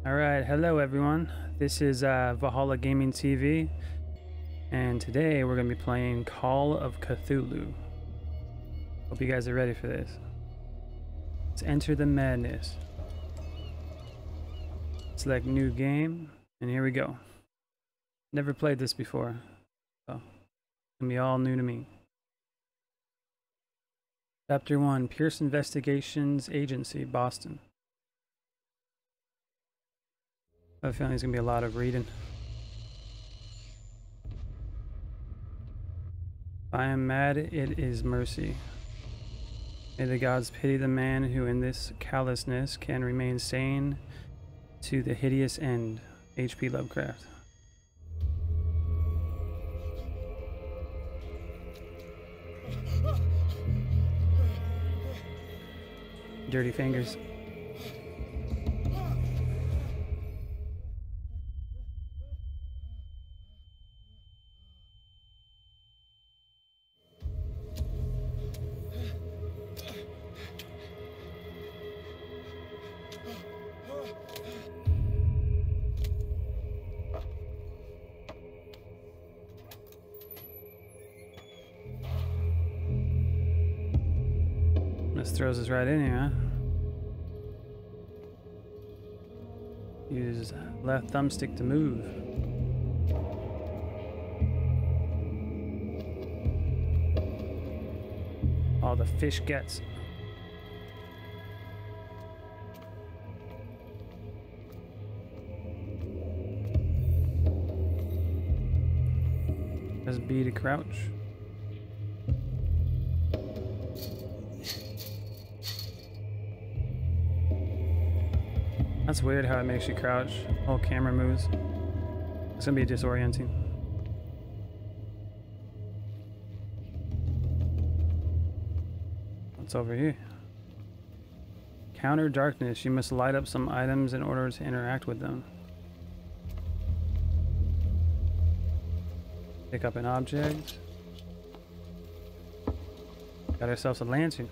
Alright, hello everyone. This is Valhalla Gaming TV, and today we're going to be playing Call of Cthulhu. Hope you guys are ready for this. Let's enter the madness. Select new game, and here we go. Never played this before, so it's going to be all new to me. Chapter 1, Pierce Investigations Agency, Boston. I have a feeling there's going to be a lot of reading. If I am mad, it is mercy. May the gods pity the man who in this callousness can remain sane to the hideous end. H.P. Lovecraft. Dirty fingers. This throws us right in here, huh? Use left thumbstick to move. All the fish gets. Press B to crouch. That's weird how it makes you crouch. Whole camera moves. It's gonna be disorienting. What's over here? Counter darkness. You must light up some items in order to interact with them. Pick up an object. Got ourselves a lantern.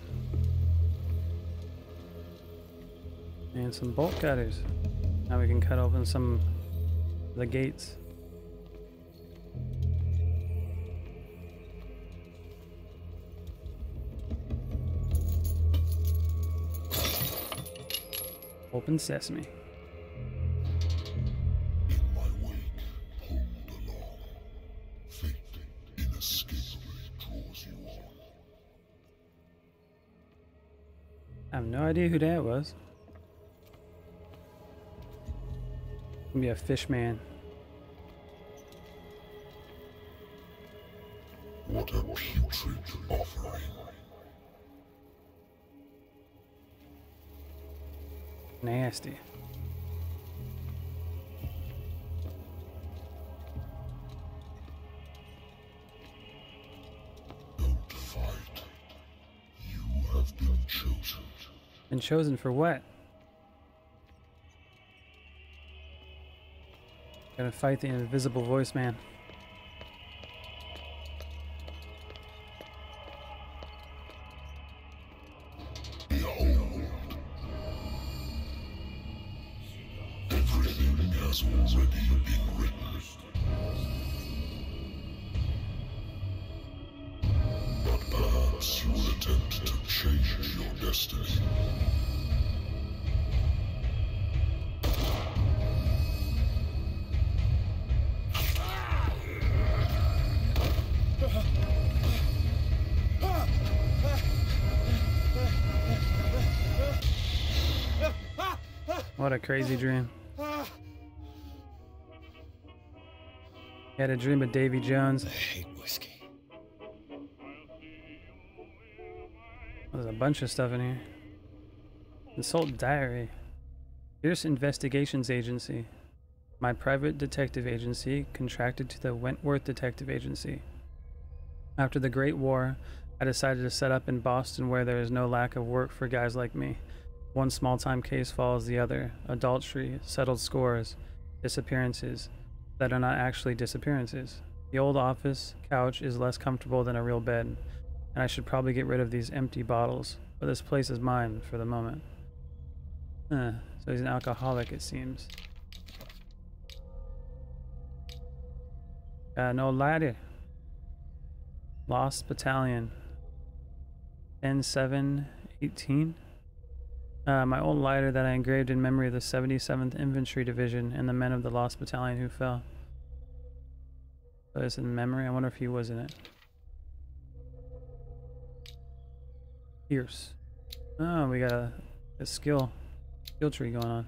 And some bolt cutters. Now we can cut open some of the gates. Open sesame. In my wake, pulled along, fate inescapably draws you on. I have no idea who that was. Be a fish man. What a putrid offering. Nasty. Don't fight. You have been chosen. Been chosen for what? Gonna fight the invisible voice man. Behold. Everything has already been written. But perhaps you will attempt to change your destiny. What a crazy dream. He had a dream of Davy Jones. I hate whiskey. There's a bunch of stuff in here. Consult diary. Pierce Investigations Agency. My private detective agency contracted to the Wentworth Detective Agency. After the Great War, I decided to set up in Boston where there is no lack of work for guys like me. One small-time case follows the other. Adultery, settled scores, disappearances that are not actually disappearances. The old office couch is less comfortable than a real bed, and I should probably get rid of these empty bottles, but this place is mine for the moment. So he's an alcoholic, it seems. No ladder. Lost Battalion. N718. My old lighter that I engraved in memory of the 77th Infantry Division and the men of the Lost Battalion who fell. So it's in memory. I wonder if he was in it. Pierce. Oh, we got a skill tree going on.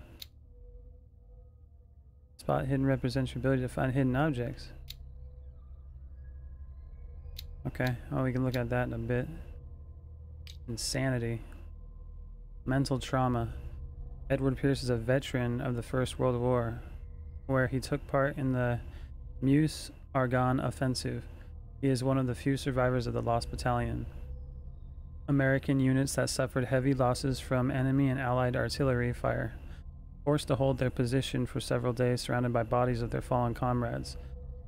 Spot hidden represents your ability to find hidden objects. Okay, well, we can look at that in a bit. Insanity. Mental trauma. Edward Pierce is a veteran of the First World War, where he took part in the Meuse-Argonne offensive. He is one of the few survivors of the Lost Battalion. American units that suffered heavy losses from enemy and allied artillery fire, forced to hold their position for several days surrounded by bodies of their fallen comrades,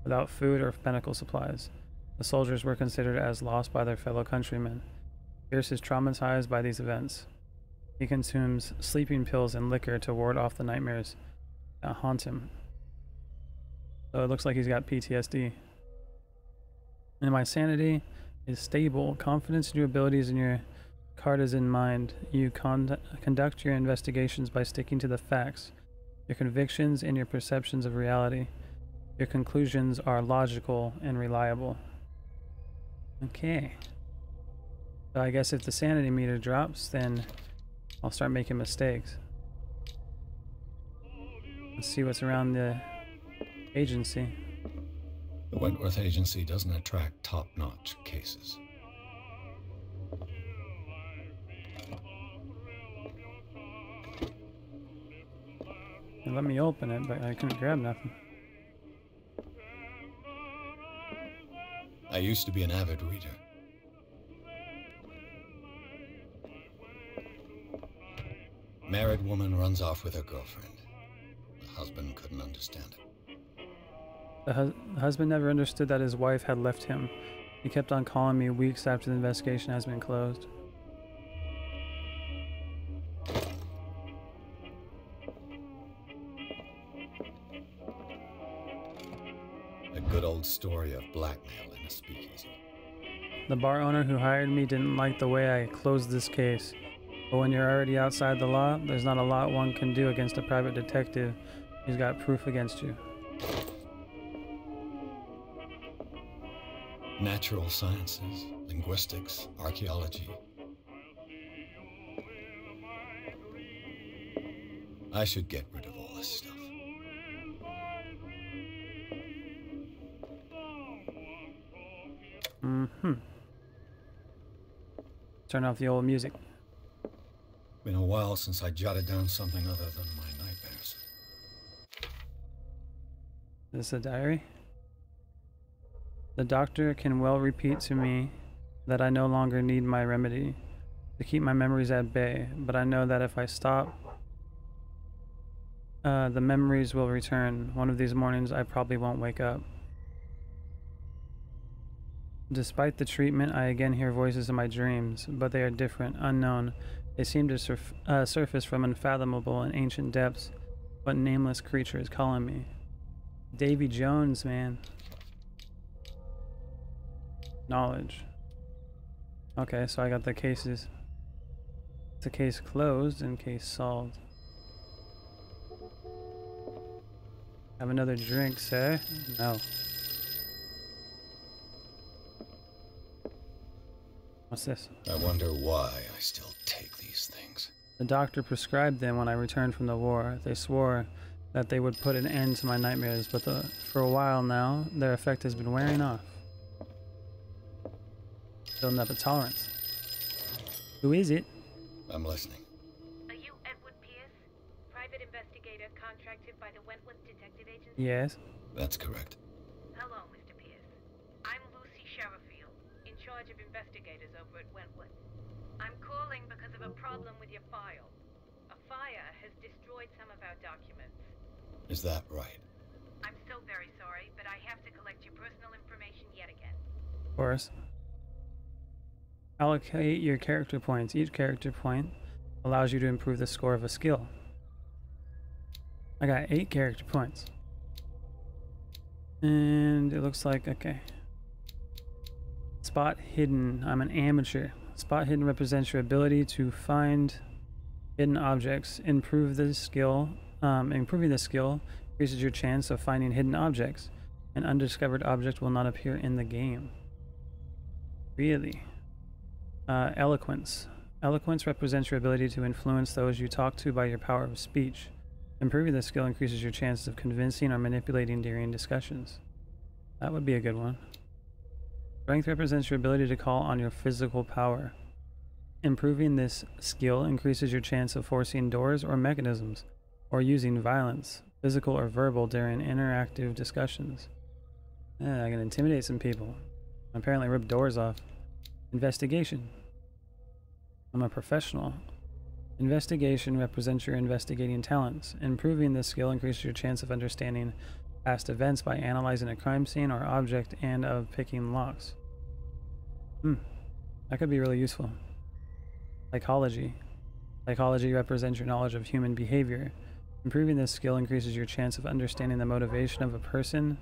without food or medical supplies. The soldiers were considered as lost by their fellow countrymen. Pierce is traumatized by these events. He consumes sleeping pills and liquor to ward off the nightmares that haunt him. So it looks like he's got PTSD. And my sanity is stable. Confidence in your abilities and your card is in mind. You conduct your investigations by sticking to the facts, your convictions, and your perceptions of reality. Your conclusions are logical and reliable. Okay. So I guess if the sanity meter drops, then I'll start making mistakes. Let's see what's around the agency. The Wentworth Agency doesn't attract top-notch cases. They let me open it, but I couldn't grab nothing. I used to be an avid reader. Married woman runs off with her girlfriend. The husband couldn't understand it. The husband never understood that his wife had left him. He kept on calling me weeks after the investigation has been closed. A good old story of blackmail in a speakeasy. The bar owner who hired me didn't like the way I closed this case. But when you're already outside the law, there's not a lot one can do against a private detective who's got proof against you. Natural sciences, linguistics, archaeology. I should get rid of all this stuff. Turn off the old music. Been a while since I jotted down something other than my nightmares. Is this a diary? The doctor can well repeat to me that I no longer need my remedy to keep my memories at bay, but I know that if I stop, the memories will return. One of these mornings I probably won't wake up. Despite the treatment, I again hear voices in my dreams, but they are different, unknown. They seem to surface from unfathomable and ancient depths. What nameless creature is calling me? Davy Jones, man. Knowledge. Okay, so I got the cases. It's a case closed and case solved. Have another drink, sir? No. What's this? I wonder why I still take these things. The doctor prescribed them when I returned from the war. They swore that they would put an end to my nightmares, but for a while now, their effect has been wearing off. Building up a tolerance. Who is it? I'm listening. Are you Edward Pierce, private investigator contracted by the Wentworth Detective Agency? Yes. That's correct. Hello, Mr. Pierce. I'm Lucy Sherifield, in charge of investigators over at Wentworth. I'm calling because of a problem with your file. A fire has destroyed some of our documents. Is that right? I'm so very sorry, but I have to collect your personal information yet again. Of course. Allocate your character points. Each character point allows you to improve the score of a skill. I got 8 character points. And it looks like, okay. Spot hidden. I'm an amateur. Spot hidden represents your ability to find hidden objects. Improving the skill increases your chance of finding hidden objects. An undiscovered object will not appear in the game. Really? Eloquence. Eloquence represents your ability to influence those you talk to by your power of speech. Improving this skill increases your chances of convincing or manipulating during discussions. That would be a good one. Strength represents your ability to call on your physical power. Improving this skill increases your chance of forcing doors or mechanisms, or using violence, physical or verbal, during interactive discussions. I can intimidate some people. Apparently rip doors off. Investigation. I'm a professional. Investigation represents your investigating talents. Improving this skill increases your chance of understanding past events by analyzing a crime scene or object and of picking locks. That could be really useful. Psychology. Psychology represents your knowledge of human behavior. Improving this skill increases your chance of understanding the motivation of a person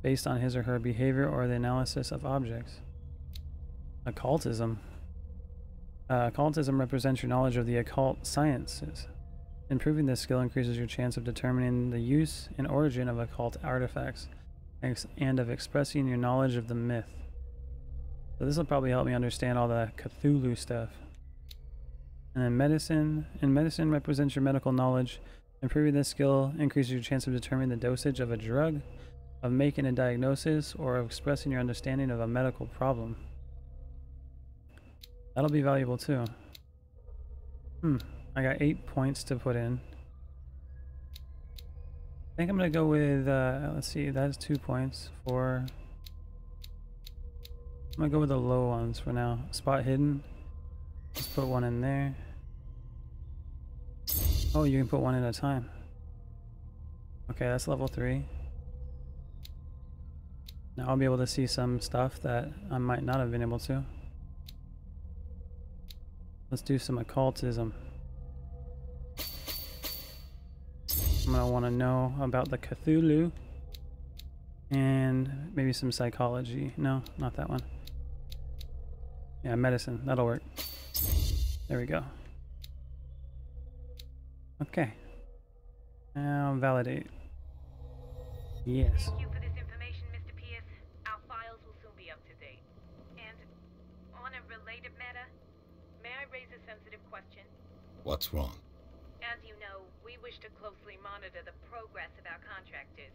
based on his or her behavior or the analysis of objects. Occultism. Occultism represents your knowledge of the occult sciences. Improving this skill increases your chance of determining the use and origin of occult artifacts and of expressing your knowledge of the myth. So this will probably help me understand all the Cthulhu stuff. And then medicine. And medicine represents your medical knowledge. Improving this skill increases your chance of determining the dosage of a drug, of making a diagnosis, or of expressing your understanding of a medical problem. That'll be valuable too. I got 8 points to put in. I think I'm gonna go with, let's see, that's 2 points. 4. I'm gonna go with the low ones for now. Spot hidden. Let's put 1 in there. Oh, you can put 1 at a time. Okay, that's level 3. Now I'll be able to see some stuff that I might not have been able to. Let's do some occultism. I'm gonna want to know about the Cthulhu and maybe some psychology. No, not that one. Yeah, medicine. That'll work. There we go. Okay. Now validate. Yes. Thank you for this information, Mr. Pierce. Our files will soon be up to date. And on a related matter, may I raise a sensitive question? What's wrong? As you know, we wish to closely monitor the progress of our contractors.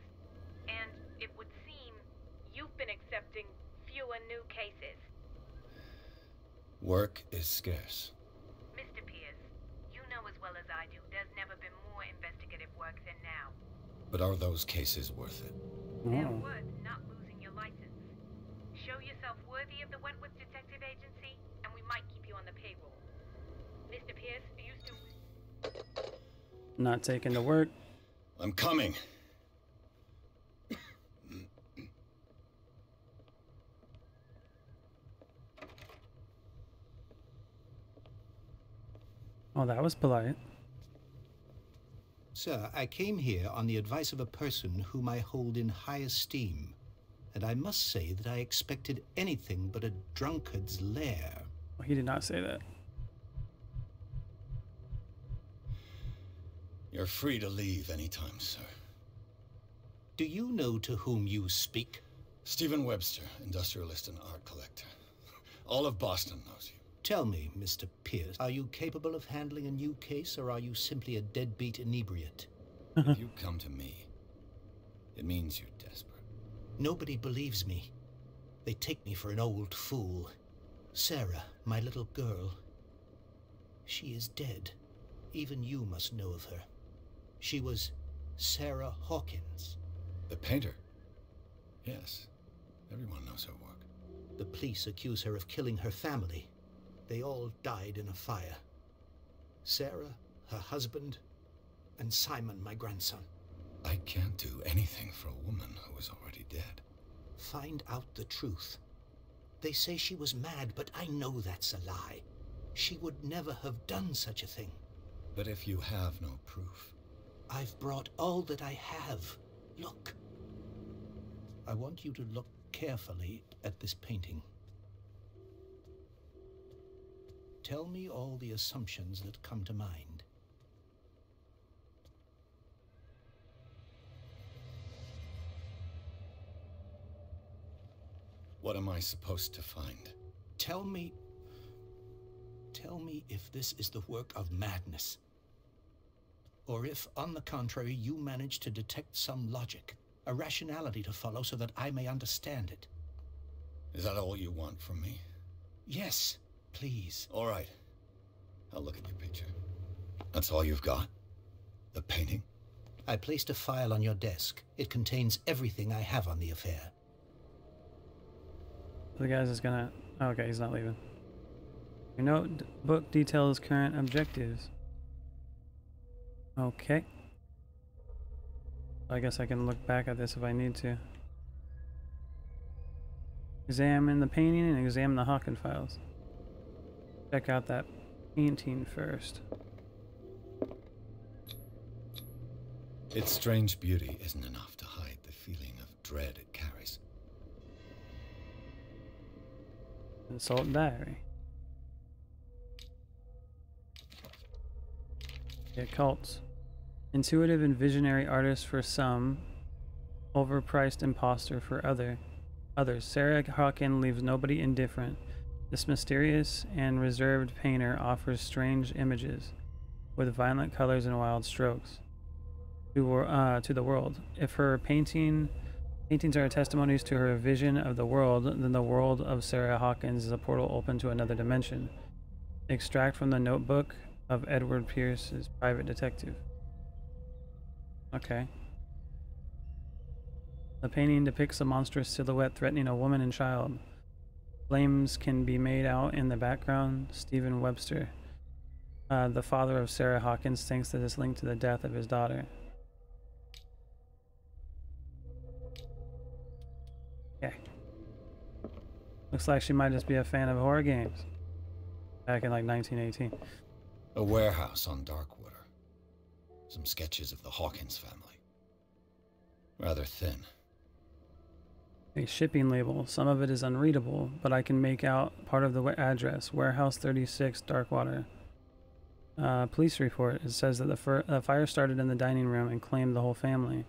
And it would seem you've been accepting fewer new cases. Work is scarce. Mr. Pierce, you know as well as I do, there's never been more investigative work than now. But are those cases worth it? They're worth not losing your license. Show yourself worthy of the Wentworth Detective Agency, and we might keep you on the payroll. Mr. Pierce, are you still... Not taking the work. I'm coming. Oh, that was polite. Sir, I came here on the advice of a person whom I hold in high esteem, and I must say that I expected anything but a drunkard's lair. Well, he did not say that. You're free to leave anytime, sir. Do you know to whom you speak? Stephen Webster, industrialist and art collector. All of Boston knows you. Tell me, Mr. Pierce, are you capable of handling a new case, or are you simply a deadbeat inebriate? If you come to me, it means you're desperate. Nobody believes me. They take me for an old fool. Sarah, my little girl, she is dead. Even you must know of her. She was Sarah Hawkins. The painter? Yes. Everyone knows her work. The police accuse her of killing her family. They all died in a fire. Sarah, her husband, and Simon, my grandson. I can't do anything for a woman who is already dead. Find out the truth. They say she was mad, but I know that's a lie. She would never have done such a thing. But if you have no proof, I've brought all that I have. Look. I want you to look carefully at this painting. Tell me all the assumptions that come to mind. What am I supposed to find? Tell me if this is the work of madness. Or if, on the contrary, you manage to detect some logic, a rationality to follow so that I may understand it. Is that all you want from me? Yes, please. All right. I'll look at your picture. That's all you've got? The painting? I placed a file on your desk. It contains everything I have on the affair. The guy's just gonna... Oh, okay, he's not leaving. Your notebook details current objectives. Okay. I guess I can look back at this if I need to. Examine the painting and examine the Hawkins files. Check out that painting first. Its strange beauty isn't enough to hide the feeling of dread it carries. Consult diary. The occults. Intuitive and visionary artist for some, overpriced imposter for others. Sarah Hawkins leaves nobody indifferent. This mysterious and reserved painter offers strange images, with violent colors and wild strokes, to the world. If her paintings are testimonies to her vision of the world, then the world of Sarah Hawkins is a portal open to another dimension. Extract from the notebook of Edward Pierce's private detective. Okay. The painting depicts a monstrous silhouette threatening a woman and child. Flames can be made out in the background. Stephen Webster, the father of Sarah Hawkins, thinks that it's linked to the death of his daughter. Okay. Looks like she might just be a fan of horror games. Back in like 1918. A warehouse on Darkwater. Some sketches of the Hawkins family. Rather thin. A shipping label. Some of it is unreadable, but I can make out part of the address. Warehouse 36, Darkwater. Police report. It says that the fire started in the dining room and claimed the whole family.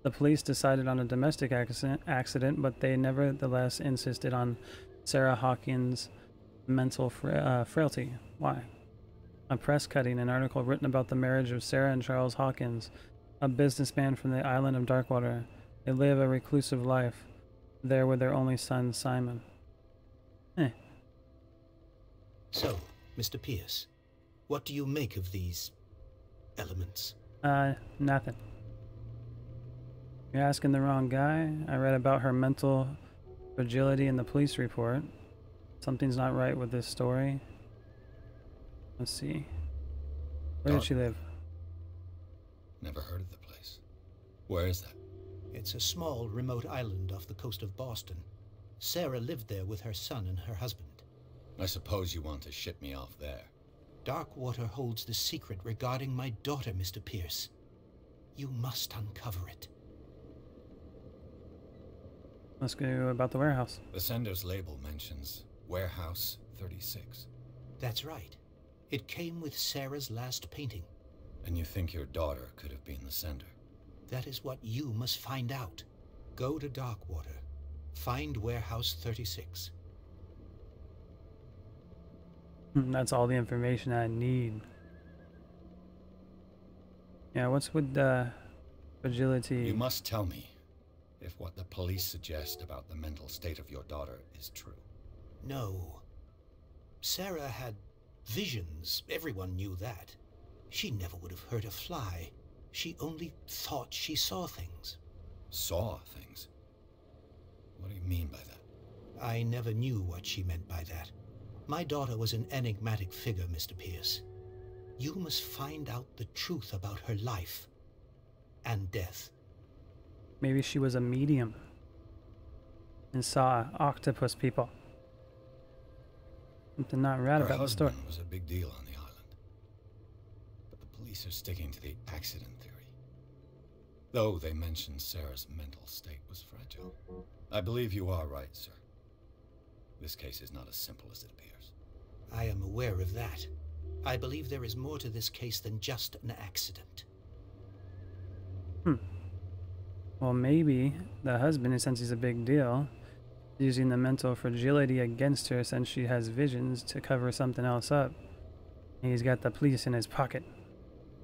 The police decided on a domestic accident, but they nevertheless insisted on Sarah Hawkins' mental frailty. Why? A press cutting, an article written about the marriage of Sarah and Charles Hawkins, a businessman from the island of Darkwater. They live a reclusive life there with their only son, Simon. So, Mr. Pierce, what do you make of these elements? Nothing. You're asking the wrong guy. I read about her mental fragility in the police report. Something's not right with this story. Let's see. Where did she live? Never heard of the place. Where is that? It's a small, remote island off the coast of Boston. Sarah lived there with her son and her husband. I suppose you want to ship me off there. Darkwater holds the secret regarding my daughter, Mr. Pierce. You must uncover it. Let's go about the warehouse. The sender's label mentions Warehouse 36. That's right. It came with Sarah's last painting. And you think your daughter could have been the sender? That is what you must find out. Go to Darkwater. Find Warehouse 36. That's all the information I need. Yeah, what's with the fragility? You must tell me if what the police suggest about the mental state of your daughter is true. No. Sarah had visions. Everyone knew that. She never would have hurt a fly. She only thought she saw things. Saw things? What do you mean by that? I never knew what she meant by that. My daughter was an enigmatic figure, Mr. Pierce. You must find out the truth about her life and death. Maybe she was a medium and saw octopus people. Something not right Her about the story. husband was a big deal on the island. But the police police are sticking to the accident theory. Though they mentioned Sarah's mental state was fragile. I believe you are right, sir. This case is not as simple as it appears. I am aware of that. I believe there is more to this case than just an accident. Well, maybe the husband, since he's a big deal, using the mental fragility against her since she has visions to cover something else up. He's got the police in his pocket.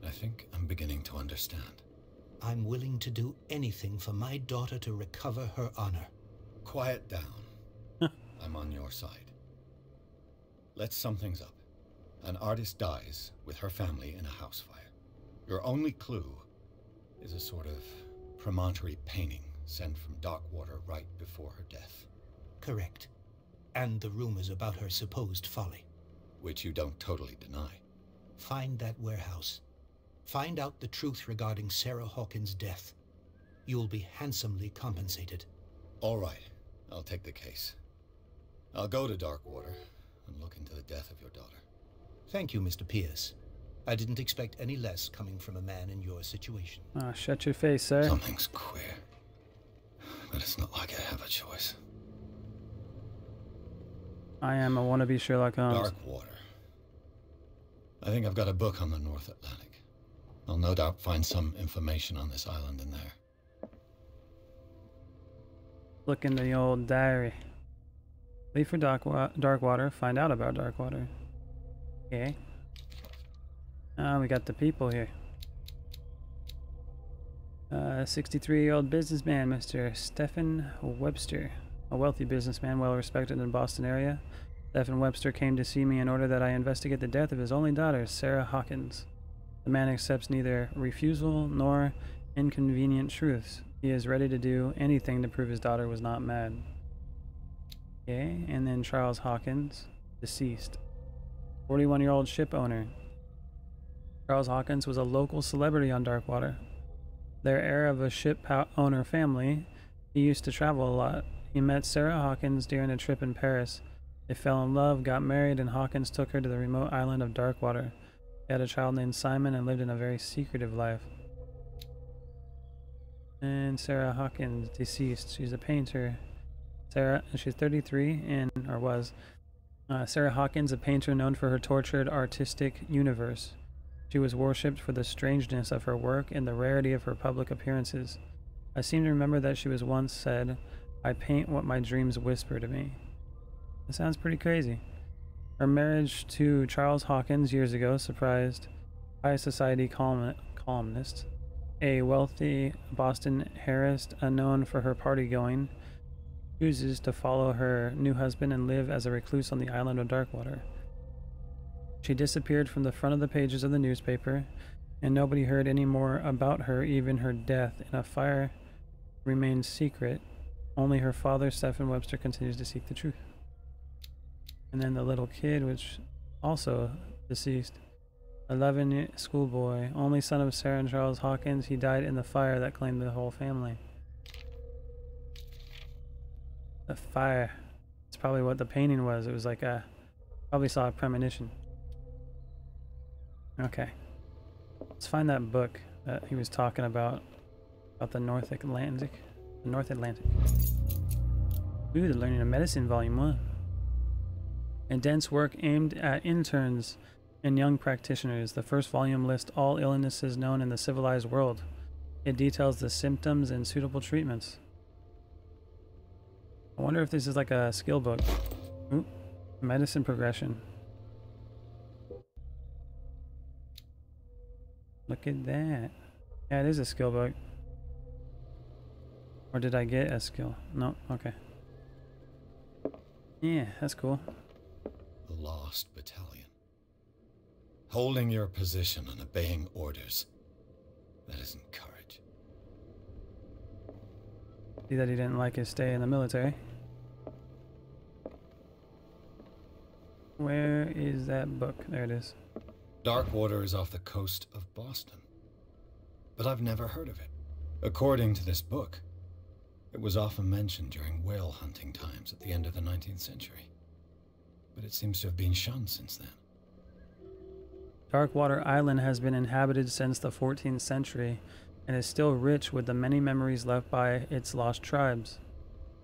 I think I'm beginning to understand. I'm willing to do anything for my daughter to recover her honor. Quiet down. I'm on your side. Let's sum things up. An artist dies with her family in a house fire. Your only clue is a sort of promontory painting sent from Darkwater right before her death. Correct. And the rumors about her supposed folly. Which you don't totally deny. Find that warehouse. Find out the truth regarding Sarah Hawkins' death. You'll be handsomely compensated. All right. I'll take the case. I'll go to Darkwater and look into the death of your daughter. Thank you, Mr. Pierce. I didn't expect any less coming from a man in your situation. Oh, shut your face, sir. Something's queer. But it's not like I have a choice. I am a wannabe Sherlock Holmes. Darkwater. I think I've got a book on the North Atlantic. I'll no doubt find some information on this island in there. Look in the old diary. Leave for Darkwater. Find out about Darkwater. Okay. We got the people here. 63-year-old businessman, Mr. Stephen Webster. A wealthy businessman, well respected in the Boston area. Stephen Webster came to see me in order that I investigate the death of his only daughter, Sarah Hawkins. The man accepts neither refusal nor inconvenient truths. He is ready to do anything to prove his daughter was not mad. Okay, and then Charles Hawkins, deceased. 41-year-old ship owner. Charles Hawkins was a local celebrity on Darkwater. Their heir of a ship owner family, he used to travel a lot. He met Sarah Hawkins during a trip in Paris. They fell in love, got married, and Hawkins took her to the remote island of Darkwater. They had a child named Simon and lived in a very secretive life. And Sarah Hawkins, deceased. She's a painter. She's 33 and, or was. Sarah Hawkins, a painter known for her tortured artistic universe. She was worshipped for the strangeness of her work and the rarity of her public appearances. I seem to remember that she was once said, "I paint what my dreams whisper to me." That sounds pretty crazy. Her marriage to Charles Hawkins years ago surprised high society columnist, a wealthy Boston heiress unknown for her party going, chooses to follow her new husband and live as a recluse on the island of Darkwater. She disappeared from the front of the pages of the newspaper, and nobody heard any more about her. Even her death in a fire remains secret. Only her father, Stephen Webster, continues to seek the truth. And then the little kid, which also deceased, 11 schoolboy, only son of Sarah and Charles Hawkins. He died in the fire that claimed the whole family. The fire. It's probably what the painting was. It was like a, probably saw a premonition. Okay. Let's find that book that he was talking about the North Atlantic. The North Atlantic. Ooh, the Learning of Medicine, Volume 1. A dense work aimed at interns and young practitioners. The first volume lists all illnesses known in the civilized world. It details the symptoms and suitable treatments. I wonder if this is like a skill book. Ooh, medicine progression. Look at that. Yeah, it is a skill book. Or did I get a skill? No, okay. Yeah, that's cool. The Lost Battalion. Holding your position and obeying orders. That isn't courage. See that he didn't like his stay in the military. Where is that book? There it is. Darkwater is off the coast of Boston. But I've never heard of it. According to this book, it was often mentioned during whale hunting times at the end of the 19th century. But it seems to have been shunned since then. Darkwater Island has been inhabited since the 14th century and is still rich with the many memories left by its lost tribes.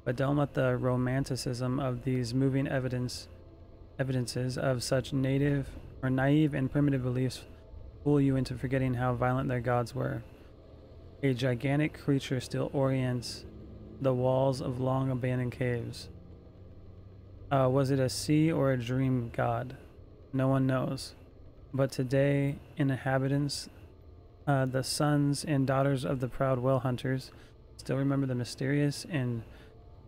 But don't let the romanticism of these moving evidences of such naive and primitive beliefs fool you into forgetting how violent their gods were. A gigantic creature still orients the walls of long abandoned caves. Was it a sea or a dream god? No one knows. But today, inhabitants, the sons and daughters of the proud whale hunters, still remember the mysterious and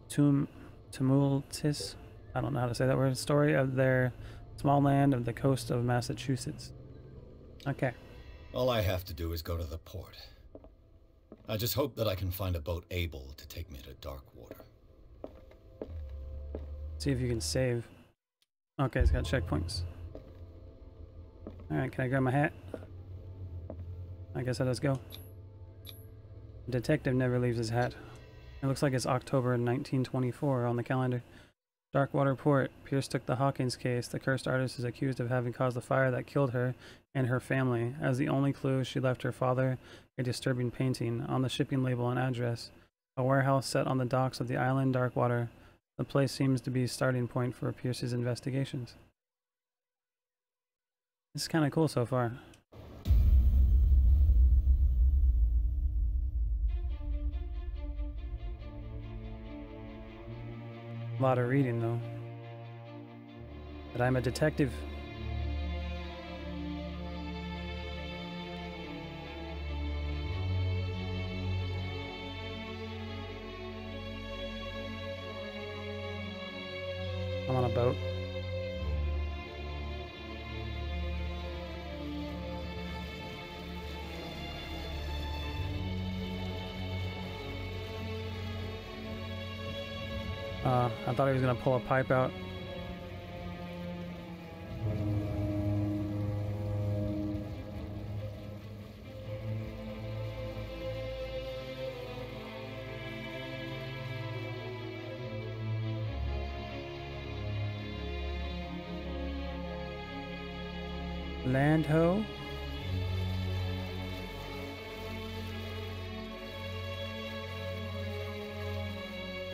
tumultuous, I don't know how to say that word, story of their small land of the coast of Massachusetts. Okay. All I have to do is go to the port. I just hope that I can find a boat able to take me to Darkwater. See if you can save. Okay, it's got checkpoints. Alright, can I grab my hat? I guess I'll just go. The detective never leaves his hat. It looks like it's October 1924 on the calendar. Darkwater Port. Pierce took the Hawkins case. The cursed artist is accused of having caused the fire that killed her and her family. As the only clue, she left her father a disturbing painting on the shipping label and address. A warehouse set on the docks of the island Darkwater. The place seems to be a starting point for Pierce's investigations. This is kind of cool so far. A lot of reading though. But I'm a detective. I'm on a boat. I thought he was going to pull a pipe out. Land ho.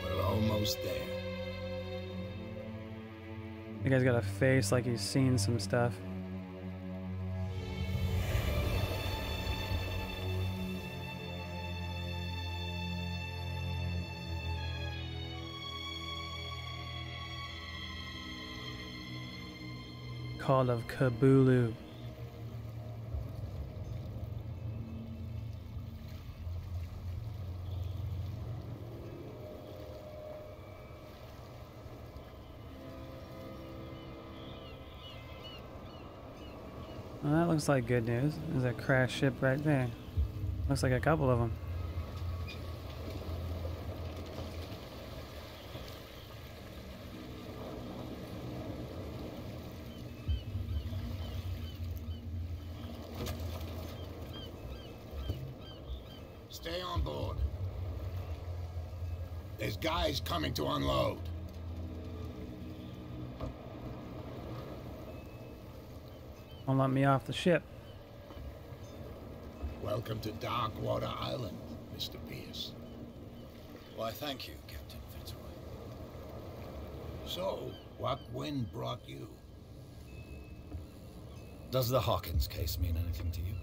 We're almost there. The guy's got a face like he's seen some stuff. Call of Cthulhu. Well, that looks like good news. There's a crashed ship right there. Looks like a couple of them. Stay on board. There's guys coming to unload. Won't let me off the ship. Welcome to Darkwater Island, Mr. Pierce. Why, thank you, Captain Fitzroy. So, what wind brought you? Does the Hawkins case mean anything to you?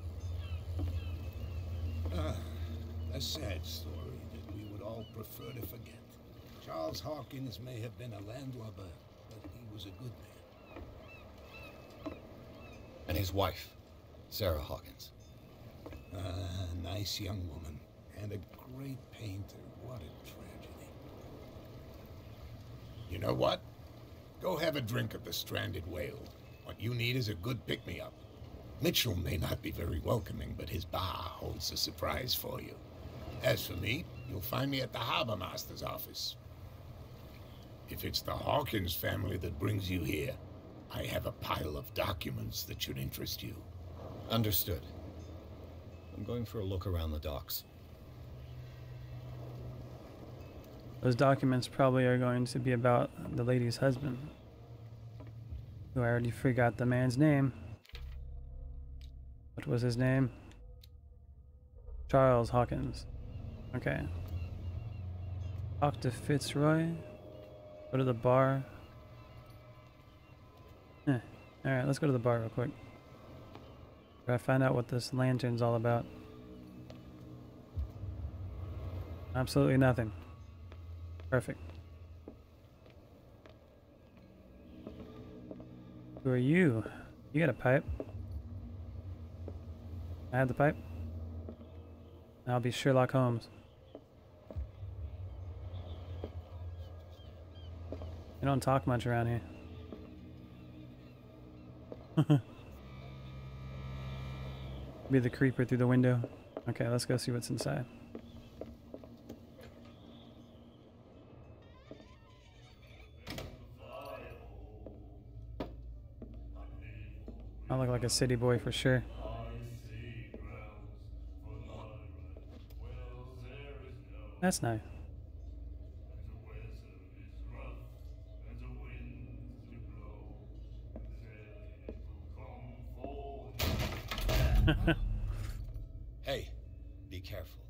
A sad story that we would all prefer to forget. Charles Hawkins may have been a landlubber, but he was a good man. And his wife, Sarah Hawkins. A nice young woman, and a great painter. What a tragedy. You know what? Go have a drink of the stranded whale. What you need is a good pick-me-up. Mitchell may not be very welcoming, but his bar holds a surprise for you. As for me, you'll find me at the harbor master's office. If it's the Hawkins family that brings you here, I have a pile of documents that should interest you. Understood. I'm going for a look around the docks. Those documents probably are going to be about the lady's husband, who I already forgot the man's name. What was his name? Charles Hawkins. Okay. Talk to Fitzroy. Go to the bar. Alright, let's go to the bar real quick. Gotta find out what this lantern's all about. Absolutely nothing. Perfect. Who are you? You got a pipe. I have the pipe. I'll be Sherlock Holmes. You don't talk much around here. Be the creeper through the window. Okay, let's go see what's inside. I look like a city boy for sure. That's nice. Hey, be careful.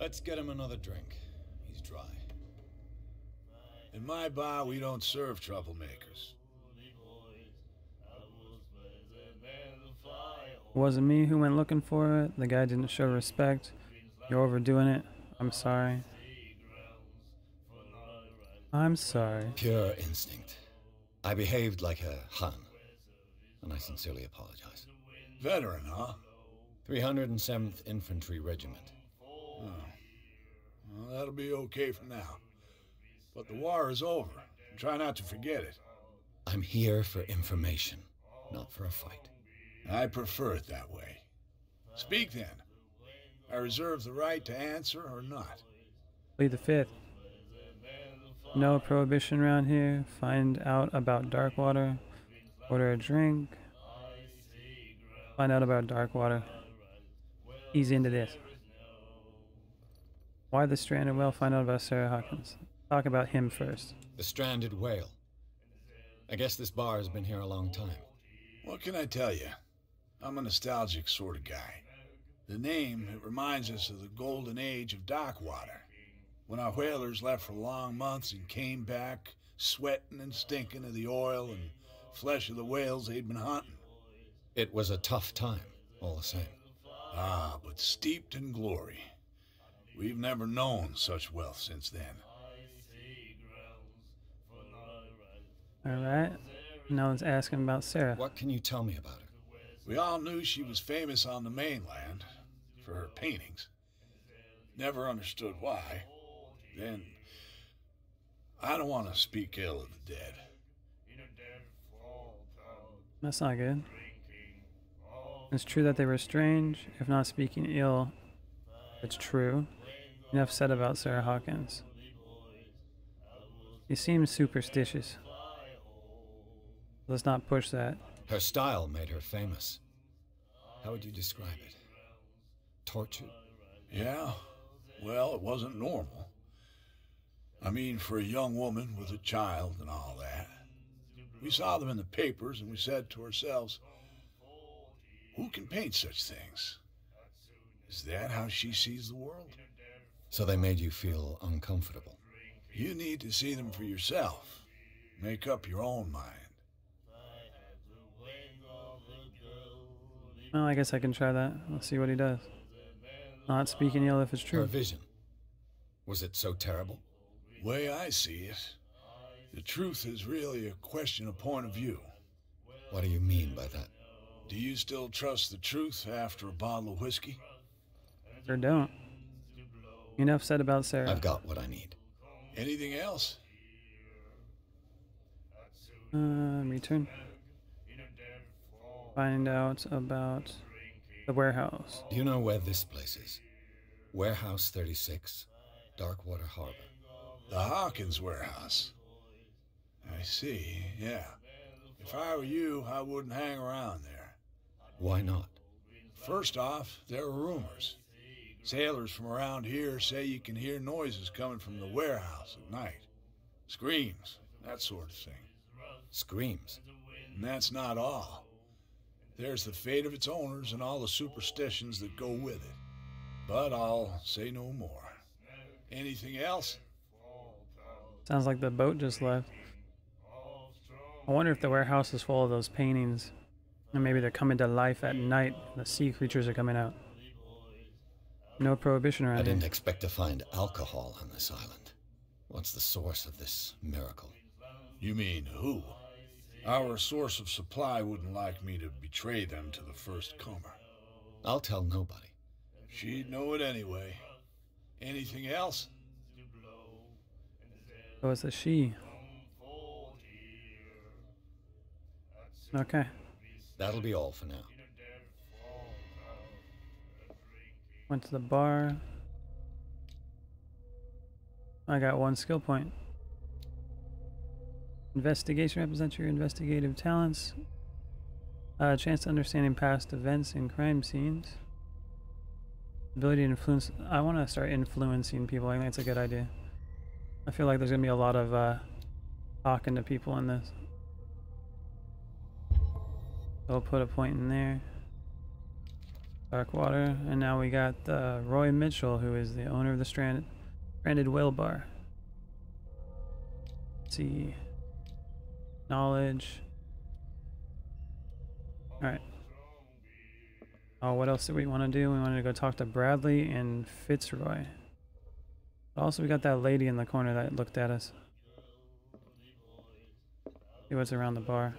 Let's get him another drink. He's dry. In my bar, we don't serve troublemakers. It wasn't me who went looking for it. The guy didn't show respect. You're overdoing it. I'm sorry. I'm sorry. Pure instinct. I behaved like a Hun, and I sincerely apologize. Veteran, huh? 307th Infantry Regiment. Oh. Well, that'll be okay for now. But the war is over. Try not to forget it. I'm here for information, not for a fight. I prefer it that way. Speak then. I reserve the right to answer or not. Plead the fifth. No prohibition around here. Find out about Darkwater. Order a drink. Find out about Darkwater. Ease into this. Why the stranded whale? Find out about Sarah Hawkins. Talk about him first. The stranded whale. I guess this bar has been here a long time. What can I tell you? I'm a nostalgic sort of guy. The name, it reminds us of the golden age of Darkwater, when our whalers left for long months and came back sweating and stinking of the oil and flesh of the whales they'd been hunting. It was a tough time, all the same. Ah, but steeped in glory. We've never known such wealth since then. Alright. Now let's ask him about Sarah. What can you tell me about her? We all knew she was famous on the mainland for her paintings. Never understood why. Then, I don't want to speak ill of the dead. That's not good. It's true that they were strange, if not speaking ill. It's true. Enough said about Sarah Hawkins. He seems superstitious. Let's not push that. Her style made her famous. How would you describe it? Tortured? Yeah, well, it wasn't normal. I mean, for a young woman with a child and all that. We saw them in the papers and we said to ourselves, who can paint such things? Is that how she sees the world? So they made you feel uncomfortable. You need to see them for yourself. Make up your own mind. Well, I guess I can try that. Let's see what he does. Not speaking ill if it's Her true. vision. Was it so terrible? Way I see it, the truth is really a question of point of view. What do you mean by that? Do you still trust the truth after a bottle of whiskey? Or don't. Enough said about Sarah. I've got what I need. Anything else? Return. Find out about the warehouse. Do you know where this place is? Warehouse 36, Darkwater Harbor. The Hawkins warehouse. I see, yeah. If I were you, I wouldn't hang around there. Why not? First off, there are rumors. Sailors from around here say you can hear noises coming from the warehouse at night. Screams, that sort of thing. Screams? And that's not all. There's the fate of its owners and all the superstitions that go with it. But I'll say no more. Anything else? Sounds like the boat just left. I wonder if the warehouse is full of those paintings. And maybe they're coming to life at night. The sea creatures are coming out. No prohibition around I here. didn't expect to find alcohol on this island. What's the source of this miracle? You mean who? Our source of supply wouldn't like me to betray them to the first comer. I'll tell nobody. She'd know it anyway. Anything else? Oh, it's a she. Okay. That'll be all for now. Went to the bar. I got 1 skill point. Investigation represents your investigative talents. Chance to understanding past events and crime scenes. Ability to influence. I want to start influencing people. I think that's a good idea. I feel like there's going to be a lot of talking to people in this. So I'll put a point in there. Darkwater. And now we got Roy Mitchell, who is the owner of the Stranded Whale Bar. Let's see. Knowledge. Alright. Oh, what else did we want to do? We wanted to go talk to Bradley and Fitzroy. But also we got that lady in the corner that looked at us. See what's around the bar.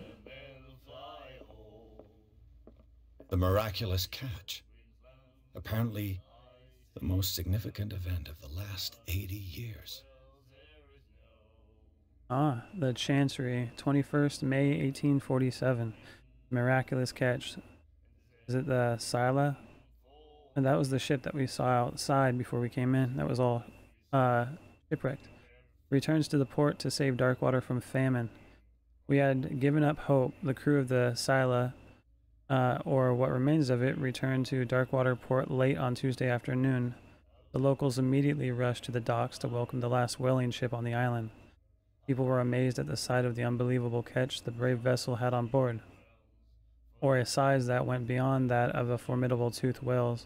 The miraculous catch. Apparently, the most significant event of the last 80 years. Ah, the Chancery, 21st May 1847. Miraculous catch. Is it the Scylla? And that was the ship that we saw outside before we came in. That was all shipwrecked. Returns to the port to save Darkwater from famine. We had given up hope. The crew of the Scylla, or what remains of it, returned to Darkwater port late on Tuesday afternoon. The locals immediately rushed to the docks to welcome the last whaling ship on the island. People were amazed at the sight of the unbelievable catch the brave vessel had on board, or a size that went beyond that of a formidable toothed whales.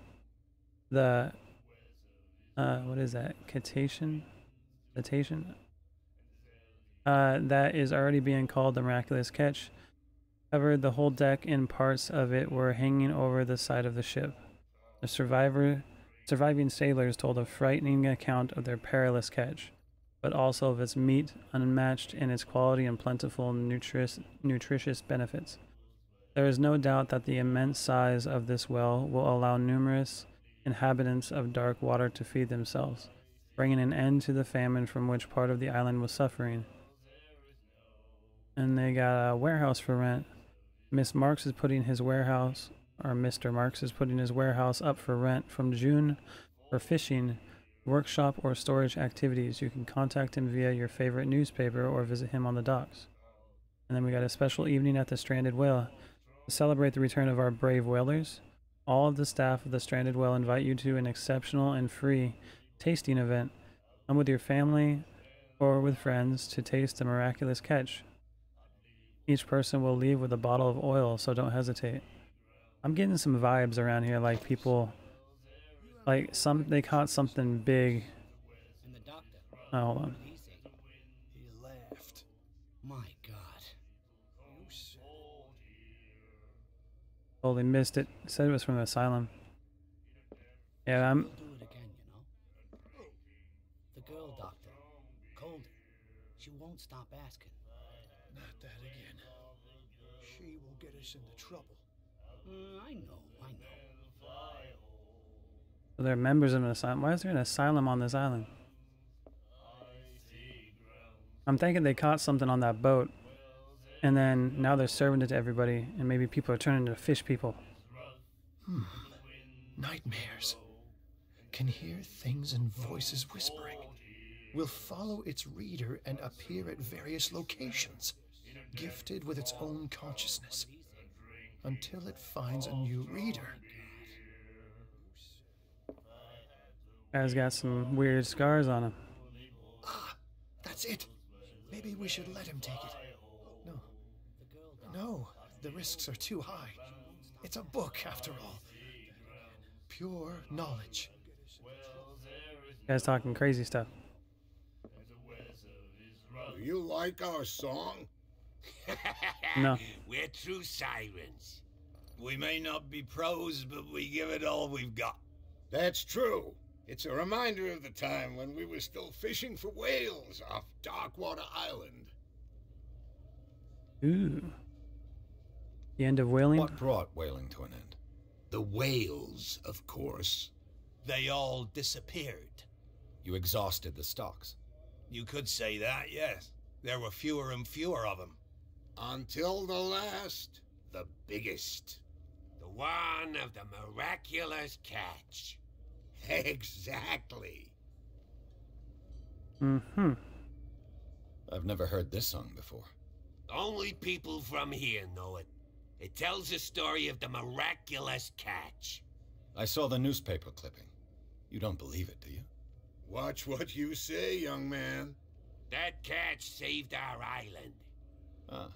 The, what is that? Cetacean? That is already being called the miraculous catch. Covered the whole deck, and parts of it were hanging over the side of the ship. The surviving sailors told a frightening account of their perilous catch, but also of its meat, unmatched in its quality and plentiful nutritious benefits. There is no doubt that the immense size of this whale will allow numerous inhabitants of Darkwater to feed themselves, bringing an end to the famine from which part of the island was suffering. And they got a warehouse for rent. Mr. Marks is putting his warehouse up for rent from June for fishing, workshop, or storage activities. You can contact him via your favorite newspaper or visit him on the docks. And then we got a special evening at the Stranded Whale. To celebrate the return of our brave whalers, all of the staff of the Stranded Whale invite you to an exceptional and free tasting event. Come with your family or with friends to taste the miraculous catch. Each person will leave with a bottle of oil, so don't hesitate. I'm getting some vibes around here, like people, like they caught something big. Oh, hold on. He laughed. My God. Totally missed it. Said it was from the asylum. Yeah, I'm. We'll do it again, you know. The girl doctor, Colden. She won't stop asking. Not that again. She will get us into trouble. I know. So they're members of an asylum. Why is there an asylum on this island? I'm thinking they caught something on that boat, and then now they're serving it to everybody, and maybe people are turning into fish people. Nightmares. Can hear things and voices whispering. Will follow its reader and appear at various locations, gifted with its own consciousness, until it finds a new reader. Guy's got some weird scars on him. Ah, that's it. Maybe we should let him take it. No. No, the risks are too high. It's a book, after all. Pure knowledge. Guy's talking crazy stuff. Do you like our song? No. We're true sirens. We may not be pros, but we give it all we've got. That's true. It's a reminder of the time when we were still fishing for whales off Darkwater Island. Ooh. The end of whaling? What brought whaling to an end? The whales, of course. They all disappeared. You exhausted the stocks. You could say that, yes. There were fewer and fewer of them. Until the last, the biggest. The one of the miraculous catch. Exactly. Mm-hmm. I've never heard this song before. Only people from here know it. It tells the story of the miraculous catch. I saw the newspaper clipping. You don't believe it, do you? Watch what you say, young man. That catch saved our island. Ah.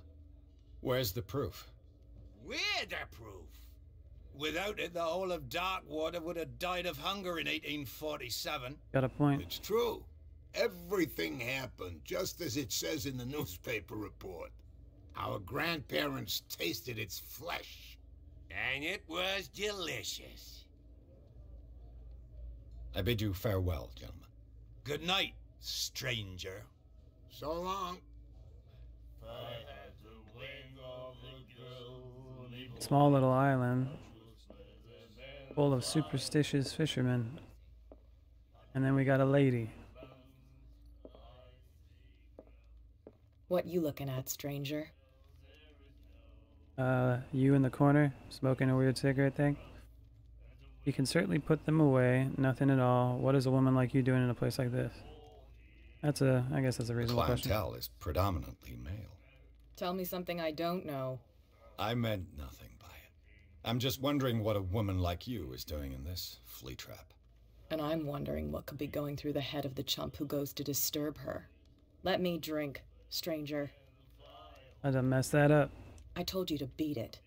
Where's the proof? We're the proof. Without it, the whole of Darkwater would have died of hunger in 1847. Got a point. It's true. Everything happened just as it says in the newspaper report. Our grandparents tasted its flesh. And it was delicious. I bid you farewell, gentlemen. Good night, stranger. So long. Small little island full of superstitious fishermen. And then we got a lady. What you looking at, stranger? You in the corner, smoking a weird cigarette thing? You can certainly put them away, nothing at all. What is a woman like you doing in a place like this? I guess that's a The reasonable question. clientele is predominantly male. Tell me something I don't know. I meant nothing by it. I'm just wondering what a woman like you is doing in this flea trap. And I'm wondering what could be going through the head of the chump who goes to disturb her. Let me drink, stranger. I done messed that up. I told you to beat it.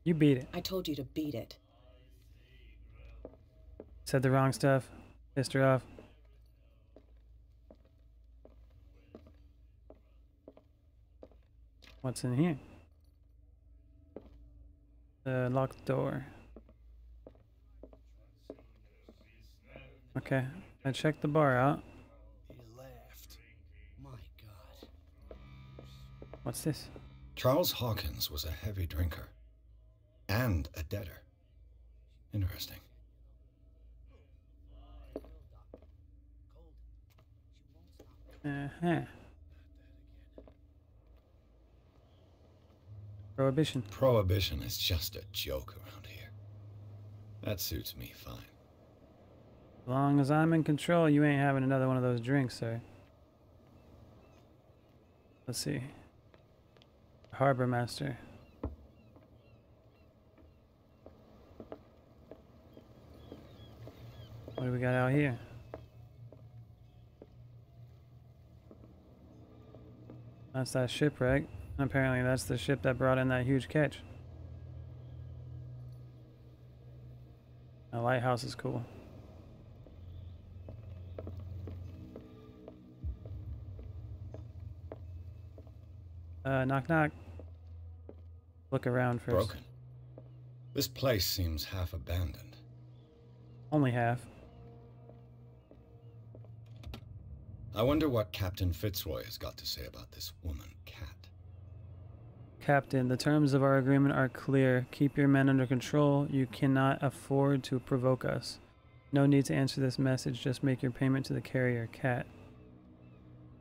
You beat it. I told you to beat it. Said the wrong stuff. Pissed her off. What's in here? The locked door. Okay, I checked the bar out. He laughed. My God. What's this? Charles Hawkins was a heavy drinker. And a debtor. Interesting. Uh-huh. Prohibition. Prohibition is just a joke around here. That suits me fine. As long as I'm in control, you ain't having another one of those drinks, sir. Let's see. Harbor Master. What do we got out here? That's that shipwreck. Apparently that's the ship that brought in that huge catch. The lighthouse is cool. Knock knock. Look around first. Broken. This place seems half abandoned. Only half. I wonder what Captain Fitzroy has got to say about this woman, Cat. Captain, the terms of our agreement are clear. Keep your men under control. You cannot afford to provoke us. No need to answer this message. Just make your payment to the carrier, Cat.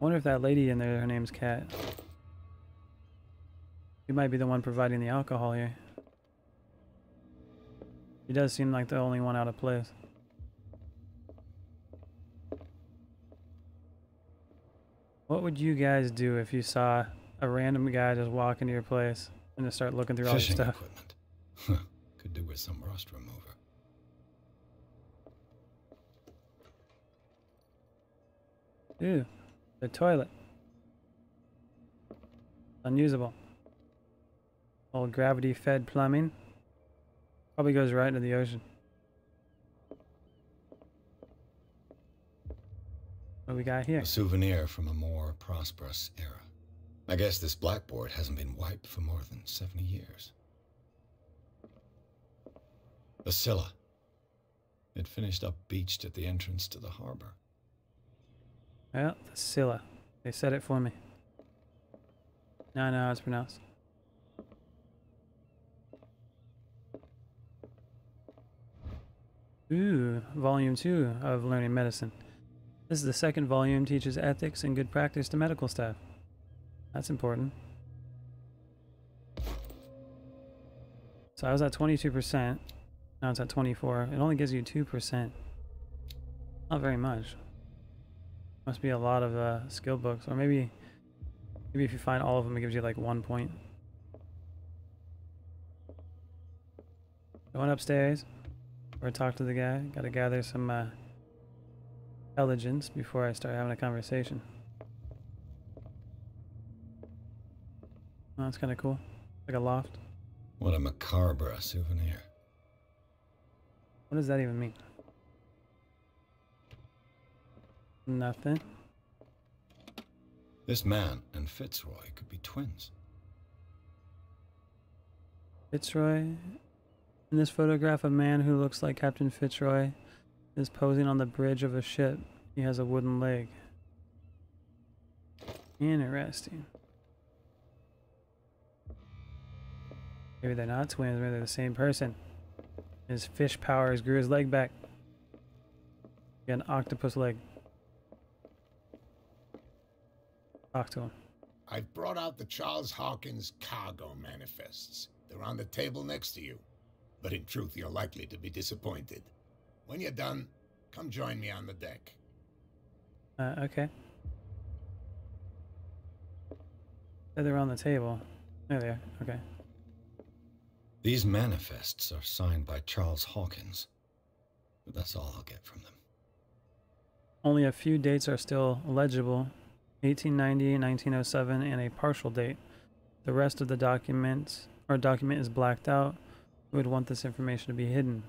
I wonder if that lady in there, her name's Cat. She might be the one providing the alcohol here. She does seem like the only one out of place. What would you guys do if you saw a random guy just walk into your place and just start looking through all your Fishing stuff? equipment. Could do with some rust remover. Ew. The toilet. Unusable. Old gravity-fed plumbing. Probably goes right into the ocean. What do we got here? A souvenir from a more prosperous era. I guess this blackboard hasn't been wiped for more than 70 years. The Scylla. It finished up beached at the entrance to the harbor. Well, the Scylla. They said it for me. Now I know how it's pronounced. Ooh, volume 2 of Learning Medicine. This is the second volume, teaches ethics and good practice to medical staff. That's important. So I was at 22%. Now it's at 24%. It only gives you 2%. Not very much. Must be a lot of skill books. Or maybe if you find all of them, it gives you like 1 point. Going upstairs. Or talk to the guy. Gotta gather some intelligence before I start having a conversation. Oh, that's kind of cool. Like a loft. What a macabre souvenir. What does that even mean? Nothing. This man and Fitzroy could be twins. Fitzroy. In this photograph, a man who looks like Captain Fitzroy is posing on the bridge of a ship. He has a wooden leg. Interesting. Maybe they're not twins, maybe they're the same person. His fish powers grew his leg back. He got an octopus leg. Talk to him. I've brought out the Charles Hawkins cargo manifests. They're on the table next to you. But in truth, you're likely to be disappointed. When you're done, come join me on the deck. Okay. They're on the table. There they are. Okay. These manifests are signed by Charles Hawkins. But that's all I'll get from them. Only a few dates are still legible. 1890, 1907, and a partial date. The rest of the document is blacked out. We would want this information to be hidden.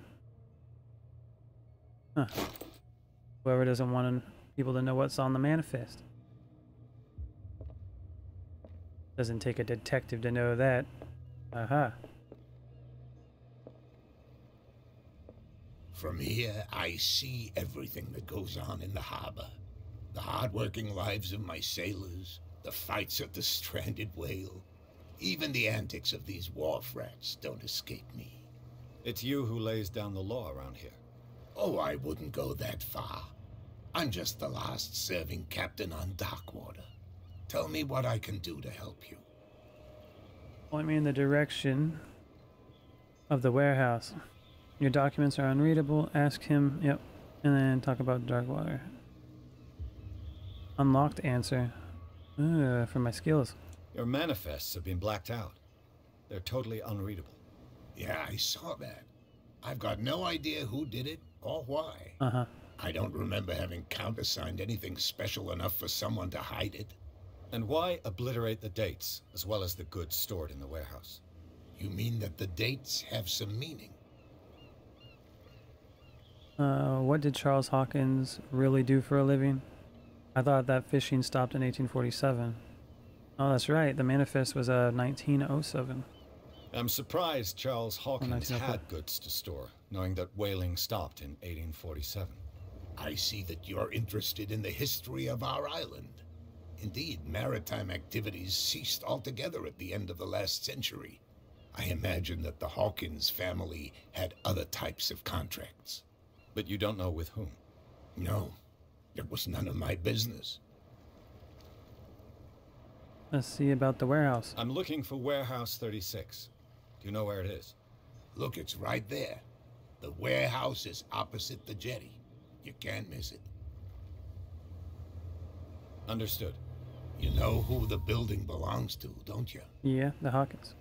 Huh. Whoever doesn't want people to know what's on the manifest. Doesn't take a detective to know that. Aha. From here, I see everything that goes on in the harbor. The hard-working lives of my sailors, the fights at the stranded whale. Even the antics of these wharf rats don't escape me. It's you who lays down the law around here. Oh, I wouldn't go that far. I'm just the last serving captain on Darkwater. Tell me what I can do to help you. Point me in the direction of the warehouse. Your documents are unreadable. Ask him. Yep. And then talk about Darkwater. Unlocked answer. For my skills. Your manifests have been blacked out. They're totally unreadable. Yeah, I saw that. I've got no idea who did it or why. Uh-huh. I don't remember having countersigned anything special enough for someone to hide it. And why obliterate the dates, as well as the goods stored in the warehouse? You mean that the dates have some meaning? What did Charles Hawkins really do for a living? I thought that fishing stopped in 1847. Oh, that's right. The manifest was 1907. I'm surprised Charles Hawkins 1904. had goods to store, knowing that whaling stopped in 1847. I see that you're interested in the history of our island. Indeed, maritime activities ceased altogether at the end of the last century. I imagine that the Hawkins family had other types of contracts. But you don't know with whom? No, it was none of my business. Let's see about the warehouse. I'm looking for Warehouse 36. Do you know where it is? Look, it's right there. The warehouse is opposite the jetty. You can't miss it. Understood. You know who the building belongs to, don't you? Yeah, the Hawkins.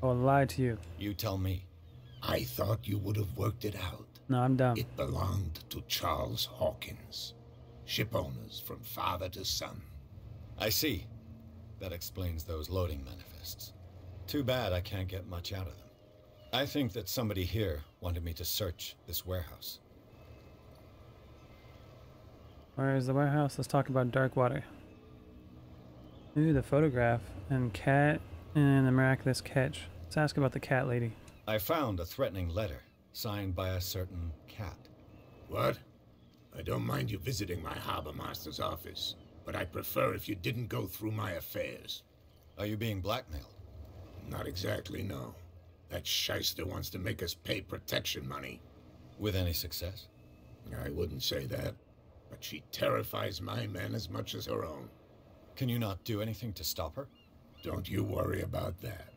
I will lie to you. You tell me. I thought you would have worked it out. No, I'm dumb. It belonged to Charles Hawkins. Ship owners from father to son. I see. That explains those loading manifests. Too bad I can't get much out of them. I think that somebody here wanted me to search this warehouse. Where is the warehouse? Let's talk about Darkwater. Ooh, the photograph. And cat and the miraculous catch. Let's ask about the cat lady. I found a threatening letter signed by a certain cat. What? I don't mind you visiting my harbor master's office, but I'd prefer if you didn't go through my affairs. Are you being blackmailed? Not exactly, no. That shyster wants to make us pay protection money. With any success? I wouldn't say that, but she terrifies my men as much as her own. Can you not do anything to stop her? Don't you worry about that.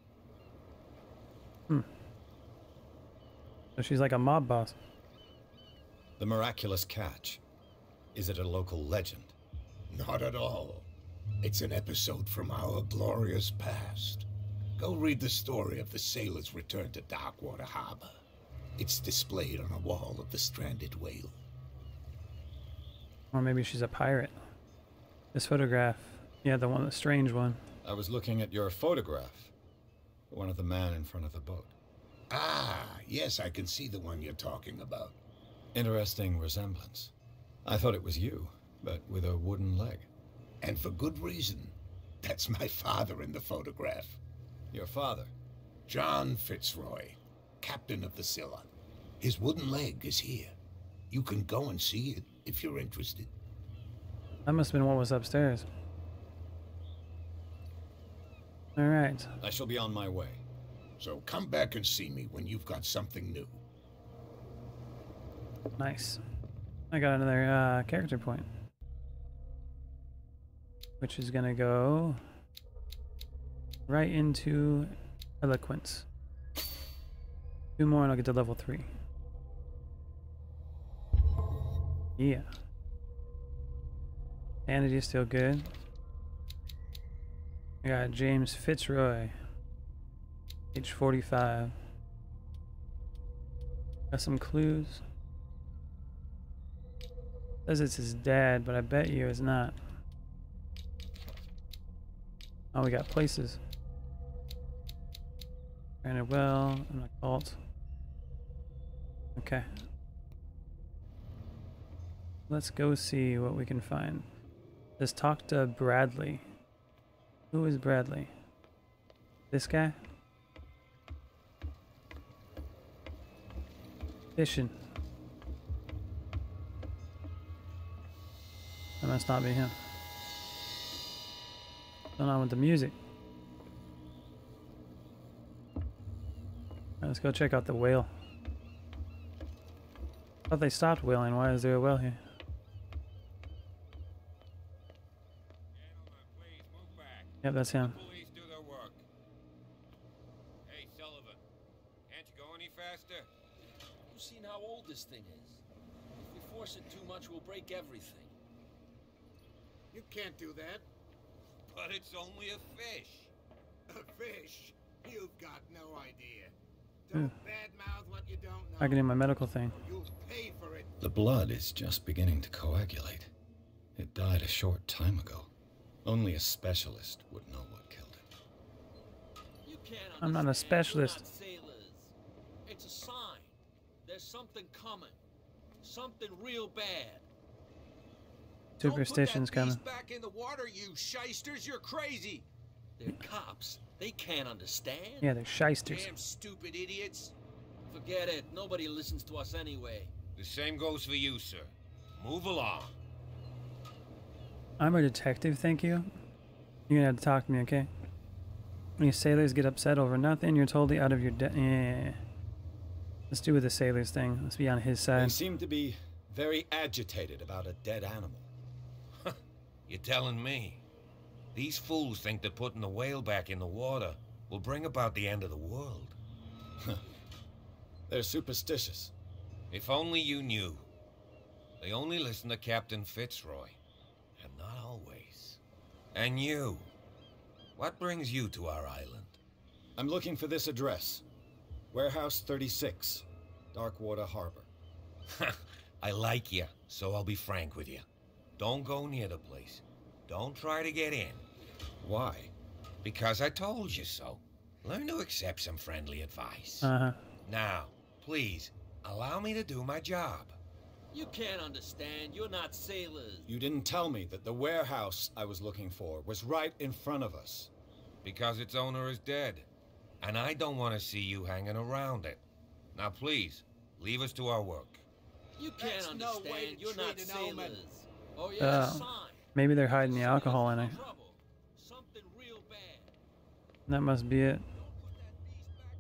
So she's like a mob boss. The miraculous catch. Is it a local legend? Not at all. It's an episode from our glorious past. Go read the story of the sailor's return to Darkwater Harbor. It's displayed on a wall of the stranded whale. Or maybe she's a pirate. This photograph. Yeah, the strange one. I was looking at your photograph. One of the man in front of the boat. Ah, yes, I can see the one you're talking about. Interesting resemblance. I thought it was you, but with a wooden leg. And for good reason. That's my father in the photograph. Your father? John Fitzroy, captain of the Scylla. His wooden leg is here. You can go and see it if you're interested. That must have been what was upstairs. Alright. I shall be on my way. So come back and see me when you've got something new. Nice. I got another character point. Which is gonna go right into eloquence. 2 more and I'll get to level 3. Yeah. Sanity is still good. I got James Fitzroy. Age 45. Got some clues. Says it's his dad, but I bet you it's not. Oh, we got places. Granted well, and a cult. Okay. Let's go see what we can find. Let's talk to Bradley. Who is Bradley? This guy? Fishing. That must not be him. What's going on with the music? Alright, let's go check out the whale. I thought they stopped whaling. Why is there a whale here? Yep, that's him. Police do their work. Hey, Sullivan, can't you go any faster? You've seen how old this thing is. If we force it too much, we'll break everything. You can't do that. But it's only a fish. A fish? You've got no idea. Don't badmouth what you don't know. I can do my medical thing. You'll pay for it. The blood is just beginning to coagulate. It died a short time ago. Only a specialist would know what killed it. You can't I'm not a specialist. We're not sailors. It's a sign. There's something coming. Something real bad. Superstition's coming. Don't put that beast back in the water, you shysters. You're crazy. They're cops. They can't understand. Yeah, they're shysters. Damn stupid idiots. Forget it. Nobody listens to us anyway. The same goes for you, sir. Move along. I'm a detective, thank you. You're gonna have to talk to me, okay? When you sailors get upset over nothing, you're totally out of your yeah. Let's do with the sailors thing. Let's be on his They side. seem to be very agitated about a dead animal. You're telling me? These fools think that putting the whale back in the water will bring about the end of the world. They're superstitious. If only you knew. They only listen to Captain Fitzroy. And not always. And you. What brings you to our island? I'm looking for this address. Warehouse 36, Darkwater Harbor. I like you, so I'll be frank with you. Don't go near the place. Don't try to get in. Why? Because I told you so. Learn to accept some friendly advice. Now, please, allow me to do my job. You can't understand. You're not sailors. You didn't tell me that the warehouse I was looking for was right in front of us. Because its owner is dead. And I don't want to see you hanging around it. Now, please, leave us to our work. You can't That's no understand. way to You're treat not an sailors. omen. Oh, yeah, sign. Maybe they're hiding the alcohol in it. Something real bad. That must be it.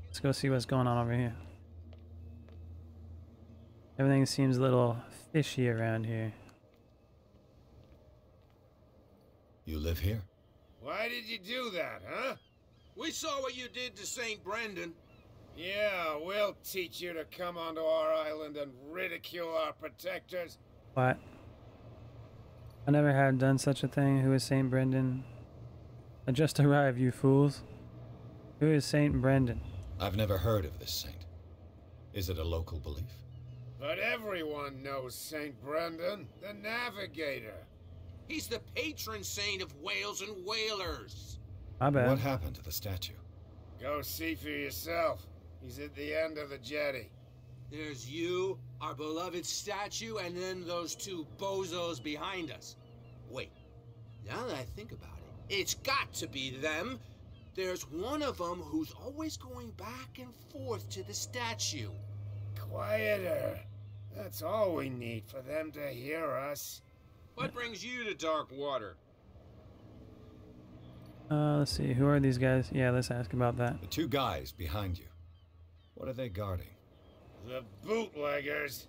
Let's go see what's going on over here. Everything seems a little fishy around here. You live here? Why did you do that, huh? We saw what you did to St. Brendan. Yeah, we'll teach you to come onto our island and ridicule our protectors. What? I never had done such a thing. Who is St. Brendan? I just arrived, you fools. Who is St. Brendan? I've never heard of this saint. Is it a local belief? But everyone knows St. Brendan, the navigator. He's the patron saint of whales and whalers. My bad. What happened to the statue? Go see for yourself. He's at the end of the jetty. There's you, our beloved statue, and then those two bozos behind us. Wait, now that I think about it, it's got to be them. There's one of them who's always going back and forth to the statue. Quieter. That's all we need for them to hear us. What brings you to Darkwater? Let's see. Who are these guys? Yeah, let's ask about that. The two guys behind you. What are they guarding? The bootleggers.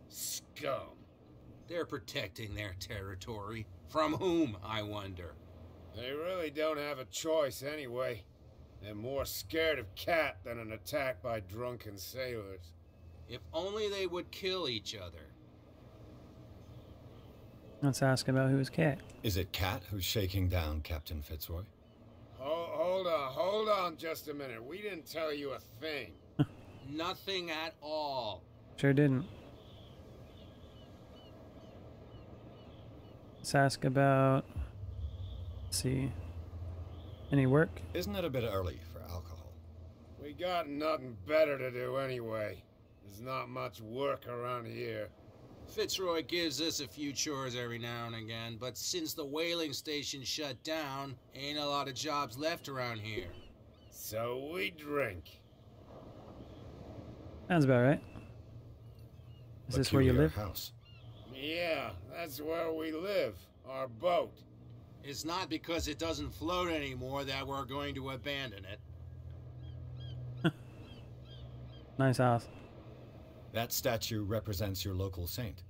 Scum. They're protecting their territory. From whom, I wonder? They really don't have a choice anyway. They're more scared of Cat than an attack by drunken sailors. If only they would kill each other. Let's ask about who is Cat. Is it Cat who's shaking down Captain Fitzroy? Hold on just a minute. We didn't tell you a thing. Nothing at all. Sure didn't. Let's ask about... Let's see. Any work? Isn't it a bit early for alcohol? We got nothing better to do anyway. There's not much work around here. Fitzroy gives us a few chores every now and again, but since the whaling station shut down, ain't a lot of jobs left around here. So we drink. Sounds about right. Is this where you live? House. Yeah, that's where we live. Our boat. It's not because it doesn't float anymore that we're going to abandon it. Nice house. That statue represents your local saint.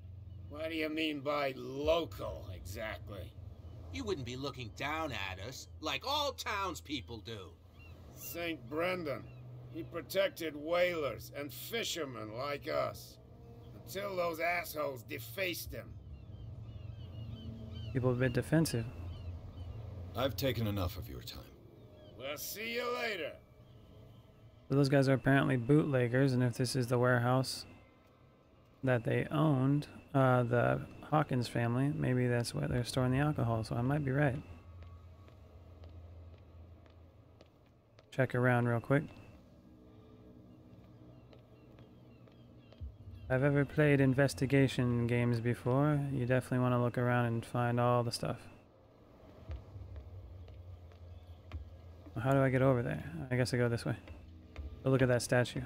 What do you mean by local, exactly? You wouldn't be looking down at us, like all townspeople do. St. Brendan. He protected whalers and fishermen like us. Until those assholes defaced him. People have been defensive. I've taken enough of your time. We'll see you later. So those guys are apparently bootleggers, and if this is the warehouse that they owned, the Hawkins family, maybe that's where they're storing the alcohol, so I might be right. Check around real quick. If I've ever played investigation games before, you definitely want to look around and find all the stuff. Well, how do I get over there? I guess I go this way. Go look at that statue.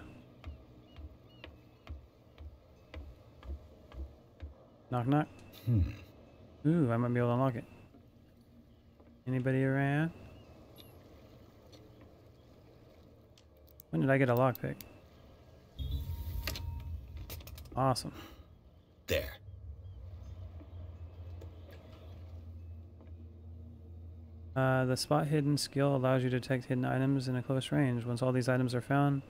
Knock knock. Ooh, I might be able to unlock it. Anybody around? When did I get a lockpick? Awesome. There. The spot hidden skill allows you to detect hidden items in a close range. Once all these items are found,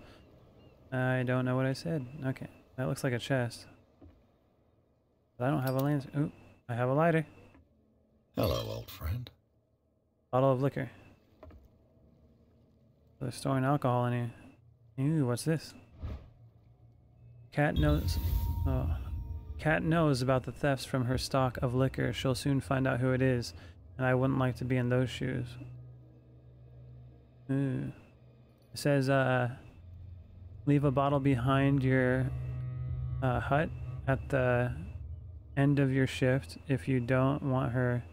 I don't know what I said. Okay, that looks like a chest. But I don't have a lantern. Ooh, I have a lighter. Hello, old friend. Bottle of liquor. They're storing alcohol in here. Ooh, what's this? Cat knows. Oh. Cat knows about the thefts from her stock of liquor. She'll soon find out who it is, and I wouldn't like to be in those shoes. Ooh. It says, leave a bottle behind your hut at the end of your shift if you don't want her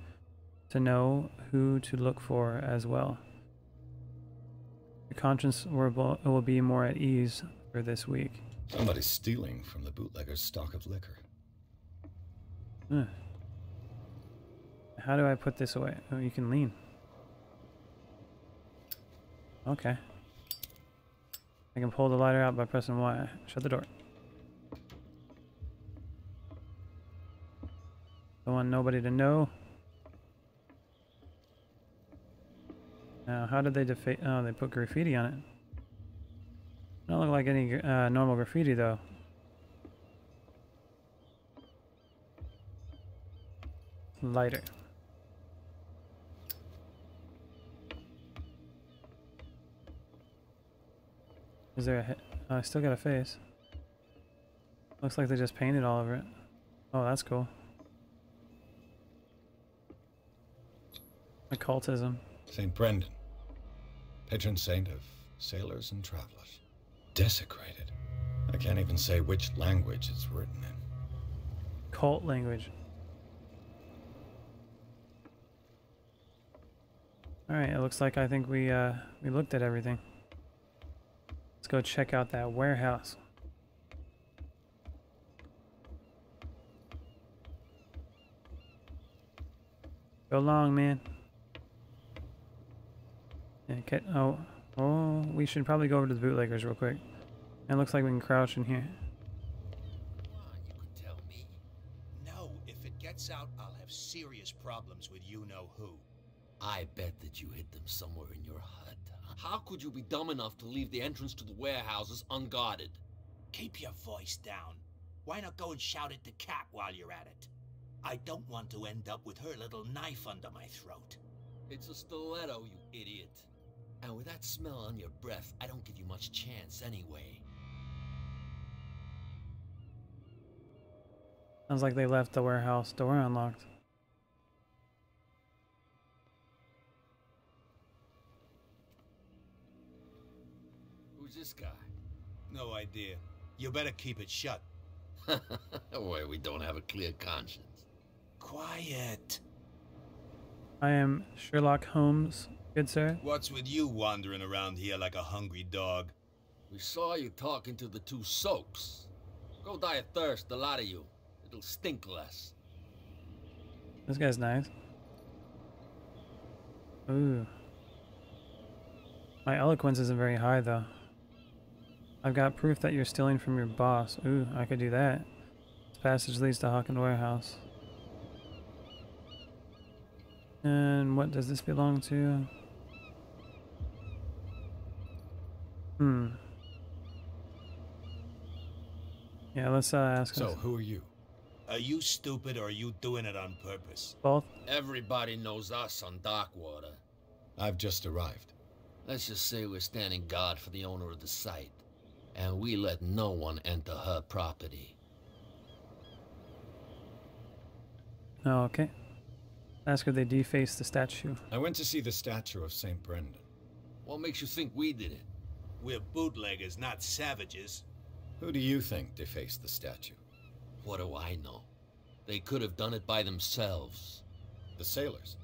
to know who to look for as well. Your conscience will be more at ease for this week. Somebody's stealing from the bootlegger's stock of liquor. How do I put this away? Oh, you can lean. Okay. I can pull the lighter out by pressing Y. Shut the door. Don't want nobody to know. Now, how did they deface? Oh, they put graffiti on it. Don't look like any normal graffiti, though. Lighter. Is there a hit? Oh, I still got a face. Looks like they just painted all over it. Oh, that's cool. Occultism. St. Brendan, patron saint of sailors and travelers. Desecrated. I can't even say which language it's written in. Cult language. Alright, it looks like I think we looked at everything. Let's go check out that warehouse. Go long, man. Okay. Oh, we should probably go over to the bootleggers real quick. It looks like we can crouch in here. Come on, you could tell me. No, if it gets out, I'll have serious problems with you-know-who. I bet that you hid them somewhere in your hut. How could you be dumb enough to leave the entrance to the warehouses unguarded? Keep your voice down. Why not go and shout at the cat while you're at it? I don't want to end up with her little knife under my throat. It's a stiletto, you idiot. And with that smell on your breath, I don't give you much chance anyway. Sounds like they left the warehouse door unlocked. Who's this guy? No idea. You better keep it shut. Why, we don't have a clear conscience. Quiet. I am Sherlock Holmes, good sir. What's with you wandering around here like a hungry dog? We saw you talking to the two soaks. Go die of thirst, the lot of you. It'll stink less. This guy's nice. Ooh. My eloquence isn't very high, though. I've got proof that you're stealing from your boss. Ooh, I could do that. This passage leads to Hawkins warehouse. And what does this belong to? Yeah, let's ask So, us. who are you? Are you stupid or are you doing it on purpose? Both? Everybody knows us on Darkwater. I've just arrived. Let's just say we're standing guard for the owner of the site. And we let no one enter her property. Oh, okay. Ask her they defaced the statue. I went to see the statue of St. Brendan. What makes you think we did it? We're bootleggers, not savages. Who do you think defaced the statue? What do I know? They could have done it by themselves. The sailors.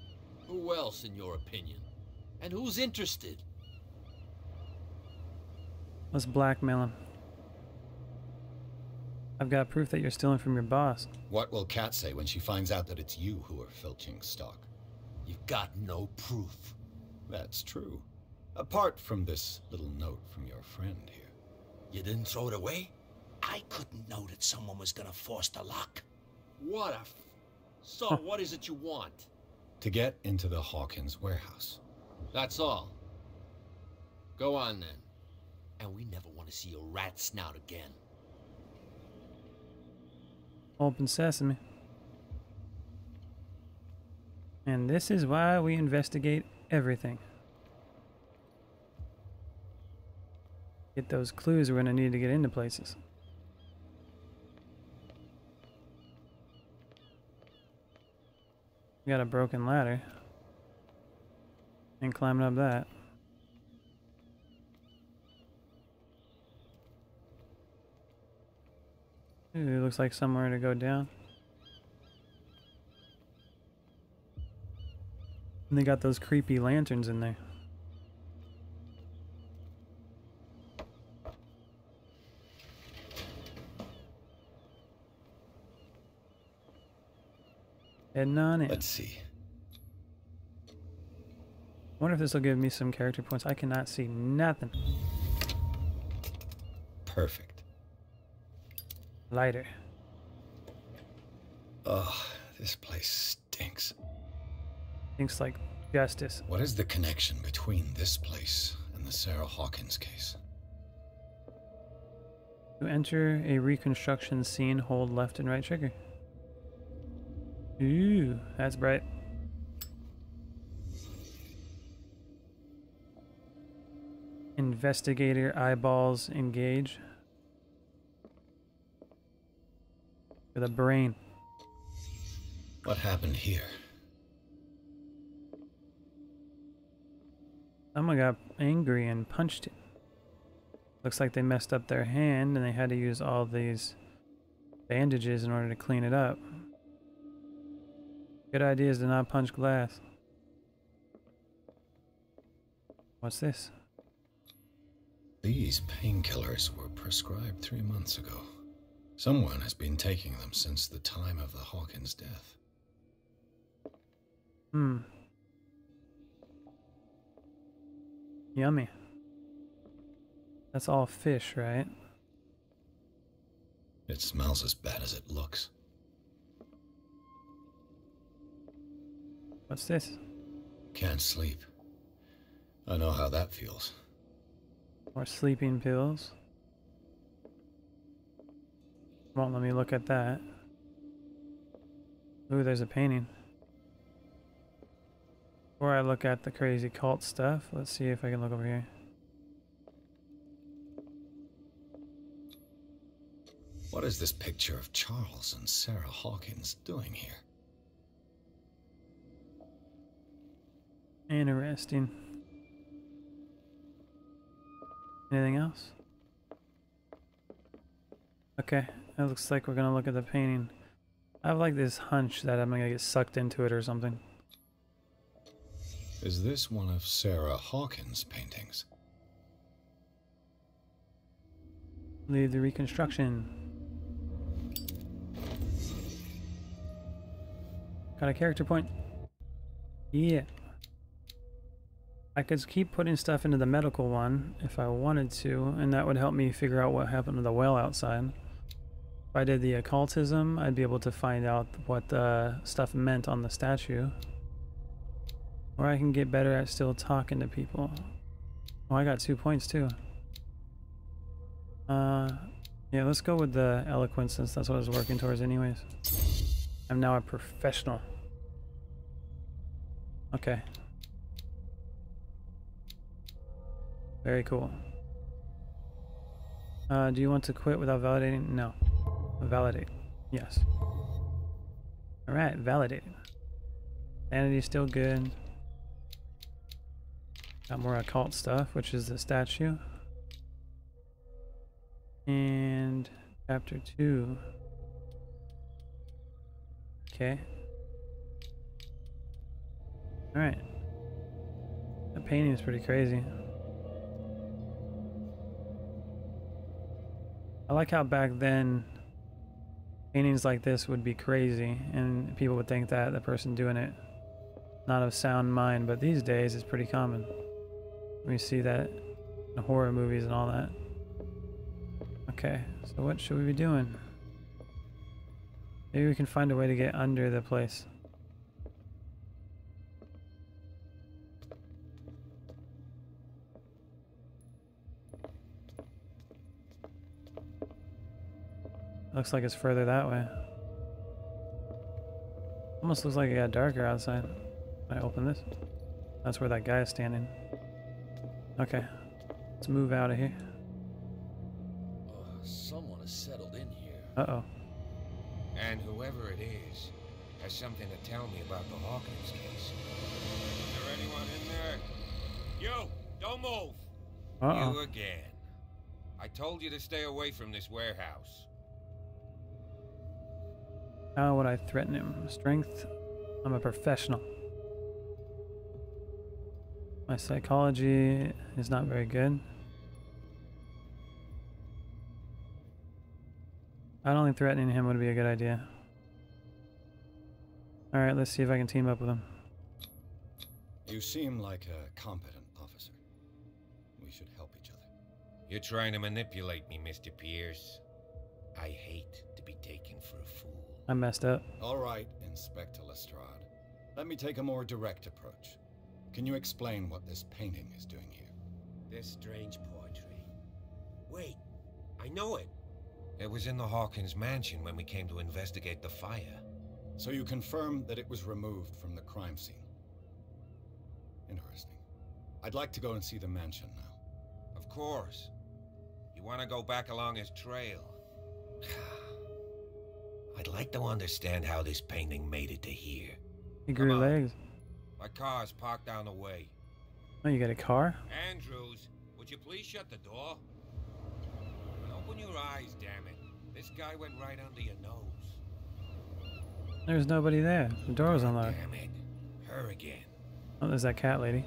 Who else, in your opinion? And who's interested? Let's blackmail him. I've got proof that you're stealing from your boss. What will Kat say when she finds out that it's you who are filching stock? You've got no proof. That's true. Apart from this little note from your friend here. You didn't throw it away? I couldn't know that someone was gonna force the lock. What a So, what is it you want? To get into the Hawkins warehouse. That's all. Go on, then. And we never want to see your rat snout again. Open sesame. And this is why we investigate everything. Get those clues we're gonna need to get into places. We got a broken ladder. And climbing up that. Ooh, looks like somewhere to go down. And they got those creepy lanterns in there. Heading on in. Let's see. Wonder if this will give me some character points. I cannot see nothing. Perfect. Lighter. Ugh, this place stinks. Stinks like justice. What is the connection between this place and the Sarah Hawkins case? To enter a reconstruction scene, hold left and right trigger. Ooh, that's bright. Investigator eyeballs engage. With a brain. What happened here? Someone got angry and punched it. Looks like they messed up their hand and they had to use all these bandages in order to clean it up. Good idea is to not punch glass. What's this? These painkillers were prescribed 3 months ago. Someone has been taking them since the time of the Hawkins death. Yummy. That's all fish, right? It smells as bad as it looks. What's this? Can't sleep. I know how that feels. More sleeping pills. Won't let me look at that. Ooh, there's a painting. Before I look at the crazy cult stuff, let's see if I can look over here. What is this picture of Charles and Sarah Hawkins doing here? Interesting. Anything else? Okay, it looks like we're gonna look at the painting. I have like this hunch that I'm gonna get sucked into it or something. Is this one of Sarah Hawkins' paintings? Leave the reconstruction. Got a character point. Yeah. I could keep putting stuff into the medical one if I wanted to, and that would help me figure out what happened to the well outside. If I did the occultism, I'd be able to find out what the stuff meant on the statue. Or I can get better at still talking to people. Oh, I got 2 points too. Yeah, let's go with the eloquence since that's what I was working towards anyways. I'm now a professional. Okay. Very cool. Do you want to quit without validating? No. Validate. Yes. Alright, validating. Sanity's still good. Got more occult stuff, which is the statue. And chapter 2. Okay. Alright. That painting is pretty crazy. I like how back then paintings like this would be crazy and people would think that the person doing it not of sound mind, but these days it's pretty common. We see that in horror movies and all that. Okay, so what should we be doing? Maybe we can find a way to get under the place. Looks like it's further that way. Almost looks like it got darker outside. I open this. That's where that guy is standing. Okay, let's move out of here. someone has settled in here. Uh-oh. And whoever it is has something to tell me about the Hawkins case. Is there anyone in there? You! Don't move! Uh-oh. You again. I told you to stay away from this warehouse. How would I threaten him? Strength? I'm a professional. My psychology is not very good. I don't think threatening him would be a good idea. Alright, let's see if I can team up with him. You seem like a competent officer. We should help each other. You're trying to manipulate me, Mr. Pierce. I hate to be taken for a fool. I messed up. All right, Inspector Lestrade. Let me take a more direct approach. Can you explain what this painting is doing here? This strange portrait. Wait, I know it. It was in the Hawkins mansion when we came to investigate the fire. So you confirm that it was removed from the crime scene? Interesting. I'd like to go and see the mansion now. Of course. You want to go back along his trail? I'd like to understand how this painting made it to here. He grew legs. My car's parked down the way. Oh, you got a car? Andrews, would you please shut the door? Open your eyes, damn it. This guy went right under your nose. There's nobody there. The door was unlocked. Damn it. Her again. Oh, there's that cat lady.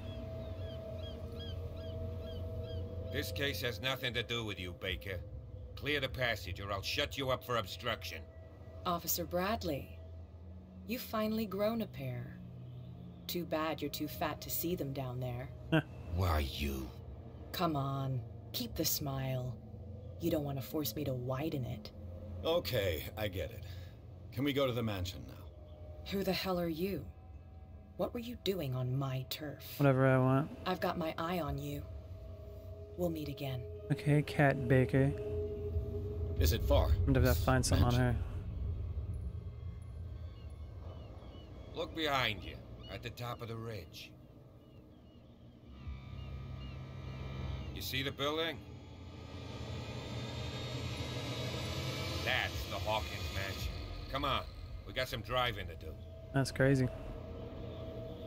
This case has nothing to do with you, Baker. Clear the passage or I'll shut you up for obstruction. Officer Bradley, you've finally grown a pair. Too bad you're too fat to see them down there. Why you? Come on, keep the smile. You don't want to force me to widen it. Okay, I get it. Can we go to the mansion now? Who the hell are you? What were you doing on my turf? Whatever I want. I've got my eye on you. We'll meet again. Okay, Cat Baker. Is it far? I'm gonna have to find something on her. Look behind you, at the top of the ridge. You see the building? That's the Hawkins mansion. Come on, we got some driving to do. That's crazy.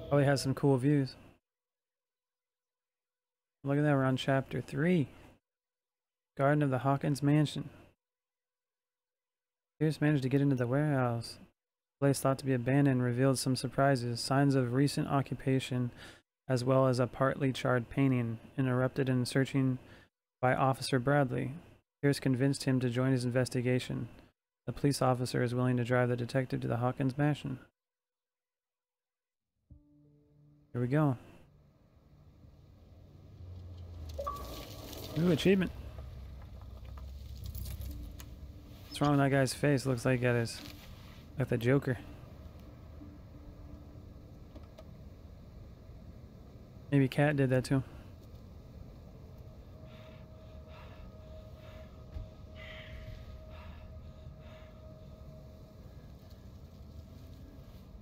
Probably has some cool views. Look at that, we're on chapter 3. Garden of the Hawkins mansion. Pierce managed to get into the warehouse. The place thought to be abandoned revealed some surprises, signs of recent occupation, as well as a partly charred painting, interrupted in searching by Officer Bradley. Pierce convinced him to join his investigation. The police officer is willing to drive the detective to the Hawkins mansion. Here we go. Ooh, achievement. What's wrong with that guy's face? Looks like he got his... like the Joker. Maybe Cat did that too.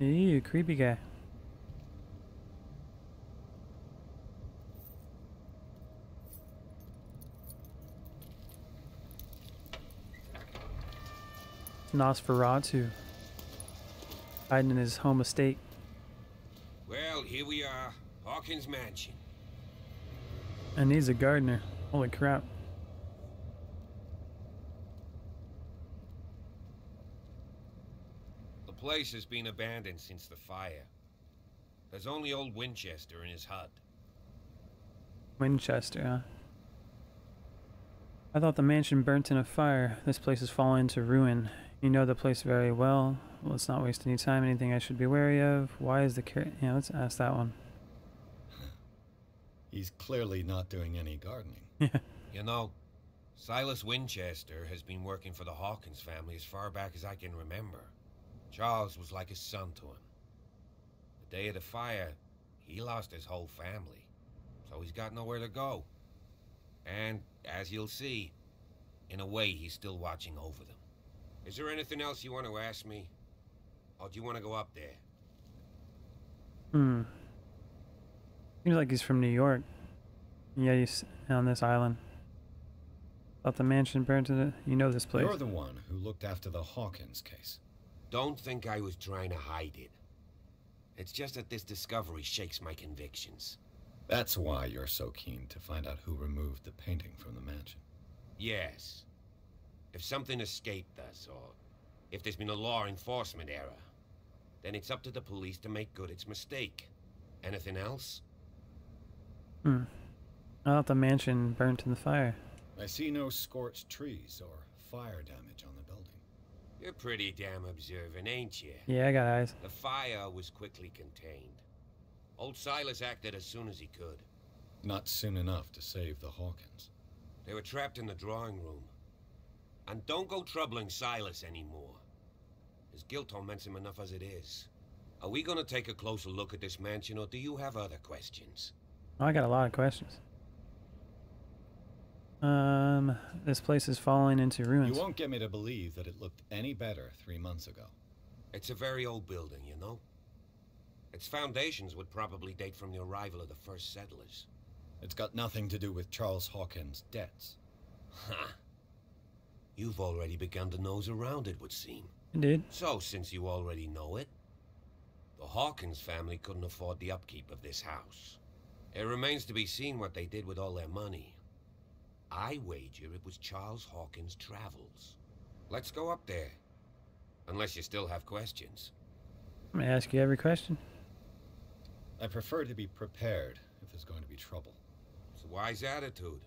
Ew, creepy guy. Nosferatu. Hiding in his home estate. Well, here we are. Hawkins mansion. And he's a gardener. Holy crap. The place has been abandoned since the fire. There's only old Winchester in his hut. Winchester, huh? I thought the mansion burnt in a fire. This place has fallen into ruin. You know the place very well. Let's not waste any time. Anything I should be wary of? Why is the yeah, let's ask that one. He's clearly not doing any gardening. You know, Silas Winchester has been working for the Hawkins family as far back as I can remember. Charles was like a son to him. The day of the fire, he lost his whole family, so he's got nowhere to go. And, as you'll see, in a way, he's still watching over them. Is there anything else you want to ask me? Or do you want to go up there? Seems like he's from New York. Yeah, he's on this island. Thought the mansion burned to the... You know this place. You're the one who looked after the Hawkins case. Don't think I was trying to hide it. It's just that this discovery shakes my convictions. That's why you're so keen to find out who removed the painting from the mansion. Yes. If something escaped us, or if there's been a law enforcement error, then it's up to the police to make good its mistake. Anything else? I thought the mansion burnt in the fire. I see no scorched trees or fire damage on the building. You're pretty damn observant, ain't you? Yeah, I got eyes. The fire was quickly contained. Old Silas acted as soon as he could. Not soon enough to save the Hawkins. They were trapped in the drawing room. And don't go troubling Silas anymore. His guilt torments him enough as it is. Are we gonna take a closer look at this mansion, or do you have other questions? Oh, I got a lot of questions. This place is falling into ruins. You won't get me to believe that it looked any better 3 months ago. It's a very old building, you know? Its foundations would probably date from the arrival of the first settlers. It's got nothing to do with Charles Hawkins' debts. Huh? You've already begun to nose around, it would seem. I did. So, since you already know it, the Hawkins family couldn't afford the upkeep of this house. It remains to be seen what they did with all their money. I wager it was Charles Hawkins' travels. Let's go up there. Unless you still have questions. I'm gonna ask you every question. I prefer to be prepared if there's going to be trouble. It's a wise attitude.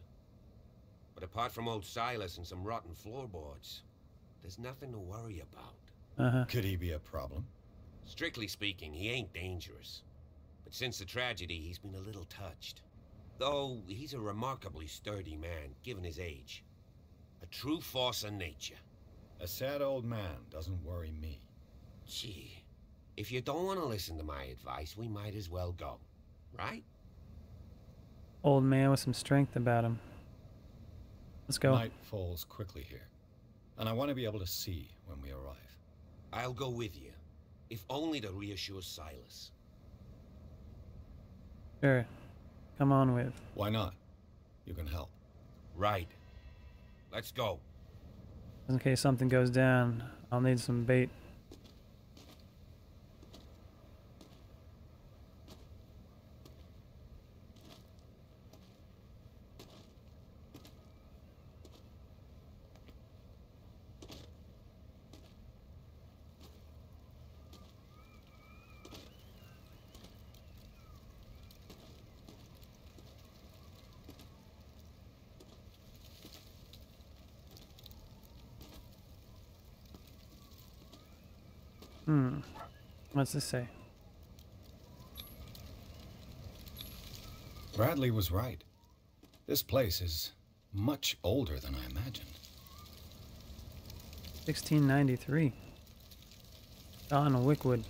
But apart from old Silas and some rotten floorboards, there's nothing to worry about. Could he be a problem? Strictly speaking, he ain't dangerous. But since the tragedy, he's been a little touched. Though he's a remarkably sturdy man, given his age. A true force of nature. A sad old man doesn't worry me. Gee, if you don't want to listen to my advice, we might as well go. Right? Old man with some strength about him. Let's go. Night falls quickly here, and I want to be able to see when we arrive. I'll go with you, if only to reassure Silas. Sure. Come on with. Why not? You can help. Right. Let's go. Just in case something goes down, I'll need some bait. What's this say? Bradley was right. This place is much older than I imagined. 1693. John Wickwood.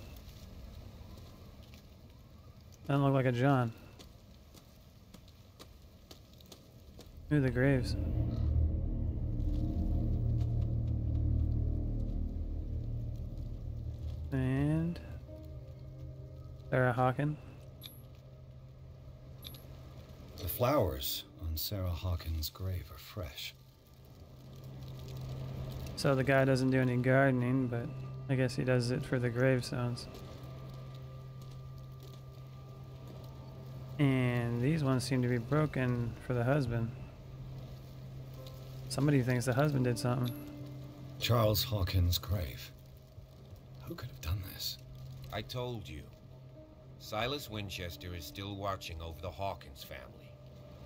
Doesn't look like a John. Ooh, the graves. And Sarah Hawkins. The flowers on Sarah Hawkins' grave are fresh. So the guy doesn't do any gardening, but I guess he does it for the gravestones. And these ones seem to be broken for the husband. Somebody thinks the husband did something. Charles Hawkins' grave. Who could have done this? I told you. Silas Winchester is still watching over the Hawkins family.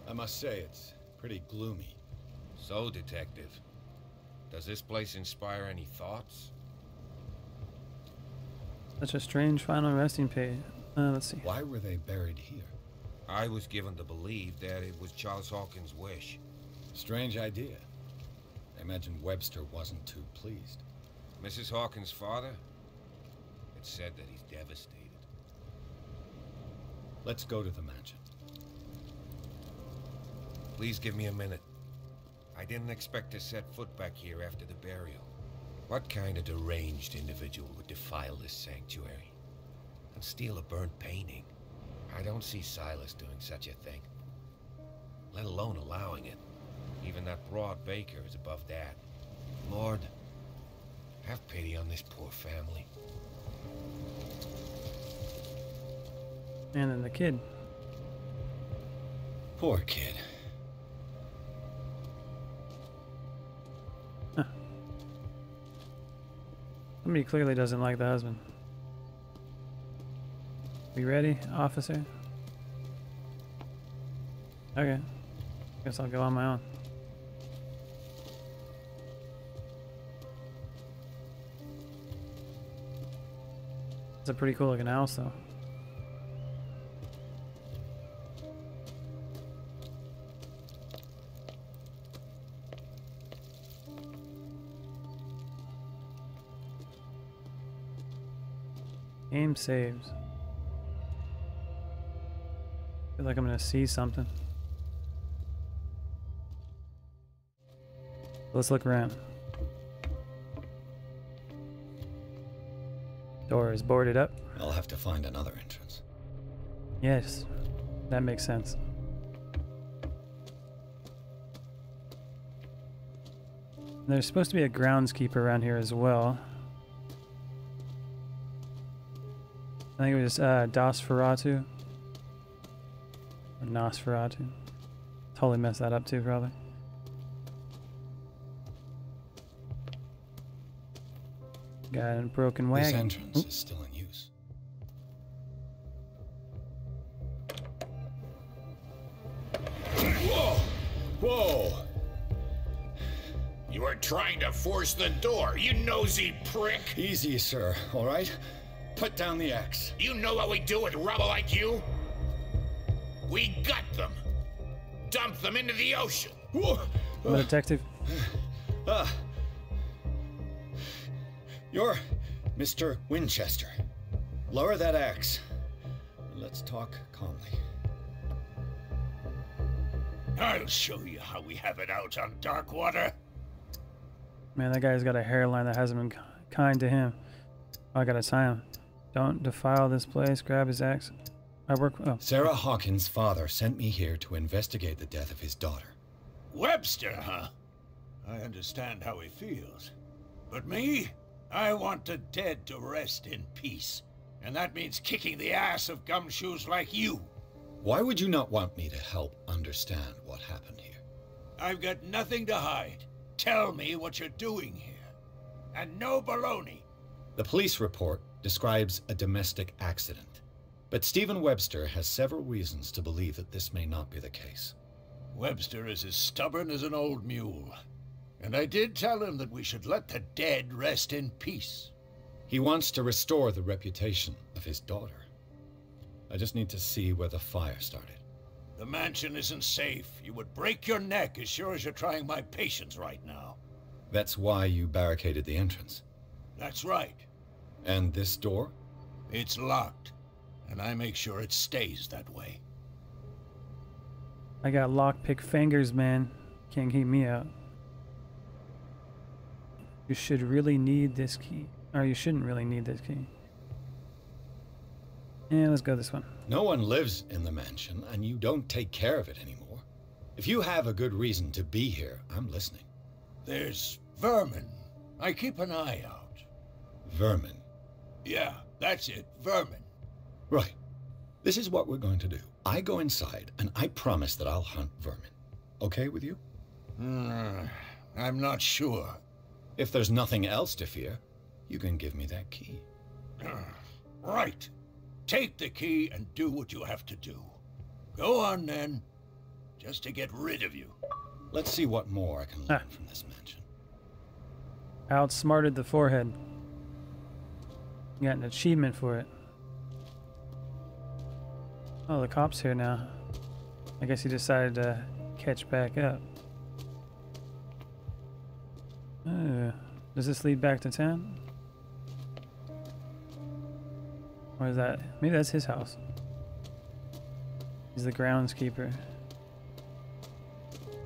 I must say, it's pretty gloomy. So, Detective, does this place inspire any thoughts? Such a strange final resting place. Let's see. Why were they buried here? I was given to believe that it was Charles Hawkins' wish. Strange idea. I imagine Webster wasn't too pleased. Mrs. Hawkins' father? It's said that he's devastated. Let's go to the mansion. Please give me a minute. I didn't expect to set foot back here after the burial. What kind of deranged individual would defile this sanctuary and steal a burnt painting? I don't see Silas doing such a thing, let alone allowing it. Even that broad baker is above that. Lord, have pity on this poor family. And then the kid. Poor kid. Huh. Somebody clearly doesn't like the husband. We ready, officer? Okay. Guess I'll go on my own. It's a pretty cool looking house though. Game saves. Feel like I'm gonna see something. Let's look around. Door is boarded up. I'll have to find another entrance. Yes, that makes sense. There's supposed to be a groundskeeper around here as well. I think it was Nosferatu. Or Nosferatu. Totally messed that up too, probably. Got a broken wagon. This entrance is still in use. Whoa! Whoa! You were trying to force the door, you nosy prick! Easy, sir, all right? Put down the axe. You know what we do with rubble like you? We gut them. Dump them into the ocean. I'm a detective. You're Mr. Winchester. Lower that axe. Let's talk calmly. I'll show you how we have it out on Darkwater. Man, that guy's got a hairline that hasn't been kind to him. Oh, I gotta sign him. Don't defile this place. Grab his axe. I work. Oh. Sarah Hawkins' father sent me here to investigate the death of his daughter. Webster, huh? I understand how he feels. But me? I want the dead to rest in peace. And that means kicking the ass of gumshoes like you. Why would you not want me to help understand what happened here? I've got nothing to hide. Tell me what you're doing here. And no baloney. The police report describes a domestic accident. But Stephen Webster has several reasons to believe that this may not be the case. Webster is as stubborn as an old mule. And I did tell him that we should let the dead rest in peace. He wants to restore the reputation of his daughter. I just need to see where the fire started. The mansion isn't safe. You would break your neck as sure as you're trying my patience right now. That's why you barricaded the entrance. That's right. And this door? It's locked. And I make sure it stays that way. I got lockpick fingers, man. Can't keep me out. You should really need this key. Or you shouldn't really need this key. Yeah, let's go this one. No one lives in the mansion, and you don't take care of it anymore. If you have a good reason to be here, I'm listening. There's vermin. I keep an eye out. Vermin? Yeah, that's it. Vermin. Right. This is what we're going to do. I go inside, and I promise that I'll hunt vermin. Okay with you? I'm not sure. If there's nothing else to fear, you can give me that key. Right. Take the key and do what you have to do. Go on, then. Just to get rid of you. Let's see what more I can learn from this mansion. Outsmarted the forehead. Got an achievement for it. Oh, the cop's here now. I guess he decided to catch back up. Does this lead back to town? Or is that... maybe that's his house. He's the groundskeeper.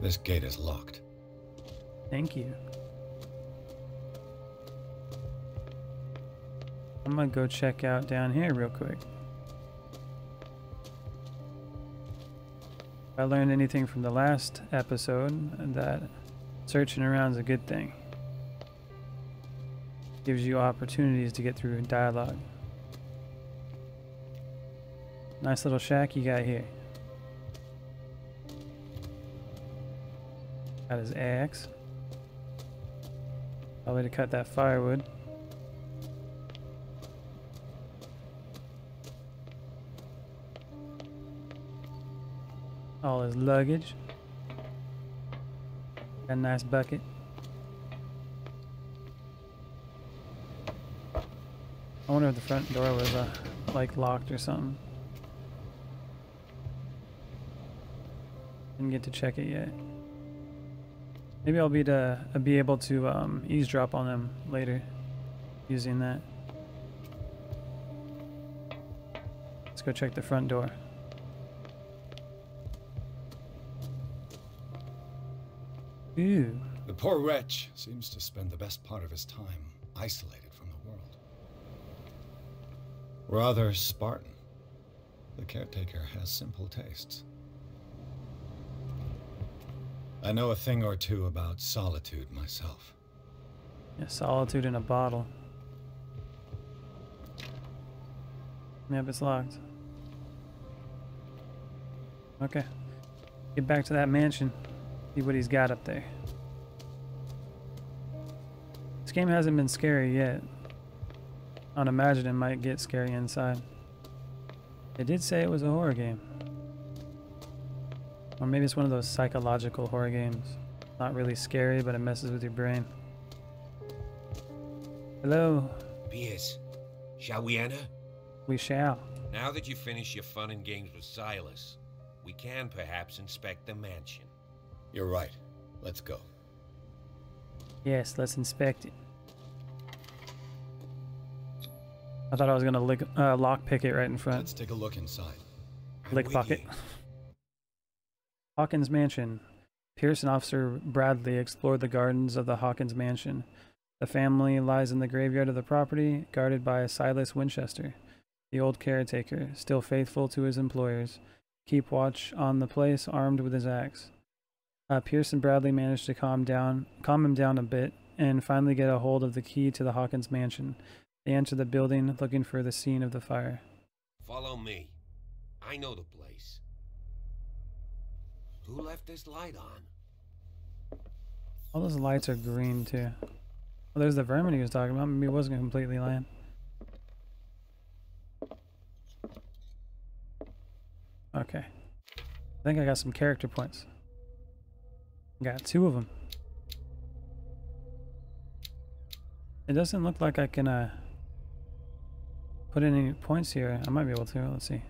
This gate is locked. Thank you. I'm gonna go check out down here real quick. I learned anything from the last episode, that searching around is a good thing. Gives you opportunities to get through dialogue. Nice little shack you got here. Got his axe. Probably to cut that firewood. All his luggage. Got a nice bucket. I wonder if the front door was like locked or something. Didn't get to check it yet. Maybe I'll be able to eavesdrop on them later using that. Let's go check the front door. Ooh. The poor wretch seems to spend the best part of his time isolated from the world. Rather Spartan. The caretaker has simple tastes. I know a thing or two about solitude myself. Yeah, solitude in a bottle. Yep, it's locked. Okay. Get back to that mansion. See what he's got up there. This game hasn't been scary yet. I'd imagine it might get scary inside. It did say it was a horror game. Or maybe it's one of those psychological horror games. Not really scary, but it messes with your brain. Hello? Pierce, shall we enter? We shall. Now that you've finished your fun and games with Silas, we can perhaps inspect the mansion. You're right. Let's go. Yes, let's inspect it. I thought I was gonna lockpick it right in front. Let's take a look inside. Lick pocket. Hawkins Mansion. Pierce and Officer Bradley explored the gardens of the Hawkins Mansion. The family lies in the graveyard of the property, guarded by Silas Winchester, the old caretaker, still faithful to his employers. Keep watch on the place, armed with his axe. Pierce and Bradley managed to calm him down a bit, and finally get a hold of the key to the Hawkins Mansion. They enter the building, looking for the scene of the fire. Follow me. I know the place. Who left this light on? All those lights are green too. Oh, there's the vermin he was talking about. Maybe it wasn't completely land. Okay. I think I got some character points. Got 2 of them. It doesn't look like I can put in any points here. I might be able to. Let's see.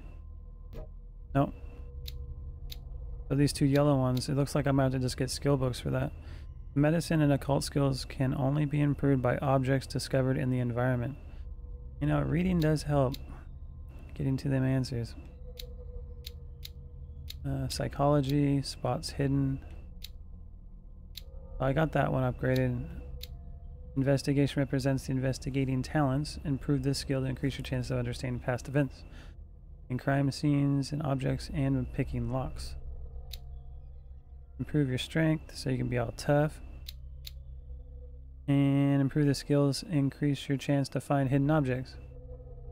Nope. So these 2 yellow ones, it looks like I might have to just get skill books for that. Medicine and occult skills can only be improved by objects discovered in the environment. You know, reading does help getting to them answers. Psychology, spots hidden. I got that one upgraded. Investigation represents the investigating talents. Improve this skill to increase your chance of understanding past events in crime scenes and objects and picking locks. Improve your strength so you can be all tough. And improve the skills, increase your chance to find hidden objects.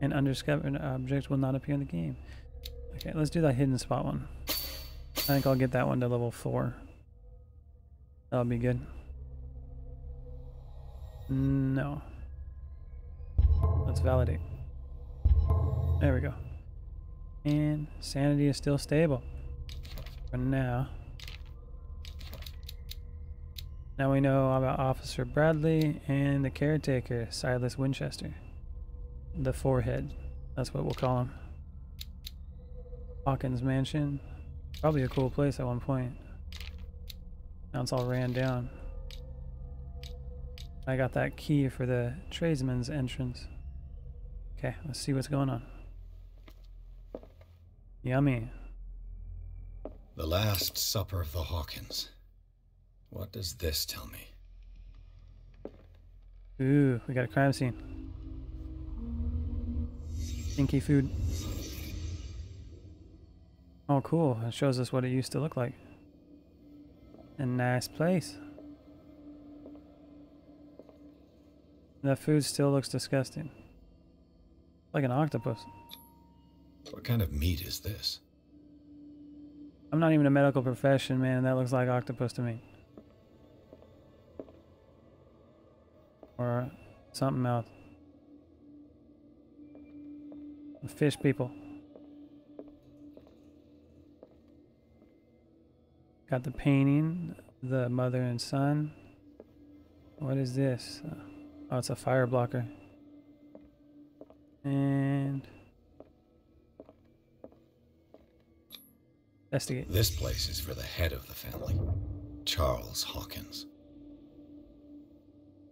And undiscovered objects will not appear in the game. Okay, let's do that hidden spot one. I think I'll get that one to level 4. That'll be good. No. Let's validate. There we go. And sanity is still stable. For now. Now we know about Officer Bradley and the caretaker, Silas Winchester. The forehead. That's what we'll call him. Hawkins Mansion. Probably a cool place at one point. Now it's all ran down. I got that key for the tradesman's entrance. Okay, let's see what's going on. Yummy. The Last Supper of the Hawkins. What does this tell me? Ooh, we got a crime scene. Stinky food. Oh, cool. It shows us what it used to look like. A nice place. The food still looks disgusting. Like an octopus. What kind of meat is this? I'm not even a medical profession, man. That looks like octopus to me. Or something else. Fish people. Got the painting, the mother and son. What is this? Oh, it's a fire blocker. And investigate. This place is for the head of the family, Charles Hawkins.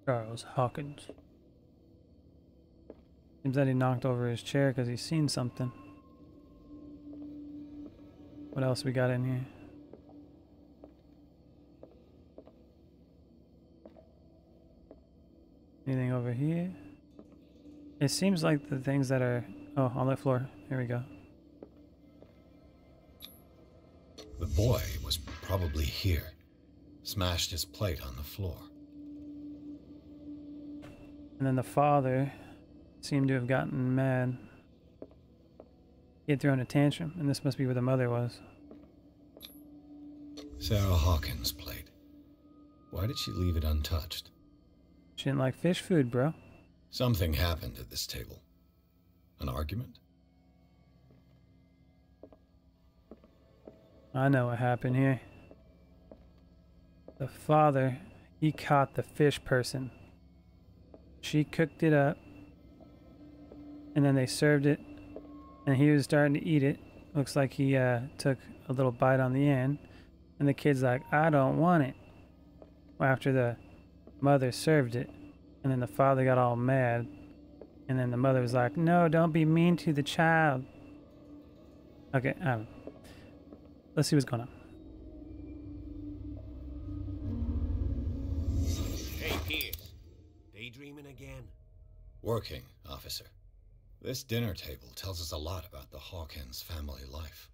Charles Hawkins. Seems that he knocked over his chair because he's seen something. What else we got in here? Anything over here? It seems like the things that are... Oh, on that floor. Here we go. The boy was probably here. Smashed his plate on the floor. And then the father seemed to have gotten mad. He had thrown a tantrum, and this must be where the mother was. Sarah Hawkins' plate. Why did she leave it untouched? She didn't like fish food, bro. Something happened at this table. An argument? I know what happened here. The father, he caught the fish person. She cooked it up, and then they served it, and he was starting to eat it. Looks like he took a little bite on the end, and the kid's like, I don't want it. After the mother served it, and then the father got all mad, and then the mother was like, no, don't be mean to the child. Okay, let's see what's going on. Hey, Pierce. Daydreaming again? Working, officer. This dinner table tells us a lot about the Hawkins family life.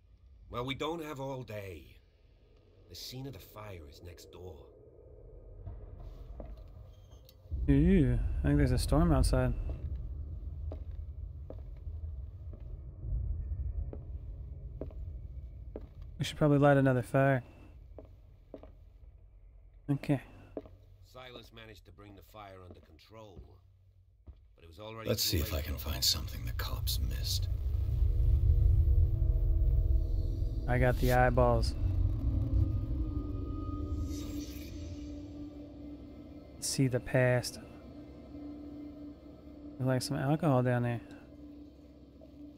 Well, we don't have all day. The scene of the fire is next door. Ooh, I think there's a storm outside. We should probably light another fire. Okay. Silas managed to bring the fire under control, but it was already. Let's see if I can find something the cops missed. I got the eyeballs. See the past. There's like some alcohol down there.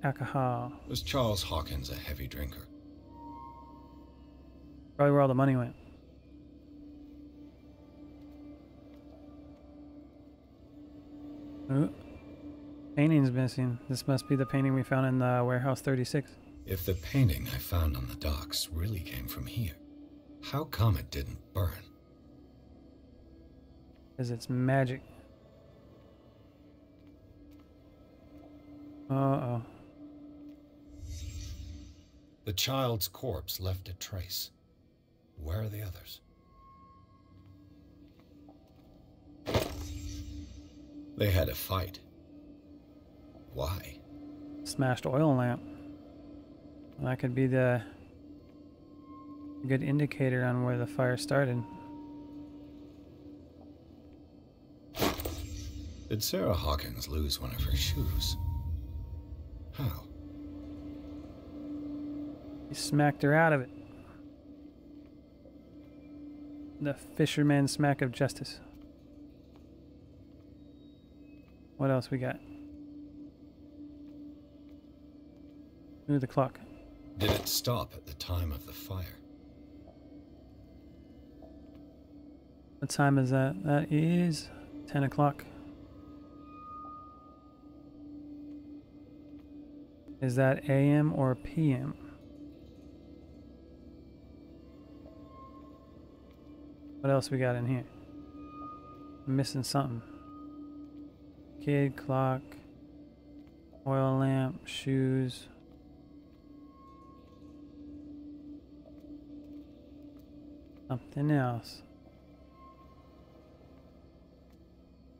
Alcohol. Was Charles Hawkins a heavy drinker? Probably where all the money went. Ooh. Painting's missing. This must be the painting we found in the warehouse 36. If the painting I found on the docks really came from here, how come it didn't burn? Because it's magic. Uh-oh. The child's corpse left a trace. Where are the others? They had a fight. Why? Smashed oil lamp. Well, that could be the good indicator on where the fire started. Did Sarah Hawkins lose one of her shoes? How? He smacked her out of it. The fisherman smack of justice. What else we got? Ooh, the clock. Did it stop at the time of the fire? What time is that? That is 10 o'clock. Is that AM or PM? What else we got in here? I'm missing something. Kid, clock, oil lamp, shoes. Something else.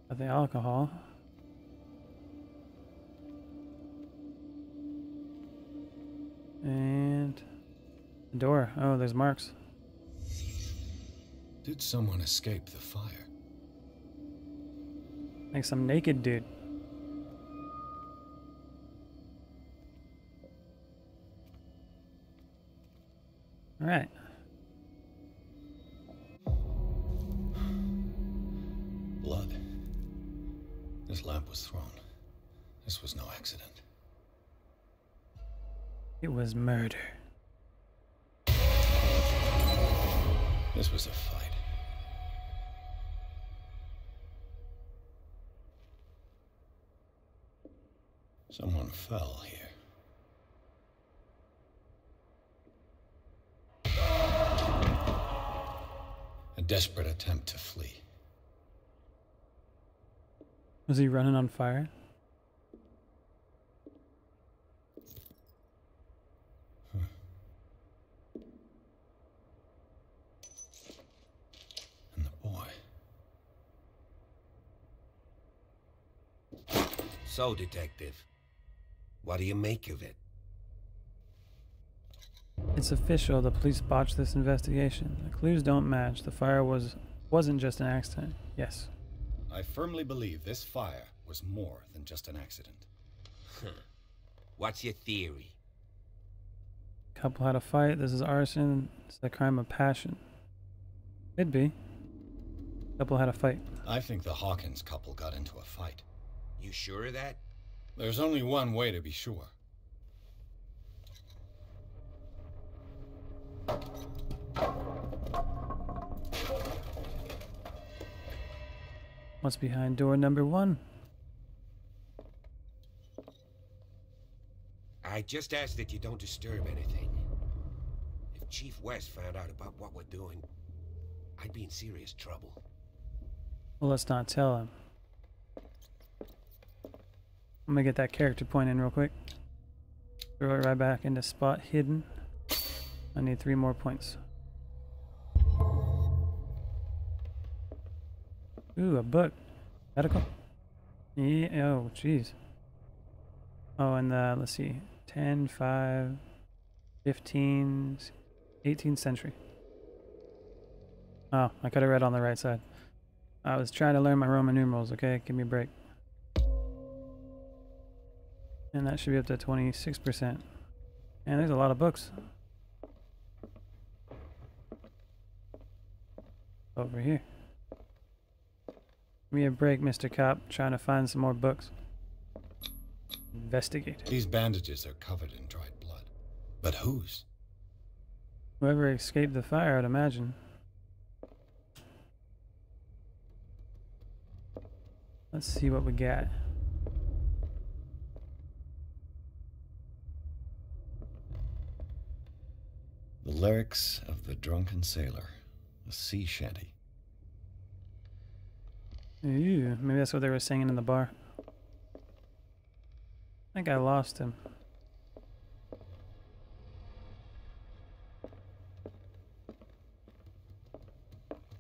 Got the alcohol. And the door. Oh, there's marks. Did someone escape the fire? Like some naked dude. All right. Blood. This lamp was thrown. This was no accident. It was murder. This was a fight. Someone fell here. A desperate attempt to flee. Was he running on fire? And the boy. So, Detective, what do you make of it? It's official. The police botched this investigation. The clues don't match. The fire wasn't just an accident. Yes. I firmly believe this fire was more than just an accident. What's your theory? Couple had a fight. This is arson. It's a crime of passion. Could be. Couple had a fight. I think the Hawkins couple got into a fight. You sure of that? There's only one way to be sure. What's behind door number 1? I just ask that you don't disturb anything. If Chief West found out about what we're doing, I'd be in serious trouble. Well, let's not tell him. I'm gonna get that character point in real quick. Throw it right back into spot hidden. I need 3 more points. Ooh, a book. Medical? Yeah, oh, jeez. Oh, and let's see. 10, 5, 15, 18th century. Oh, I could have read on the right side. I was trying to learn my Roman numerals, okay? Give me a break. And that should be up to 26%. And there's a lot of books. Over here. Give me a break, Mr. Cop. Trying to find some more books. Investigate. These bandages are covered in dried blood. But whose? Whoever escaped the fire, I'd imagine. Let's see what we got. The lyrics of the drunken sailor. A sea shanty. Ooh, maybe that's what they were singing in the bar. I think I lost him.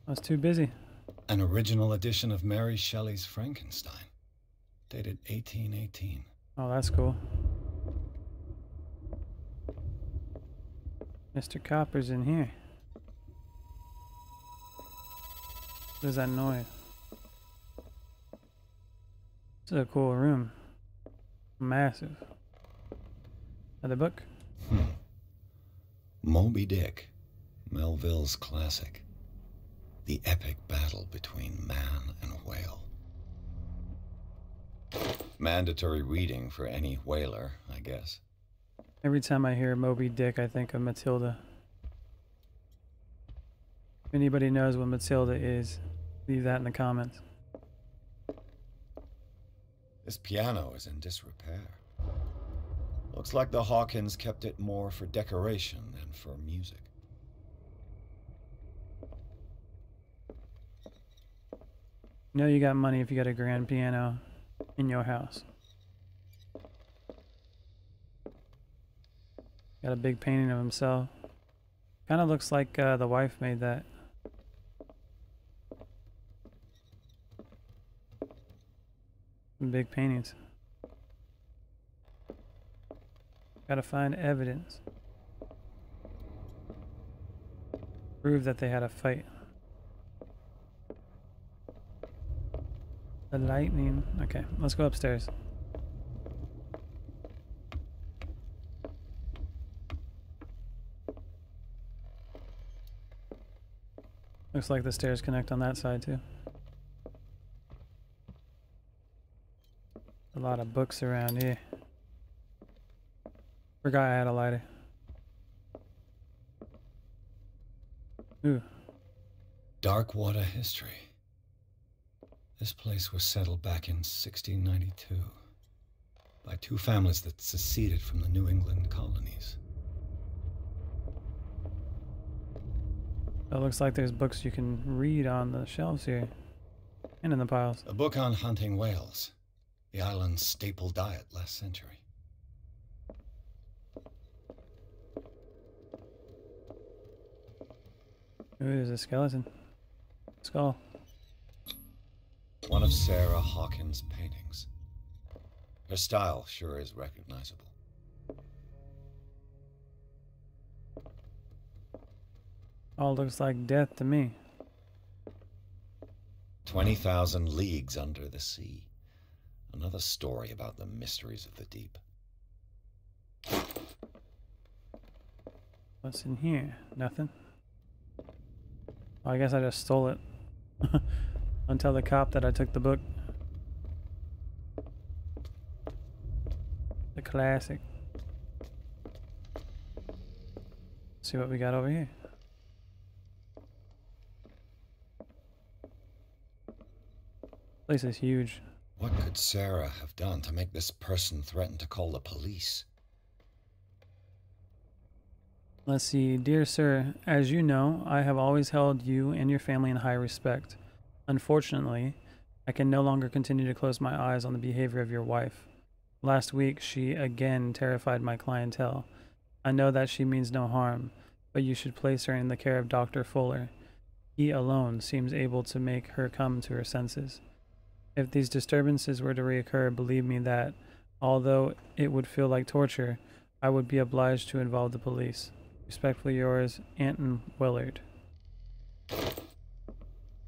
I was too busy. An original edition of Mary Shelley's Frankenstein. Dated 1818. Oh, that's cool. Mr. Copper's in here. What is that noise? This is a cool room. Massive. Another book? Moby Dick. Melville's classic. The epic battle between man and whale. Mandatory reading for any whaler, I guess. Every time I hear Moby Dick, I think of Matilda. If anybody knows what Matilda is, leave that in the comments. This piano is in disrepair. Looks like the Hawkins kept it more for decoration than for music. You know you got money if you got a grand piano in your house. Got a big painting of himself. Kind of looks like the wife made that. Some big paintings. Gotta find evidence. Prove that they had a fight. The lightning. Okay, let's go upstairs. Looks like the stairs connect on that side too. A lot of books around here. Forgot I had a lighter. Ooh. Darkwater history. This place was settled back in 1692 by two families that seceded from the New England colonies. It looks like there's books you can read on the shelves here and in the piles. A book on hunting whales, the island's staple diet last century. Ooh, there's a skeleton. Skull. One of Sarah Hawkins' paintings. Her style sure is recognizable. All looks like death to me. 20,000 leagues under the sea. Another story about the mysteries of the deep. What's in here? Nothing. Oh, I guess I just stole it. Don't tell the cop that I took the book. The classic. Let's see what we got over here. Place is huge. What could Sarah have done to make this person threaten to call the police? Let's see. Dear sir, as you know, I have always held you and your family in high respect. Unfortunately, I can no longer continue to close my eyes on the behavior of your wife. Last week, she again terrified my clientele. I know that she means no harm, but you should place her in the care of Dr. Fuller. He alone seems able to make her come to her senses. If these disturbances were to reoccur, believe me that, although it would feel like torture, I would be obliged to involve the police. Respectfully yours, Anton Willard.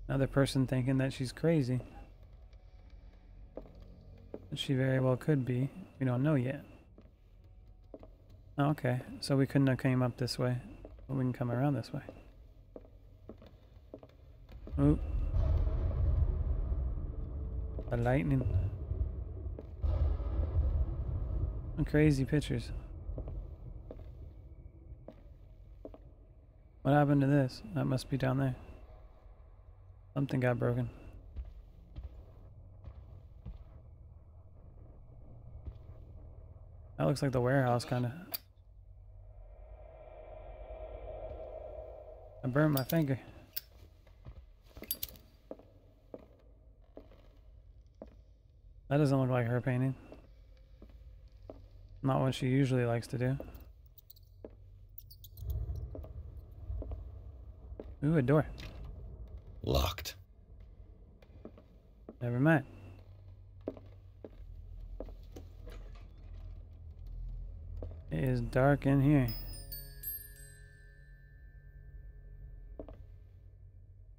Another person thinking that she's crazy. But she very well could be. We don't know yet. Oh, okay, so we couldn't have came up this way, but we can come around this way. Ooh. The lightning. Some crazy pictures. What happened to this? That must be down there. Something got broken. That looks like the warehouse, kinda. I burned my finger. That doesn't look like her painting. Not what she usually likes to do. Ooh, a door. Locked. Never mind. It is dark in here.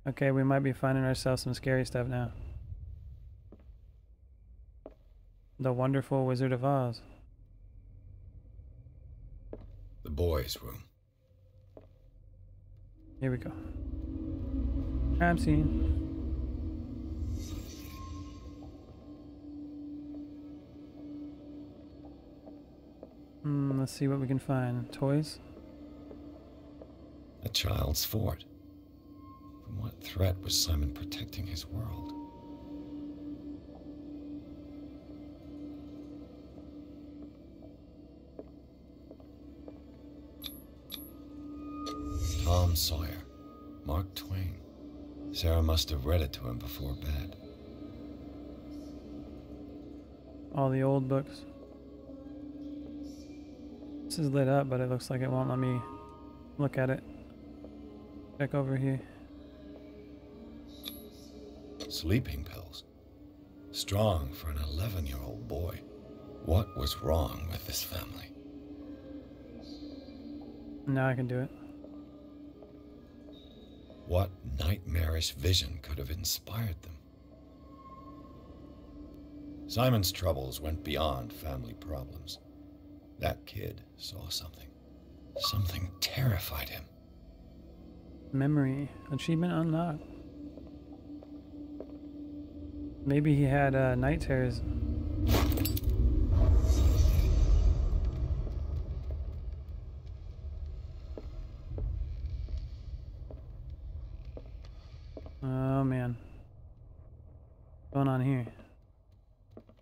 Okay, we might be finding ourselves some scary stuff now. The Wonderful Wizard of Oz. The boys' room. Here we go. Crime scene. Let's see what we can find. Toys? A child's fort. From what threat was Simon protecting his world? Tom Sawyer. Mark Twain. Sarah must have read it to him before bed. All the old books. This is lit up, but it looks like it won't let me look at it. Check over here. Sleeping pills. Strong for an 11-year-old boy. What was wrong with this family? Now I can do it. What nightmarish vision could have inspired them? Simon's troubles went beyond family problems. That kid saw something. Something terrified him. Memory. Achievement unlocked. Maybe he had night terrors. Oh man. What's going on here?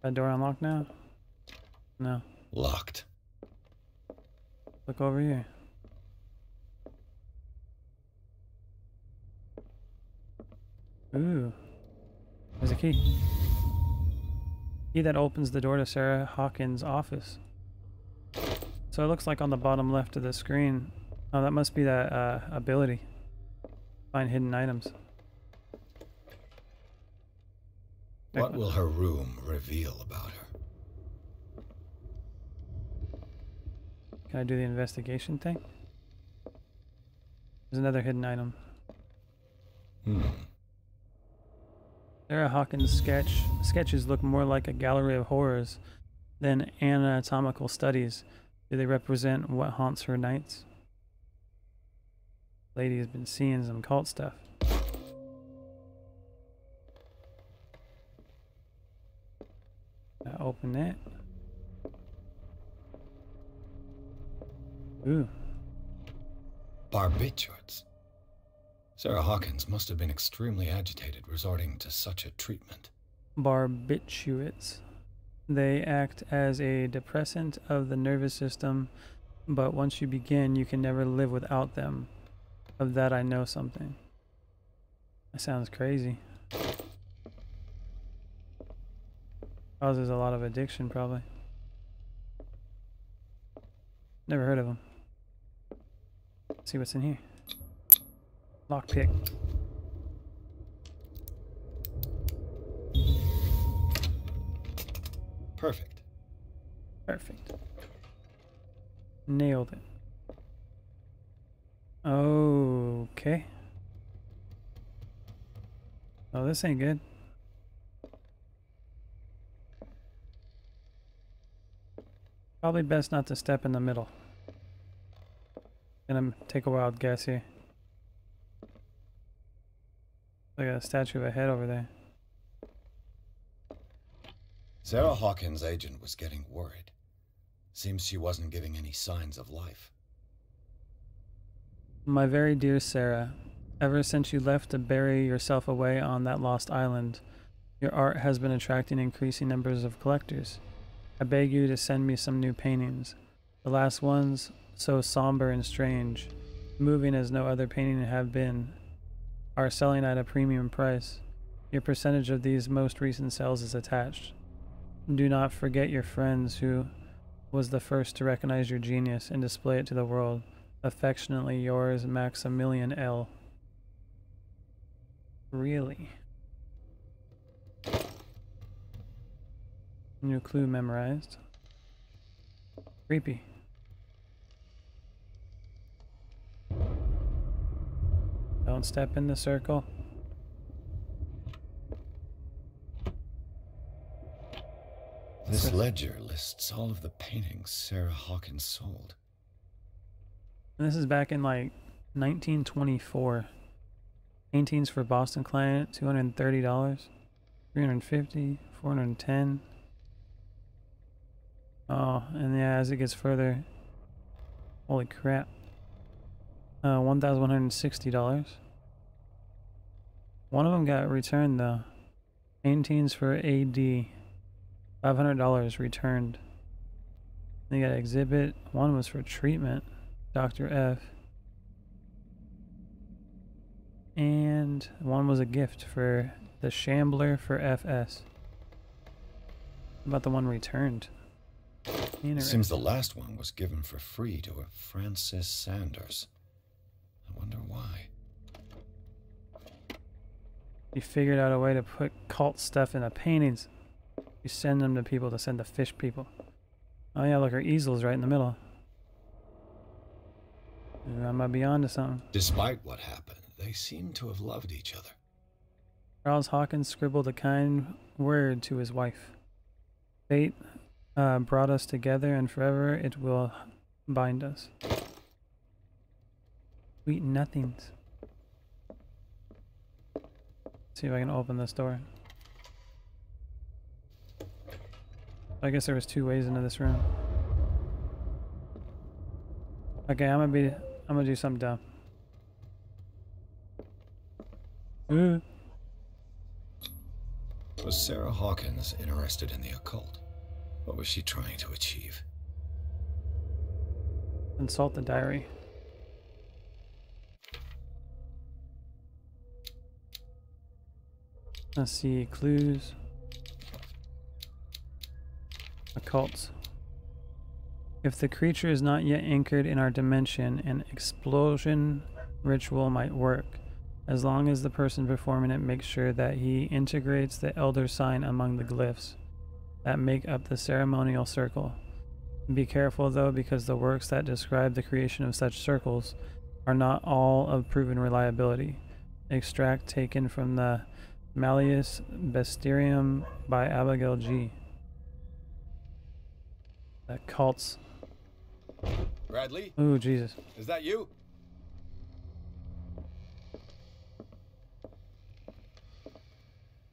That door unlocked now? No. Locked. Look over here. Ooh. There's a key. Key that opens the door to Sarah Hawkins' office. So it looks like on the bottom left of the screen. Oh, that must be that ability. Find hidden items. What will her room reveal about her? Can I do the investigation thing? There's another hidden item. Sarah Hawkins' sketches look more like a gallery of horrors than anatomical studies. Do they represent what haunts her nights? Lady has been seeing some cult stuff. Open that. Ooh. Barbiturates. Sarah Hawkins must have been extremely agitated resorting to such a treatment. Barbiturates. They act as a depressant of the nervous system, but once you begin, you can never live without them. Of that I know something. That sounds crazy. Causes a lot of addiction, probably. Never heard of them. Let's see what's in here. Lockpick. Perfect. Perfect. Nailed it. Okay. Oh, this ain't good. Probably best not to step in the middle. Gonna take a wild guess here. Like a statue of a head over there. Sarah Hawkins' agent was getting worried. Seems she wasn't giving any signs of life. My very dear Sarah, ever since you left to bury yourself away on that lost island, your art has been attracting increasing numbers of collectors. I beg you to send me some new paintings. The last ones, so somber and strange, moving as no other painting have been, are selling at a premium price. Your percentage of these most recent sales is attached. Do not forget your friends who was the first to recognize your genius and display it to the world. Affectionately yours, Maximilian L. Really? New clue memorized. Creepy. Don't step in the circle. This ledger lists all of the paintings Sarah Hawkins sold. And this is back in like 1924. Paintings for Boston client, $230, $350, $410. Oh, and yeah, as it gets further, holy crap. $1,160. One of them got returned though. Paintings for AD, $500 returned. They got exhibit. One was for treatment, Dr. F. And one was a gift for the Shambler for FS. How about the one returned? It seems the last one was given for free to a Francis Sanders. I wonder why. He figured out a way to put cult stuff in the paintings. You send them to people to send to fish people. Oh yeah, look, our easel's right in the middle. Ooh, I might be onto something. Despite what happened, they seem to have loved each other. Charles Hawkins scribbled a kind word to his wife. Fate brought us together, and forever it will bind us. Sweet nothings. See if I can open this door. I guess there was 2 ways into this room. Okay, I'm gonna do something dumb. Ooh. Was Sarah Hawkins interested in the occult? What was she trying to achieve? Consult the diary. Let's see, clues. Occults. If the creature is not yet anchored in our dimension, an explosion ritual might work, as long as the person performing it makes sure that he integrates the elder sign among the glyphs that make up the ceremonial circle. Be careful though, because the works that describe the creation of such circles are not all of proven reliability. Extract taken from the Malleus Bestiarium by Abigail G. That cults. Bradley? Ooh, Jesus. Is that you?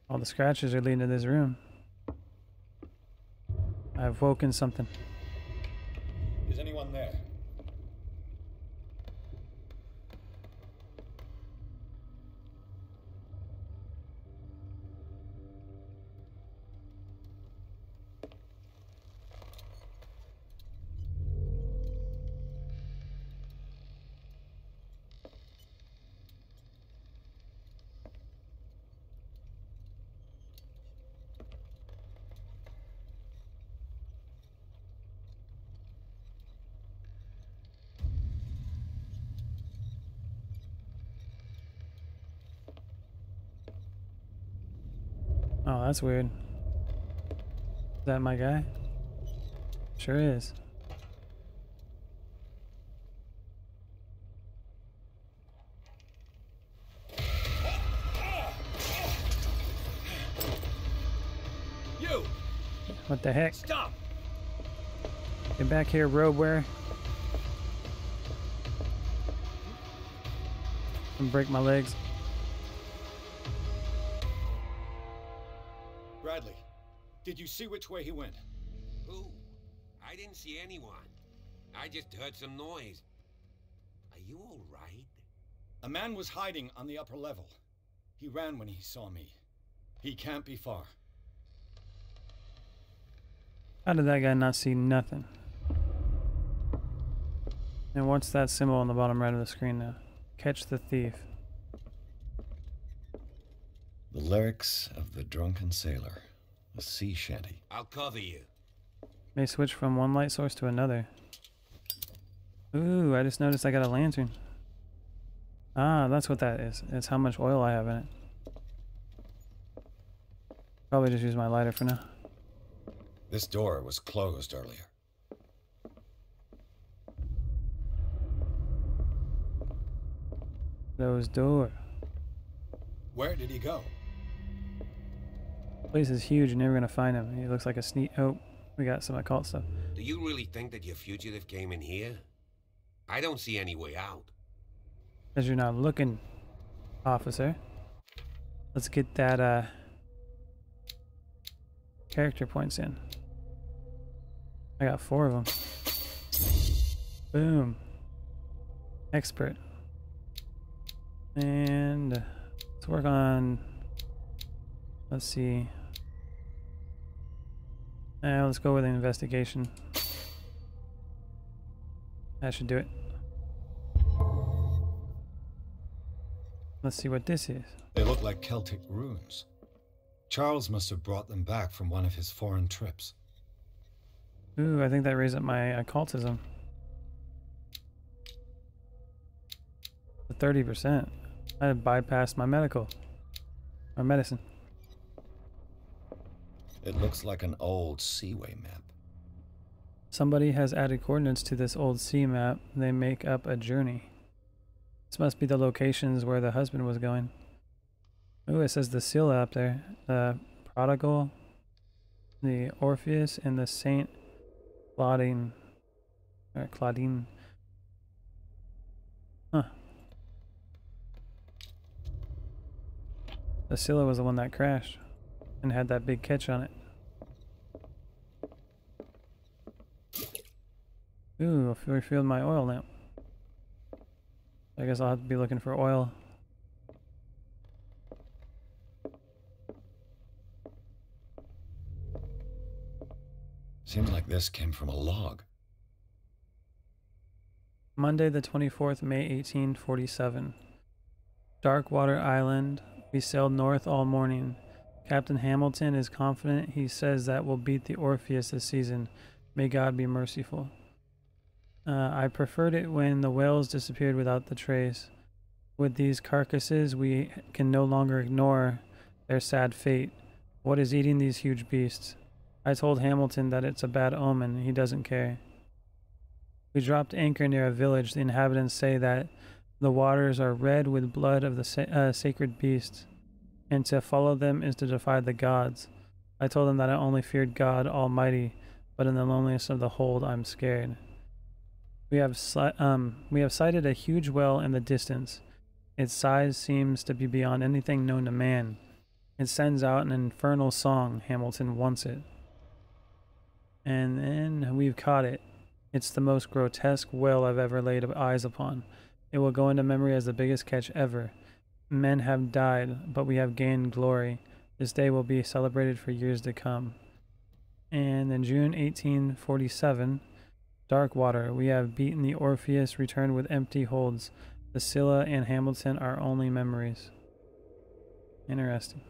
All the scratches are leading to this room. I've woken something. Is anyone there? Oh, that's weird. Is that my guy? Sure is. You! What the heck? Stop! Get back here, robe wearer. And break my legs. Bradley, did you see which way he went? Who? I didn't see anyone. I just heard some noise. Are you all right? A man was hiding on the upper level. He ran when he saw me. He can't be far. How did that guy not see nothing? And what's that symbol on the bottom right of the screen now? Catch the thief. The lyrics of the drunken sailor. A sea shanty. I'll cover you. May switch from one light source to another. Ooh, I just noticed I got a lantern. Ah, that's what that is. It's how much oil I have in it. Probably just use my lighter for now. This door was closed earlier. Closed door. Where did he go? Place is huge. You're never gonna find him. He looks like a sneak. Oh, we got some occult stuff. Do you really think that your fugitive came in here? I don't see any way out. Because you're not looking, officer. Let's get that character points in. I got 4 of them. Boom. Expert. And let's work on, let's see. Let's go with an investigation. That should do it. Let's see what this is. They look like Celtic runes. Charles must have brought them back from one of his foreign trips. Ooh, I think that raised up my occultism to 30%. I bypassed my medicine. It looks like an old seaway map. Somebody has added coordinates to this old sea map. They make up a journey. This must be the locations where the husband was going. Ooh, it says the Scylla up there. The Prodigal, the Orpheus, and the Saint Claudine. Or Claudine. Huh. The Scylla was the one that crashed and had that big catch on it. Ooh, I refilled my oil lamp. I guess I'll have to be looking for oil. Seems like this came from a log. Monday the 24th, May 1847. Darkwater Island. We sailed north all morning. Captain Hamilton is confident. He says that we'll beat the Orpheus this season. May God be merciful. I preferred it when the whales disappeared without the trace. With these carcasses, we can no longer ignore their sad fate. What is eating these huge beasts? I told Hamilton that it's a bad omen. He doesn't care. We dropped anchor near a village. The inhabitants say that the waters are red with blood of the sacred beasts, and to follow them is to defy the gods. I told them that I only feared God Almighty, but in the loneliness of the hold, I'm scared. We have sighted a huge whale in the distance. Its size seems to be beyond anything known to man. It sends out an infernal song. Hamilton wants it. And then we've caught it. It's the most grotesque whale I've ever laid eyes upon. It will go into memory as the biggest catch ever. Men have died, but we have gained glory. This day will be celebrated for years to come. And in June 1847, Darkwater, we have beaten the Orpheus, returned with empty holds. The Scylla and Hamilton are only memories. Interesting.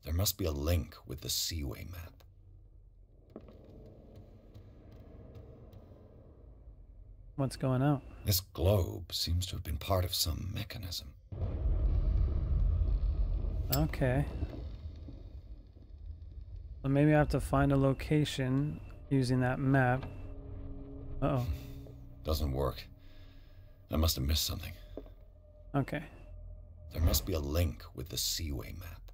There must be a link with the Seaway map. What's going on? This globe seems to have been part of some mechanism. Okay. So maybe I have to find a location using that map. Uh-oh. Doesn't work. I must have missed something. Okay. There must be a link with the Seaway map.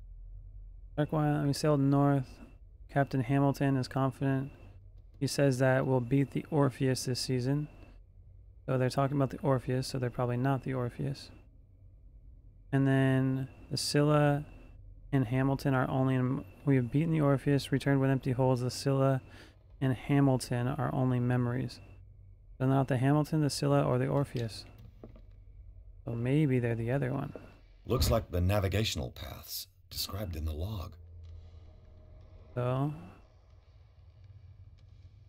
Darkwater, we sailed north. Captain Hamilton is confident. He says that we'll beat the Orpheus this season. So they're talking about the Orpheus, so they're probably not the Orpheus. And then the Scylla and Hamilton are only in... We have beaten the Orpheus, returned with empty holds. The Scylla and Hamilton are only memories. They're not the Hamilton, the Scylla, or the Orpheus. So maybe they're the other one. Looks like the navigational paths described in the log. So...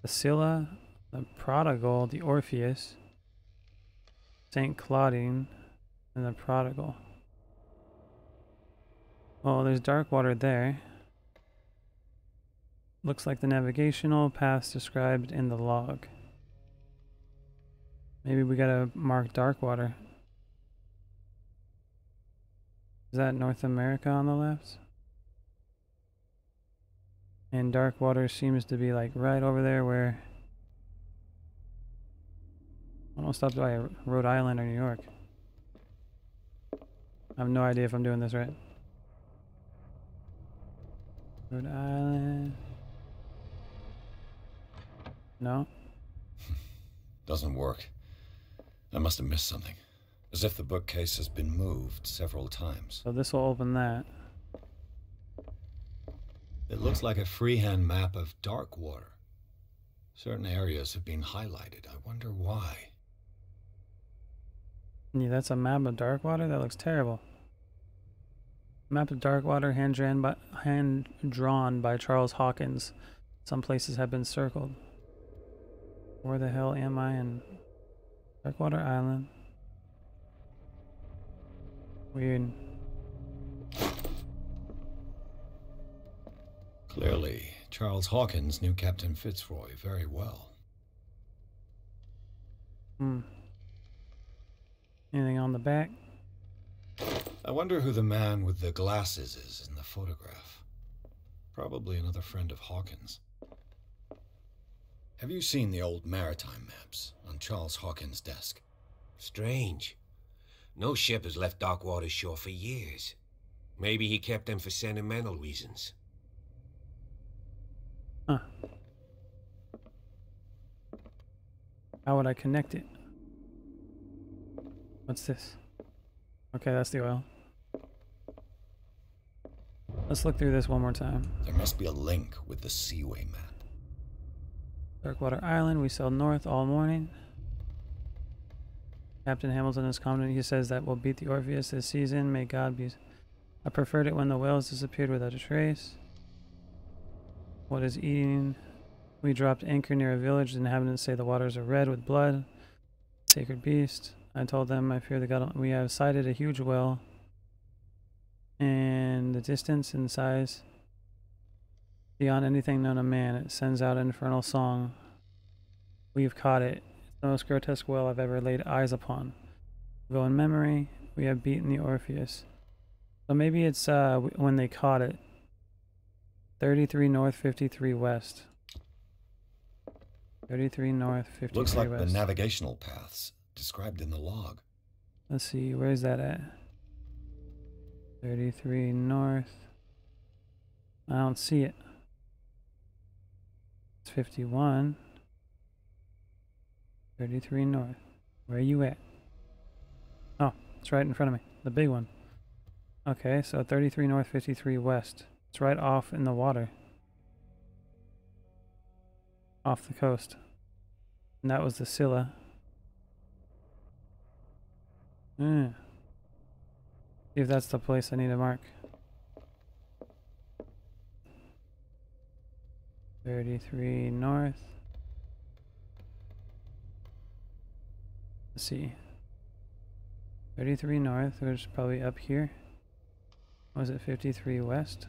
the Scylla, the Prodigal, the Orpheus, Saint Claudine, and the Prodigal. Well, there's Darkwater there. Looks like the navigational paths described in the log. Maybe we gotta mark Darkwater. Is that North America on the left? And Darkwater seems to be like right over there where... almost up by Rhode Island or New York. I have no idea if I'm doing this right. Rhode Island... no? Doesn't work. I must have missed something. As if the bookcase has been moved several times. So this will open that. It looks like a freehand map of Darkwater. Certain areas have been highlighted. I wonder why. Yeah, that's a map of Darkwater? That looks terrible. Map of Darkwater, hand drawn by Charles Hawkins. Some places have been circled. Where the hell am I in Darkwater Island? Weird. Clearly, Charles Hawkins knew Captain Fitzroy very well. Anything on the back? I wonder who the man with the glasses is in the photograph. Probably another friend of Hawkins. Have you seen the old maritime maps on Charles Hawkins' desk? Strange. No ship has left Darkwater shore for years. Maybe he kept them for sentimental reasons. Huh. How would I connect it? What's this? Okay, that's the oil. Let's look through this one more time. There must be a link with the Seaway map. Darkwater Island, we sailed north all morning. Captain Hamilton is confident. He says that we'll beat the Orpheus this season. May God be... I preferred it when the whales disappeared without a trace. What is eating? We dropped anchor near a village. The inhabitants say the waters are red with blood. Sacred beast. I told them I fear the god. We have sighted a huge whale. And the distance and size beyond anything known to man. It sends out an infernal song. We've caught it. It's the most grotesque whale I've ever laid eyes upon. Though in memory, we have beaten the Orpheus. So maybe it's when they caught it. 33 north, 53 west. 33 north, 53 Looks like west. the navigational paths described in the log. Let's see, where's that at? 33 north. I don't see it. It's 51. 33 north. Where are you at? Oh, it's right in front of me. The big one. Okay, so 33 north, 53 west. It's right off in the water. Off the coast. And that was the Scylla. See if that's the place I need to mark. 33 north. Let's see. 33 north, which is probably up here. Was it 53 west?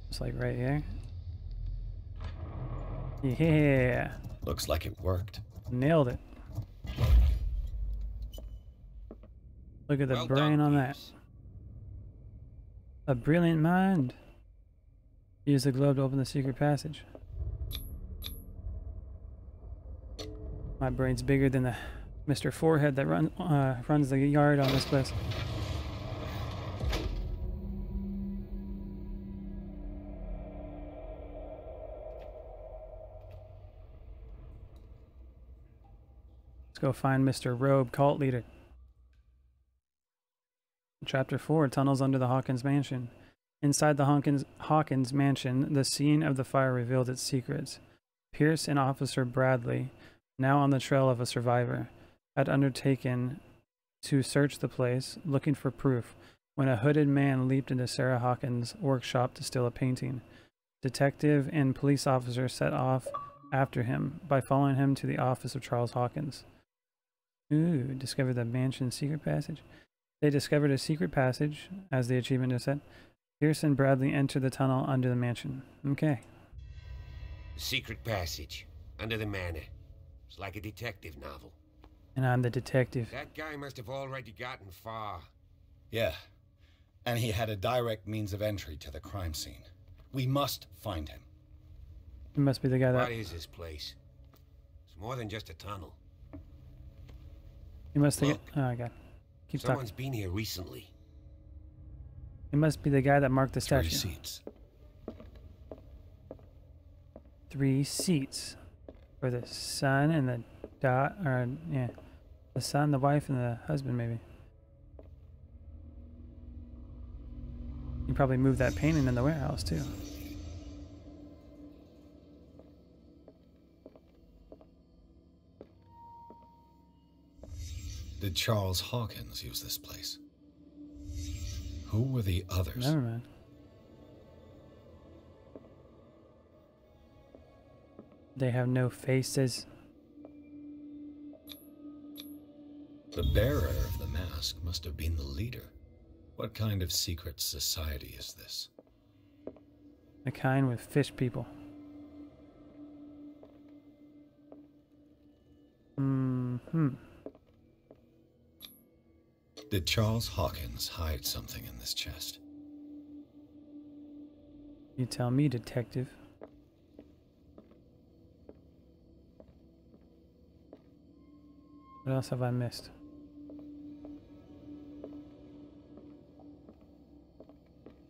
It's like right here. Yeah. Looks like it worked. Nailed it. Look at the Well brain done, on that. Peeves. A brilliant mind. Use the globe to open the secret passage. My brain's bigger than the Mr. Forehead that runs the yard on this place. Let's go find Mr. Robe, cult leader. Chapter 4, Tunnels Under the Hawkins Mansion. Inside the Hawkins Mansion, the scene of the fire revealed its secrets. Pierce and Officer Bradley, now on the trail of a survivor, had undertaken to search the place, looking for proof, when a hooded man leaped into Sarah Hawkins' workshop to steal a painting. Detective and police officer set off after him by following him to the office of Charles Hawkins. Ooh, discovered the mansion's secret passage. They discovered a secret passage, as the achievement has said. Pierce and Bradley entered the tunnel under the mansion. Okay. Secret passage. Under the manor. It's like a detective novel. And I'm the detective. That guy must have already gotten far. Yeah. And he had a direct means of entry to the crime scene. We must find him. He must be the guy that... What is this place? It's more than just a tunnel. He must have... Look. Oh, God. Keep Someone's talking. been here recently. He must be the guy that marked the 3 statue. seats. 3 seats. For the son and the yeah. The son, the wife, and the husband, maybe. You probably moved that painting in the warehouse, too. Did Charles Hawkins use this place? Who were the others? Never mind. They have no faces. The bearer of the mask must have been the leader. What kind of secret society is this? The kind with fish people. Did Charles Hawkins hide something in this chest? You tell me, detective. What else have I missed?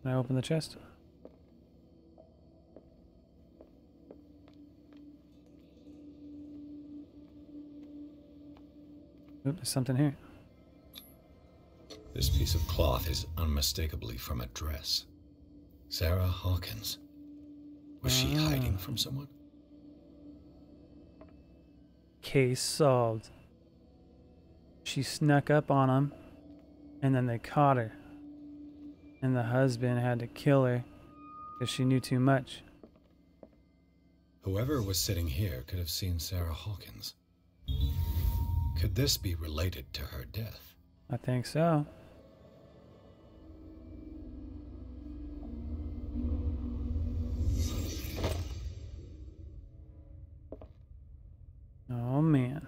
Can I open the chest? Oop, there's something here. This piece of cloth is unmistakably from a dress. Sarah Hawkins. Was she hiding from someone? Case solved. She snuck up on him, and then they caught her. And the husband had to kill her because she knew too much. Whoever was sitting here could have seen Sarah Hawkins. Could this be related to her death? I think so. Oh man.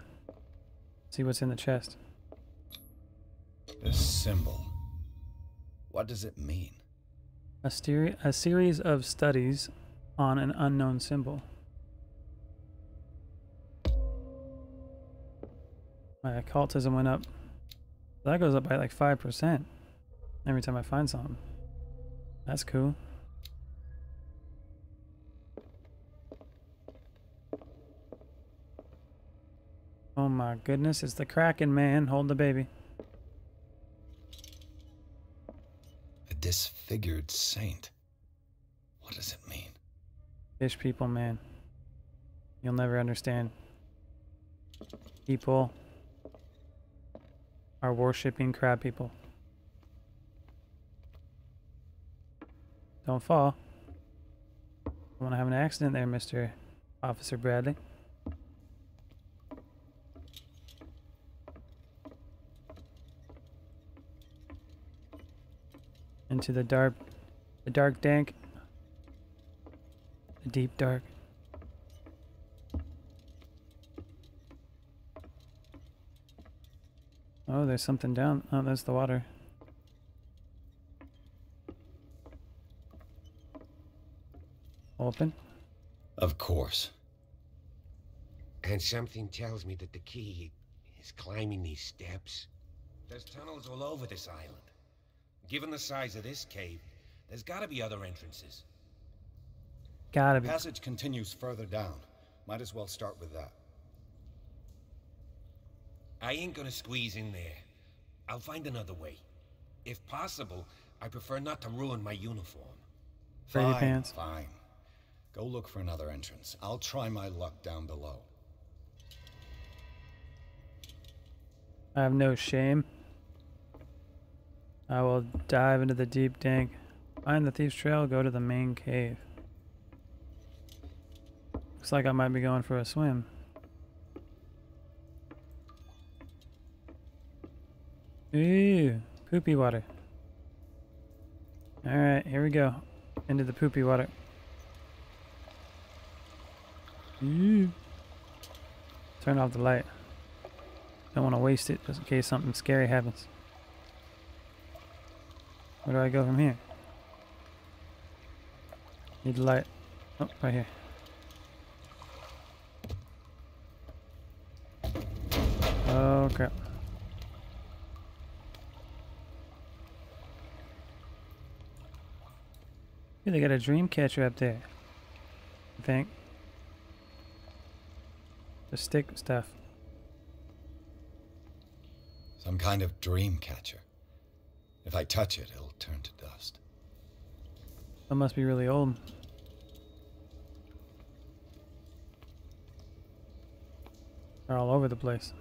See what's in the chest. This symbol. What does it mean? A series of studies on an unknown symbol. My occultism went up. That goes up by like 5% every time I find something. That's cool. Oh my goodness, it's the Kraken man. Hold the baby. A disfigured saint. What does it mean? Fish people, man. You'll never understand. People are worshipping crab people. Don't fall. Don't want to have an accident there, Mr. Officer Bradley. Into the dark dank, the deep dark. Oh, there's something down. Oh, that's the water. Open? Of course. And something tells me that the key is climbing these steps. There's tunnels all over this island. Given the size of this cave, there's gotta be other entrances. Gotta be. The passage continues further down. Might as well start with that. I ain't gonna squeeze in there. I'll find another way. If possible, I prefer not to ruin my uniform. Brady pants. Fine. Go look for another entrance. I'll try my luck down below. I have no shame. I will dive into the deep dank. Find the thief's trail, go to the main cave. Looks like I might be going for a swim. Ooh, poopy water. Alright, here we go. Into the poopy water. Ooh. Turn off the light. Don't want to waste it just in case something scary happens. Where do I go from here? Need the light. Oh, right here. Oh crap. Hey, they got a dream catcher up there. I think. The stick stuff. Some kind of dream catcher. If I touch it, it'll turn to dust. That must be really old. They're all over the place.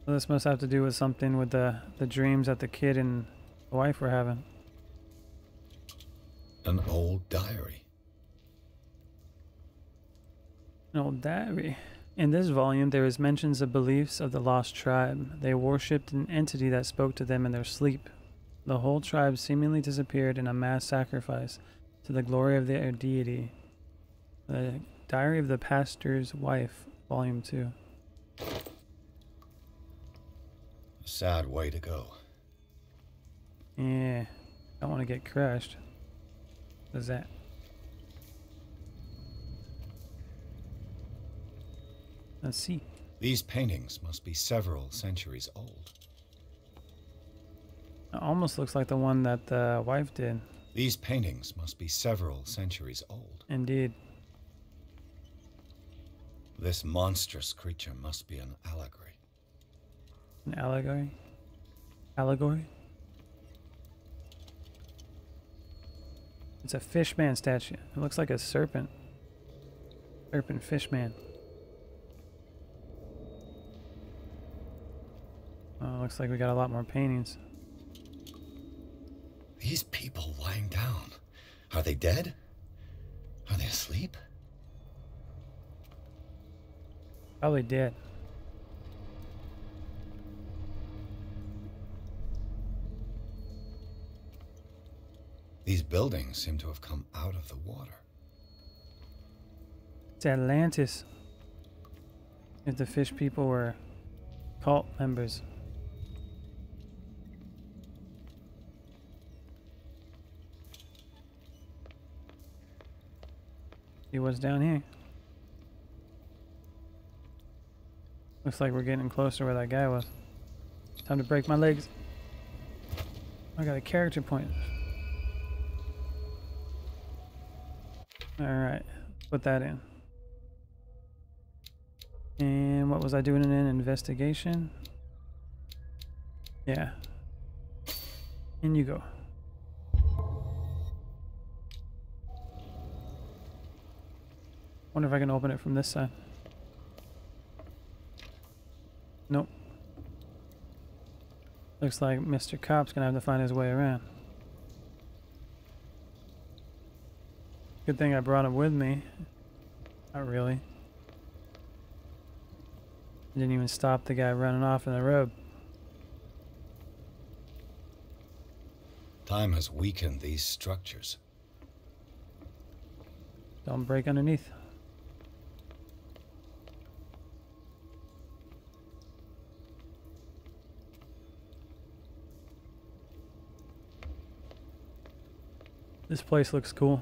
So this must have to do with something with the dreams that the kid and the wife were having. An old diary. An old diary. In this volume, there is mentions of beliefs of the lost tribe. They worshipped an entity that spoke to them in their sleep. The whole tribe seemingly disappeared in a mass sacrifice to the glory of their deity. The Diary of the Pastor's Wife, Volume 2. A sad way to go. Yeah. Don't want to get crushed. What is that? Let's see. These paintings must be several centuries old. It almost looks like the one that the wife did. These paintings must be several centuries old. Indeed. This monstrous creature must be an allegory. An allegory? Allegory? It's a fishman statue. It looks like a serpent. Serpent fishman. Oh, looks like we got a lot more paintings. These people lying down. Are they dead? Are they asleep? Probably dead. These buildings seem to have come out of the water. It's Atlantis. If the fish people were cult members. See what's down here. Looks like we're getting closer where that guy was. Time to break my legs. I got a character point. Alright, put that in. And what was I doing in an investigation? Yeah. In you go. Wonder if I can open it from this side. Nope. Looks like Mr. Cop's gonna have to find his way around. Good thing I brought him with me. Not really. Didn't even stop the guy running off in the road. Time has weakened these structures. Don't break underneath. This place looks cool.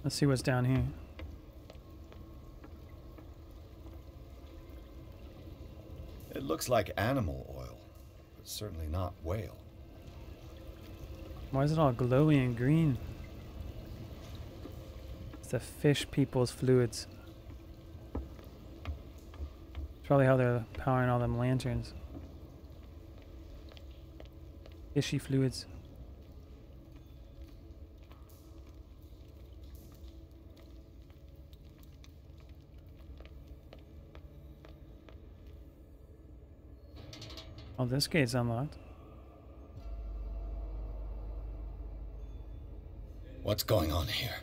Let's see what's down here. It looks like animal oil, but certainly not whale. Why is it all glowy and green? It's the fish people's fluids. It's probably how they're powering all them lanterns. Fishy fluids. Oh, this gate's unlocked. What's going on here?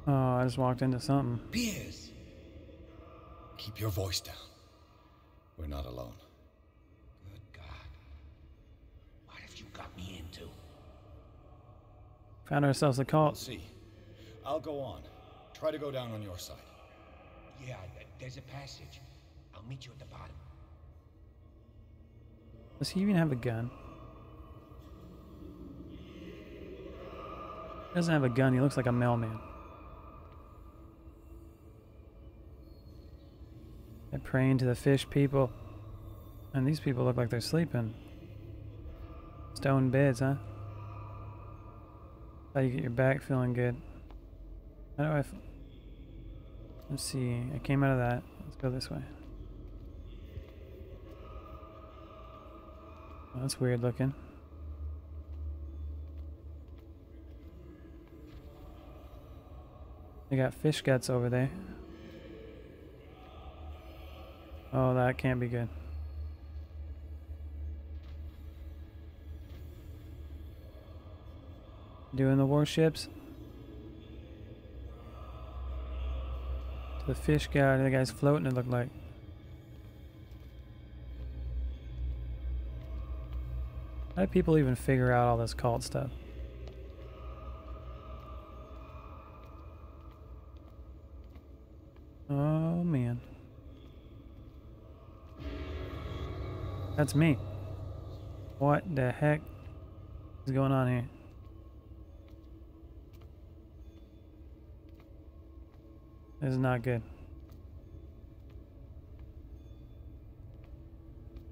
Oh, I just walked into something. Piers! Keep your voice down. We're not alone. Good God. What have you got me into? Found ourselves a We'll cult. see. I'll go on. Try to go down on your side. Yeah, there's a passage. I'll meet you at the bottom. Does he even have a gun? He doesn't have a gun. He looks like a mailman. They're praying to the fish people. And these people look like they're sleeping. Stone beds, huh? How you get your back feeling good. How do I... Let's see. I came out of that. Let's go this way. Oh, that's weird looking. They got fish guts over there. Oh, that can't be good. Doing the warships. To the fish guy, the guy's floating, it looked like. How do people even figure out all this cult stuff? Oh man. That's me. What the heck is going on here? This is not good.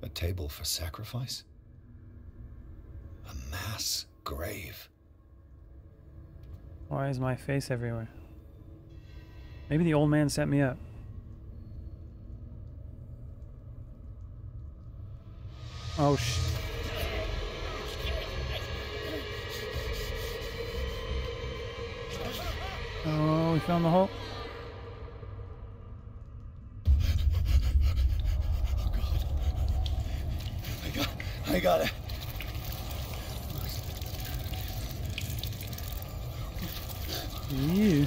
A table for sacrifice? A mass grave? Why is my face everywhere? Maybe the old man set me up. Oh Oh, we found the hole. Oh God. I got it. You.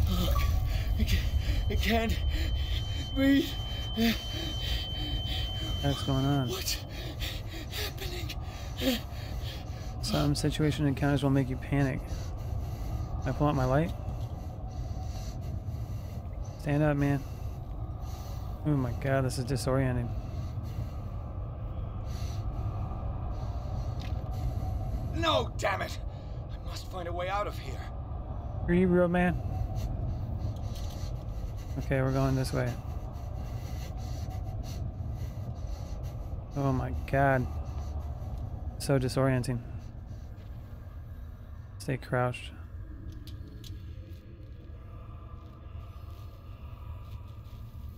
Oh, I can't breathe. What's going on? What's happening? Some situation encounters will make you panic. Can I pull out my light? Stand up, man. Oh my God, this is disorienting. No, damn it! I must find a way out of here. Are you real, man? Okay, we're going this way. Oh my God. So disorienting. Stay crouched.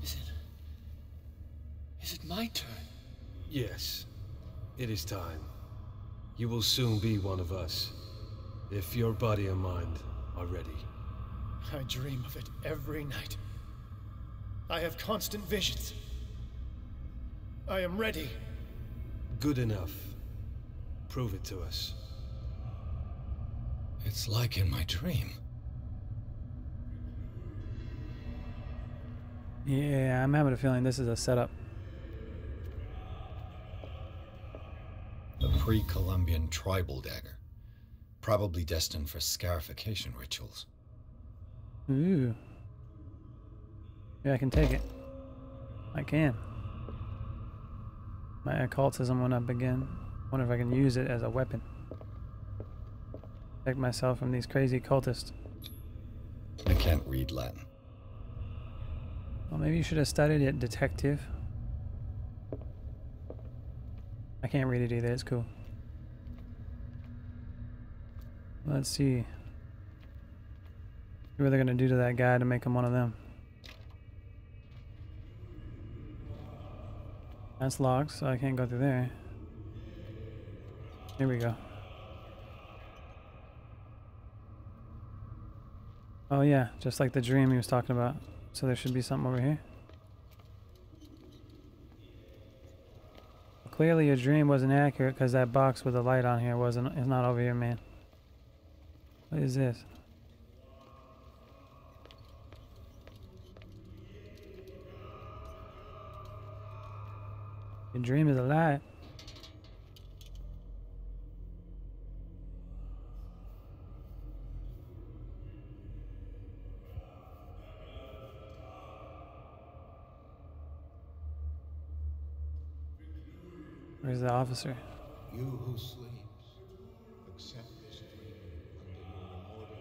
Is it my turn? Yes, it is time. You will soon be one of us, if your body and mind are ready. I dream of it every night. I have constant visions. I am ready. Good enough. Prove it to us. It's like in my dream. Yeah, I'm having a feeling this is a setup. A pre-Columbian tribal dagger. Probably destined for scarification rituals. Ooh. Yeah, I can take it. I can. My occultism went up again. Wonder if I can use it as a weapon. Protect myself from these crazy cultists. I can't read Latin. Well, maybe you should have studied it, detective. I can't read it either, it's cool. Let's see. What are they gonna do to that guy to make him one of them? That's locked, so I can't go through there. Here we go. Oh yeah, just like the dream he was talking about. So there should be something over here. Clearly your dream wasn't accurate because that box with the light on here is not over here, man. What is this? Your dream is a lie. Where's the officer? You who sleeps, accept this dream under your immortal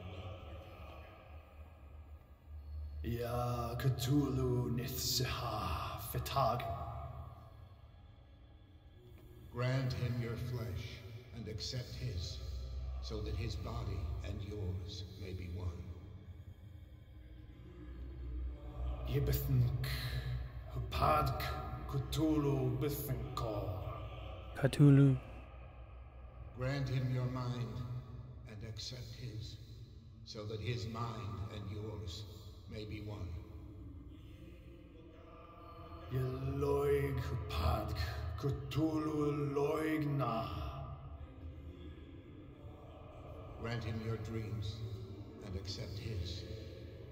death. Ya Cthulhu Nithsiha Fetag. Grant him your flesh and accept his, so that his body and yours may be one. Yibithink Hupadk Cthulhu Bithinkor. Cthulhu. Grant him your mind and accept his, so that his mind and yours may be one. Yeloig Hupadk Cthulhu Loigna. Grant him your dreams and accept his,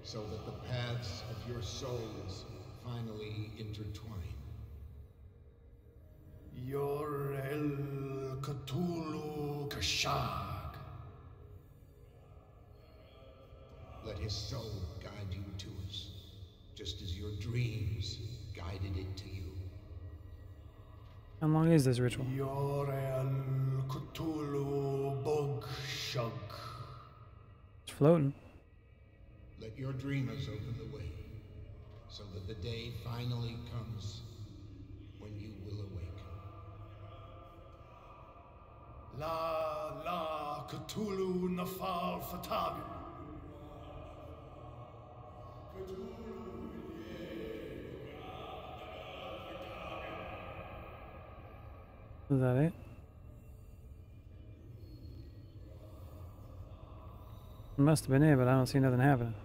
so that the paths of your souls finally intertwine. Yor El Cthulhu Kashag. Let his soul guide you to us, just as your dreams guided it to you. How long is this ritual? It's floating. Let your dreamers open the way, so that the day finally comes when you will awaken. La Cthulhu Nafal Fatagu. Is that it? It must have been it, but I don't see nothing happening.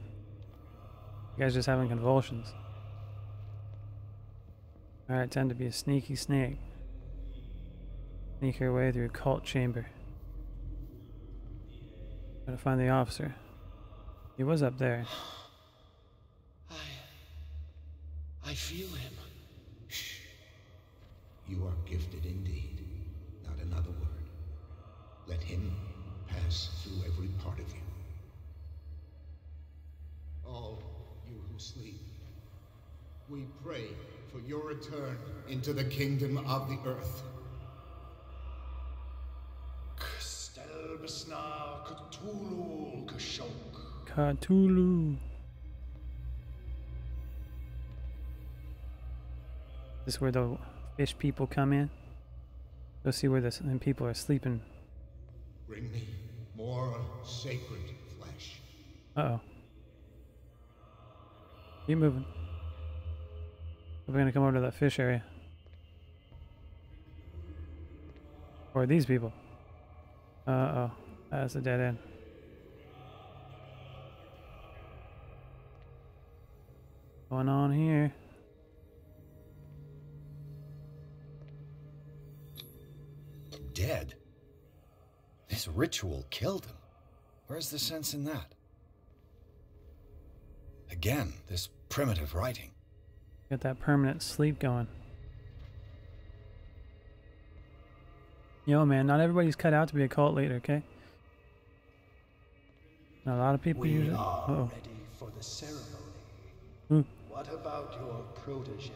You guys just having convulsions. Alright, time to be a sneaky snake. Sneak your way through a cult chamber. Gotta find the officer. He was up there. I feel him. Shh. You are gifted indeed. Not another word. Let him pass through every part of you. All you who sleep, we pray for your return into the kingdom of the earth. Cthulhu. This is where the fish people come in. Go see where the people are sleeping. Bring me more sacred flesh. Uh-oh. Keep moving. We're gonna come over to that fish area. Or these people. Uh-oh. That's a dead end. Going on here. Dead? This ritual killed him. Where's the sense in that? Again, this primitive writing. Got that permanent sleep going. Yo, man, not everybody's cut out to be a cult leader, okay? A lot of people usually. We are ready for the ceremony. What about your protege?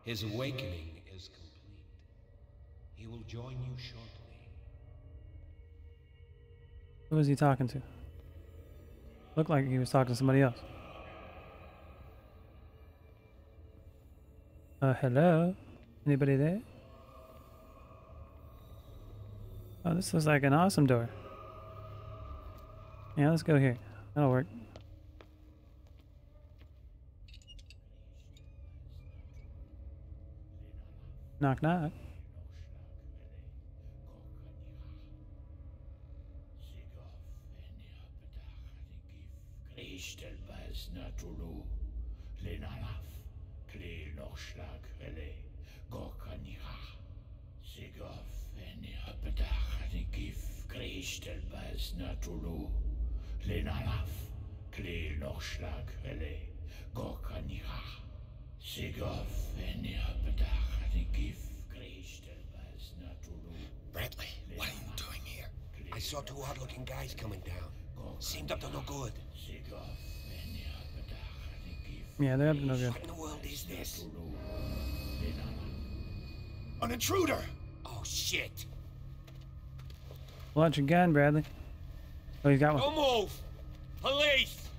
His awakening is complete. He will join you shortly. Who was he talking to? Looked like he was talking to somebody else. Hello? Anybody there? Oh, this looks like an awesome door. Yeah, let's go here. That'll work. Knock, knock. Bradley, what are you doing here? I saw two odd-looking guys coming down. Seemed up to no good. Yeah, they're up to no good. What in the world is this? An intruder! Oh, shit. Launch your gun, Bradley. Oh, he's got one. Don't move! Police!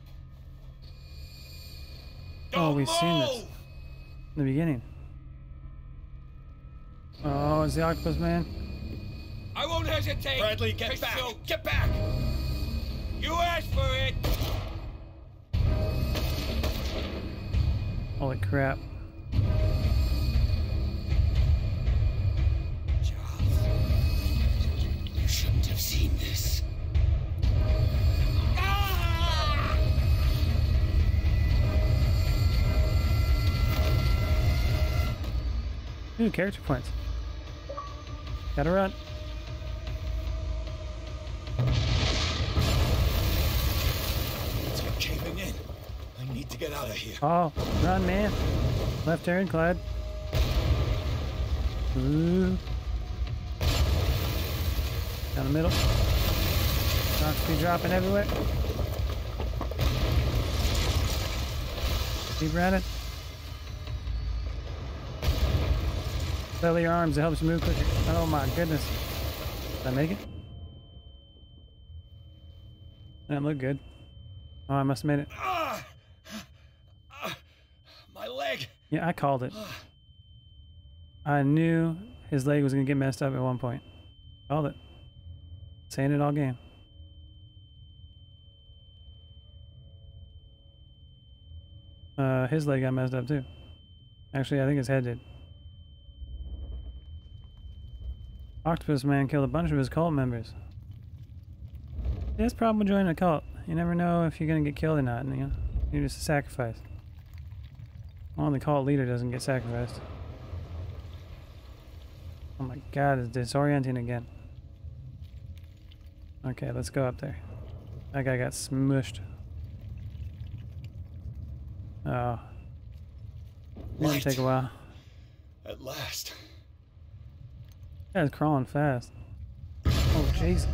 Oh, we've seen this in the beginning. Oh, it's the octopus man. I won't hesitate. Bradley, get back! Shoot. Get back! You asked for it! Holy crap. Charles, you shouldn't have seen this. Ah! Ooh, character points. Gotta run. It's caving in. I need to get out of here. Oh, run, man. Left turn, Clyde. Ooh. Down the middle. Rocks be dropping everywhere. Keep running. Belly your arms, it helps you move quicker. Oh my goodness. Did I make it? That looked good. Oh, I must have made it. My leg! Yeah, I called it. I knew his leg was going to get messed up at one point. Called it. Saying it all game. His leg got messed up too. Actually, I think his head did. Octopus Man killed a bunch of his cult members. That's the problem with joining a cult. You never know if you're gonna get killed or not, you know? You're just a sacrifice. Only the cult leader doesn't get sacrificed. Oh my god, it's disorienting again. Okay, let's go up there. That guy got smushed. Oh. It's gonna take a while. At last. That guy's crawling fast. Oh, jeez.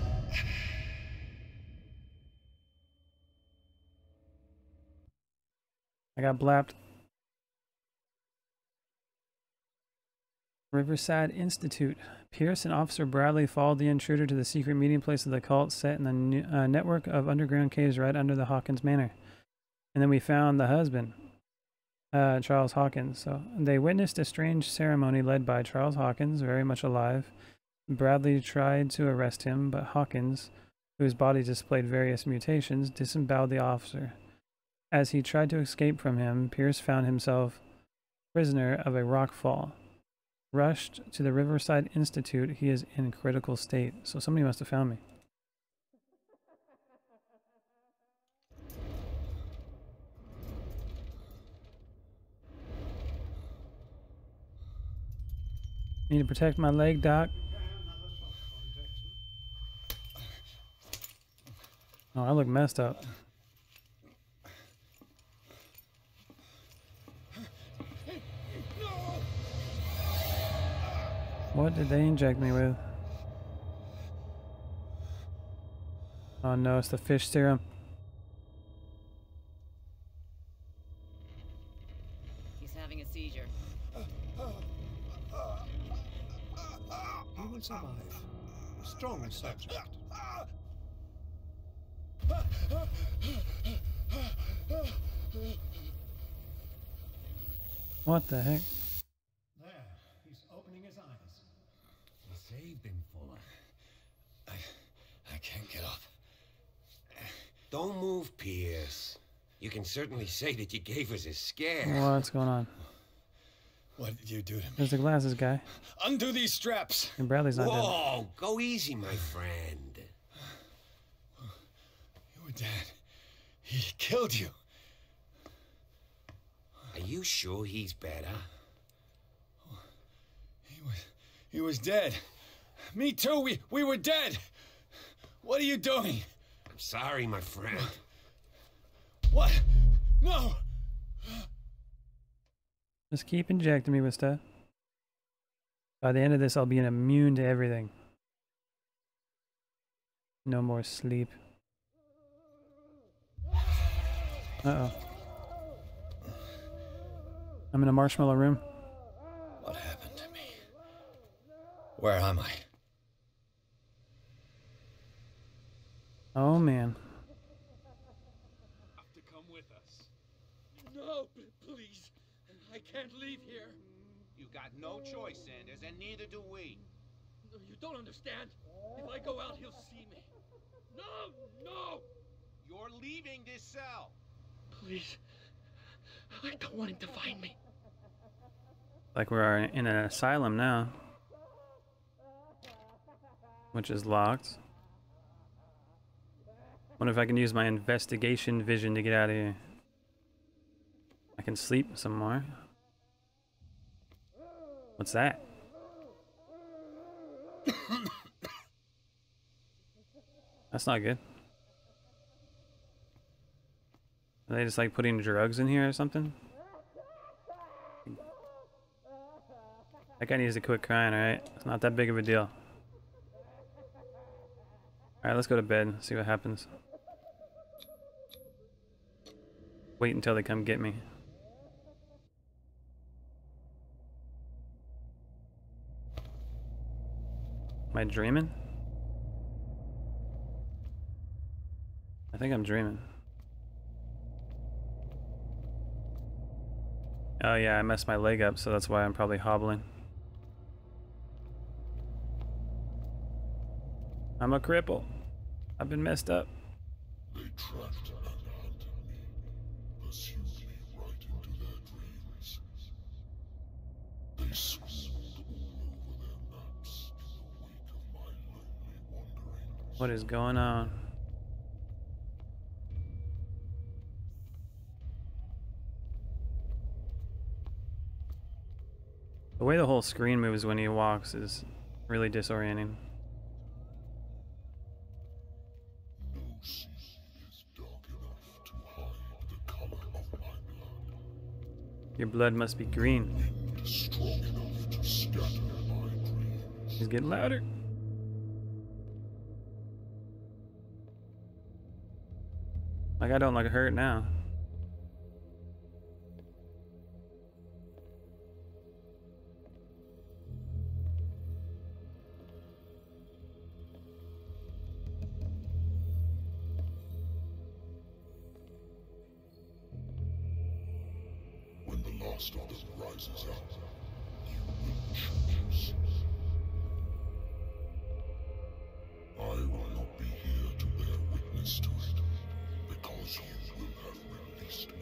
I got blapped. Riverside Institute. Pierce and Officer Bradley followed the intruder to the secret meeting place of the cult set in the network of underground caves right under the Hawkins Manor. And then we found the husband, Charles Hawkins. So they witnessed a strange ceremony led by Charles Hawkins, very much alive. Bradley tried to arrest him, but Hawkins, whose body displayed various mutations, disemboweled the officer. As he tried to escape from him, Pierce found himself prisoner of a rock fall. Rushed to the Riverside Institute, he is in critical state. So somebody must have found me. Need to protect my leg, Doc. Oh, I look messed up. What did they inject me with? Oh no, it's the fish serum. He's having a seizure. He will survive. A strong subject. What the heck? There, he's opening his eyes. You saved him, Fuller. I can't get up. Don't move, Pierce. You can certainly say that you gave us a scare. What's going on? What did you do to me? There's the glasses guy. Undo these straps. And Bradley's not dead. Whoa, go easy, my friend. You were dead. He killed you. Are you sure he's better? He was dead. Me too. We were dead. What are you doing? I'm sorry, my friend. What? No. Just keep injecting me with stuff. By the end of this, I'll be immune to everything. No more sleep. Uh-oh. I'm in a marshmallow room. What happened to me? Where am I? Oh, man. Have to come with us. No, please. I can't leave here. You got no choice, Sanders, and neither do we. No, you don't understand. If I go out, he'll see me. No, no! You're leaving this cell. Please. I don't want him to find me. Like we're in an asylum now. Which is locked. Wonder if I can use my investigation vision to get out of here. I can sleep some more. What's that? That's not good. Are they just like putting drugs in here or something? That guy needs to quit crying, alright? It's not that big of a deal. Alright, let's go to bed and see what happens. Wait until they come get me. I dreaming? I think I'm dreaming. Oh yeah, I messed my leg up, so that's why I'm probably hobbling. I'm a cripple. I've been messed up. They tracked and hunted me, pursued me right into their dreams. They swooned all over their naps in the wake of my lonely wanderings. What is going on? The way the whole screen moves when he walks is really disorienting. No sea is dark enough to hide the color of my blood. Your blood must be green. Wind strong enough to scatter my dreams. He's getting louder. Like I don't look hurt now. When the last of them rises up, you will choose. I will not be here to bear witness to it, because you will have released me.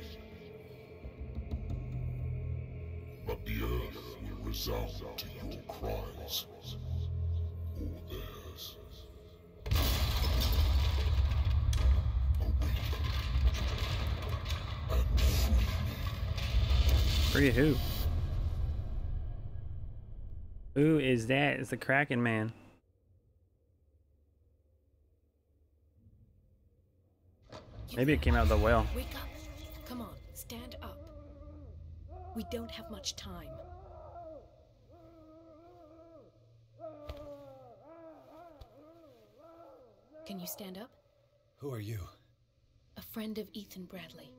But the earth will resound to your cries, or theirs. Awaken and free me. Free who? Who is that? It's the Kraken man. Maybe it came out of the well. Wake up. Come on, stand up. We don't have much time. Can you stand up? Who are you? A friend of Ethan Bradley.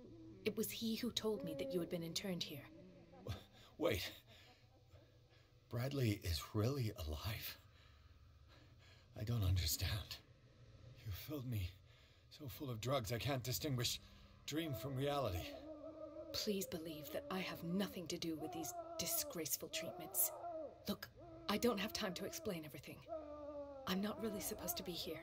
It was he who told me that you had been interned here. Wait. Bradley is really alive? I don't understand. You filled me so full of drugs I can't distinguish dream from reality. Please believe that I have nothing to do with these disgraceful treatments. Look, I don't have time to explain everything. I'm not really supposed to be here.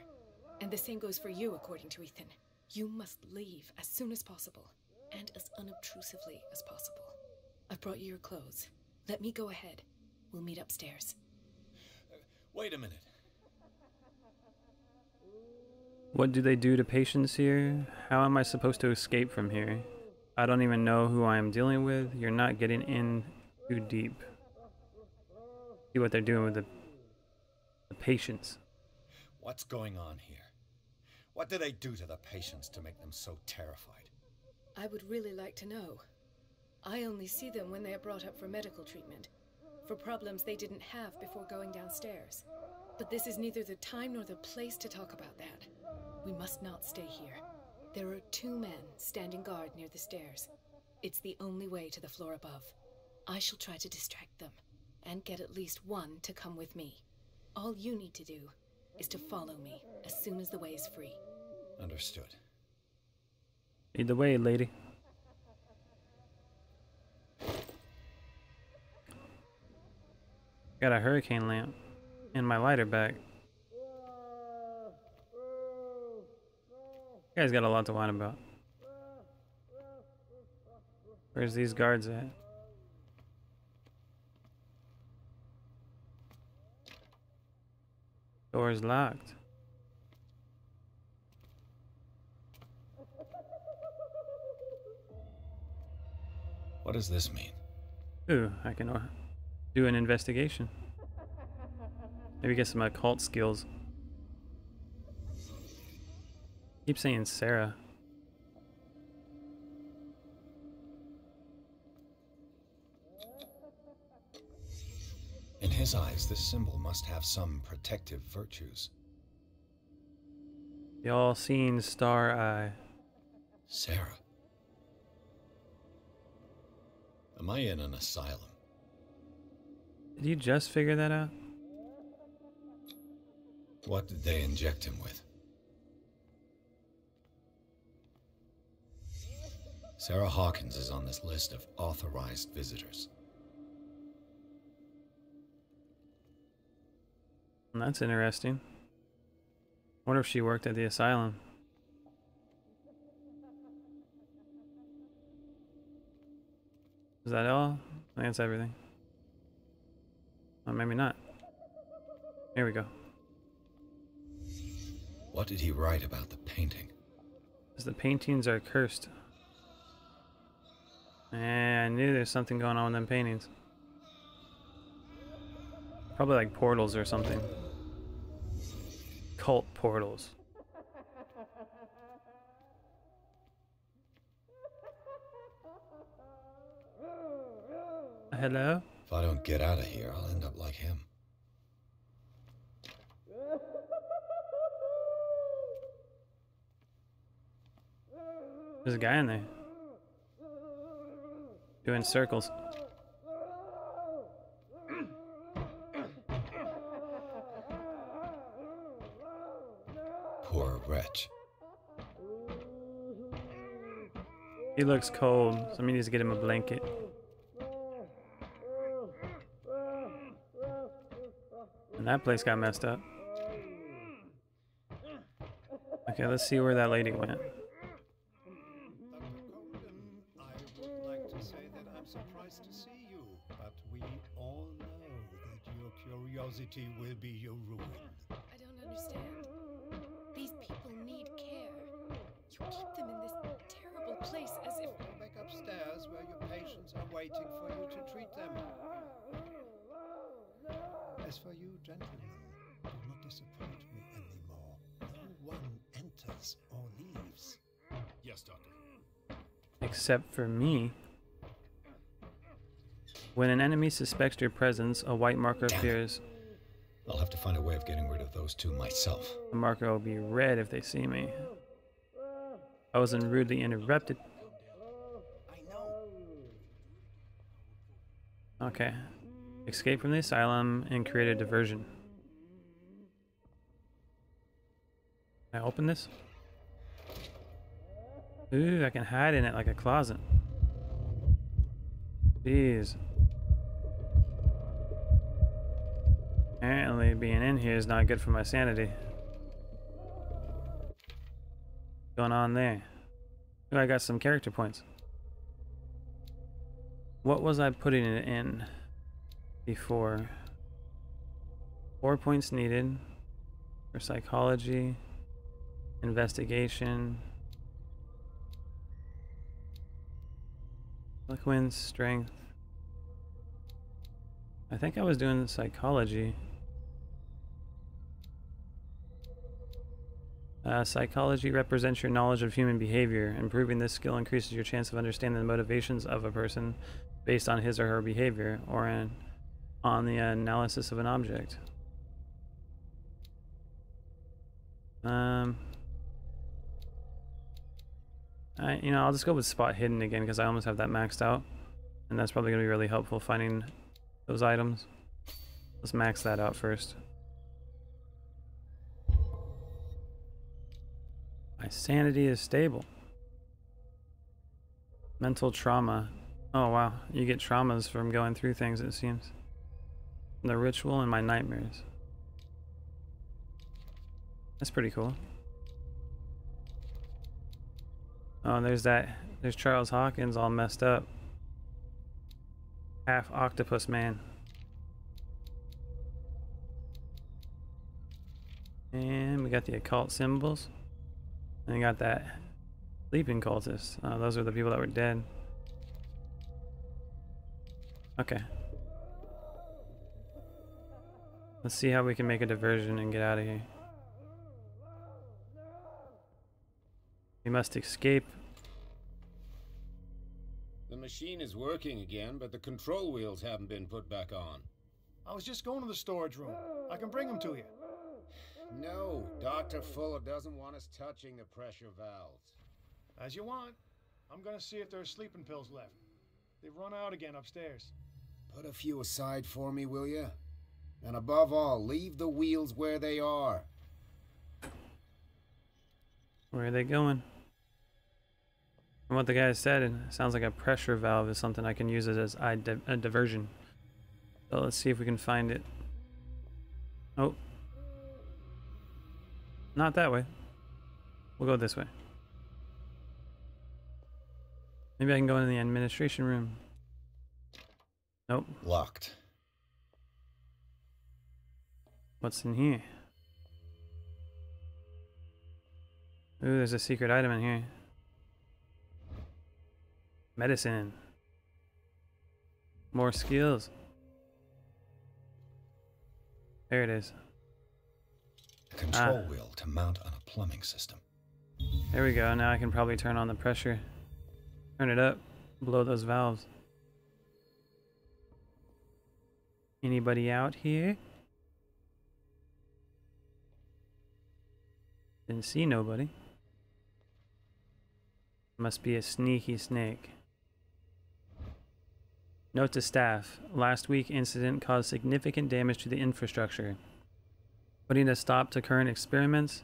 And the same goes for you, according to Ethan. You must leave as soon as possible, and as unobtrusively as possible. I've brought you your clothes. Let me go ahead. We'll meet upstairs. Wait a minute. What do they do to patients here? How am I supposed to escape from here? I don't even know who I am dealing with. You're not getting in too deep. See what they're doing with the patients. What's going on here? What do they do to the patients to make them so terrified? I would really like to know. I only see them when they are brought up for medical treatment, for problems they didn't have before going downstairs. But this is neither the time nor the place to talk about that. We must not stay here. There are 2 men standing guard near the stairs. It's the only way to the floor above. I shall try to distract them, and get at least one to come with me. All you need to do is to follow me as soon as the way is free. Understood. Lead the way, lady. Got a hurricane lamp and my lighter back. You guys got a lot to whine about. Where's these guards at? Door's locked. What does this mean? Ooh, I can do an investigation. Maybe get some occult skills. Keep saying Sarah. In his eyes, this symbol must have some protective virtues. The all-seeing star eye. Sarah. Am I in an asylum? Did you just figure that out? What did they inject him with? Sarah Hawkins is on this list of authorized visitors. That's interesting. Wonder if she worked at the asylum. Is that all? I think that's everything. Or maybe not. Here we go. What did he write about the painting? Because the paintings are cursed. I knew there's something going on with them paintings. Probably like portals or something. Cult portals. Hello? If I don't get out of here, I'll end up like him. There's a guy in there. Doing circles. Poor wretch. He looks cold. Somebody needs to get him a blanket. And that place got messed up. Okay, let's see where that lady went. I would like to say that I'm surprised to see you, but we all know that your curiosity will be your ruin. I don't understand. These people need care. You keep them in this terrible place as if... Go back upstairs where your patients are waiting for you to treat them. As for you, gentlemen, do not disappoint me anymore. No one enters or leaves. Yes, Doctor. Except for me. When an enemy suspects your presence, a white marker appears. I'll have to find a way of getting rid of those two myself. The marker will be red if they see me. I wasn't rudely interrupted. Okay. Escape from the asylum and create a diversion. Can I open this? Ooh, I can hide in it like a closet. Jeez. Apparently being in here is not good for my sanity. What's going on there? Ooh, I got some character points. What was I putting it in before? 4 points needed for psychology, investigation, eloquence, strength. I think I was doing psychology. Psychology represents your knowledge of human behavior. Improving this skill increases your chance of understanding the motivations of a person based on his or her behavior, or on the analysis of an object. I'll just go with spot hidden again because I almost have that maxed out, and that's probably going to be really helpful finding those items. Let's max that out first. My sanity is stable. Mental trauma. Oh wow, you get traumas from going through things, it seems. The ritual and my nightmares. That's pretty cool. Oh, there's Charles Hawkins all messed up. Half octopus man. And we got the occult symbols. And we got that sleeping cultist. Those are the people that were dead. Okay. Let's see how we can make a diversion and get out of here. We must escape. The machine is working again, but the control wheels haven't been put back on. I was just going to the storage room. I can bring them to you. No, Dr. Fuller doesn't want us touching the pressure valves. As you want. I'm gonna see if there's sleeping pills left. They've run out again upstairs. Put a few aside for me, will you? And above all, leave the wheels where they are. Where are they going? From what the guy said, it sounds like a pressure valve is something I can use it as a diversion. So let's see if we can find it. Oh. Not that way. We'll go this way. Maybe I can go in the administration room. Nope. Locked. What's in here? Ooh, there's a secret item in here. Medicine. More skills. There it is. A control wheel to mount on a plumbing system. There we go. Now I can probably turn on the pressure. Turn it up. Blow those valves. Anybody out here? Didn't see nobody. Must be a sneaky snake. Note to staff. Last week incident caused significant damage to the infrastructure. Putting a stop to current experiments.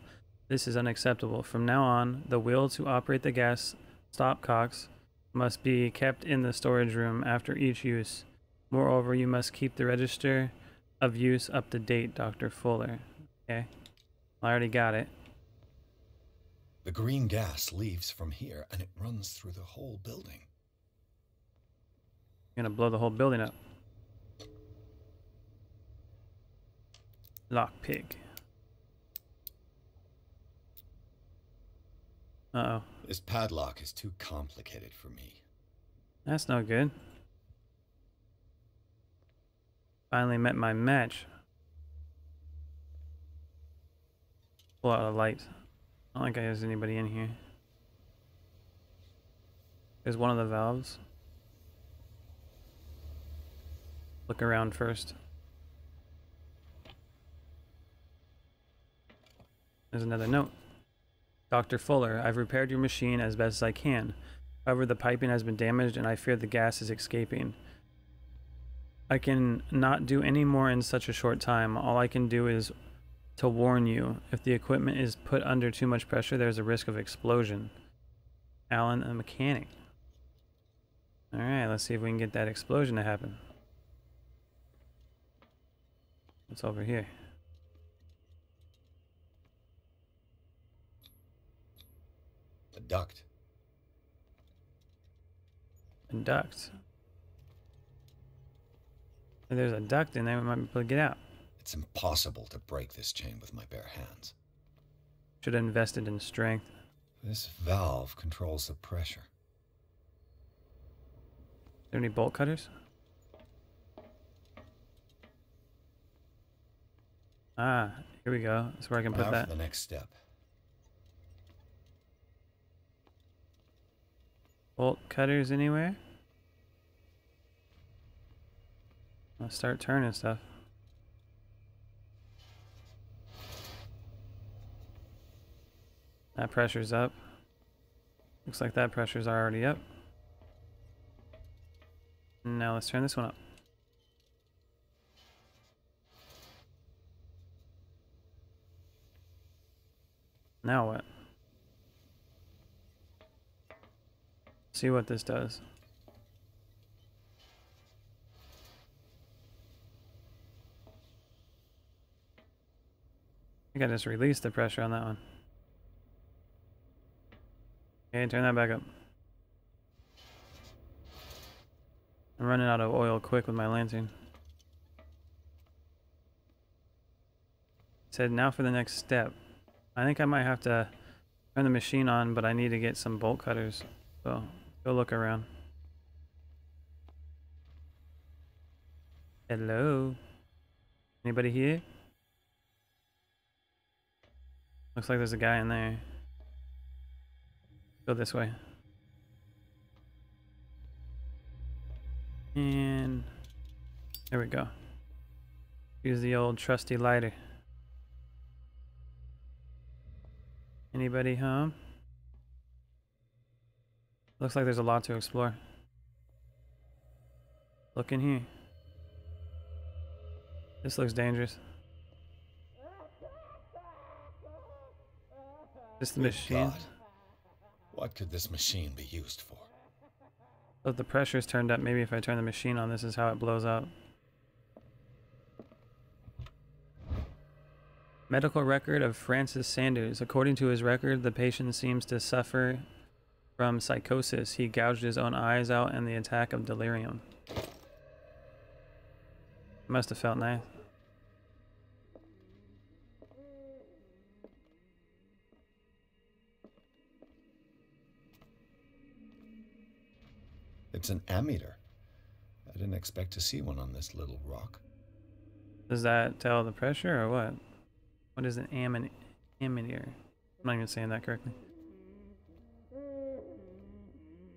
This is unacceptable. From now on, the will to operate the gas stopcocks must be kept in the storage room after each use. Moreover, you must keep the register of use up to date, Dr. Fuller. Okay. I already got it. The green gas leaves from here and it runs through the whole building. You're gonna blow the whole building up. Lockpick. Uh-oh. This padlock is too complicated for me. That's no good. Finally met my match. Pull out a light. I don't think there's anybody in here. There's one of the valves. Look around first. There's another note. Dr. Fuller, I've repaired your machine as best as I can. However, the piping has been damaged and I fear the gas is escaping. I can not do any more in such a short time. All I can do is to warn you. If the equipment is put under too much pressure, there's a risk of explosion. Alan, a mechanic. Alright, let's see if we can get that explosion to happen. What's over here? A duct. A duct. If there's a duct in there, we might be able to get out. It's impossible to break this chain with my bare hands. Should have invested in strength. This valve controls the pressure. Are there any bolt cutters? Ah, here we go. That's where I can put Now that. for the next step. Bolt cutters anywhere? I'll start turning stuff. That pressure's up. Looks like that pressure's already up. Now let's turn this one up. Now what? See what this does. I think I just released the pressure on that one. Okay, turn that back up. I'm running out of oil quick with my lantern. It said now for the next step. I think I might have to turn the machine on, but I need to get some bolt cutters. So go look around. Hello? Anybody here? Looks like there's a guy in there. Go this way. And there we go. Use the old trusty lighter. Anybody home? Looks like there's a lot to explore. Look in here. This looks dangerous. Just the Good machine. God. What could this machine be used for? So if the pressure's turned up, maybe if I turn the machine on, this is how it blows up. Medical record of Francis Sanders. According to his record, the patient seems to suffer from psychosis. He gouged his own eyes out in the attack of delirium. Must have felt nice. It's an ammeter. I didn't expect to see one on this little rock. Does that tell the pressure or what? What is an ammeter? I'm not even saying that correctly.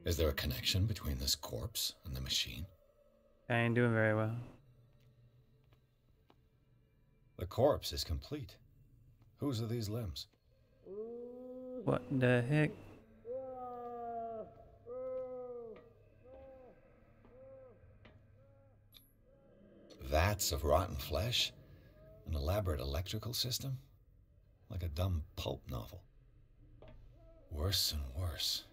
Is there a connection between this corpse and the machine? I ain't doing very well. The corpse is complete. Whose are these limbs? What the heck? Vats of rotten flesh? An elaborate electrical system? Like a dumb pulp novel. Worse and worse.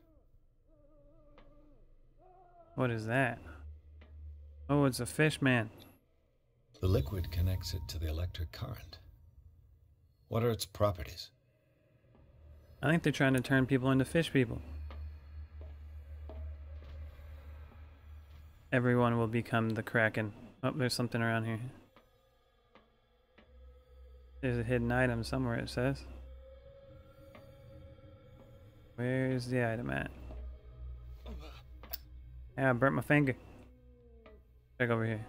What is that? Oh, it's a fish man. The liquid connects it to the electric current. What are its properties? I think they're trying to turn people into fish people. Everyone will become the Kraken. Oh, there's something around here. There's a hidden item somewhere, it says. Where's the item at? Yeah, I burnt my finger. Check over here.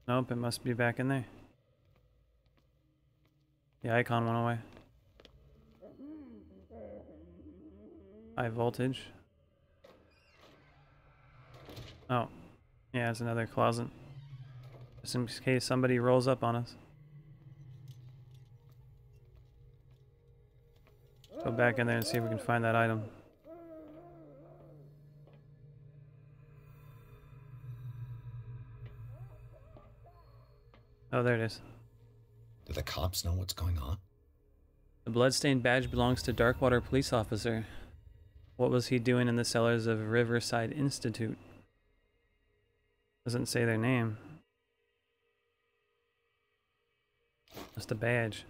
Nope, it must be back in there. The icon went away. High voltage. Oh. Yeah, it's another closet. Just in case somebody rolls up on us. Go back in there and see if we can find that item. Oh, there it is. Do the cops know what's going on? The bloodstained badge belongs to Darkwater police officer. What was he doing in the cellars of Riverside Institute? Doesn't say their name. Just a badge.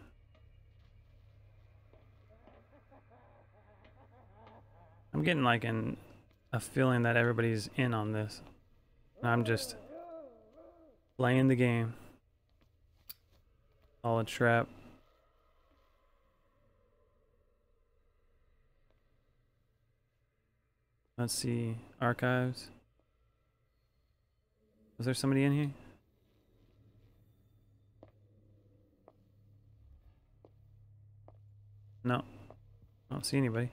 I'm getting like a feeling that everybody's in on this. I'm just playing the game. All a trap. Let's see. Archives. Was there somebody in here? No. I don't see anybody.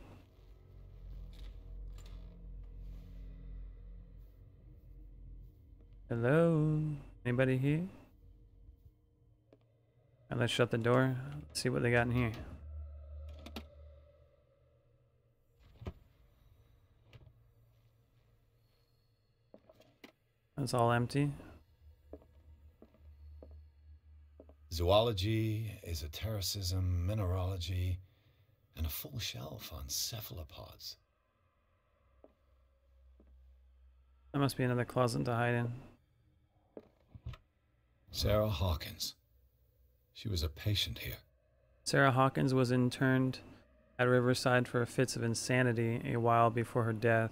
Hello? Anybody here? And let's shut the door. Let's see what they got in here. That's all empty. Zoology, esotericism, mineralogy, and a full shelf on cephalopods. That must be another closet to hide in. Sarah Hawkins. She was a patient here. Sarah Hawkins was interned at Riverside for fits of insanity a while before her death.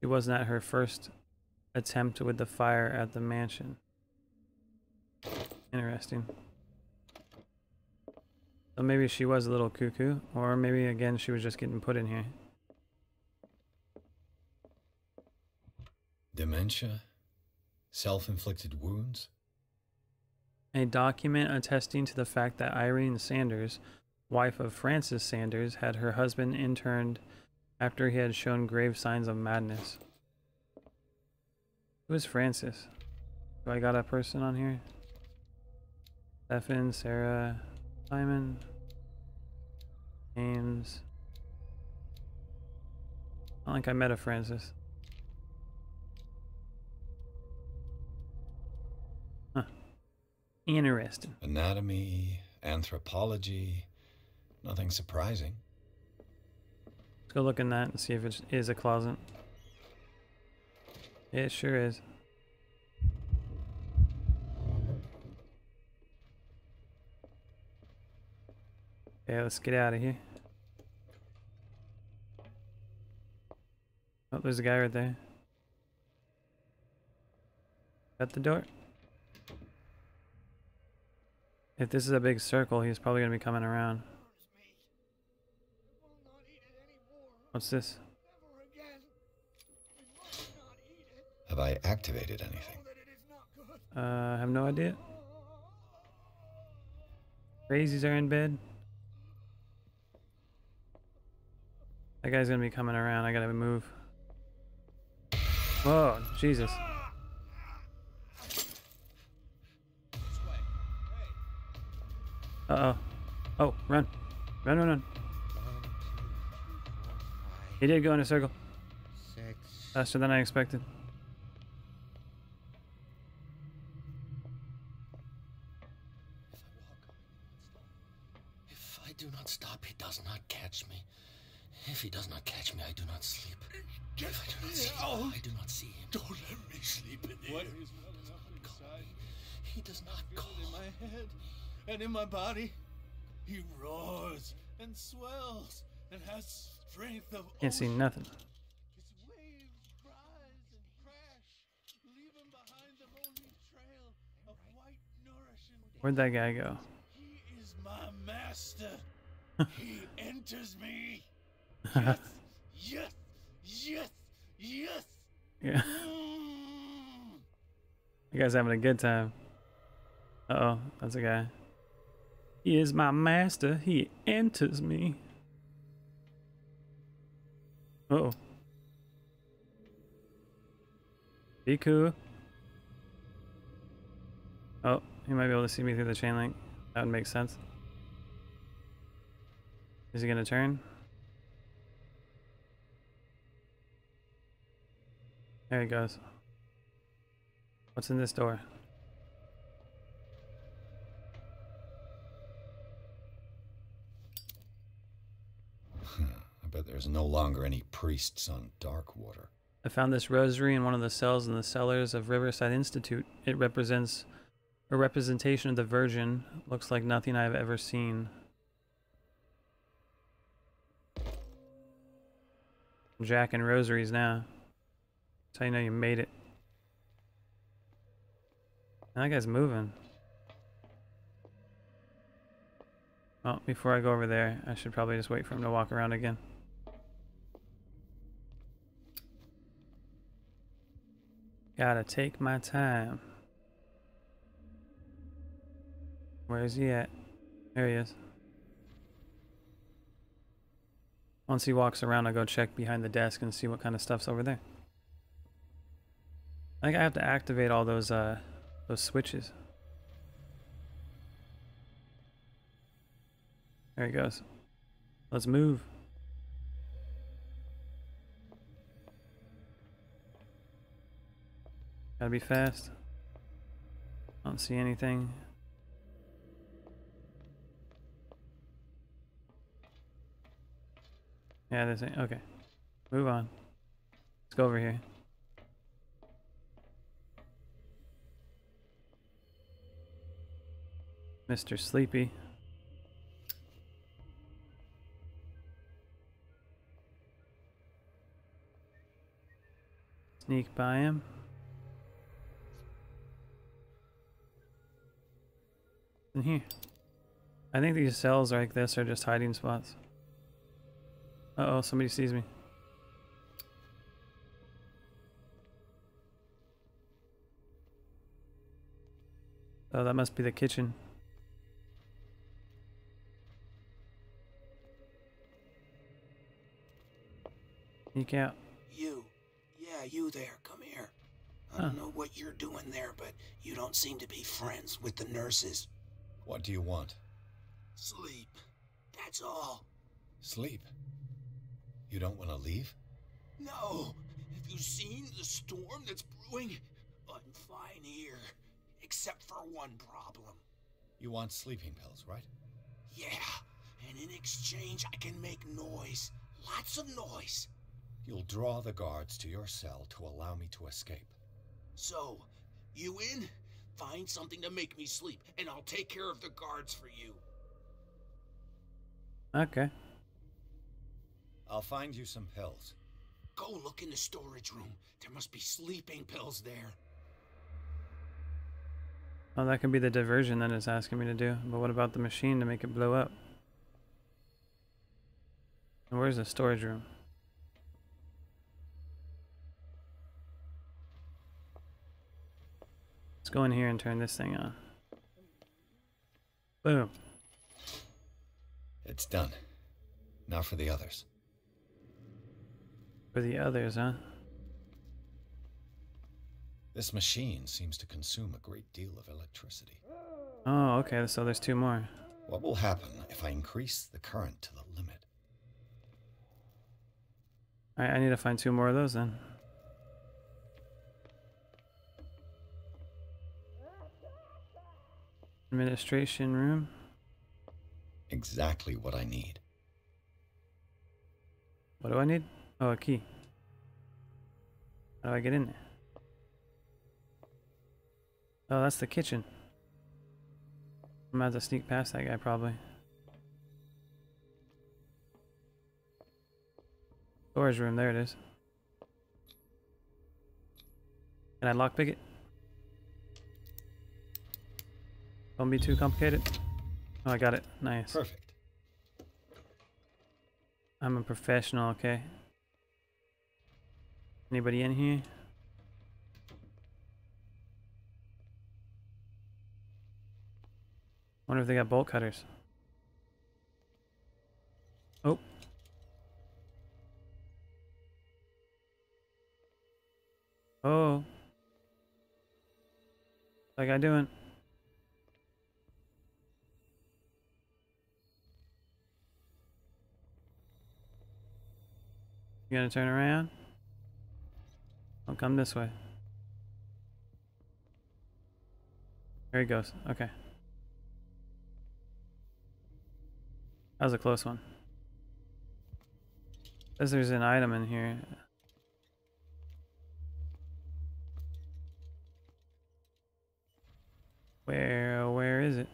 It wasn't at her first attempt with the fire at the mansion. Interesting. So maybe she was a little cuckoo, or maybe again she was just getting put in here. Dementia? Self-inflicted wounds? A document attesting to the fact that Irene Sanders, wife of Francis Sanders, had her husband interned after he had shown grave signs of madness. Who is Francis? Do I got a person on here? Stephen, Sarah, Simon, James. I don't think I met a Francis. Huh. Interesting. Anatomy, anthropology, nothing surprising. Let's go look in that and see if it is a closet. It sure is. Yeah, let's get out of here. Oh, there's a guy right there. At the door. If this is a big circle, he's probably gonna be coming around. What's this? Have I activated anything? I have no idea. Crazies are in bed. That guy's gonna be coming around. I gotta move. Whoa, Jesus. Uh-oh. Oh, run. Run, run, run. He did go in a circle. Faster than I expected. If I do not stop, he does not catch me. If he does not catch me, I do not sleep. If I do not see him, I do not see him. Don't let me sleep in here. What is inside? He does not call. In my head and in my body, he roars and swells and has strength of Can't see nothing. His waves rise and crash, leaving behind them only trail of white nourishing. Where'd that guy go? He is my master. He enters me. Yes, yes, yes. Yeah. You guys having a good time. Uh-oh, that's a guy. He is my master. He enters me. Uh-oh. Be cool. Oh, he might be able to see me through the chain link. That would make sense. Is he gonna turn? There he goes. What's in this door? I bet there's no longer any priests on Darkwater. I found this rosary in one of the cells in the cellars of Riverside Institute. It represents a representation of the Virgin. Looks like nothing I've ever seen. I'm jacking rosaries now. That's how you know you made it. That guy's moving. Well, before I go over there, I should probably just wait for him to walk around again. Gotta take my time. Where is he at? There he is. Once he walks around, I'll go check behind the desk and see what kind of stuff's over there. I think I have to activate all those switches. There he goes. Let's move. Gotta be fast. Don't see anything. Yeah, this ain't okay. Move on. Let's go over here. Mr. Sleepy. Sneak by him. In here. I think these cells like this are just hiding spots. Uh-oh, somebody sees me. Oh, that must be the kitchen. Sneak out. You there, come here. I don't know what you're doing there, but you don't seem to be friends with the nurses. What do you want? Sleep. That's all. Sleep? You don't want to leave? No. Have you seen the storm that's brewing? I'm fine here. except for one problem. You want sleeping pills, right? Yeah, and in exchange I can make noise. Lots of noise. You'll draw the guards to your cell to allow me to escape. So, you in? Find something to make me sleep, and I'll take care of the guards for you. Okay. I'll find you some pills. Go look in the storage room. There must be sleeping pills there. Oh, that could be the diversion that it's asking me to do. But what about the machine to make it blow up? And where's the storage room? Let's go in here and turn this thing on. Boom. It's done. Now for the others. For the others, huh? This machine seems to consume a great deal of electricity. Oh, okay, so there's two more. What will happen if I increase the current to the limit? Alright, I need to find two more of those then. Administration room. Exactly what I need. What do I need? Oh, a key. How do I get in there? Oh, that's the kitchen. I'm gonna have to sneak past that guy probably. Storage room, there it is. Can I lockpick it? Don't be too complicated. Oh, I got it. Nice. Perfect. I'm a professional, okay? Anybody in here? Wonder if they got bolt cutters. Oh. Oh. What's that guy doing? You gonna turn around? I'll come this way. There he goes. Okay. That was a close one. Says there's an item in here. Where is it?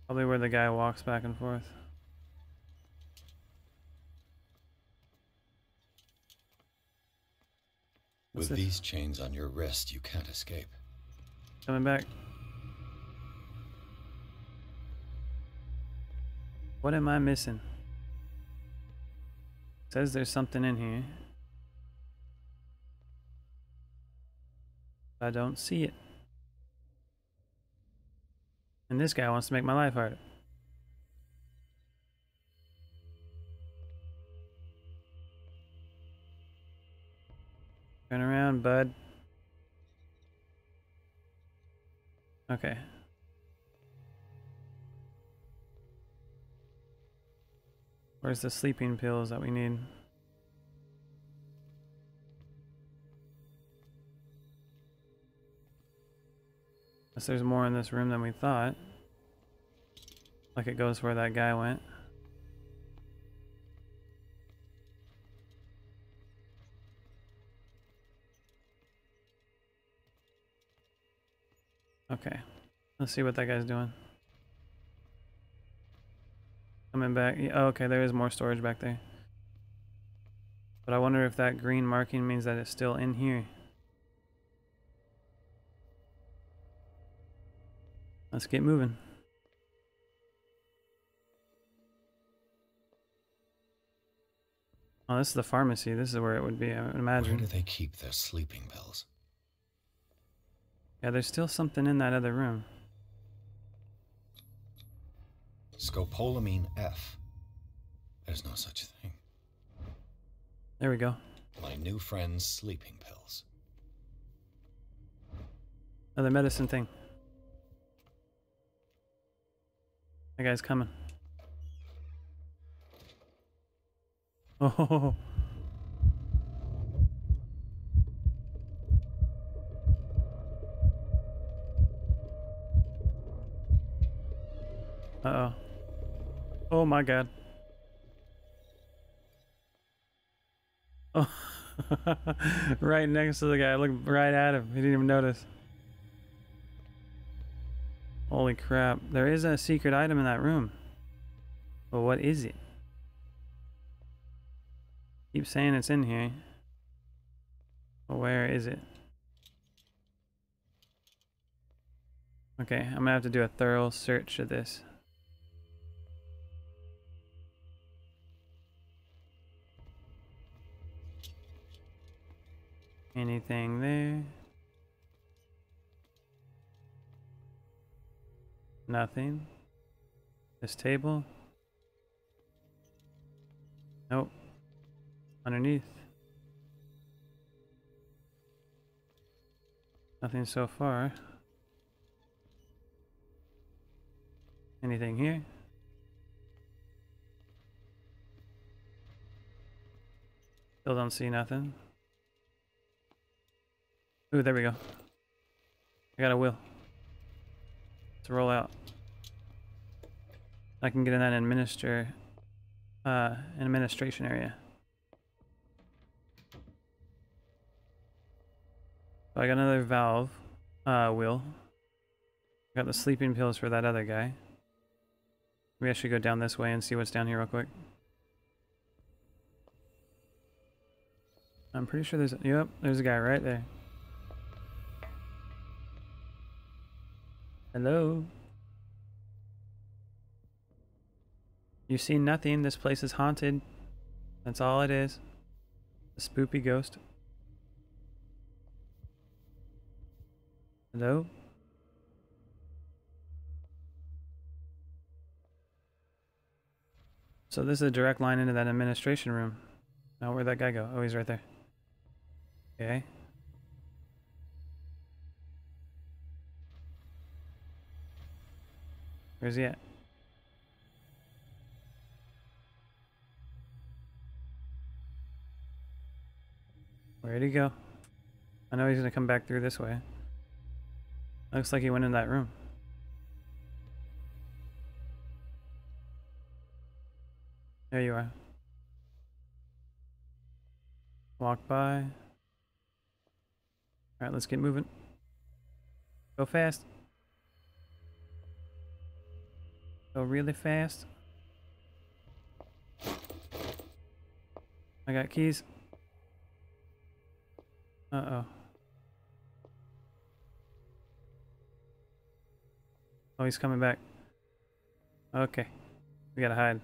Probably where the guy walks back and forth. With these chains on your wrist, you can't escape. Coming back. What am I missing? Says there's something in here. I don't see it. And this guy wants to make my life harder. Turn around, bud. Okay. Where's the sleeping pills that we need? Unless there's more in this room than we thought. Like it goes where that guy went. Okay. Let's see what that guy's doing. Coming back. Oh, okay, there is more storage back there. But I wonder if that green marking means that it's still in here. Let's get moving. Oh, this is the pharmacy. This is where it would be, I would imagine. Where do they keep their sleeping pills? Yeah, there's still something in that other room. Scopolamine F. There's no such thing. There we go. My new friend's sleeping pills. Another medicine thing. That guy's coming. Oh. Uh-oh. Oh my god. Oh. Right next to the guy. Look right at him. He didn't even notice. Holy crap. There is a secret item in that room. But what is it? Keep saying it's in here. But where is it? Okay, I'm gonna have to do a thorough search of this. Anything there? Nothing. This table? Nope. Underneath? Nothing so far. Anything here? Still don't see nothing. Ooh, there we go. I got a wheel. Let's roll out. I can get in that administration area. So I got another valve wheel. Got the sleeping pills for that other guy. Maybe I should go down this way and see what's down here real quick. I'm pretty sure yep, there's a guy right there. Hello? You see nothing. This place is haunted. That's all it is. A spoopy ghost. Hello? So this is a direct line into that administration room. Now where'd that guy go? Oh, he's right there. Okay. Where's he at? Where'd he go? I know he's gonna come back through this way. Looks like he went in that room. There you are. Walk by. Alright, let's get moving. Go fast. Go really fast. I got keys. Uh-oh. Oh, he's coming back. Okay. We gotta hide.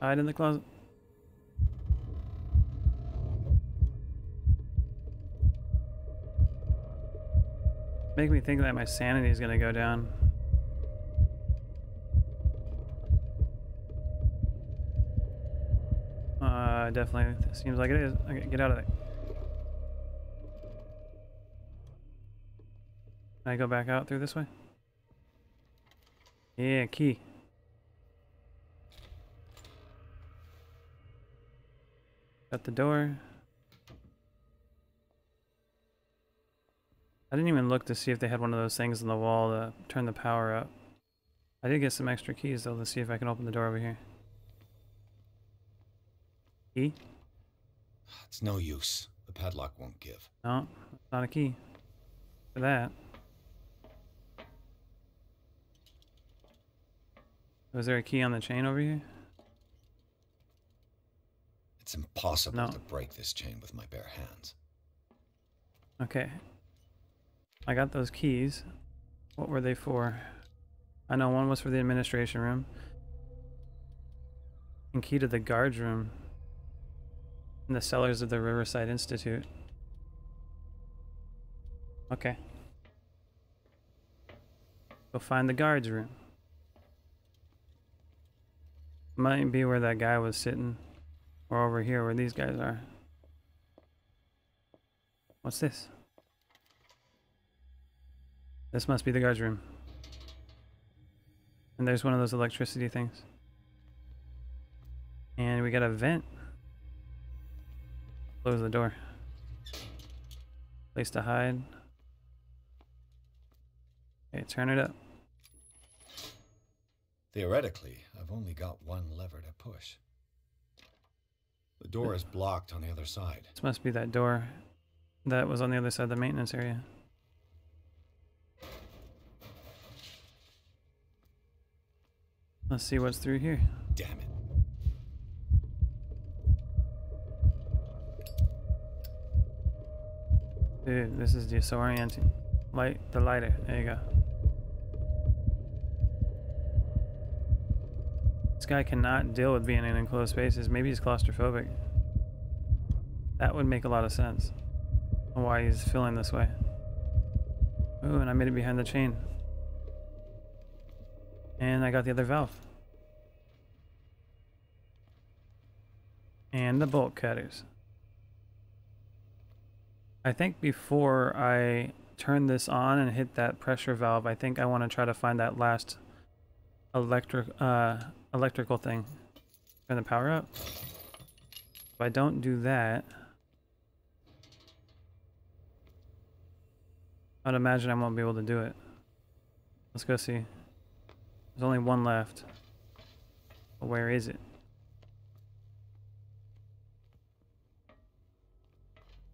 Hide in the closet. Make me think that my sanity is gonna go down. Definitely seems like it is. Okay, get out of there. Can I go back out through this way? Yeah, key. Got the door. I didn't even look to see if they had one of those things on the wall to turn the power up. I did get some extra keys though. Let's see if I can open the door over here. Key? It's no use. The padlock won't give. No, it's not a key. For that. Was there a key on the chain over here? It's impossible to break this chain with my bare hands. Okay. I got those keys. What were they for? I know one was for the administration room. And key to the guards room. In the cellars of the Riverside Institute. Okay. Go find the guards room. Might be where that guy was sitting. Or over here where these guys are. What's this? This must be the guards room. And there's one of those electricity things. And we got a vent. Close the door. Place to hide. Okay, turn it up. Theoretically, I've only got one lever to push. The door is blocked on the other side. This must be that door that was on the other side of the maintenance area. Let's see what's through here. Damn it. Dude, this is disorienting. Light the lighter. There you go. This guy cannot deal with being in enclosed spaces. Maybe he's claustrophobic. That would make a lot of sense. Why he's feeling this way. Ooh, and I made it behind the chain. And I got the other valve. And the bolt cutters. I think before I turn this on and hit that pressure valve, I think I want to try to find that last electrical thing. Turn the power up. If I don't do that, I'd imagine I won't be able to do it. Let's go see. There's only one left. But where is it?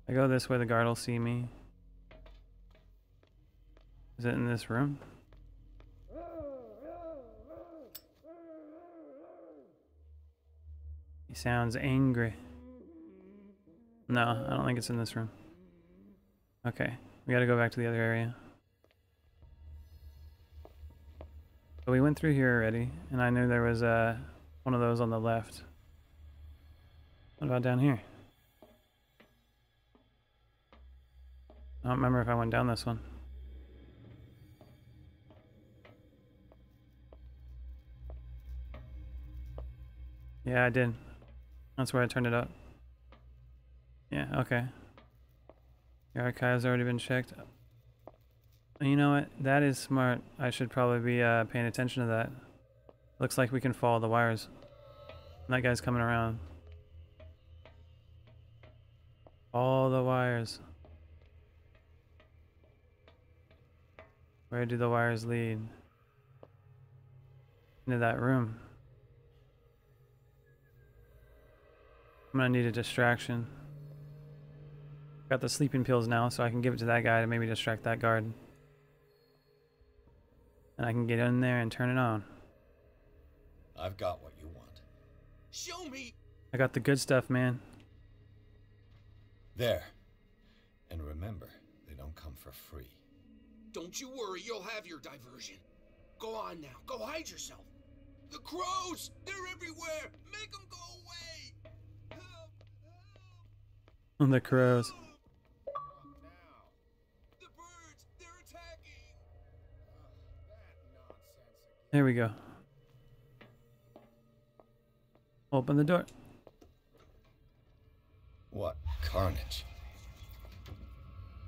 I go this way, the guard will see me. Is it in this room? He sounds angry. No, I don't think it's in this room. Okay, we gotta go back to the other area. So we went through here already, and I knew there was one of those on the left. What about down here? I don't remember if I went down this one. Yeah, I did. That's where I turned it up. Yeah, okay. The archive's already been checked. You know what? That is smart. I should probably be paying attention to that. Looks like we can follow the wires. That guy's coming around. All the wires. Where do the wires lead? Into that room. I'm gonna need a distraction. Got the sleeping pills now, so I can give it to that guy to maybe distract that guard. And I can get in there and turn it on. I've got what you want. Show me! I got the good stuff, man. There. And remember, they don't come for free. Don't you worry, you'll have your diversion. Go on now, go hide yourself. The crows! They're everywhere! Make them go away! Help! On the crows. The birds! They're attacking! There we go. Open the door. What carnage.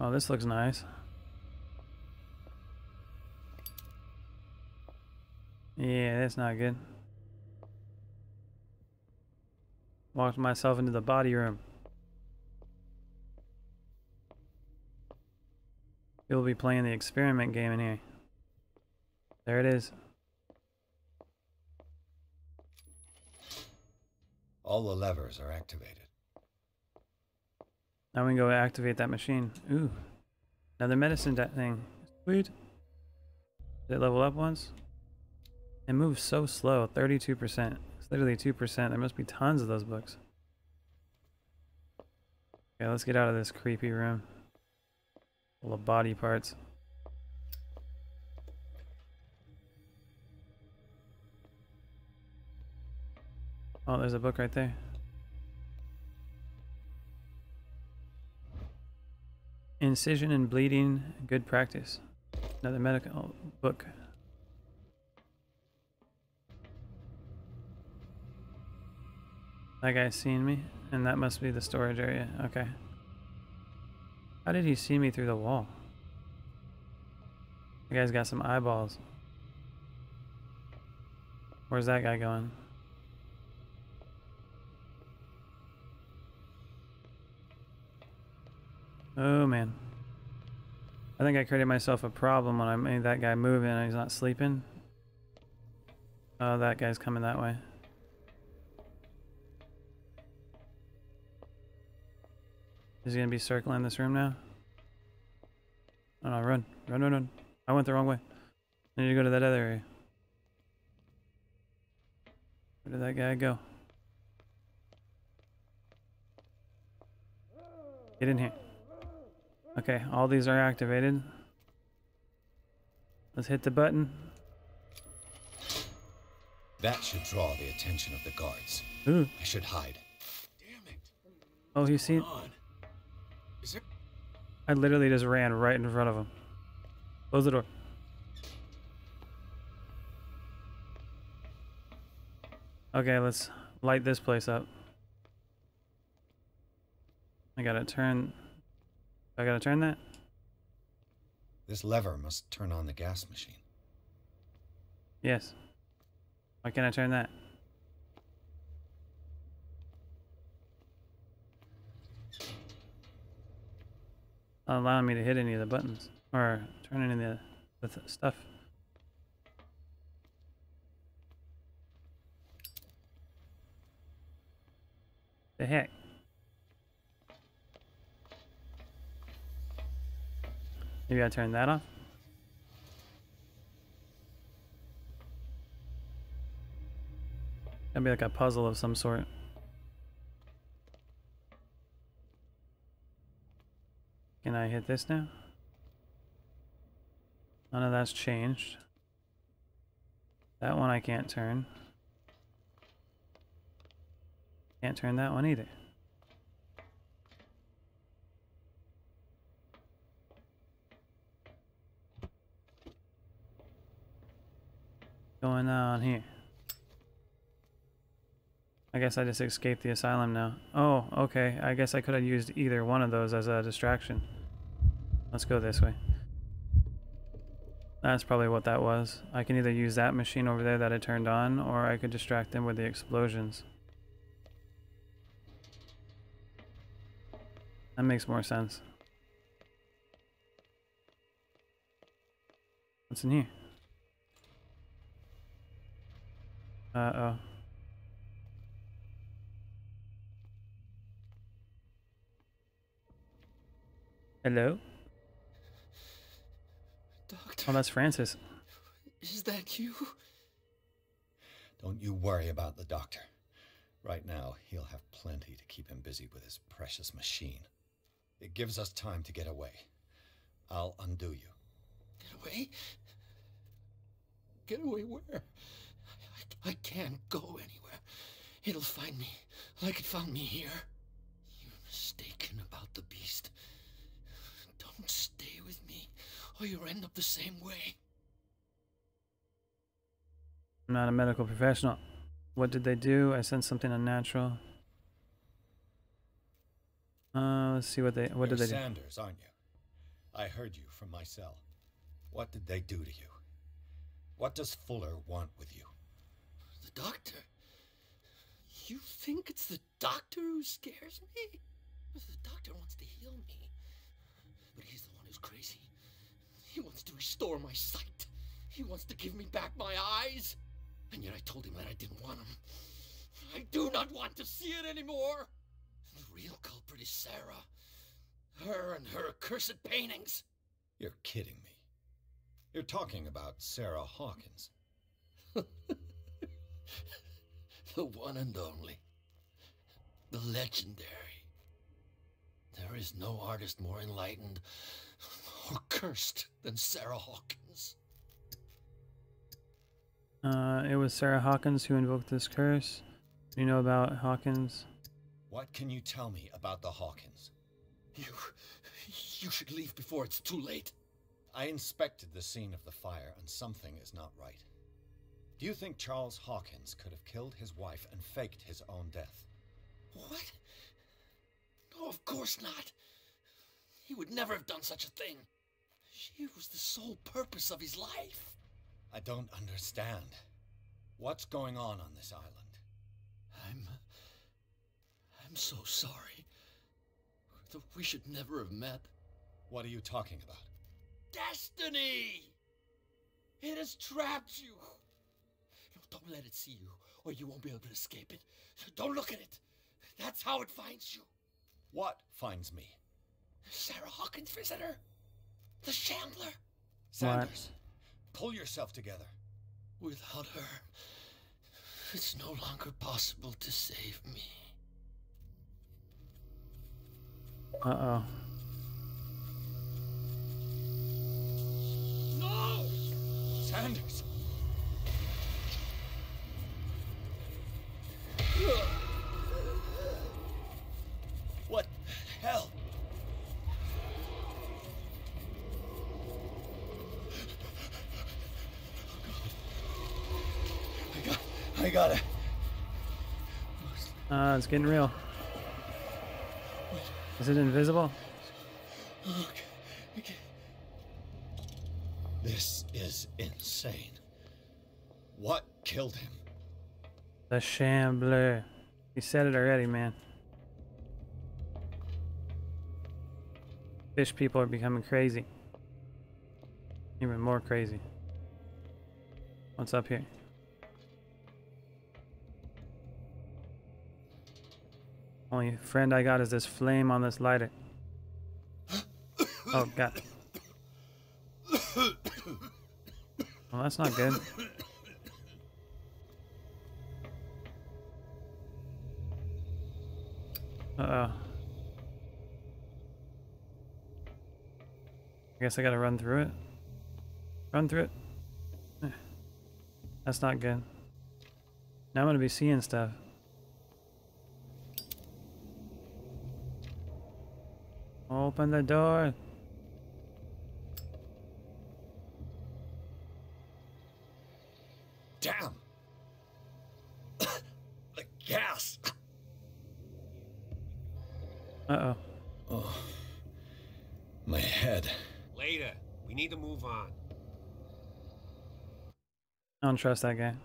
Oh, this looks nice. Yeah, that's not good. Walked myself into the body room. You'll be playing the experiment game in here. There it is. All the levers are activated. Now we can go activate that machine. Ooh. Another medicine thing. Sweet. Did it level up once? It moves so slow. 32%. It's literally 2%. There must be tons of those books. Okay, let's get out of this creepy room. Full of body parts. Oh, there's a book right there. Incision and bleeding, good practice. Another medical book. That guy's seen me, and that must be the storage area. Okay. How did he see me through the wall? The guy's got some eyeballs. Where's that guy going? Oh man. I think I created myself a problem when I made that guy move in and he's not sleeping. Oh, that guy's coming that way. Is he gonna be circling this room now? Oh no, run. Run, run, run. I went the wrong way. I need to go to that other area. Where did that guy go? Get in here. Okay, all these are activated. Let's hit the button. That should draw the attention of the guards. Ooh. I should hide. Oh, he's seen. Is it? I literally just ran right in front of him. Close the door. Okay, let's light this place up. I gotta turn that? This lever must turn on the gas machine. Yes. Why can't I turn that? Not allowing me to hit any of the buttons or turn any of the stuff. The heck? Maybe I turn that off? That'd be like a puzzle of some sort. Can I hit this now? None of that's changed. That one I can't turn. Can't turn that one either. Going on here? I guess I just escaped the asylum now. Oh, okay. I guess I could have used either one of those as a distraction. Let's go this way. That's probably what that was. I can either use that machine over there that I turned on, or I could distract them with the explosions. That makes more sense. What's in here? Uh-oh. Hello? Doctor. Oh, that's Francis. Is that you? Don't you worry about the doctor. Right now, he'll have plenty to keep him busy with his precious machine. It gives us time to get away. I'll undo you. Get away? Get away where? I can't go anywhere. It'll find me like it found me here. You're mistaken about the beast. Don't stay with me, or you'll end up the same way. I'm not a medical professional. What did they do? I sensed something unnatural. Let's see what did they do? Sanders, aren't you? I heard you from my cell. What did they do to you? What does Fuller want with you? The doctor? You think it's the doctor who scares me? The doctor wants to heal me. But he's the one who's crazy. He wants to restore my sight. He wants to give me back my eyes. And yet I told him that I didn't want him. I do not want to see it anymore. The real culprit is Sarah. Her and her accursed paintings. You're kidding me. You're talking about Sarah Hawkins. The one and only. The legendary. There is no artist more enlightened or cursed than Sarah Hawkins. It was Sarah Hawkins who invoked this curse. Do you know about Hawkins? What can you tell me about the Hawkins? You should leave before it's too late. I inspected the scene of the fire and something is not right. Do you think Charles Hawkins could have killed his wife and faked his own death? What? No, of course not. He would never have done such a thing. She was the sole purpose of his life. I don't understand. What's going on this island? I'm so sorry. We should never have met. What are you talking about? destiny! It has trapped you. No, don't let it see you, or you won't be able to escape it. Don't look at it. That's how it finds you. What finds me? Sarah Hawkins' visitor. The Shambler. Sanders, pull yourself together. Without her, it's no longer possible to save me. Uh-oh. No! Sanders! What the hell? I got it. It's getting real. Is it invisible? Okay. This is insane. What killed him? The Shambler. You said it already, man. Fish people are becoming crazy. Even more crazy. What's up here? Only friend I got is this flame on this lighter. Oh, God. Well, that's not good. Uh-oh. I guess I gotta run through it. Run through it. That's not good. Now I'm gonna be seeing stuff. Open the door. Damn! The gas! Uh-oh. Oh. My head. Later. We need to move on. I don't trust that guy.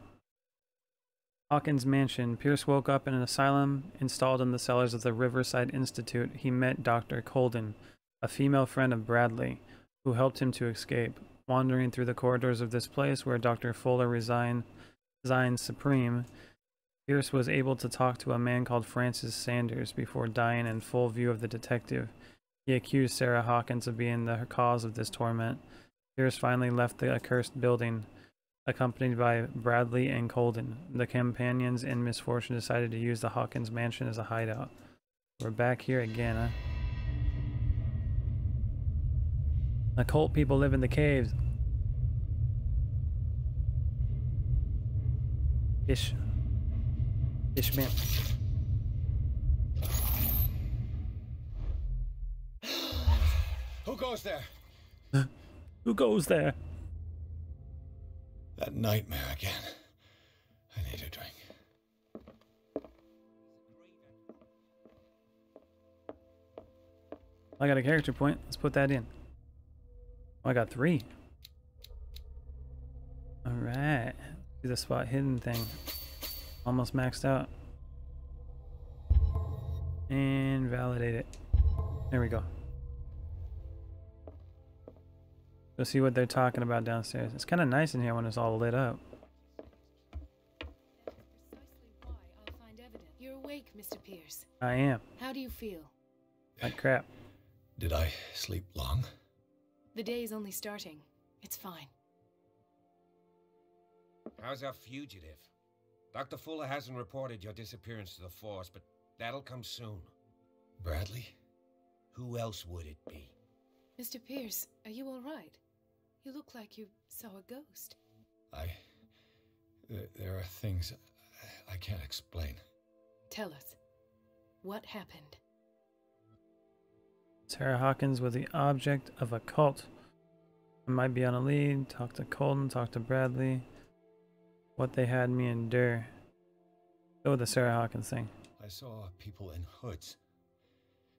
Hawkins' mansion. Pierce woke up in an asylum installed in the cellars of the Riverside Institute. He met Dr. Colden, a female friend of Bradley, who helped him to escape. Wandering through the corridors of this place where Dr. Fuller resigned supreme, Pierce was able to talk to a man called Francis Sanders before dying in full view of the detective. He accused Sarah Hawkins of being the cause of this torment. Pierce finally left the accursed building, accompanied by Bradley and Colden. The companions in misfortune decided to use the Hawkins mansion as a hideout. We're back here again, huh? Occult people live in the caves. Fish man. Who goes there? Who goes there? That nightmare again. I need a drink. I got a character point. Let's put that in. Oh, I got 3. Alright. See the spot hidden thing. Almost maxed out. And validate it. There we go. Go see what they're talking about downstairs. It's kind of nice in here when it's all lit up. You're awake, Mr. Pierce. I am. How do you feel? Like crap. Did I sleep long? The day is only starting. It's fine. How's our fugitive? Dr. Fuller hasn't reported your disappearance to the force, but that'll come soon. Bradley? Who else would it be? Mr. Pierce, are you all right? You look like you saw a ghost. There are things I can't explain. Tell us. What happened? Sarah Hawkins was the object of a cult. I might be on a lead. Talk to Colton, talk to Bradley. What they had me endure. Go with the Sarah Hawkins thing. I saw people in hoods.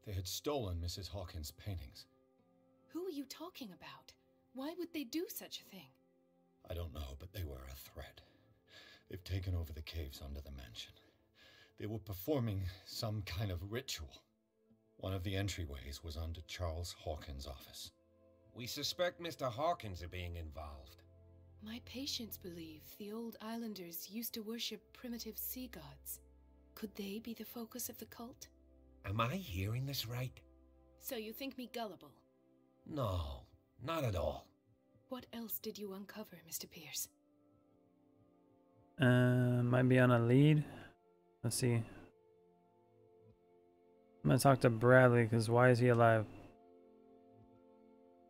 They had stolen Mrs. Hawkins' paintings. Who are you talking about? Why would they do such a thing? I don't know, but they were a threat. They've taken over the caves under the mansion. They were performing some kind of ritual. One of the entryways was onto Charles Hawkins' office. We suspect Mr. Hawkins of being involved. My patients believe the old islanders used to worship primitive sea gods. Could they be the focus of the cult? Am I hearing this right? So you think me gullible? No, not at all. What else did you uncover, Mr. Pierce? Might be on a lead. Let's see. I'm gonna talk to Bradley, because why is he alive?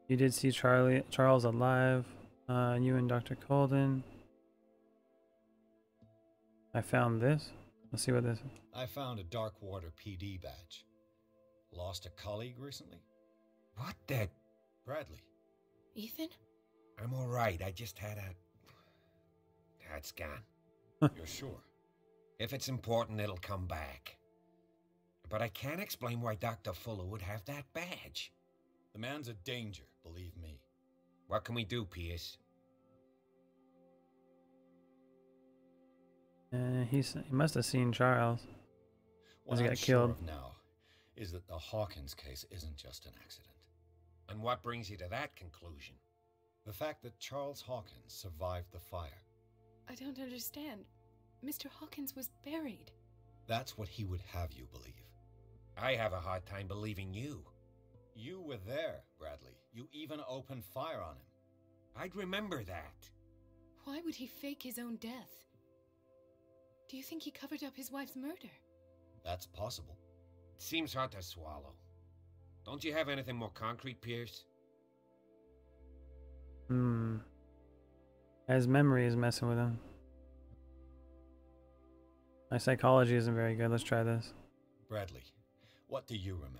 You did see Charles alive. You and Dr. Colden. I found this. Let's see what this is. I found a Darkwater PD badge. Lost a colleague recently? What the? Bradley. Ethan? I'm alright. I just had a... It's gone. You're sure? If it's important, it'll come back. But I can't explain why Dr. Fuller would have that badge. The man's a danger, believe me. What can we do, Pierce? He must have seen Charles. What he I'm got sure killed. of now is that the Hawkins case isn't just an accident. And what brings you to that conclusion? The fact that Charles Hawkins survived the fire. I don't understand. Mr. Hawkins was buried. That's what he would have you believe. I have a hard time believing you. You were there, Bradley. You even opened fire on him. I'd remember that. Why would he fake his own death? Do you think he covered up his wife's murder? That's possible. It seems hard to swallow. Don't you have anything more concrete, Pierce? His memory is messing with him. My psychology isn't very good. Let's try this. Bradley, what do you remember?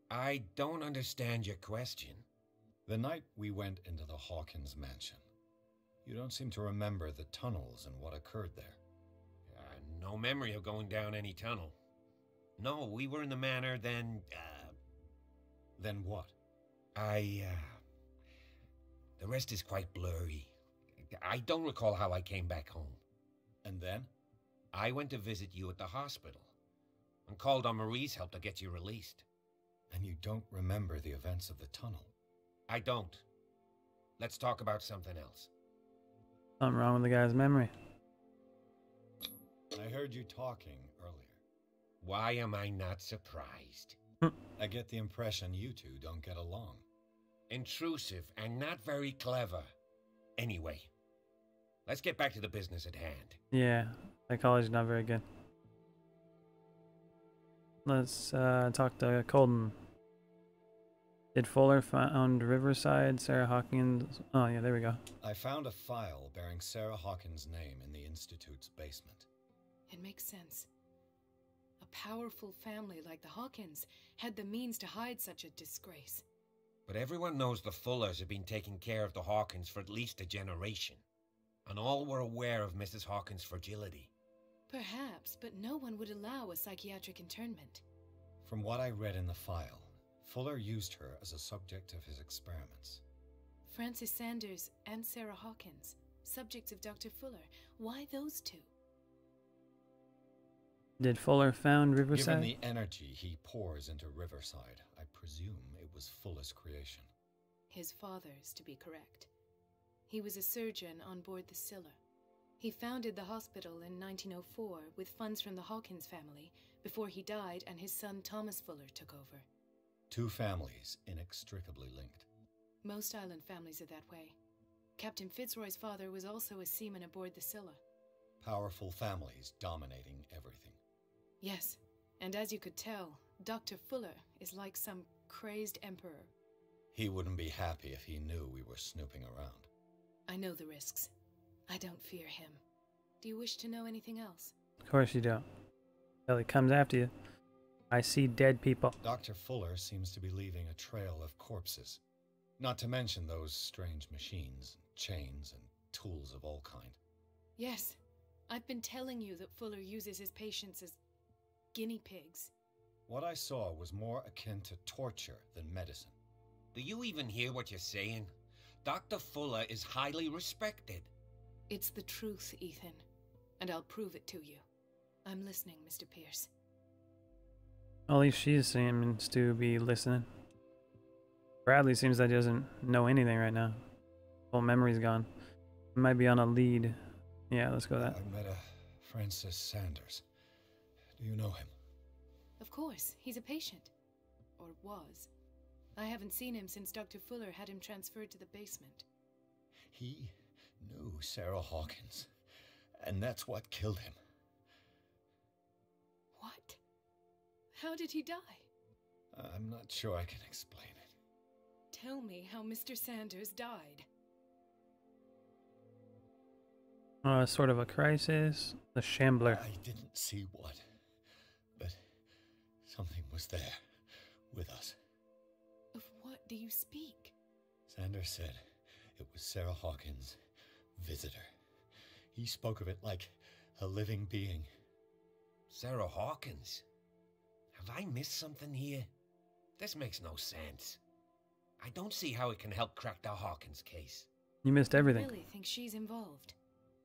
I don't understand your question. The night we went into the Hawkins mansion. You don't seem to remember the tunnels and what occurred there. No memory of going down any tunnel. No, we were in the manor, then... Then what? The rest is quite blurry. I don't recall how I came back home. And then? I went to visit you at the hospital and called on Marie's help to get you released. And you don't remember the events of the tunnel? I don't. Let's talk about something else. Something wrong with the guy's memory. I heard you talking earlier. Why am I not surprised? I get the impression you two don't get along. Intrusive and not very clever. Anyway, let's get back to the business at hand. Yeah, psychology's not very good. Let's talk to Colden. Did Fuller found Riverside, Sarah Hawkins? Oh yeah, there we go. I found a file bearing Sarah Hawkins' name in the Institute's basement. It makes sense. A powerful family like the Hawkins had the means to hide such a disgrace. But everyone knows the Fullers have been taking care of the Hawkins for at least a generation. And all were aware of Mrs. Hawkins' fragility. Perhaps, but no one would allow a psychiatric internment. From what I read in the file, Fuller used her as a subject of his experiments. Francis Sanders and Sarah Hawkins, subjects of Dr. Fuller. Why those two? Did Fuller found Riverside? Given the energy he pours into Riverside, I presume it was Fuller's creation. His father's, to be correct. He was a surgeon on board the Scylla. He founded the hospital in 1904 with funds from the Hawkins family before he died and his son Thomas Fuller took over. Two families inextricably linked. Most island families are that way. Captain Fitzroy's father was also a seaman aboard the Scylla. Powerful families dominating everything. Yes, and as you could tell, Dr. Fuller is like some crazed emperor. He wouldn't be happy if he knew we were snooping around. I know the risks. I don't fear him. Do you wish to know anything else? Of course you don't. Well, he comes after you. I see dead people. Dr. Fuller seems to be leaving a trail of corpses. Not to mention those strange machines, chains, and tools of all kind. Yes, I've been telling you that Fuller uses his patients as guinea pigs. What I saw was more akin to torture than medicine. Do you even hear what you're saying? Dr. Fuller is highly respected. It's the truth, Ethan, and I'll prove it to you. I'm listening, Mr. Pierce. At least she seems to be listening. Bradley seems that he doesn't know anything right now. Whole memory's gone. He might be on a lead. Yeah, let's go with that. I met a Francis Sanders. Do you know him? Of course, he's a patient. Or was. I haven't seen him since Dr. Fuller had him transferred to the basement. He knew Sarah Hawkins, and that's what killed him. What? How did he die? I'm not sure I can explain it. Tell me how Mr. Sanders died. Sort of a crisis. The Shambler. I didn't see what, but something was there with us. Of what do you speak? Sanders said it was Sarah Hawkins' visitor. He spoke of it like a living being. Sarah Hawkins? Have I missed something here? This makes no sense. I don't see how it can help crack the Hawkins case. You missed everything. I really think she's involved.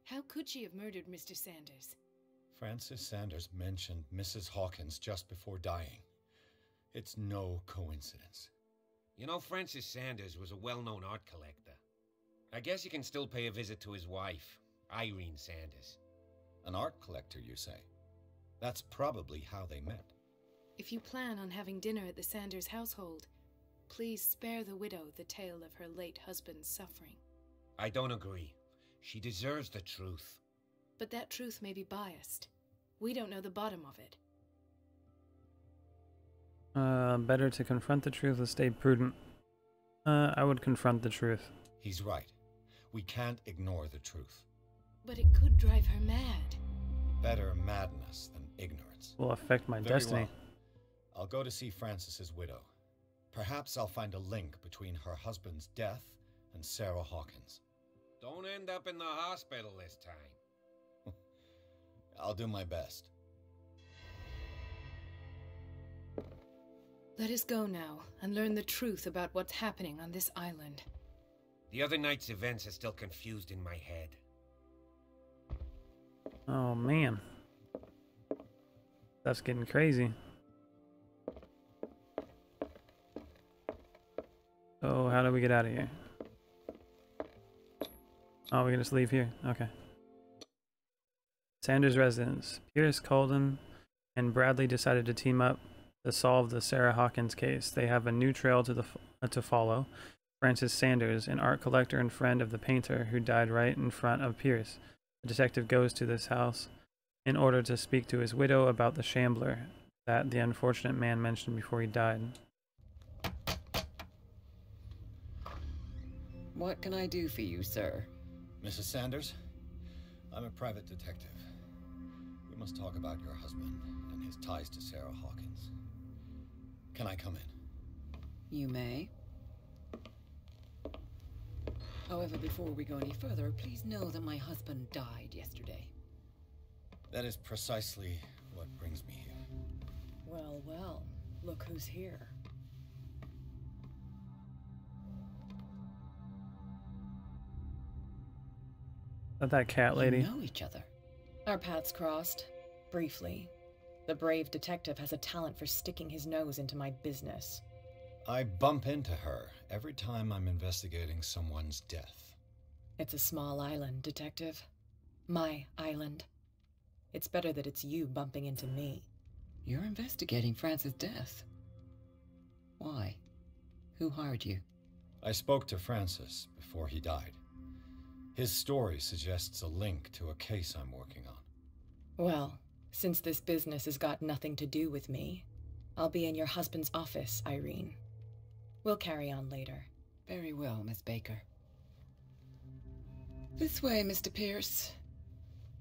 How could she have murdered Mr. Sanders? Francis Sanders mentioned Mrs. Hawkins just before dying. It's no coincidence. You know, Francis Sanders was a well-known art collector. I guess you can still pay a visit to his wife, Irene Sanders. An art collector, you say? That's probably how they met. If you plan on having dinner at the Sanders household, please spare the widow the tale of her late husband's suffering. I don't agree. She deserves the truth. But that truth may be biased. We don't know the bottom of it. Better to confront the truth or stay prudent. I would confront the truth. He's right. We can't ignore the truth. But it could drive her mad. Better madness than ignorance. Will affect my Very destiny. well. I'll go to see Francis's widow. Perhaps I'll find a link between her husband's death and Sarah Hawkins. Don't end up in the hospital this time. I'll do my best. Let us go now and learn the truth about what's happening on this island. The other night's events are still confused in my head. Oh man. Stuff's getting crazy. So how do we get out of here? Oh, we can just leave here. Okay. Sanders' residence. Pierce, Colden, and Bradley decided to team up to solve the Sarah Hawkins case. They have a new trail to follow. Francis Sanders, an art collector and friend of the painter who died right in front of Pierce. The detective goes to this house in order to speak to his widow about the Shambler that the unfortunate man mentioned before he died. What can I do for you, sir? Mrs. Sanders, I'm a private detective. We must talk about your husband and his ties to Sarah Hawkins. Can I come in? You may. However, before we go any further, please know that my husband died yesterday. That is precisely what brings me here. Well, well, look who's here. That cat lady. You know each other. Our paths crossed, briefly. The brave detective has a talent for sticking his nose into my business. I bump into her every time I'm investigating someone's death. It's a small island, Detective. My island. It's better that it's you bumping into me. You're investigating Francis' death. Why? Who hired you? I spoke to Francis before he died. His story suggests a link to a case I'm working on. Well, since this business has got nothing to do with me, I'll be in your husband's office, Irene. We'll carry on later. Very well, Miss Baker. This way, Mr. Pierce.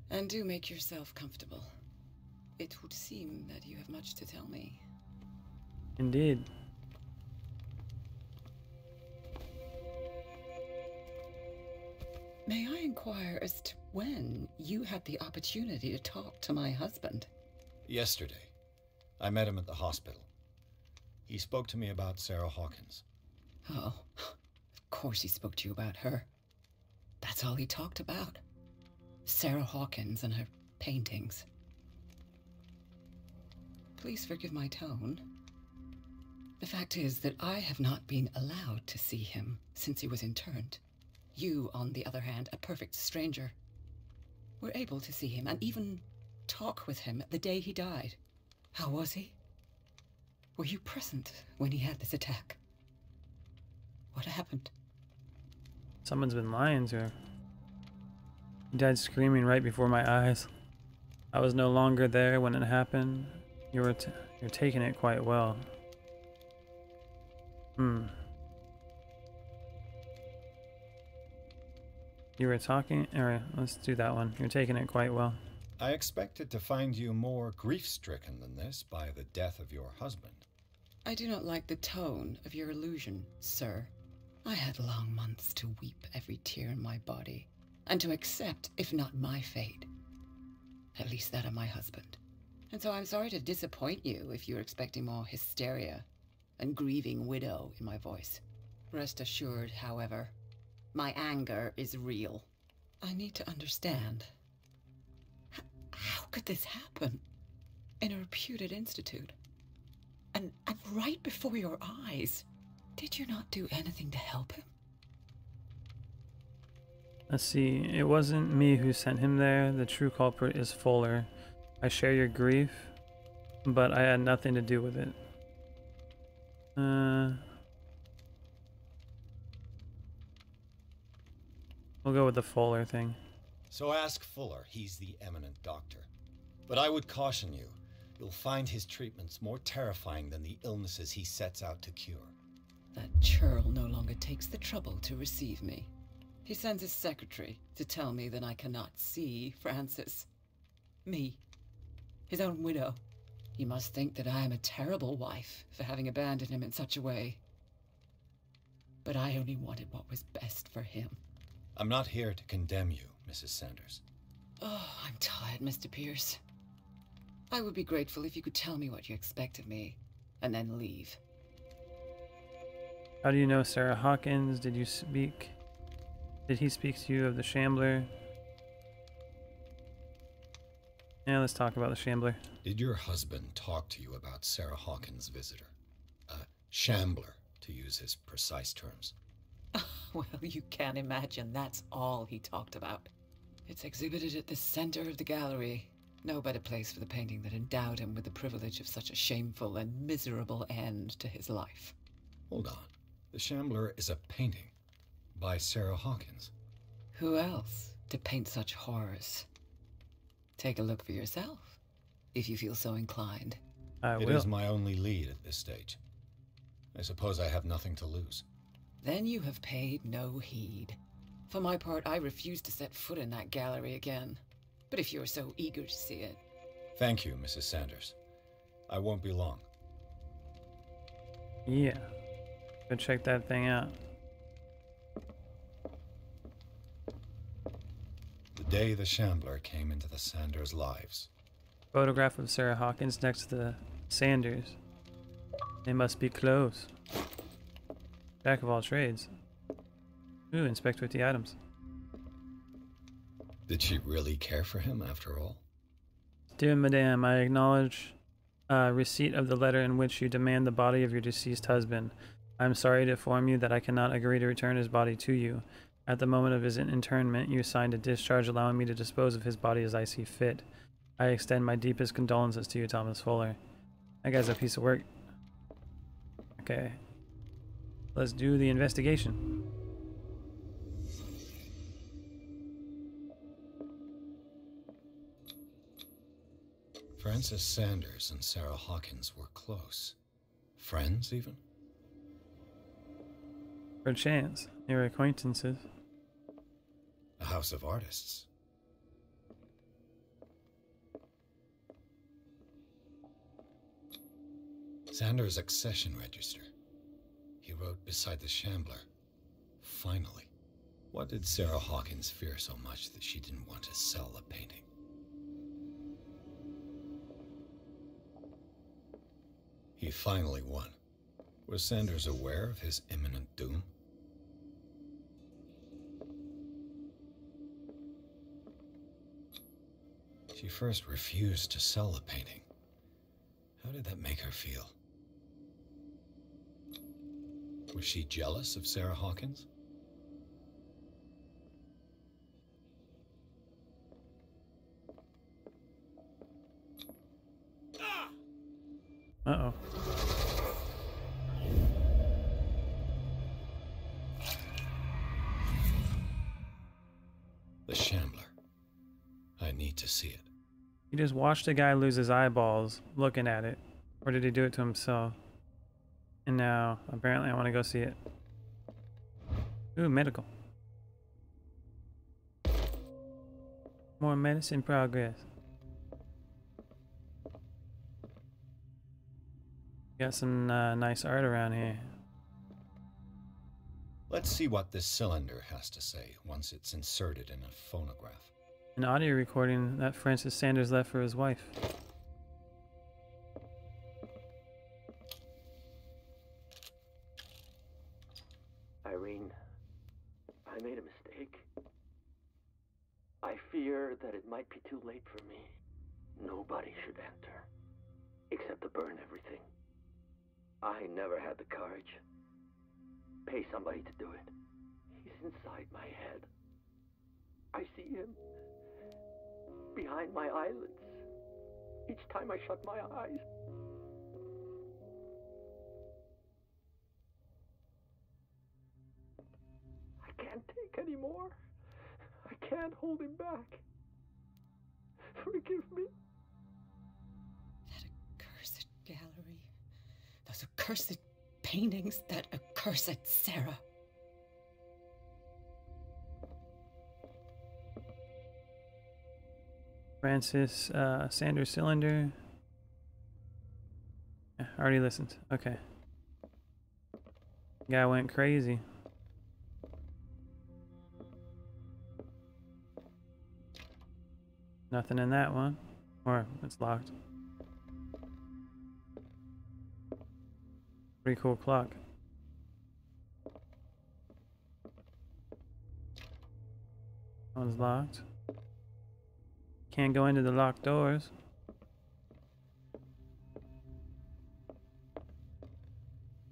And do make yourself comfortable. It would seem that you have much to tell me. Indeed. May I inquire as to when you had the opportunity to talk to my husband? Yesterday. I met him at the hospital. He spoke to me about Sarah Hawkins. Oh, of course he spoke to you about her. That's all he talked about. Sarah Hawkins and her paintings. Please forgive my tone. The fact is that I have not been allowed to see him since he was interned. You, on the other hand, a perfect stranger, were able to see him and even talk with him the day he died. How was he? Were you present when he had this attack? What happened? Someone's been lying to her. He died screaming right before my eyes. I was no longer there when it happened. You're taking it quite well. You were talking... Alright, let's do that one. You're taking it quite well. I expected to find you more grief-stricken than this by the death of your husband. I do not like the tone of your allusion, sir. I had long months to weep every tear in my body, and to accept, if not my fate, at least that of my husband. And so I'm sorry to disappoint you if you're expecting more hysteria and grieving widow in my voice. Rest assured, however, my anger is real. I need to understand. How could this happen? In a reputed institute? And right before your eyes? Did you not do anything to help him? Let's see. It wasn't me who sent him there. The true culprit is Fuller. I share your grief, but I had nothing to do with it. We'll go with the Fuller thing. So ask Fuller, he's the eminent doctor. But I would caution you, you'll find his treatments more terrifying than the illnesses he sets out to cure. That churl no longer takes the trouble to receive me. He sends his secretary to tell me that I cannot see Francis. Me. His own widow. He must think that I am a terrible wife for having abandoned him in such a way. But I only wanted what was best for him. I'm not here to condemn you, Mrs. Sanders. Oh, I'm tired, Mr. Pierce. I would be grateful if you could tell me what you expect of me, and then leave. How do you know Sarah Hawkins? Did he speak to you of the Shambler? Yeah, let's talk about the Shambler. Did your husband talk to you about Sarah Hawkins' visitor? A shambler, to use his precise terms. Well, you can't imagine that's all he talked about. It's exhibited at the center of the gallery. No better place for the painting that endowed him with the privilege of such a shameful and miserable end to his life. Hold on. The Shambler is a painting by Sarah Hawkins. Who else to paint such horrors? Take a look for yourself, if you feel so inclined. It is my only lead at this stage. I suppose I have nothing to lose. Then you have paid no heed. For my part, I refuse to set foot in that gallery again. But if you're so eager to see it... Thank you, Mrs. Sanders. I won't be long. Yeah. Go check that thing out. The day the Shambler came into the Sanders' lives. Photograph of Sarah Hawkins next to the Sanders. They must be close. Jack of all trades. Ooh, inspect with the items. Did she really care for him after all? Dear Madame, I acknowledge receipt of the letter in which you demand the body of your deceased husband. I am sorry to inform you that I cannot agree to return his body to you. At the moment of his internment, you signed a discharge allowing me to dispose of his body as I see fit. I extend my deepest condolences to you, Thomas Fuller. That guy's a piece of work. Okay. Let's do the investigation. Francis Sanders and Sarah Hawkins were close. Friends, even? Perchance. Your acquaintances. A house of artists. Sanders' accession register. He wrote beside the Shambler. Finally. What did Sarah Hawkins fear so much that she didn't want to sell the painting? He finally won. Was Sanders aware of his imminent doom? She first refused to sell the painting. How did that make her feel? Was she jealous of Sarah Hawkins? Uh-oh. The Shambler. I need to see it. He just watched a guy lose his eyeballs looking at it. Or did he do it to himself? And now, apparently I want to go see it. Ooh, medical. More medicine progress. Got some nice art around here. Let's see what this cylinder has to say once it's inserted in a phonograph. An audio recording that Francis Sanders left for his wife. Irene, I made a mistake. I fear that it might be too late for me. Nobody should enter, except to burn everything. I never had the courage. Pay somebody to do it. He's inside my head. I see him behind my eyelids each time I shut my eyes. I can't take any more. I can't hold him back. Forgive me. That accursed gallery. Those accursed paintings. That accursed Sarah. Francis Sanders cylinder. Yeah, already listened. Okay. Guy went crazy. Nothing in that one. Or it's locked. Pretty cool clock. That one's locked. Can't go into the locked doors.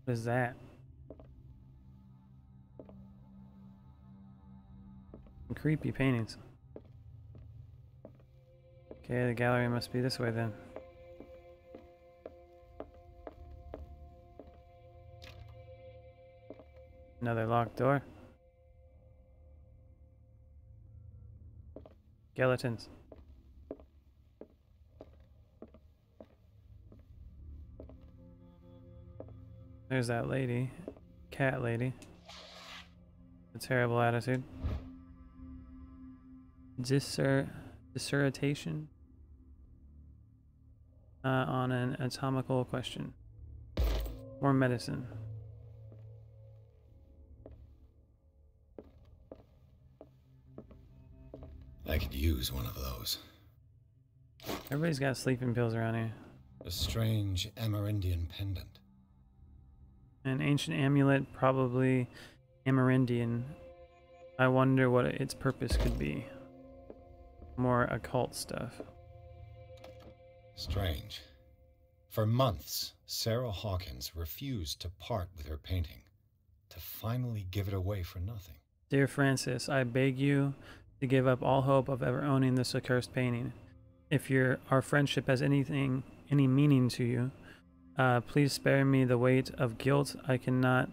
What is that? Some creepy paintings. Okay, the gallery must be this way then. Another locked door. Skeletons. There's that lady. Cat lady. A terrible attitude. Dissertation on an anatomical question. More medicine. I could use one of those. Everybody's got sleeping pills around here. A strange Amerindian pendant. An ancient amulet, probably Amerindian. I wonder what its purpose could be. More occult stuff. Strange. For months, Sarah Hawkins refused to part with her painting, to finally give it away for nothing. Dear Francis, I beg you to give up all hope of ever owning this accursed painting. If our friendship has any meaning to you, please spare me the weight of guilt. I cannot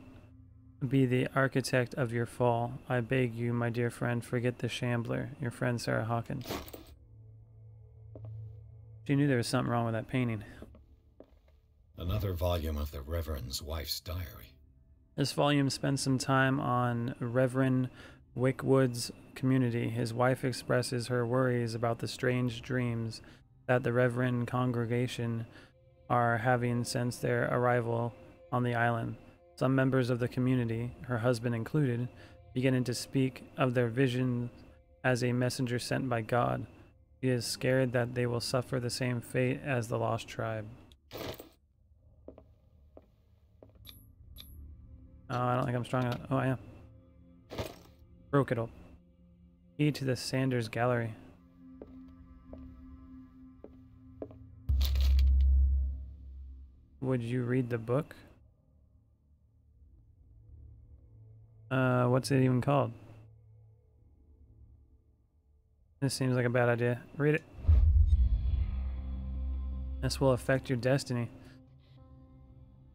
be the architect of your fall. I beg you, my dear friend, forget the Shambler. Your friend, Sarah Hawkins. She knew there was something wrong with that painting. Another volume of the Reverend's wife's diary. This volume spends some time on Reverend Wickwood's community. His wife expresses her worries about the strange dreams that the Reverend congregation are having since their arrival on the island. Some members of the community, her husband included, beginning to speak of their visions as a messenger sent by God. She is scared that they will suffer the same fate as the lost tribe. Oh, I don't think I'm strong enough. Oh, I am. Broke it up. Key to the Sanders Gallery. Would you read the book? What's it even called? This seems like a bad idea. Read it. This will affect your destiny.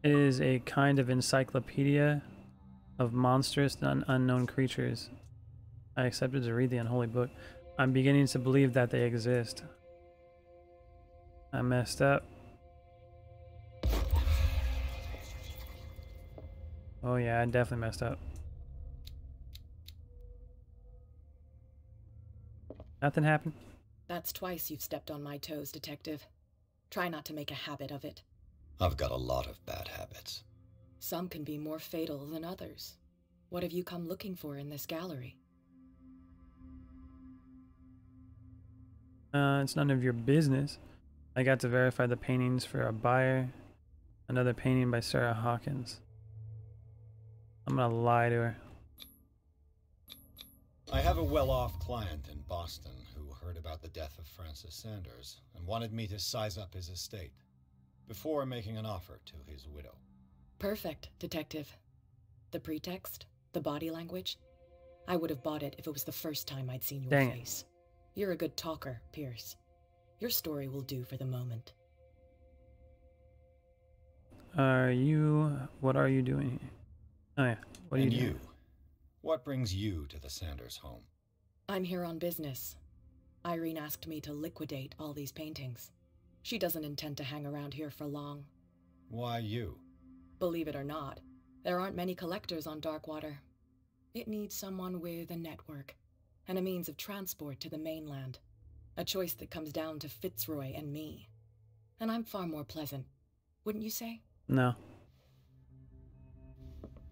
It is a kind of encyclopedia of monstrous and unknown creatures. I accepted to read the unholy book. I'm beginning to believe that they exist. I messed up. Oh yeah, I definitely messed up. Nothing happened? That's twice you've stepped on my toes, Detective. Try not to make a habit of it. I've got a lot of bad habits. Some can be more fatal than others. What have you come looking for in this gallery? It's none of your business. I got to verify the paintings for a buyer. Another painting by Sarah Hawkins. I'm gonna lie to her. I have a well-off client in Boston who heard about the death of Francis Sanders and wanted me to size up his estate before making an offer to his widow. Perfect, Detective. The pretext? The body language? I would have bought it if it was the first time I'd seen your face. You're a good talker, Pierce. Your story will do for the moment. What are you doing here? Oh yeah, what are you doing? What brings you to the Sanders home? I'm here on business. Irene asked me to liquidate all these paintings. She doesn't intend to hang around here for long. Why you? Believe it or not, there aren't many collectors on Darkwater. It needs someone with a network and a means of transport to the mainland. A choice that comes down to Fitzroy and me. And I'm far more pleasant, wouldn't you say? No.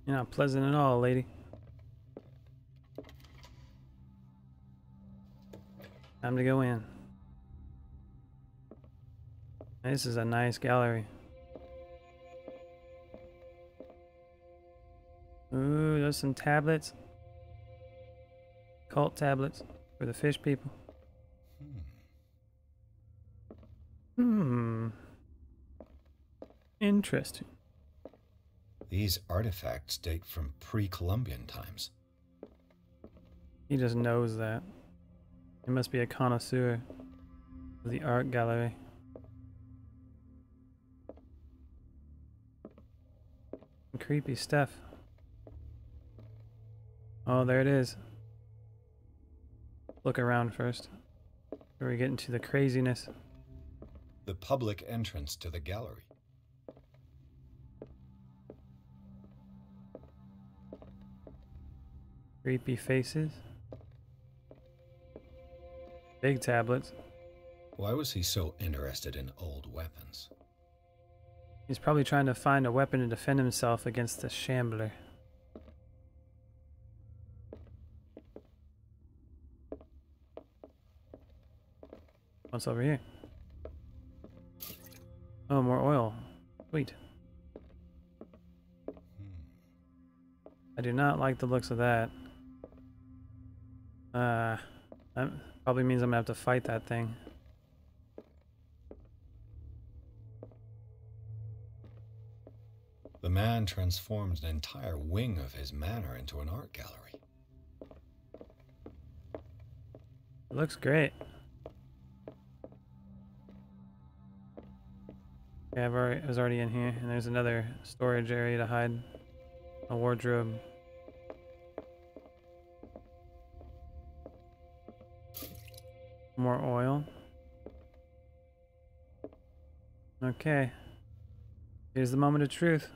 You're not pleasant at all, lady. Time to go in. This is a nice gallery. Ooh, there's some tablets. Cult tablets for the fish people. Interesting. These artifacts date from pre-Columbian times. He just knows that. He must be a connoisseur of the art gallery. Creepy stuff. Oh, there it is. Look around first. Before we get into the craziness. The public entrance to the gallery. Creepy faces. Big tablets. Why was he so interested in old weapons? He's probably trying to find a weapon to defend himself against the Shambler. What's over here? Oh, more oil. Sweet. I do not like the looks of that. That probably means I'm gonna have to fight that thing. The man transformed an entire wing of his manor into an art gallery. It looks great. Okay, I was already in here, and there's another storage area to hide. A wardrobe. More oil. Okay. Here's the moment of truth.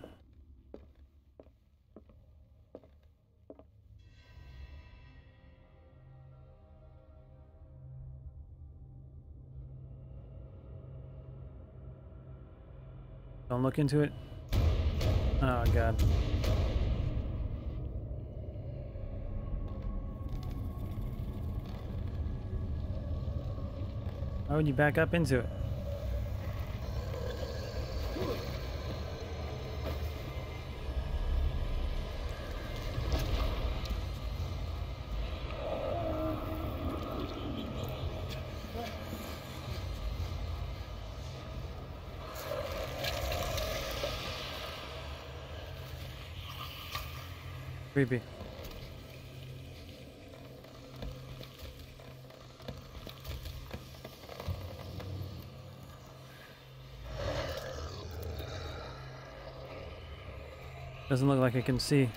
Don't look into it. Oh god. Why would you back up into it? Creepy. Doesn't look like it can see.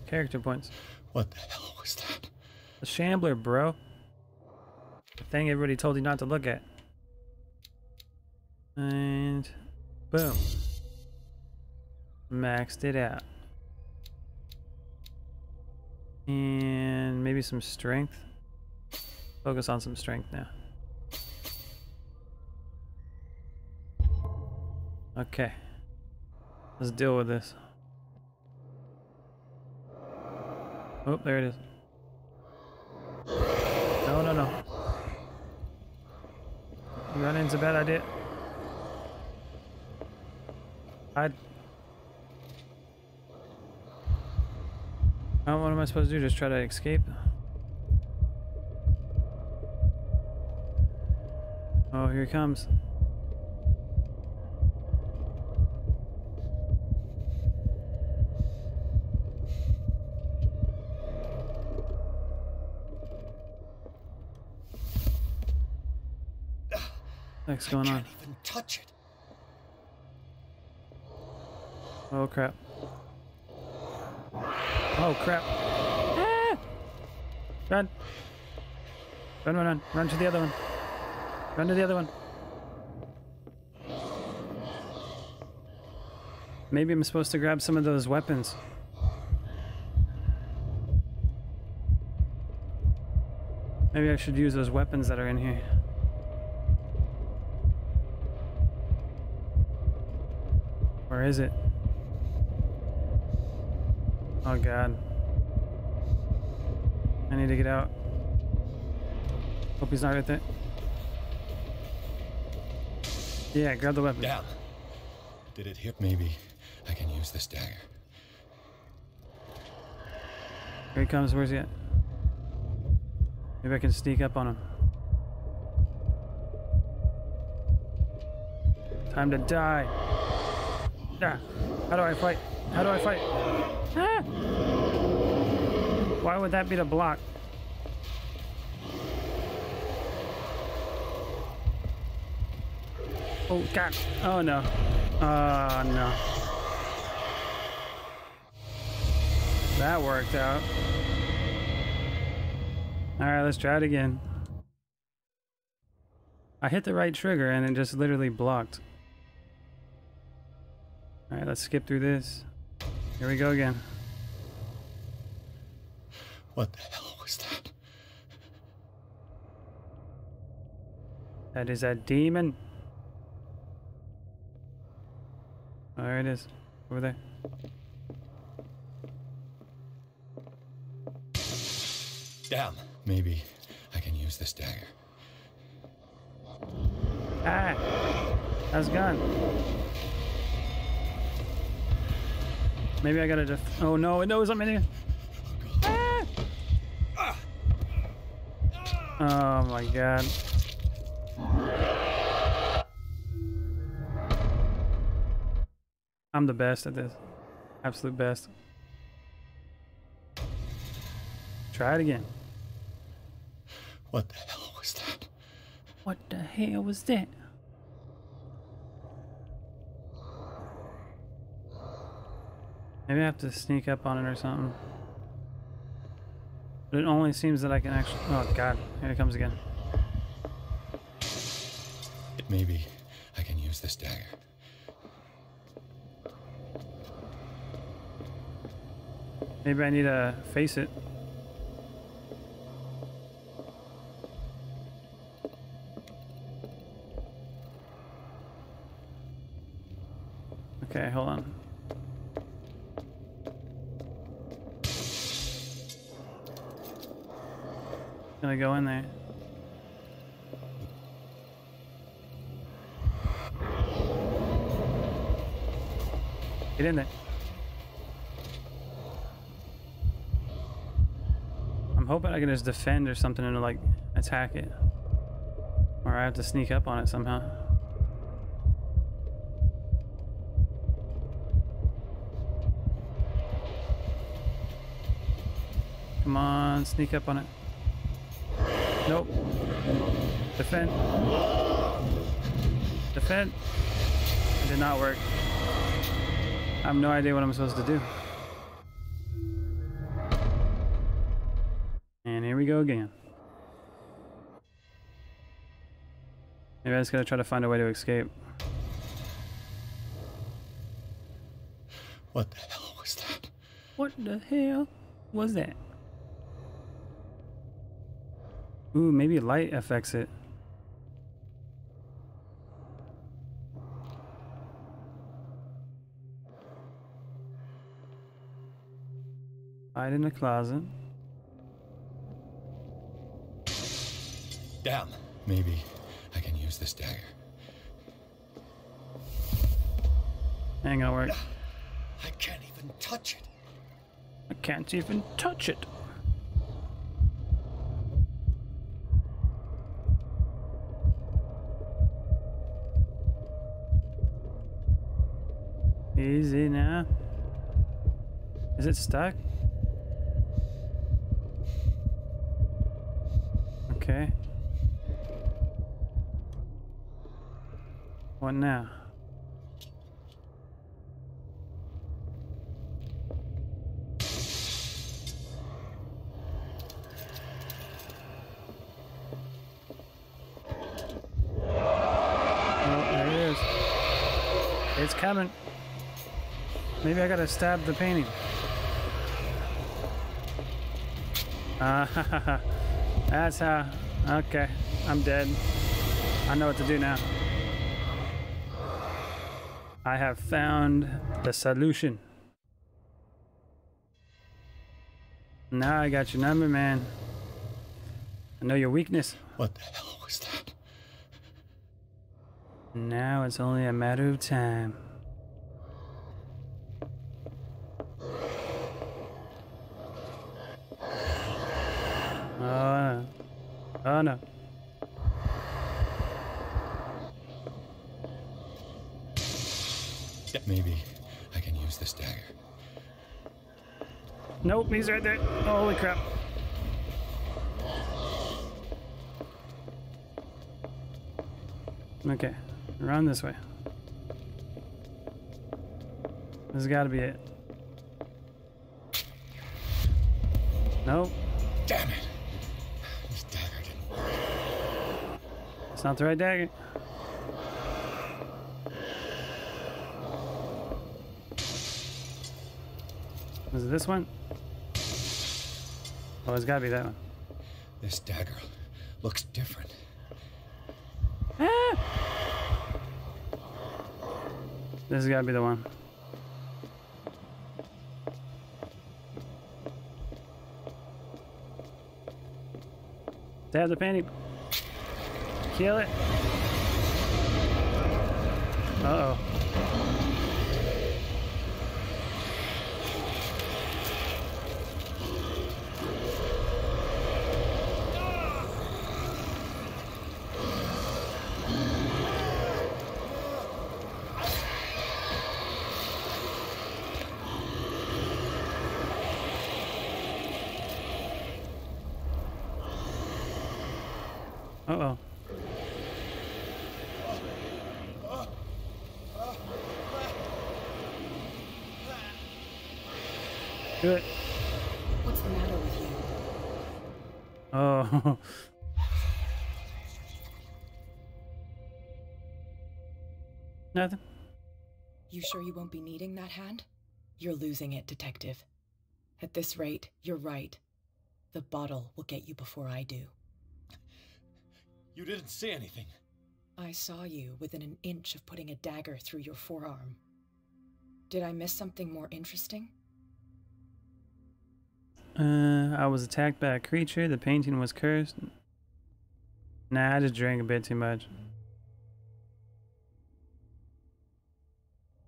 Character points. What the hell was that? The Shambler, bro. The thing everybody told you not to look at. And boom. Maxed it out. And maybe some strength. Focus on some strength now. Okay. Let's deal with this. Oh, there it is. No, no, no. Running's a bad idea. Hide. Oh, what am I supposed to do? Just try to escape? Oh, here he comes. What's going on? I can't even touch it. Oh crap. Oh crap. Ah! Run. Run, run, run. Run to the other one. Run to the other one. Maybe I'm supposed to grab some of those weapons. Maybe I should use those weapons that are in here. Where is it? Oh god. I need to get out. Hope he's not right there. Yeah, grab the weapon. Damn. Did it hit? Maybe I can use this dagger. Here he comes. Where's he at? Maybe I can sneak up on him. Time to die. Ah, how do I fight? How do I fight? Ah! Why would that be the block? Oh god. Oh no. Oh no. That worked out. Alright, let's try it again. I hit the right trigger and it just literally blocked. Alright, let's skip through this. Here we go again. What the hell was that? That is a demon. Oh, there it is. Over there. Damn. Maybe I can use this dagger. Ah! That's gone. Maybe I gotta oh no, it knows I'm in here. Ah! Oh my god. I'm the best at this. Absolute best. Try it again. What the hell was that? What the hell was that? Maybe I have to sneak up on it or something. But it only seems that I can actually... Oh god, here it comes again. Maybe I can use this dagger. Maybe I need to face it. Okay, hold on. Gonna go in there. Get in there. I'm hoping I can just defend or something and like attack it. Or I have to sneak up on it somehow. Come on, sneak up on it. Nope. Defend. Defend. It did not work. I have no idea what I'm supposed to do. And here we go again. Maybe I just gotta try to find a way to escape. What the hell was that? What the hell was that? Ooh, maybe light affects it. Hide in the closet. Damn. Maybe I can use this dagger. Ain't gonna work. I can't even touch it. I can't even touch it. Easy now. Is it stuck? Okay. What now? Oh, there it is. It's coming. Maybe I gotta stab the painting. That's how. Okay, I'm dead. I know what to do now. I have found the solution. Now I got your number, man. I know your weakness. What the hell was that? Now it's only a matter of time. Oh, oh no. Maybe I can use this dagger. Nope, he's right there. Holy crap. Okay, run this way. This has got to be it. Nope. Damn it. This dagger didn't work. It's not the right dagger. Is it this one? Oh, it's gotta be that one. This dagger looks different. Ah! This has gotta be the one. Stab the painting. Kill it. Uh-oh. Uh-oh. Do it. What's the matter with you? Oh. Nothing. You sure you won't be needing that hand? You're losing it, Detective. At this rate, you're right. The bottle will get you before I do. You didn't see anything. I saw you within an inch of putting a dagger through your forearm. Did I miss something more interesting? I was attacked by a creature. The painting was cursed. Nah, I just drank a bit too much.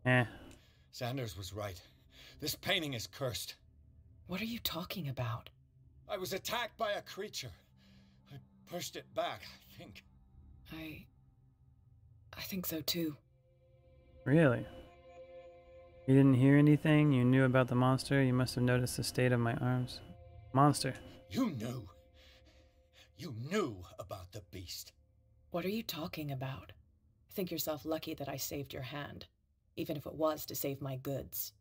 Eh. Sanders was right. This painting is cursed. What are you talking about? I was attacked by a creature. I pushed it back, I think. I think so too. Really? You didn't hear anything? You knew about the monster? You must have noticed the state of my arms. Monster. You knew. You knew about the beast. What are you talking about? Think yourself lucky that I saved your hand, even if it was to save my goods.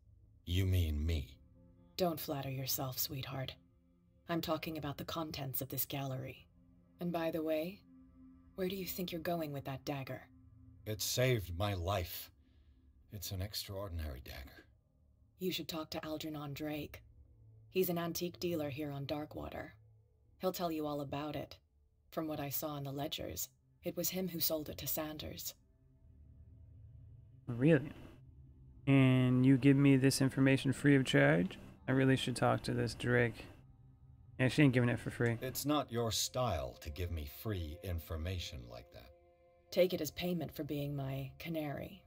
You mean me? Don't flatter yourself, sweetheart. I'm talking about the contents of this gallery. And by the way, where do you think you're going with that dagger? It saved my life. It's an extraordinary dagger. You should talk to Algernon Drake. He's an antique dealer here on Darkwater. He'll tell you all about it. From what I saw in the ledgers, it was him who sold it to Sanders. Really? And you give me this information free of charge? I really should talk to this Drake. Yeah, she ain't giving it for free. It's not your style to give me free information like that. Take it as payment for being my canary.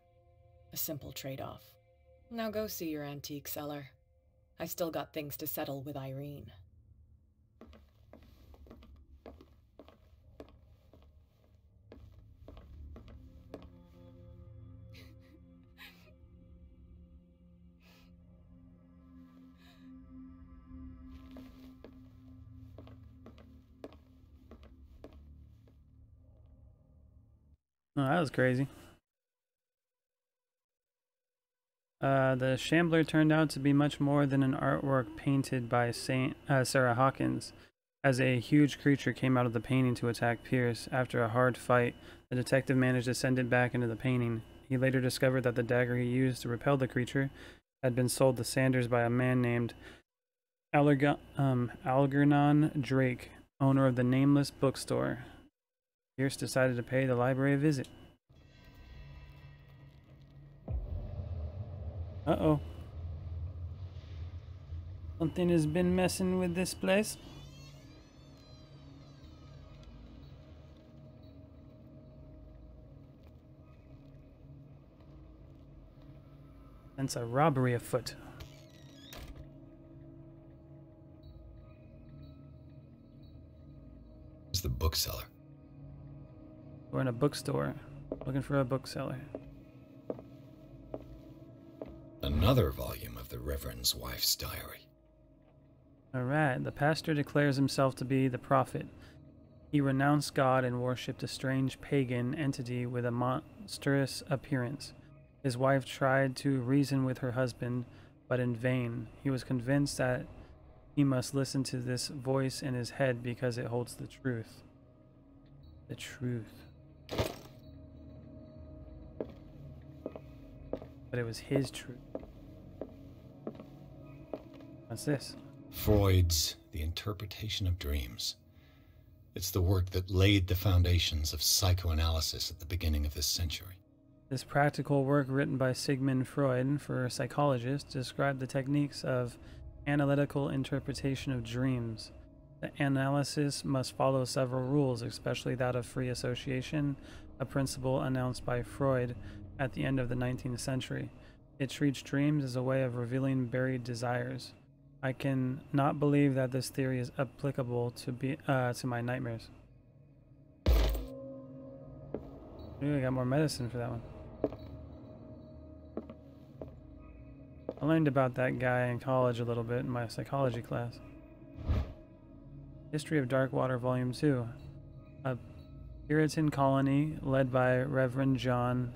A simple trade-off. Now go see your antique seller. I still got things to settle with Irene. Oh, that was crazy. The Shambler turned out to be much more than an artwork painted by Sarah Hawkins. As a huge creature came out of the painting to attack Pierce, after a hard fight, the detective managed to send it back into the painting. He later discovered that the dagger he used to repel the creature had been sold to Sanders by a man named Algernon Drake, owner of the Nameless Bookstore. Pierce decided to pay the library a visit. Uh-oh. Something has been messing with this place. Sense a robbery afoot. It's the bookseller. We're in a bookstore, looking for a bookseller. Another volume of the Reverend's wife's diary. Alright, the pastor declares himself to be the prophet. He renounced God and worshipped a strange pagan entity with a monstrous appearance. His wife tried to reason with her husband, but in vain. He was convinced that he must listen to this voice in his head because it holds the truth. The truth. But it was his truth. What's this? Freud's The Interpretation of Dreams. It's the work that laid the foundations of psychoanalysis at the beginning of this century. This practical work, written by Sigmund Freud for psychologists, described the techniques of analytical interpretation of dreams. The analysis must follow several rules, especially that of free association, a principle announced by Freud at the end of the 19th century. It treats dreams as a way of revealing buried desires. I can not believe that this theory is applicable to my nightmares. Ooh, I got more medicine for that one. I learned about that guy in college a little bit in my psychology class. History of Darkwater, Volume 2. A Puritan colony led by Reverend John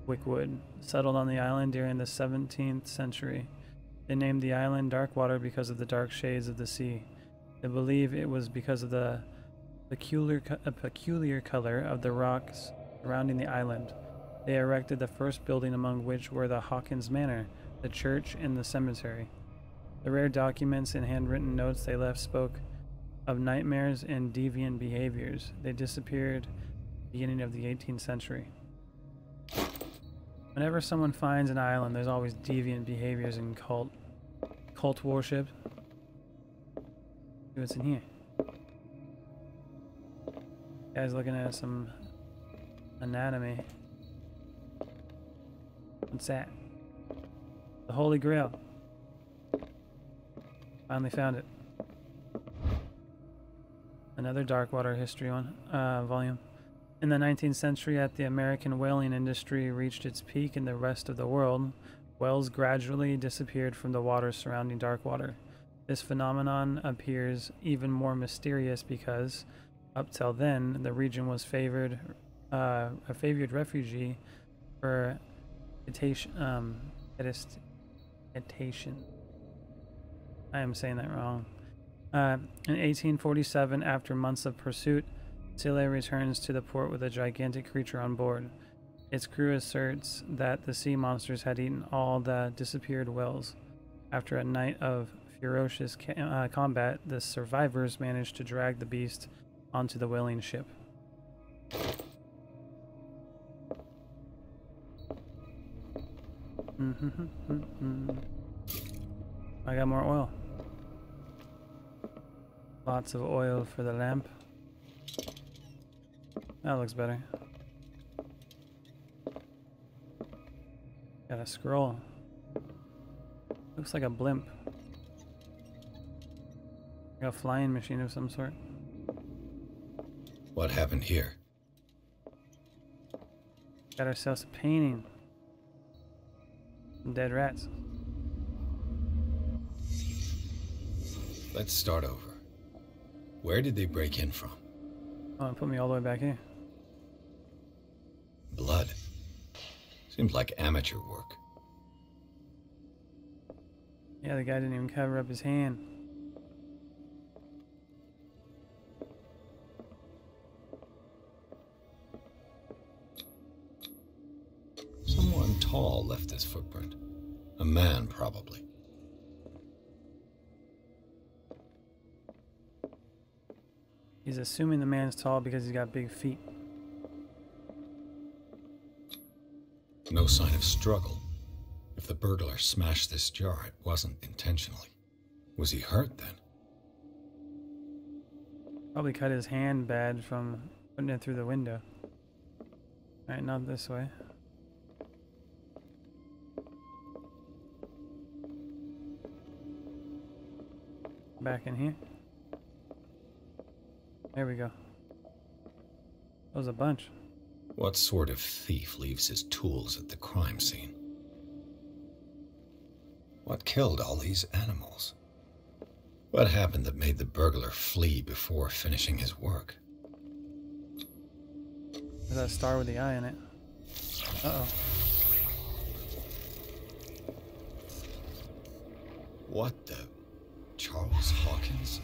Wickwood settled on the island during the 17th century. They named the island Darkwater because of the dark shades of the sea. They believe it was because of the peculiar color of the rocks surrounding the island. They erected the first building, among which were the Hawkins Manor, the church, and the cemetery. The rare documents and handwritten notes they left spoke of nightmares and deviant behaviors. They disappeared at the beginning of the 18th century. Whenever someone finds an island, there's always deviant behaviors and cult worship. See what's in here. Guy's looking at some anatomy. What's that? The Holy Grail. Finally found it. Another Darkwater history volume. In the 19th century, as the American whaling industry reached its peak in the rest of the world, whales gradually disappeared from the waters surrounding Darkwater. This phenomenon appears even more mysterious because, up till then, the region was a favored refugee for vegetation. I am saying that wrong. In 1847, after months of pursuit, Sile returns to the port with a gigantic creature on board. Its crew asserts that the sea monsters had eaten all the disappeared whales. After a night of ferocious combat, the survivors managed to drag the beast onto the whaling ship. I got more oil. Lots of oil for the lamp. That looks better. Got a scroll. Looks like a blimp. Like a flying machine of some sort. What happened here? Got ourselves a painting. Some dead rats. Let's start over. Where did they break in from? Oh, and put me all the way back here. Blood. Seems like amateur work. Yeah, the guy didn't even cover up his hand. Someone tall left this footprint. A man, probably. He's assuming the man's tall because he's got big feet. No sign of struggle. If the burglar smashed this jar, it wasn't intentionally. Was he hurt then? Probably cut his hand bad from putting it through the window. Alright, not this way. Back in here. There we go. That was a bunch. What sort of thief leaves his tools at the crime scene? What killed all these animals? What happened that made the burglar flee before finishing his work? There's that star with the eye in it. Uh-oh. What the... Charles Hawkins?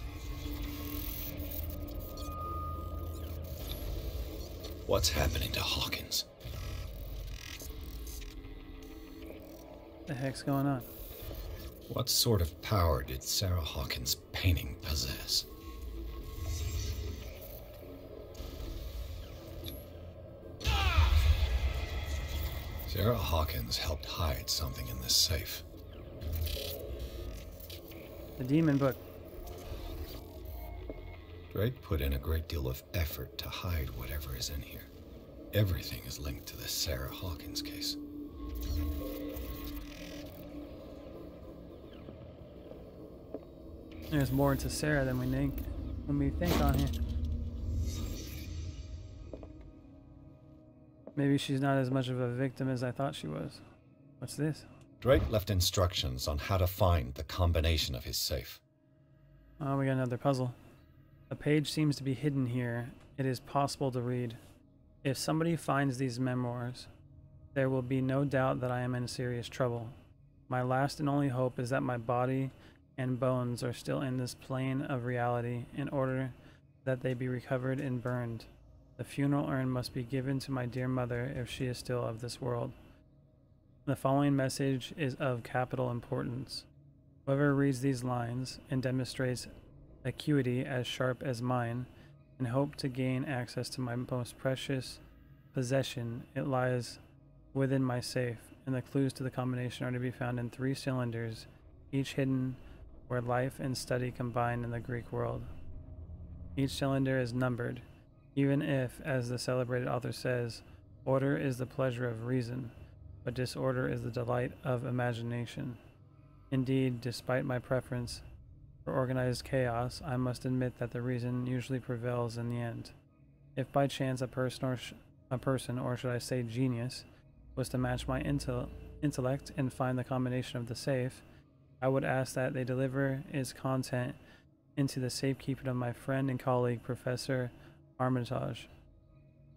What's happening to Hawkins? What the heck's going on? What sort of power did Sarah Hawkins' painting possess? Sarah Hawkins helped hide something in this safe. The demon book. Drake put in a great deal of effort to hide whatever is in here. Everything is linked to the Sarah Hawkins case. There's more to Sarah than we think on here. Maybe she's not as much of a victim as I thought she was. What's this? Drake left instructions on how to find the combination of his safe. Oh, we got another puzzle. A page seems to be hidden here. It is possible to read. If somebody finds these memoirs, there will be no doubt that I am in serious trouble. My last and only hope is that my body and bones are still in this plane of reality in order that they be recovered and burned. The funeral urn must be given to my dear mother if she is still of this world. The following message is of capital importance. Whoever reads these lines and demonstrates acuity as sharp as mine, and hope to gain access to my most precious possession, it lies within my safe, and the clues to the combination are to be found in 3 cylinders, each hidden where life and study combine in the Greek world. Each cylinder is numbered, even if, as the celebrated author says, order is the pleasure of reason, but disorder is the delight of imagination. Indeed, despite my preference for organized chaos, I must admit that the reason usually prevails in the end. If by chance a person, or should I say genius, was to match my intellect and find the combination of the safe, I would ask that they deliver its content into the safekeeping of my friend and colleague, Professor Armitage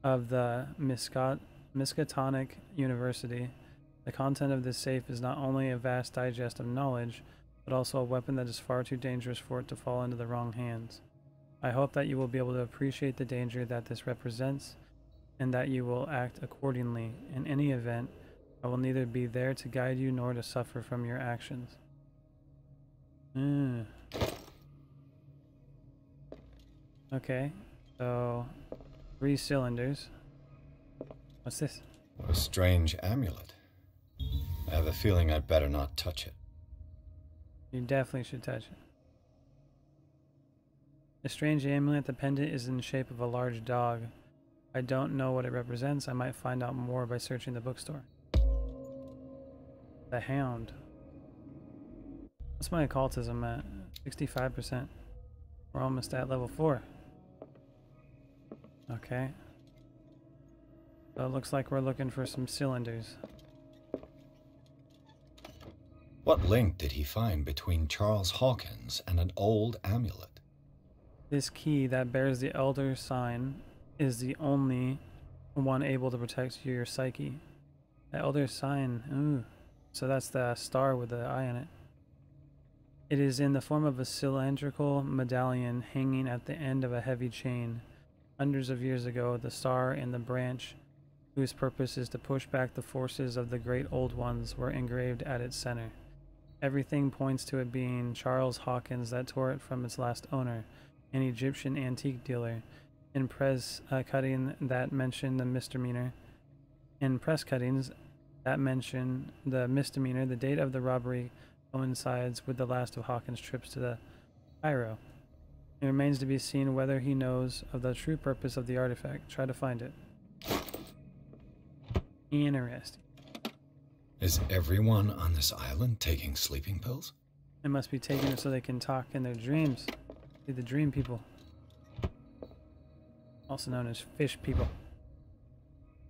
of the Miskatonic University. The content of this safe is not only a vast digest of knowledge, but also a weapon that is far too dangerous for it to fall into the wrong hands. I hope that you will be able to appreciate the danger that this represents, and that you will act accordingly. In any event, I will neither be there to guide you nor to suffer from your actions. Okay, so 3 cylinders. What's this? What a strange amulet. I have a feeling I'd better not touch it. You definitely should touch it. The strange amulet, the pendant, is in the shape of a large dog. I don't know what it represents. I might find out more by searching the bookstore. The Hound. What's my occultism at? 65%. We're almost at level 4. Okay. So it looks like we're looking for some cylinders. What link did he find between Charles Hawkins and an old amulet? This key that bears the Elder Sign is the only one able to protect your psyche. The Elder Sign, ooh. So that's the star with the eye in it. It is in the form of a cylindrical medallion hanging at the end of a heavy chain. Hundreds of years ago, the star and the branch, whose purpose is to push back the forces of the great old ones, were engraved at its center. Everything points to it being Charles Hawkins that tore it from its last owner, an Egyptian antique dealer. In press cutting that mention the misdemeanor. In press cuttings that mention the misdemeanor, the date of the robbery coincides with the last of Hawkins' trips to the Cairo. It remains to be seen whether he knows of the true purpose of the artifact. Try to find it. Interesting. Is everyone on this island taking sleeping pills? They must be taking it so they can talk in their dreams. Be the dream people. Also known as fish people.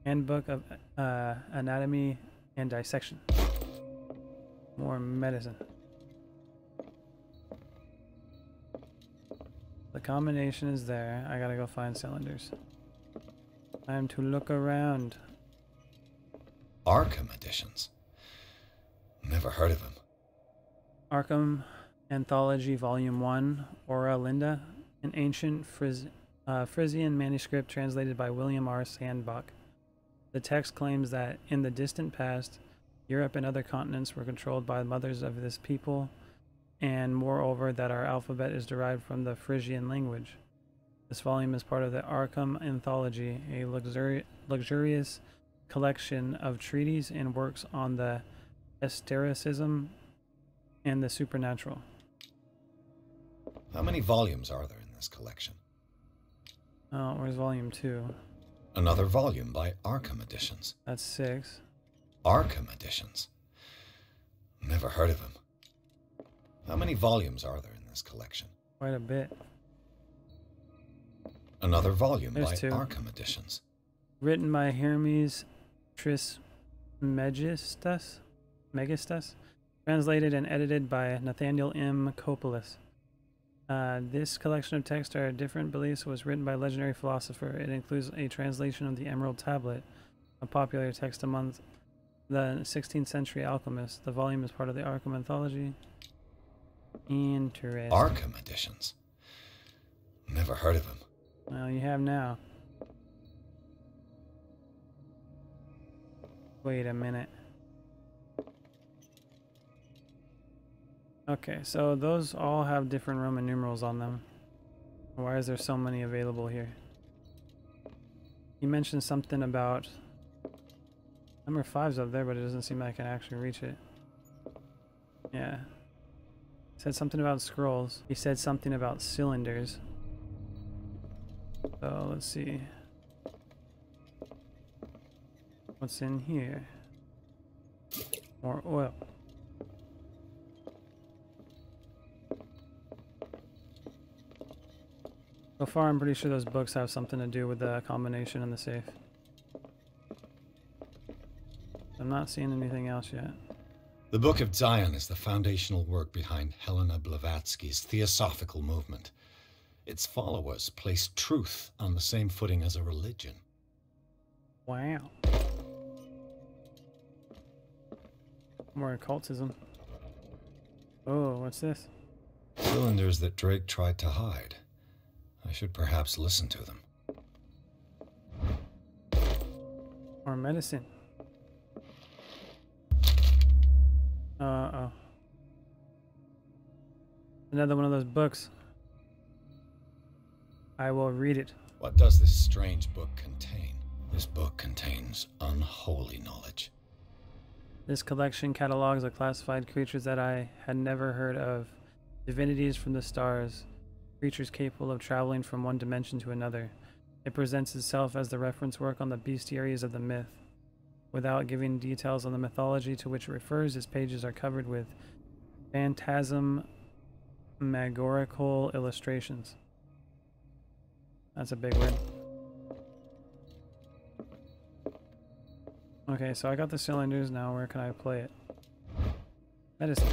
Handbook of Anatomy and Dissection. More medicine. The combination is there. I gotta go find cylinders. Time to look around. Arkham editions. Never heard of him. Arkham Anthology Volume 1, Ora Linda, an ancient Frisian manuscript translated by William R. Sandbach. The text claims that in the distant past, Europe and other continents were controlled by mothers of this people, and moreover that our alphabet is derived from the Frisian language. This volume is part of the Arkham Anthology, a luxurious collection of treatises and works on the esotericism and the supernatural. How many volumes are there in this collection? Oh, where's volume 2? Another volume by Arkham Editions. That's 6. Arkham Editions. Never heard of him. How many volumes are there in this collection? Quite a bit. Another volume There's by 2. Arkham Editions. Written by Hermes Trismegistus. Translated and edited by Nathaniel M. Coppolis. This collection of texts are different beliefs was written by a legendary philosopher. It includes a translation of the Emerald Tablet, a popular text among the 16th century alchemists. The volume is part of the Arkham Anthology. Interesting. Arkham Editions. Never heard of him. Well, you have now. Wait a minute. Okay, so those all have different Roman numerals on them. Why is there so many available here? You mentioned something about... Number 5's up there, but it doesn't seem like I can actually reach it. Yeah. He said something about scrolls. He said something about cylinders. So, let's see. What's in here? More oil. So far, I'm pretty sure those books have something to do with the combination in the safe. I'm not seeing anything else yet. The Book of Zion is the foundational work behind Helena Blavatsky's Theosophical movement. Its followers place truth on the same footing as a religion. Wow. More occultism. Oh, what's this? Cylinders that Drake tried to hide. I should perhaps listen to them. More medicine. Uh-oh. Another one of those books. I will read it. What does this strange book contain? This book contains unholy knowledge. This collection catalogs the classified creatures that I had never heard of. Divinities from the stars. Creatures capable of traveling from one dimension to another. It presents itself as the reference work on the bestiaries of the myth. Without giving details on the mythology to which it refers, its pages are covered with phantasmagorical illustrations. That's a big word. Okay, so I got the cylinders now. Where can I play it? Medicine.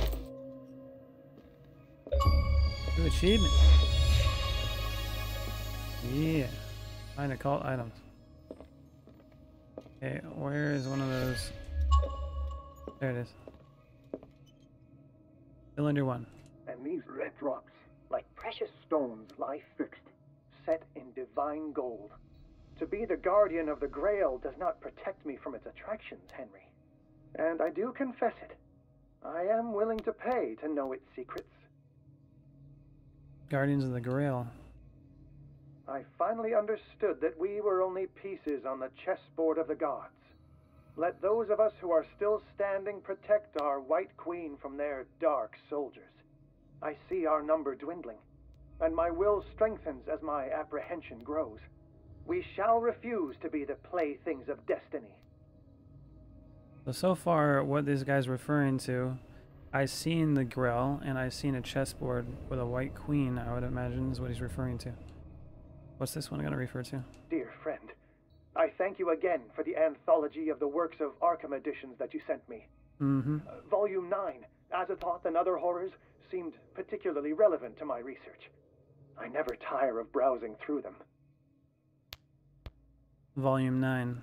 New achievement. Yeah. Find occult items. Okay, where is one of those? There it is. Cylinder 1. And these red drops, like precious stones, lie fixed, set in divine gold. To be the guardian of the Grail does not protect me from its attractions, Henry. And I do confess it. I am willing to pay to know its secrets. Guardians of the Grail. I finally understood that we were only pieces on the chessboard of the gods. Let those of us who are still standing protect our White Queen from their dark soldiers. I see our number dwindling, and my will strengthens as my apprehension grows. We shall refuse to be the playthings of destiny. So far, what this guy's referring to, I've seen the Grail, and I've seen a chessboard with a White Queen, I would imagine is what he's referring to. What's this one going to refer to? Dear friend, I thank you again for the anthology of the works of Arkham editions that you sent me. Mm-hmm. Volume 9, Azathoth and Other Horrors, seemed particularly relevant to my research. I never tire of browsing through them. Volume 9.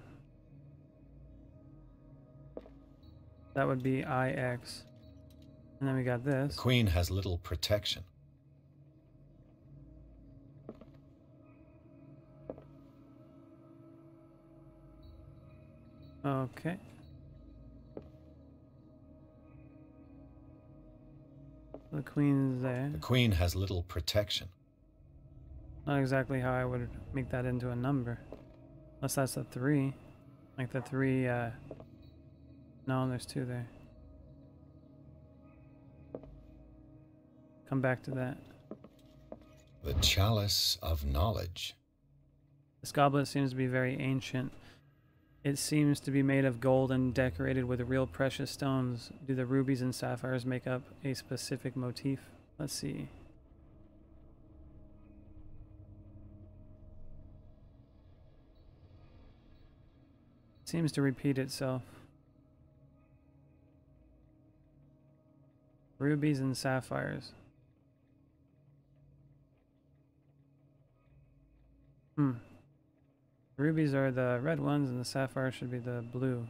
That would be IX. And then we got this. The Queen has little protection. Okay. The Queen's there. The Queen has little protection. Not exactly how I would make that into a number. Unless that's a 3. Like the 3, no, there's 2 there. Come back to that. The Chalice of Knowledge. This goblet seems to be very ancient. It seems to be made of gold and decorated with real precious stones. Do the rubies and sapphires make up a specific motif? Let's see. It seems to repeat itself. Rubies and sapphires. Rubies are the red ones and the sapphires should be the blue.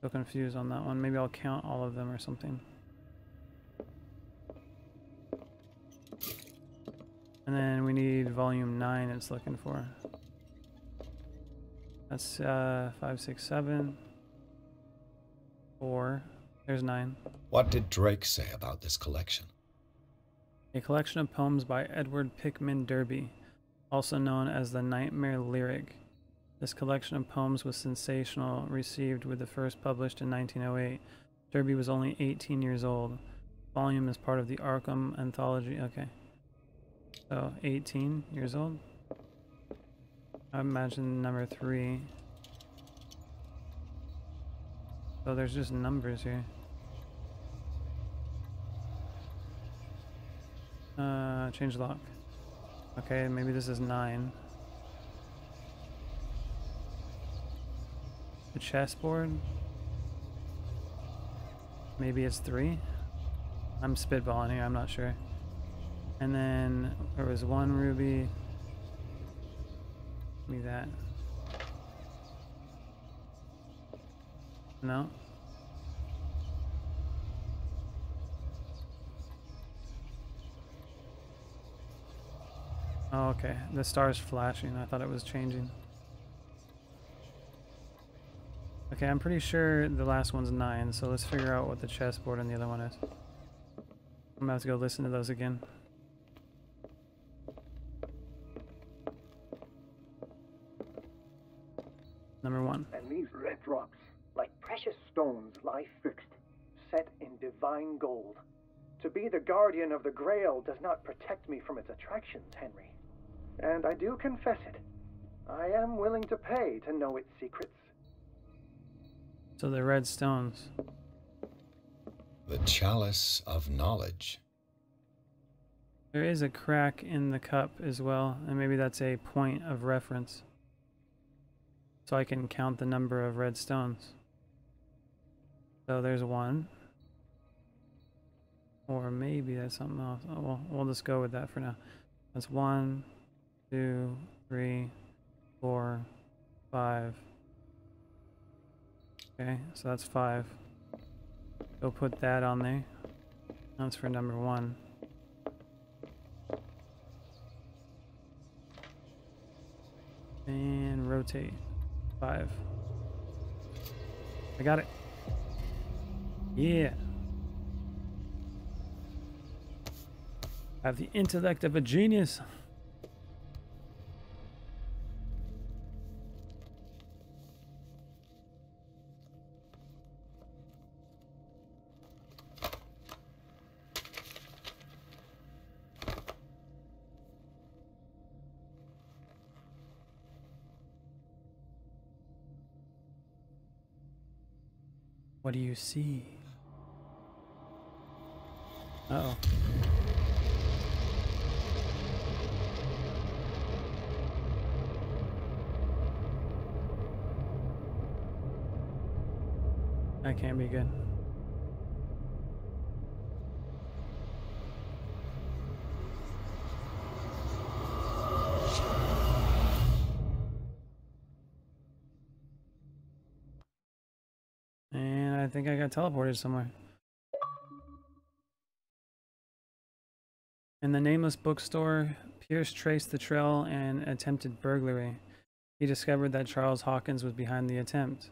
So confused on that one. Maybe I'll count all of them or something. And then we need volume 9 it's looking for. That's 5, 6, 7, 4. There's 9. What did Drake say about this collection? A collection of poems by Edward Pickman Derby, also known as the Nightmare Lyric. This collection of poems was sensational, received with the first published in 1908. Derby was only 18 years old. Volume is part of the Arkham anthology. Okay. So, 18 years old. I imagine number 3. So there's just numbers here. Change lock. Okay, maybe this is 9. The chessboard. Maybe it's 3. I'm spitballing here, I'm not sure. And then there was 1 ruby. Give me that. No. Oh, okay. The star's flashing. I thought it was changing. Okay, I'm pretty sure the last one's 9, so let's figure out what the chessboard and the other one is. I'm gonna have to go listen to those again. Number 1. And these red drops, like precious stones, lie fixed, set in divine gold. To be the guardian of the Grail does not protect me from its attractions, Henry. And I do confess it. I am willing to pay to know its secrets. So the red stones. The chalice of knowledge. There is a crack in the cup as well, and maybe that's a point of reference. So I can count the number of red stones. So there's 1. Or maybe that's something else. Oh, well, we'll just go with that for now. That's 1, 2, 3, 4, 5. Okay, so that's 5. Go put that on there. That's for number 1. And rotate. 5. I got it. Yeah. I have the intellect of a genius. What do you see? Uh-oh. That can't be good. And I think I got teleported somewhere. In the Nameless bookstore, Pierce traced the trail and attempted burglary. He discovered that Charles Hawkins was behind the attempt.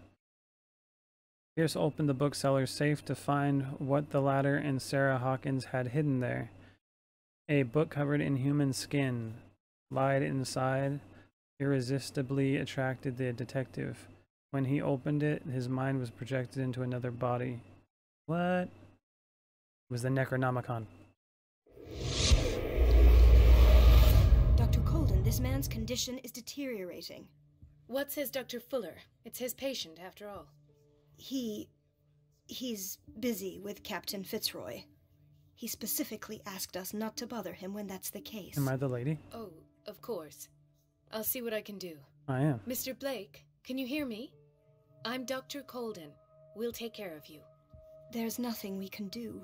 Pierce opened the bookseller's safe to find what the latter and Sarah Hawkins had hidden there. A book covered in human skin lied inside, irresistibly attracted the detective. When he opened it, his mind was projected into another body. What? It was the Necronomicon. Dr. Colden, this man's condition is deteriorating. What says Dr. Fuller? It's his patient, after all. He's busy with Captain Fitzroy. He specifically asked us not to bother him when that's the case. Am I the lady? Oh, of course. I'll see what I can do. I am. Mr. Blake, can you hear me? I'm Dr. Colden. We'll take care of you. There's nothing we can do.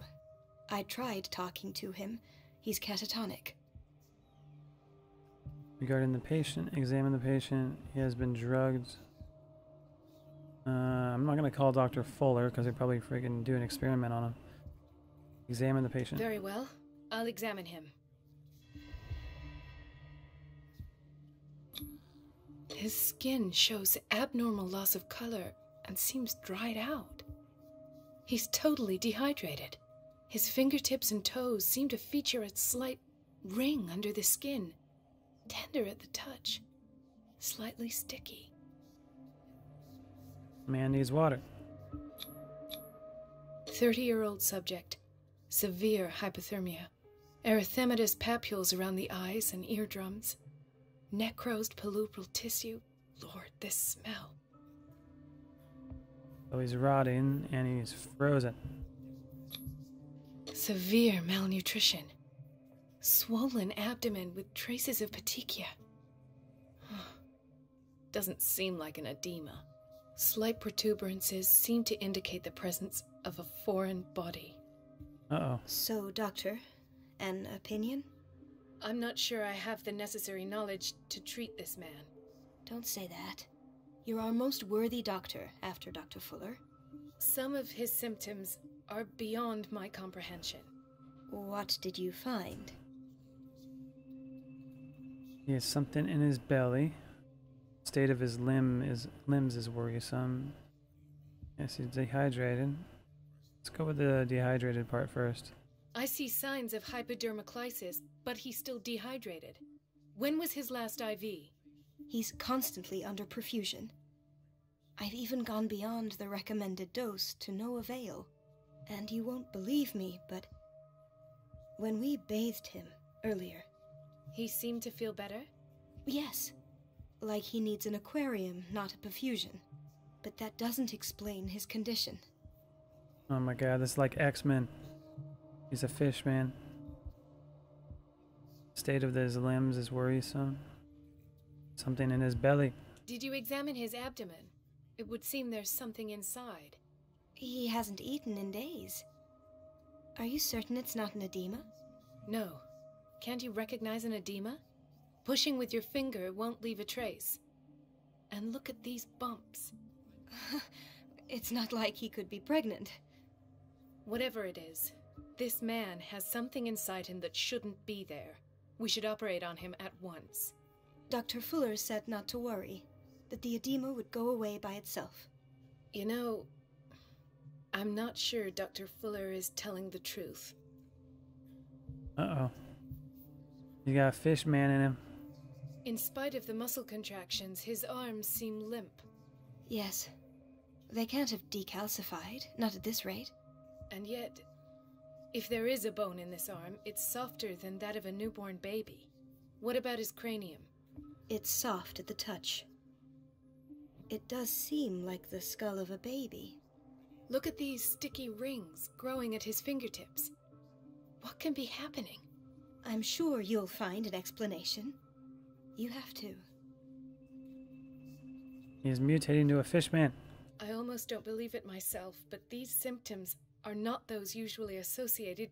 I tried talking to him. He's catatonic. Regarding the patient, examine the patient. He has been drugged. I'm not going to call Dr. Fuller because he'd probably freaking do an experiment on him. Examine the patient. Very well. I'll examine him. His skin shows abnormal loss of color and seems dried out. He's totally dehydrated. His fingertips and toes seem to feature a slight ring under the skin. Tender at the touch. Slightly sticky. Man needs water. 30-year-old subject. Severe hypothermia. Erythematous papules around the eyes and eardrums. Necrosed palpebral tissue. Lord, this smell. So he's rotting and he's frozen. Severe malnutrition. Swollen abdomen with traces of petechia. Doesn't seem like an edema. Slight protuberances seem to indicate the presence of a foreign body. Uh-oh. So, Doctor, an opinion? I'm not sure I have the necessary knowledge to treat this man. Don't say that. You're our most worthy doctor after Dr. Fuller. Some of his symptoms are beyond my comprehension. What did you find? He has something in his belly. State of his limbs is worrisome. Yes, he's dehydrated. Let's go with the dehydrated part first. I see signs of hypodermoclysis, but he's still dehydrated. When was his last IV? He's constantly under perfusion. I've even gone beyond the recommended dose to no avail. And you won't believe me, but when we bathed him earlier... He seemed to feel better? Yes. Like he needs an aquarium, not a perfusion. But that doesn't explain his condition. Oh my god, this is like X-Men. He's a fish, man. State of his limbs is worrisome. Something in his belly. Did you examine his abdomen? It would seem there's something inside. He hasn't eaten in days. Are you certain it's not an edema? No. Can't you recognize an edema? Pushing with your finger won't leave a trace. And look at these bumps. It's not like he could be pregnant. Whatever it is, this man has something inside him that shouldn't be there. We should operate on him at once. Dr. Fuller said not to worry, that the edema would go away by itself. You know, I'm not sure Dr. Fuller is telling the truth. Uh-oh. You got a fish man in him. In spite of the muscle contractions, his arms seem limp. Yes. They can't have decalcified, not at this rate. And yet, if there is a bone in this arm, it's softer than that of a newborn baby. What about his cranium? It's soft at the touch. It does seem like the skull of a baby. Look at these sticky rings growing at his fingertips. What can be happening? I'm sure you'll find an explanation. You have to. He's mutating to a fish man. I almost don't believe it myself, but these symptoms are not those usually associated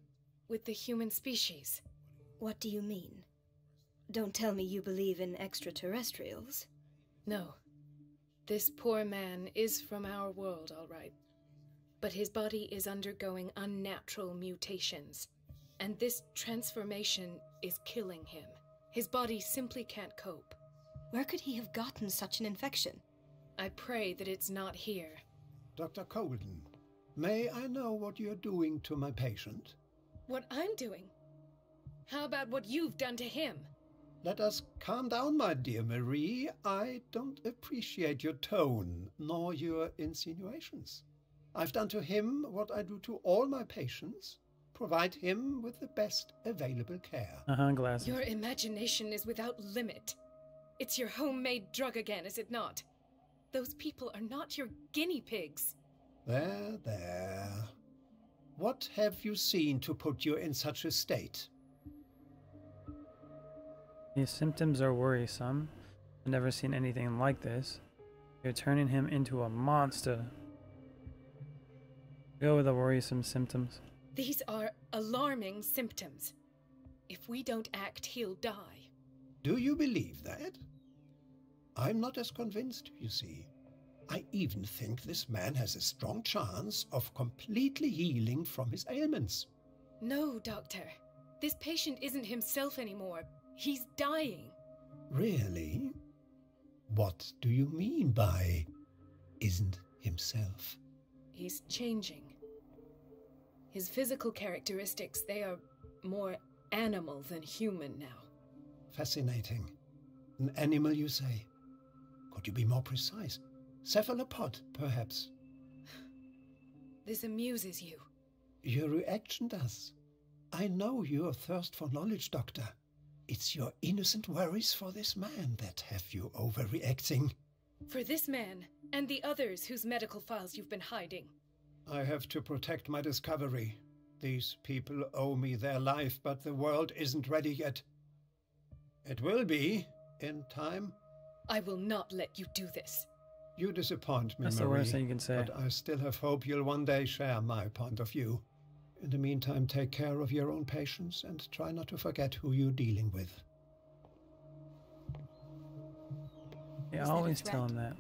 with the human species. What do you mean? Don't tell me you believe in extraterrestrials. No. This poor man is from our world, all right. But his body is undergoing unnatural mutations. And this transformation is killing him. His body simply can't cope. Where could he have gotten such an infection? I pray that it's not here. Dr. Colden, may I know what you're doing to my patient? What I'm doing? How about what you've done to him? Let us calm down, my dear Marie. I don't appreciate your tone, nor your insinuations. I've done to him what I do to all my patients. Provide him with the best available care. Glasses. Your imagination is without limit. It's your homemade drug again, is it not? Those people are not your guinea pigs. There, there. What have you seen to put you in such a state? His symptoms are worrisome. I've never seen anything like this. You're turning him into a monster. Go with the worrisome symptoms. These are alarming symptoms. If we don't act, he'll die. Do you believe that? I'm not as convinced, you see. I even think this man has a strong chance of completely healing from his ailments. No, Doctor. This patient isn't himself anymore. He's dying. Really? What do you mean by isn't himself? He's changing. His physical characteristics, they are more animal than human now. Fascinating. An animal, you say? Could you be more precise? Cephalopod, perhaps? This amuses you. Your reaction does. I know your thirst for knowledge, Doctor. It's your innocent worries for this man that have you overreacting. For this man, and the others whose medical files you've been hiding. I have to protect my discovery. These people owe me their life, but the world isn't ready yet. It will be, in time. I will not let you do this. You disappoint me, That's Marie, the worst thing you can say. but I still have hope you'll one day share my point of view. In the meantime, take care of your own patients and try not to forget who you're dealing with. Yeah, Was I that a always tell threat? him that.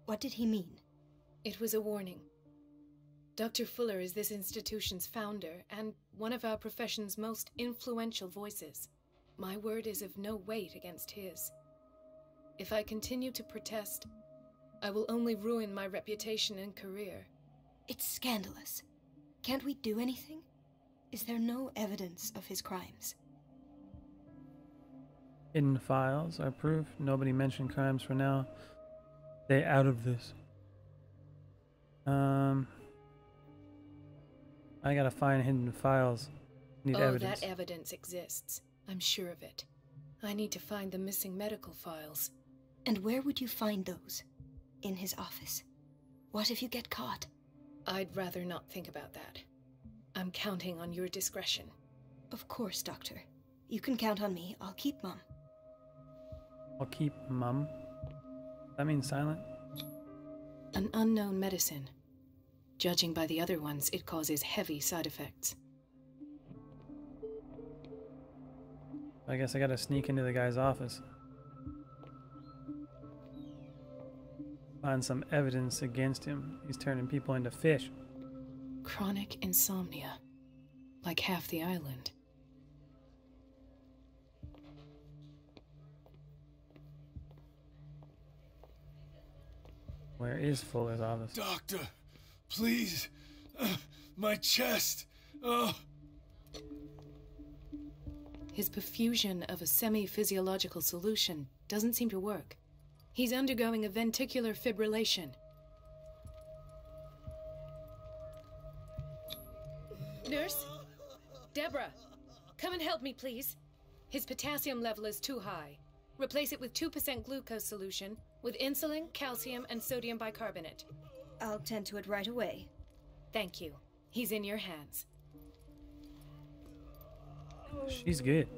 What did he mean? It was a warning. Dr. Fuller is this institution's founder and one of our profession's most influential voices. My word is of no weight against his. If I continue to protest, I will only ruin my reputation and career. It's scandalous. Can't we do anything? Is there no evidence of his crimes? Hidden files are proof. Nobody mentioned crimes for now. Stay out of this. I gotta find hidden files. Need evidence. That evidence exists. I'm sure of it. I need to find the missing medical files. And where would you find those? In his office. What if you get caught? I'd rather not think about that. I'm counting on your discretion. Of course, Doctor. You can count on me. I'll keep Mum. I'll keep Mum. That means silent? An unknown medicine. Judging by the other ones, it causes heavy side effects. I guess I gotta sneak into the guy's office. Find some evidence against him. He's turning people into fish. Chronic insomnia. Like half the island. Where is Fuller's office? Doctor, please. My chest. His perfusion of a semi-physiological solution doesn't seem to work. He's undergoing a ventricular fibrillation. Nurse? Deborah, come and help me, please. His potassium level is too high. Replace it with 2% glucose solution with insulin, calcium, and sodium bicarbonate. I'll tend to it right away. Thank you. He's in your hands. She's good.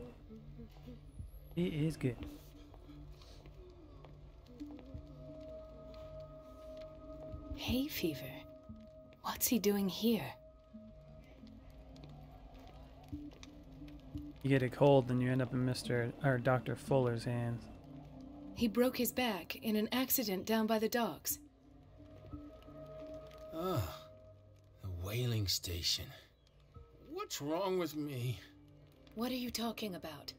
He is good. Hay fever. What's he doing here? You get a cold, then you end up in Dr. Fuller's hands. He broke his back in an accident down by the docks. Ah, the whaling station. What's wrong with me? What are you talking about?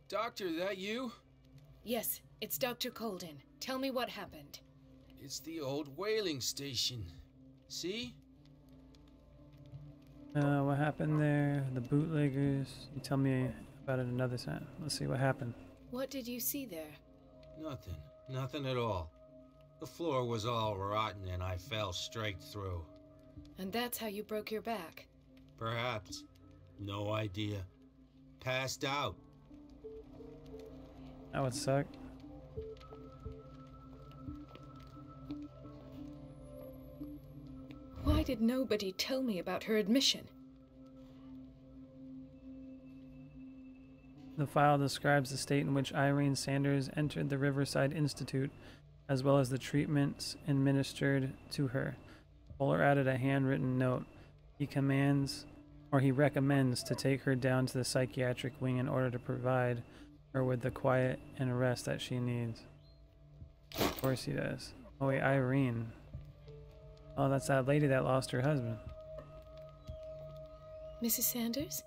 Doctor, that you? Yes, it's Dr. Colden. Tell me what happened. It's the old whaling station. See? What happened there? The bootleggers. You tell me about it another time. Let's see what happened. What did you see there? Nothing. Nothing at all. The floor was all rotten and I fell straight through. And that's how you broke your back? Perhaps. No idea. Passed out. That would suck. Why did nobody tell me about her admission? The file describes the state in which Irene Sanders entered the Riverside Institute, as well as the treatments administered to her. Fuller added a handwritten note. He recommends to take her down to the psychiatric wing in order to provide her with the quiet and rest that she needs. Of course he does. Oh wait, Irene. Oh, that's that lady that lost her husband. Mrs. Sanders?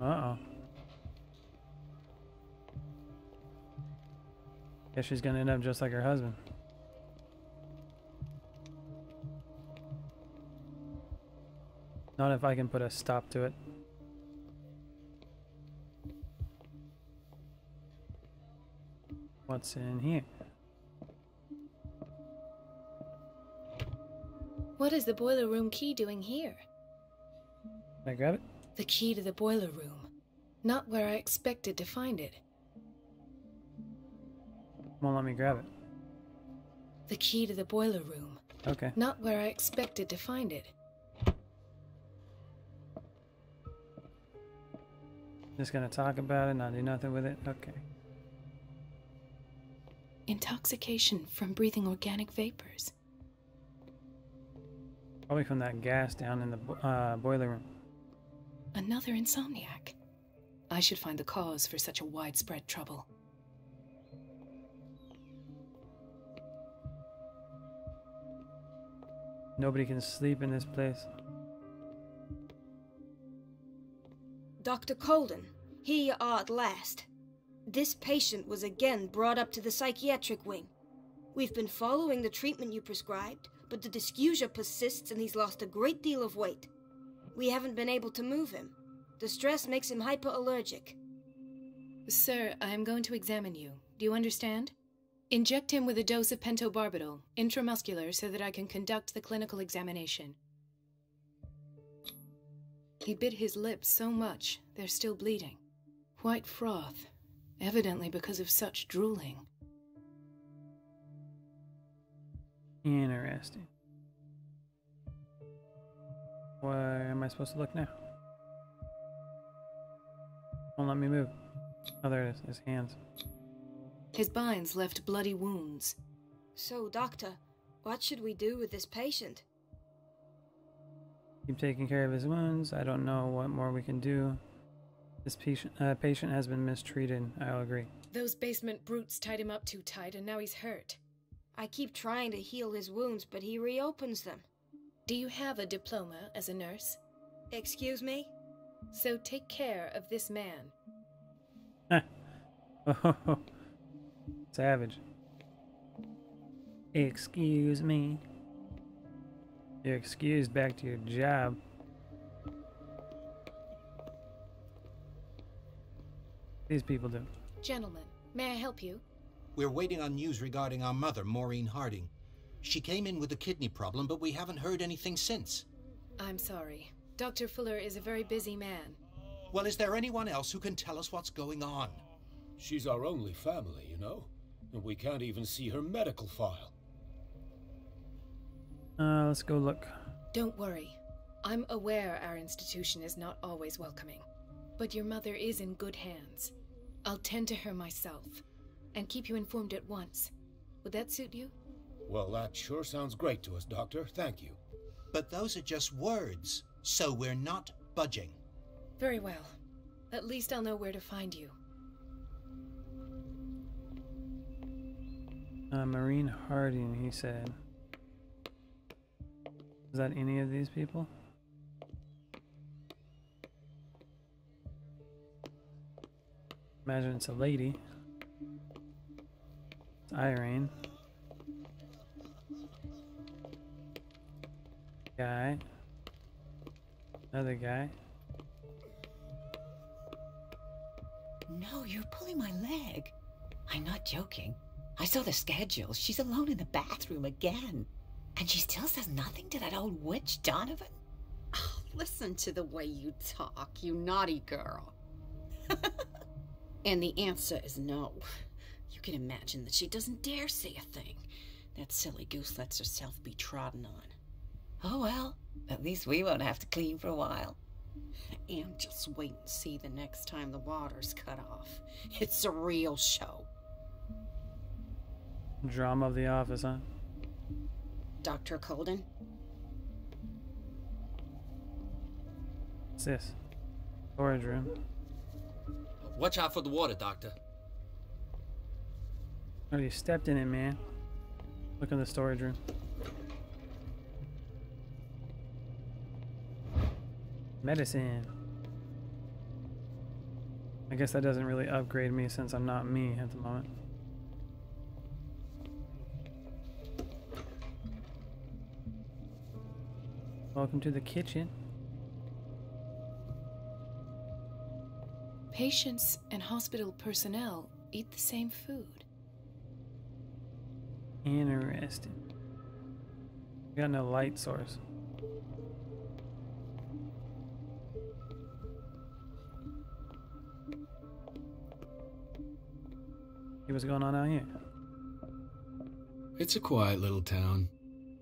Uh-oh. Guess she's gonna end up just like her husband. Not if I can put a stop to it. What's in here? What is the boiler room key doing here? Can I grab it? The key to the boiler room. Not where I expected to find it. Won't let me grab it. The key to the boiler room. Okay. Not where I expected to find it. Just gonna talk about it, not do nothing with it? Okay. Intoxication from breathing organic vapors. Probably from that gas down in the boiler room. Another insomniac. I should find the cause for such a widespread trouble. Nobody can sleep in this place. Dr. Colden, here you are at last. This patient was again brought up to the psychiatric wing. We've been following the treatment you prescribed, but the dysgeusia persists and he's lost a great deal of weight. We haven't been able to move him. The stress makes him hyperallergic. Sir, I am going to examine you. Do you understand? Inject him with a dose of pentobarbital, intramuscular, so that I can conduct the clinical examination. He bit his lips so much, they're still bleeding. White froth, evidently because of such drooling. Interesting. Where am I supposed to look now? Won't let me move. Oh, there it is. His hands. His binds left bloody wounds. So, Doctor, what should we do with this patient? Keep taking care of his wounds. I don't know what more we can do. This patient has been mistreated. I'll agree. Those basement brutes tied him up too tight, and now he's hurt. I keep trying to heal his wounds, but he reopens them. Do you have a diploma as a nurse? Excuse me? So take care of this man. Oh, savage. Excuse me. You're excused back to your job. These people do. Gentlemen, may I help you? We're waiting on news regarding our mother, Maureen Harding. She came in with a kidney problem, but we haven't heard anything since. I'm sorry. Dr. Fuller is a very busy man. Well, is there anyone else who can tell us what's going on? She's our only family, you know? And we can't even see her medical file. Let's go look. Don't worry. I'm aware our institution is not always welcoming. But your mother is in good hands. I'll tend to her myself. And keep you informed at once. Would that suit you? Well, that sure sounds great to us, Doctor. Thank you. But those are just words, so we're not budging. Very well. At least I'll know where to find you. Maureen Harding, he said. Is that any of these people? Imagine it's a lady. It's Irene. Guy. Another guy. No, you're pulling my leg. I'm not joking. I saw the schedule. She's alone in the bathroom again. And she still says nothing to that old witch, Donovan? Oh, listen to the way you talk, you naughty girl. And the answer is no. You can imagine that she doesn't dare say a thing. That silly goose lets herself be trodden on. Oh well, at least we won't have to clean for a while. And just wait and see the next time the water's cut off. It's a real show. Drama of the office, huh? Dr. Colden? What's this? Storage room. Watch out for the water, Doctor. Already stepped in it, man. Look in the storage room. Medicine. I guess that doesn't really upgrade me since I'm not me at the moment. Welcome to the kitchen. Patients and hospital personnel eat the same food. Interesting. We got no light source. See what's going on out here. It's a quiet little town.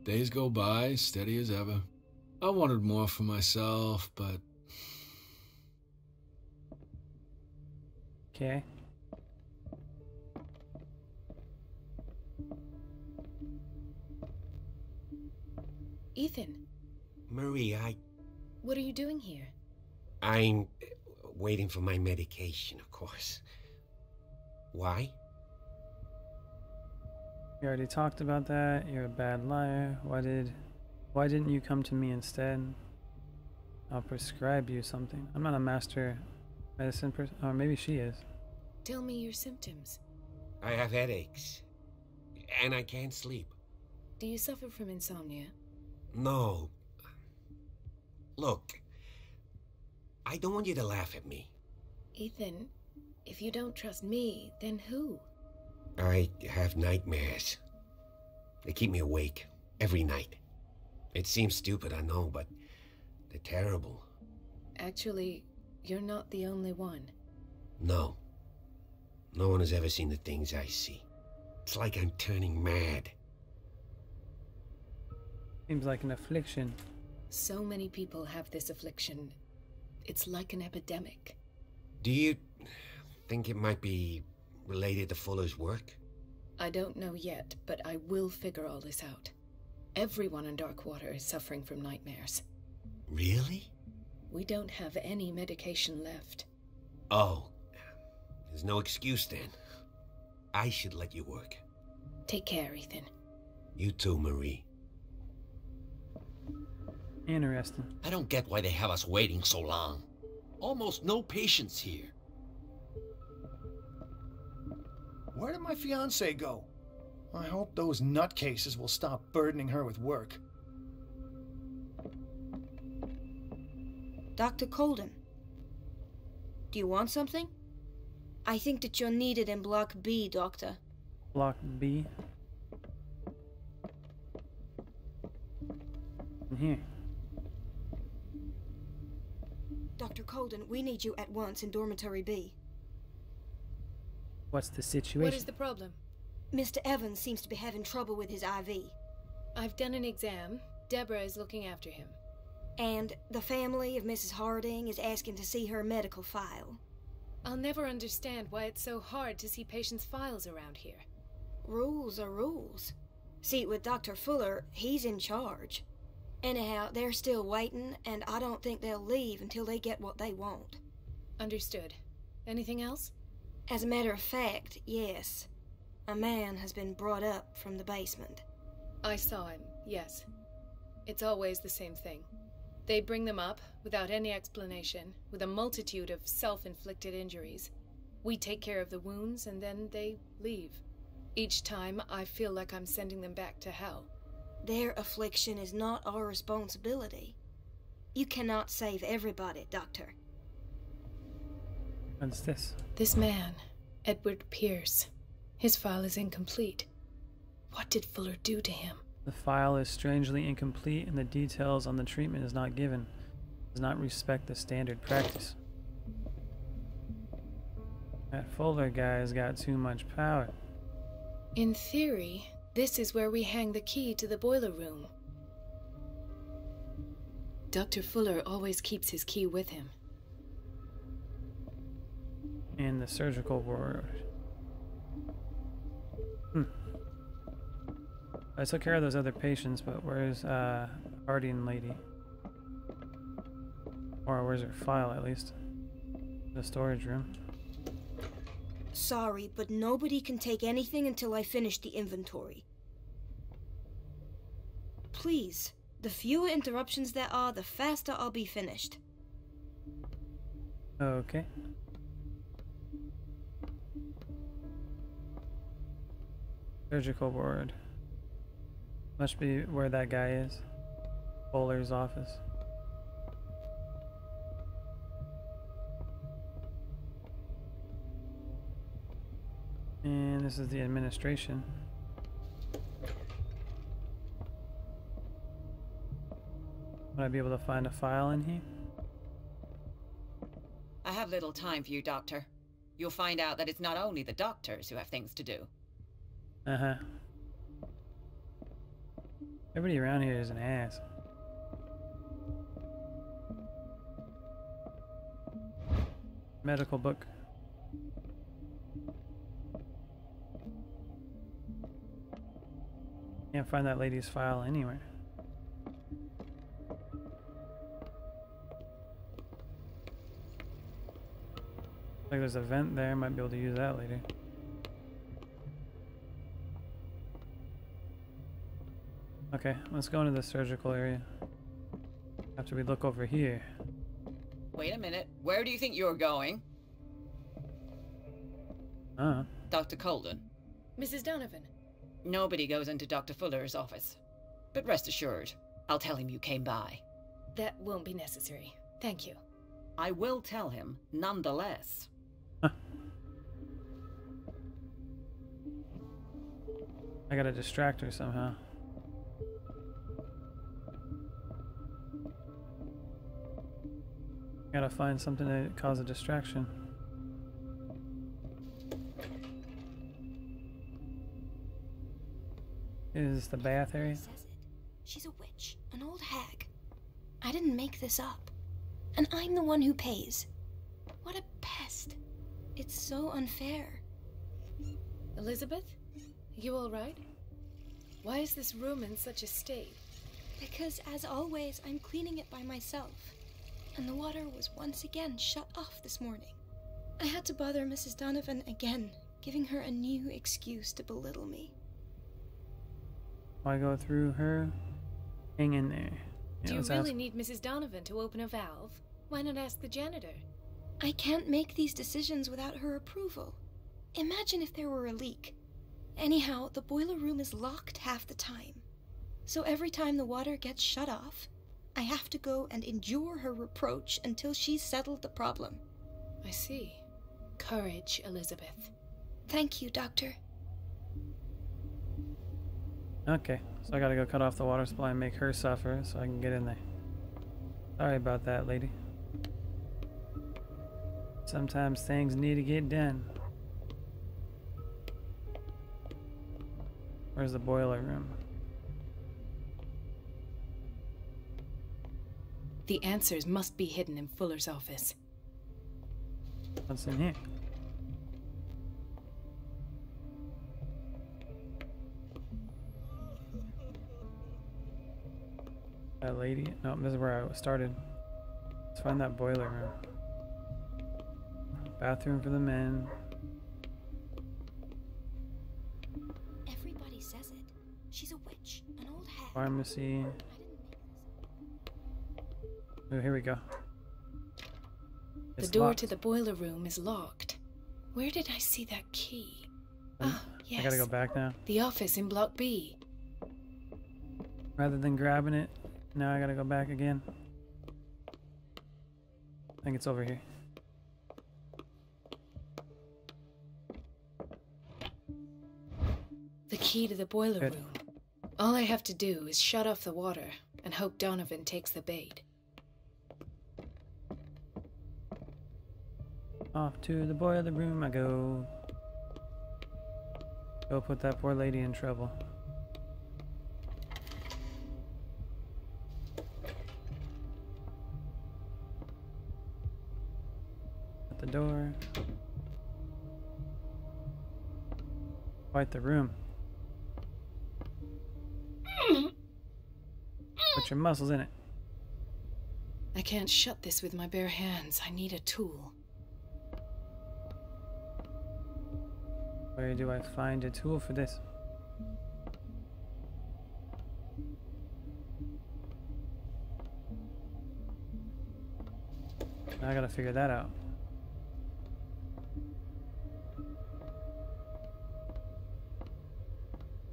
Days go by, steady as ever. I wanted more for myself, but... Okay. Ethan. Marie, What are you doing here? I'm waiting for my medication, of course. Why? You already talked about that. You're a bad liar. Why didn't you come to me instead? I'll prescribe you something. I'm not a master medicine person. Or maybe she is. Tell me your symptoms. I have headaches. And I can't sleep. Do you suffer from insomnia? No. Look, I don't want you to laugh at me. Ethan, if you don't trust me, then who? I have nightmares. They keep me awake every night. It seems stupid, I know, but they're terrible. Actually, you're not the only one. No. No one has ever seen the things I see. It's like I'm turning mad. Seems like an affliction. So many people have this affliction. It's like an epidemic. Do you think it might be related to Fuller's work? I don't know yet, but I will figure all this out. Everyone in Darkwater is suffering from nightmares. Really? We don't have any medication left. Oh, there's no excuse then. I should let you work. Take care, Ethan. You too, Marie. Interesting. I don't get why they have us waiting so long. Almost no patients here. Where did my fiancée go? I hope those nutcases will stop burdening her with work. Dr. Colden, do you want something? I think that you're needed in Block B, Doctor. Block B? In here. Dr. Colden, we need you at once in Dormitory B. What's the situation? What is the problem? Mr. Evans seems to be having trouble with his IV. I've done an exam. Deborah is looking after him. And the family of Mrs. Harding is asking to see her medical file. I'll never understand why it's so hard to see patients' files around here. Rules are rules. See, with Dr. Fuller, he's in charge. Anyhow, they're still waiting, and I don't think they'll leave until they get what they want. Understood. Anything else? As a matter of fact, yes. A man has been brought up from the basement. I saw him, yes. It's always the same thing. They bring them up, without any explanation, with a multitude of self-inflicted injuries. We take care of the wounds, and then they leave. Each time, I feel like I'm sending them back to hell. Their affliction is not our responsibility. You cannot save everybody, Doctor. What's this? This man, Edward Pierce. His file is incomplete. What did Fuller do to him? The file is strangely incomplete and the details on the treatment is not given. Does not respect the standard practice. That Fuller guy's got too much power. In theory, this is where we hang the key to the boiler room. Dr. Fuller always keeps his key with him. In the surgical ward. I took care of those other patients, but where's Guardian lady? Or where's her file, at least? The storage room. Sorry, but nobody can take anything until I finish the inventory. Please, the fewer interruptions there are, the faster I'll be finished. Okay. Surgical ward. Must be where that guy is. Bowler's office. And this is the administration. Would I be able to find a file in here? I have little time for you, Doctor. You'll find out that it's not only the doctors who have things to do. Uh-huh. Everybody around here is an ass. Medical book. Can't find that lady's file anywhere. Like there's a vent there, might be able to use that later. Okay, let's go into the surgical area. After we look over here. Wait a minute. Where do you think you're going? Dr. Colden. Mrs. Donovan. Nobody goes into Dr. Fuller's office. But rest assured, I'll tell him you came by. That won't be necessary. Thank you. I will tell him, nonetheless. I gotta distract her somehow. Gotta find something to cause a distraction. Is this the bath area? She's a witch, an old hag. I didn't make this up. And I'm the one who pays. What a pest. It's so unfair. Elizabeth? You all right? Why is this room in such a state? Because, as always, I'm cleaning it by myself. And the water was once again shut off this morning. I had to bother Mrs. Donovan again, giving her a new excuse to belittle me. Why go through her? Hang in there. Yeah, Do you really need Mrs. Donovan to open a valve? Why not ask the janitor? I can't make these decisions without her approval. Imagine if there were a leak. Anyhow, the boiler room is locked half the time. So every time the water gets shut off, I have to go and endure her reproach until she's settled the problem. I see. Courage, Elizabeth. Thank you, Doctor. Okay, so I gotta go cut off the water supply and make her suffer so I can get in there. Sorry about that, lady. Sometimes things need to get done. Where's the boiler room? The answers must be hidden in Fuller's office. What's in here? That lady? No, this is where I started. Let's find that boiler room. Bathroom for the men. Everybody says it. She's a witch, an old hag. Pharmacy. Oh, here we go. The door to the boiler room is locked. Where did I see that key? Ah, yes. I gotta go back now. The office in Block B. Rather than grabbing it, now I gotta go back again. I think it's over here. The key to the boiler room. All I have to do is shut off the water and hope Donovan takes the bait. Off to the boiler room I go. Go put that poor lady in trouble. At the door. Quite the room. Put your muscles in it. I can't shut this with my bare hands. I need a tool. Where do I find a tool for this? Now I gotta figure that out.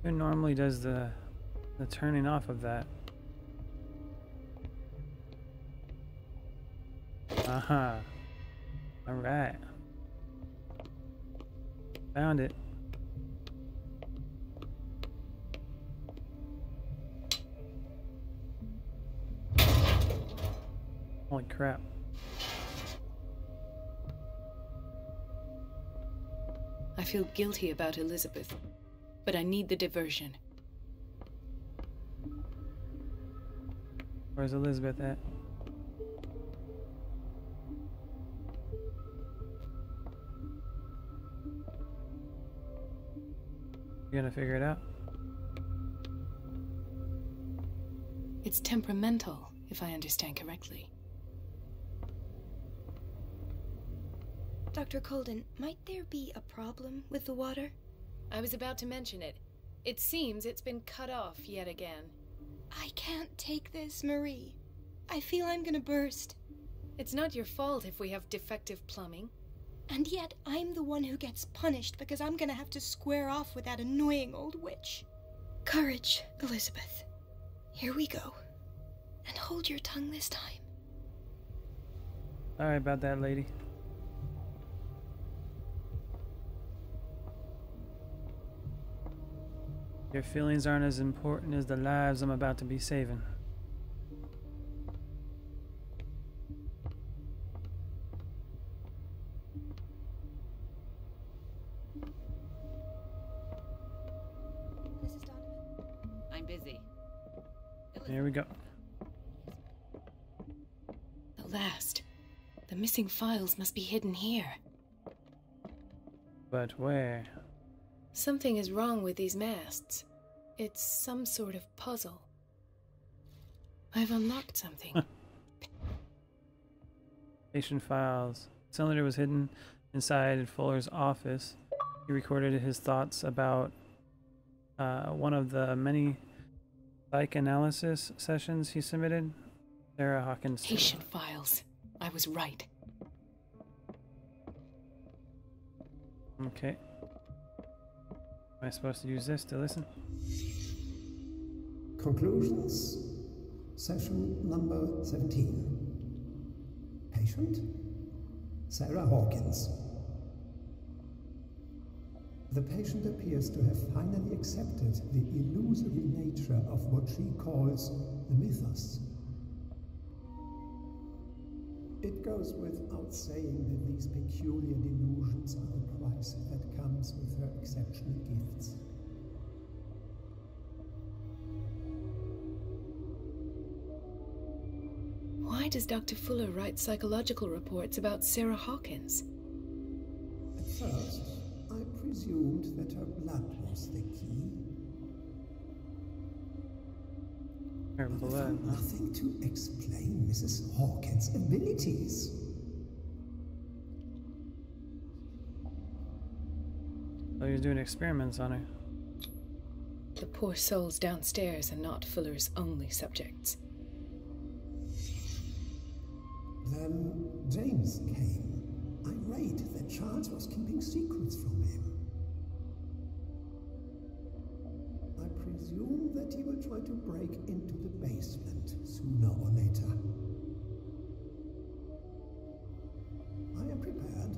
Who normally does the turning off of that? Aha. Alright. Found it. Holy crap. I feel guilty about Elizabeth, but I need the diversion. Where's Elizabeth at? You gonna figure it out? It's temperamental, if I understand correctly. Dr. Colden, might there be a problem with the water? I was about to mention it. It seems it's been cut off yet again. I can't take this, Marie. I feel I'm gonna burst. It's not your fault if we have defective plumbing. And yet, I'm the one who gets punished because I'm gonna have to square off with that annoying old witch. Courage, Elizabeth. Here we go. And hold your tongue this time. Sorry about that, lady. Your feelings aren't as important as the lives I'm about to be saving. Mrs. Donovan? I'm busy. Here we go. The last. The missing files must be hidden here. But where? Something is wrong with these masts. It's some sort of puzzle. I've unlocked something. Patient files. Cylinder was hidden inside Fuller's office. He recorded his thoughts about one of the many psychoanalysis sessions he submitted. Sarah Hawkins. Patient files. I was right. Okay. Am I supposed to use this to listen? Conclusions. Session number 17. Patient? Sarah Hawkins. The patient appears to have finally accepted the illusory nature of what she calls the mythos. It goes without saying that these peculiar delusions are the price that comes with her exceptional gifts. Why does Dr. Fuller write psychological reports about Sarah Hawkins? At first, I presumed that her blood was the key. Her blood. I found nothing to explain Mrs. Hawkins' abilities. So he was doing experiments on her. The poor souls downstairs are not Fuller's only subjects. Then James came, irate that Charles was keeping secrets from him. I presume that he will try to break into the basement sooner or later. I am prepared.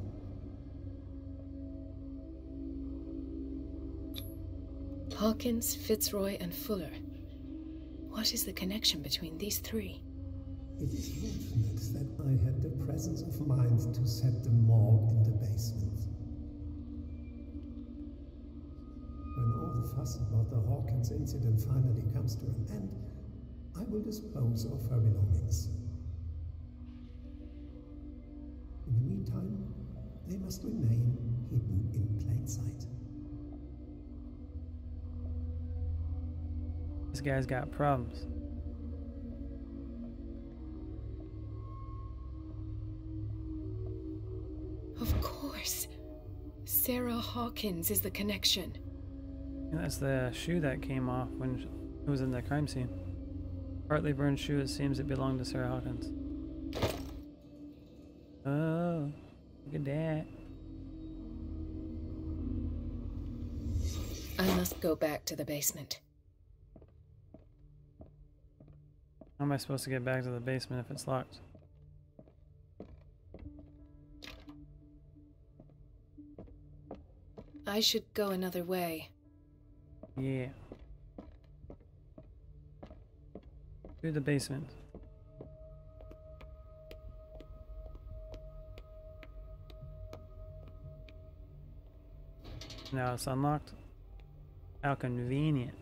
Hawkins, Fitzroy, and Fuller. What is the connection between these three? It is fortunate that I had the presence of mind to set the morgue in the basement. When all the fuss about the Hawkins incident finally comes to an end, I will dispose of her belongings. In the meantime, they must remain hidden in plain sight. This guy's got problems. Of course. Sarah Hawkins is the connection. And that's the shoe that came off when it was in the crime scene. Partly burned shoe, it seems it belonged to Sarah Hawkins. Oh, look at that. I must go back to the basement. How am I supposed to get back to the basement if it's locked? I should go another way. Yeah. To the basement. Now it's unlocked. How convenient.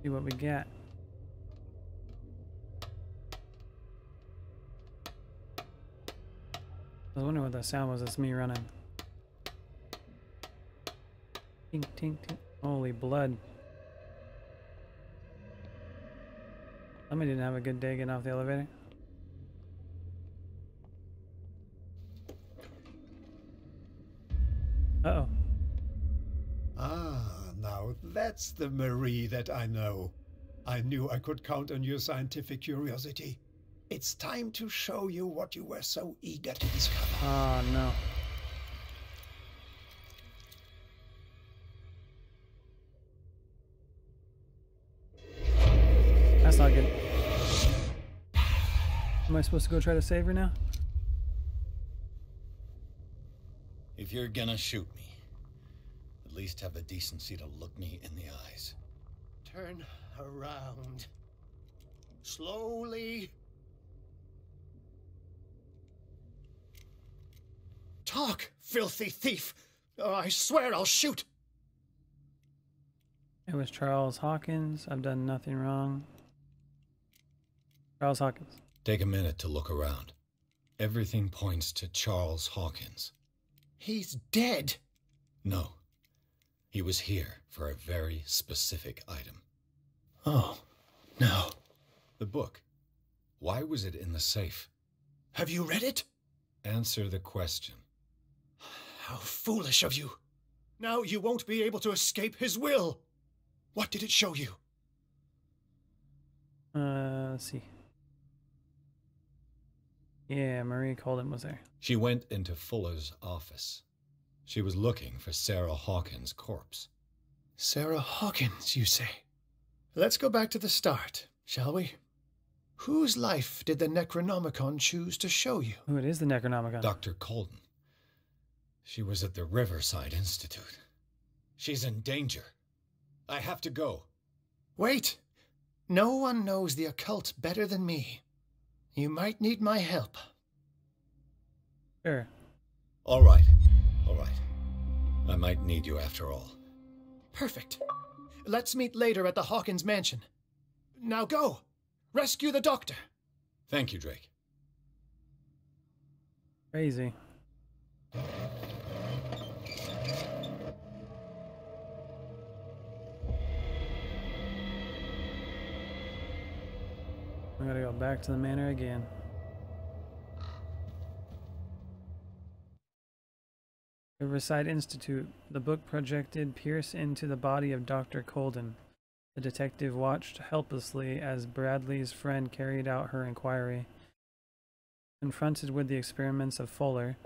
See what we got. I was wondering what that sound was. It's me running. Tink, tink, tink. Holy blood. Somebody didn't have a good day getting off the elevator. Uh-oh. Ah, now that's the Marie that I know. I knew I could count on your scientific curiosity. It's time to show you what you were so eager to discover. Oh, no. That's not good. Am I supposed to go try to save her now? If you're gonna shoot me, at least have the decency to look me in the eyes. Turn around. Slowly. Talk, filthy thief! Oh, I swear I'll shoot! It was Charles Hawkins. I've done nothing wrong. Charles Hawkins. Take a minute to look around. Everything points to Charles Hawkins. He's dead. No. He was here for a very specific item. Oh, no. The book. Why was it in the safe? Have you read it? Answer the question. How foolish of you. Now you won't be able to escape his will. What did it show you? Let's see. Yeah, Marie Colden was there. She went into Fuller's office. She was looking for Sarah Hawkins' corpse. Sarah Hawkins, you say? Let's go back to the start, shall we? Whose life did the Necronomicon choose to show you? Oh, it is the Necronomicon. Dr. Colden. She was at the Riverside Institute. She's in danger. I have to go. Wait. No one knows the occult better than me. You might need my help. Sure. All right. All right. I might need you after all. Perfect. Let's meet later at the Hawkins mansion. Now go. Rescue the doctor. Thank you, Drake. Crazy. I gotta go back to the manor again. Riverside Institute. The book projected Pierce into the body of Dr. Colden. The detective watched helplessly as Bradley's friend carried out her inquiry. Confronted with the experiments of Fuller,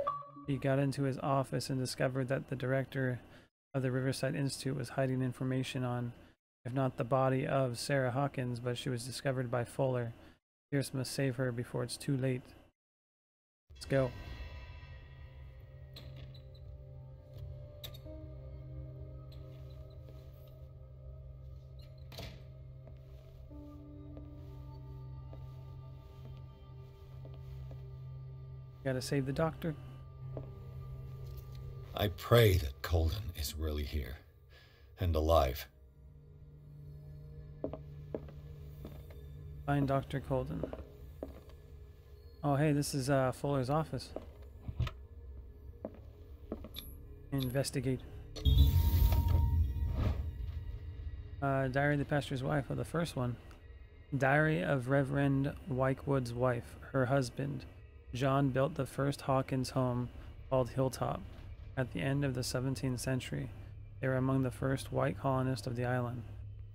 he got into his office and discovered that the director of the Riverside Institute was hiding information on, if not the body of Sarah Hawkins, but she was discovered by Fuller. Pierce must save her before it's too late. Let's go. Gotta save the doctor. I pray that Colden is really here and alive. Find Dr. Colden. Oh, hey, this is Fuller's office. Investigate. Diary of the pastor's wife, the first one. Diary of Reverend Wykewood's wife, her husband. John built the first Hawkins home, called Hilltop, at the end of the 17th century. They were among the first white colonists of the island.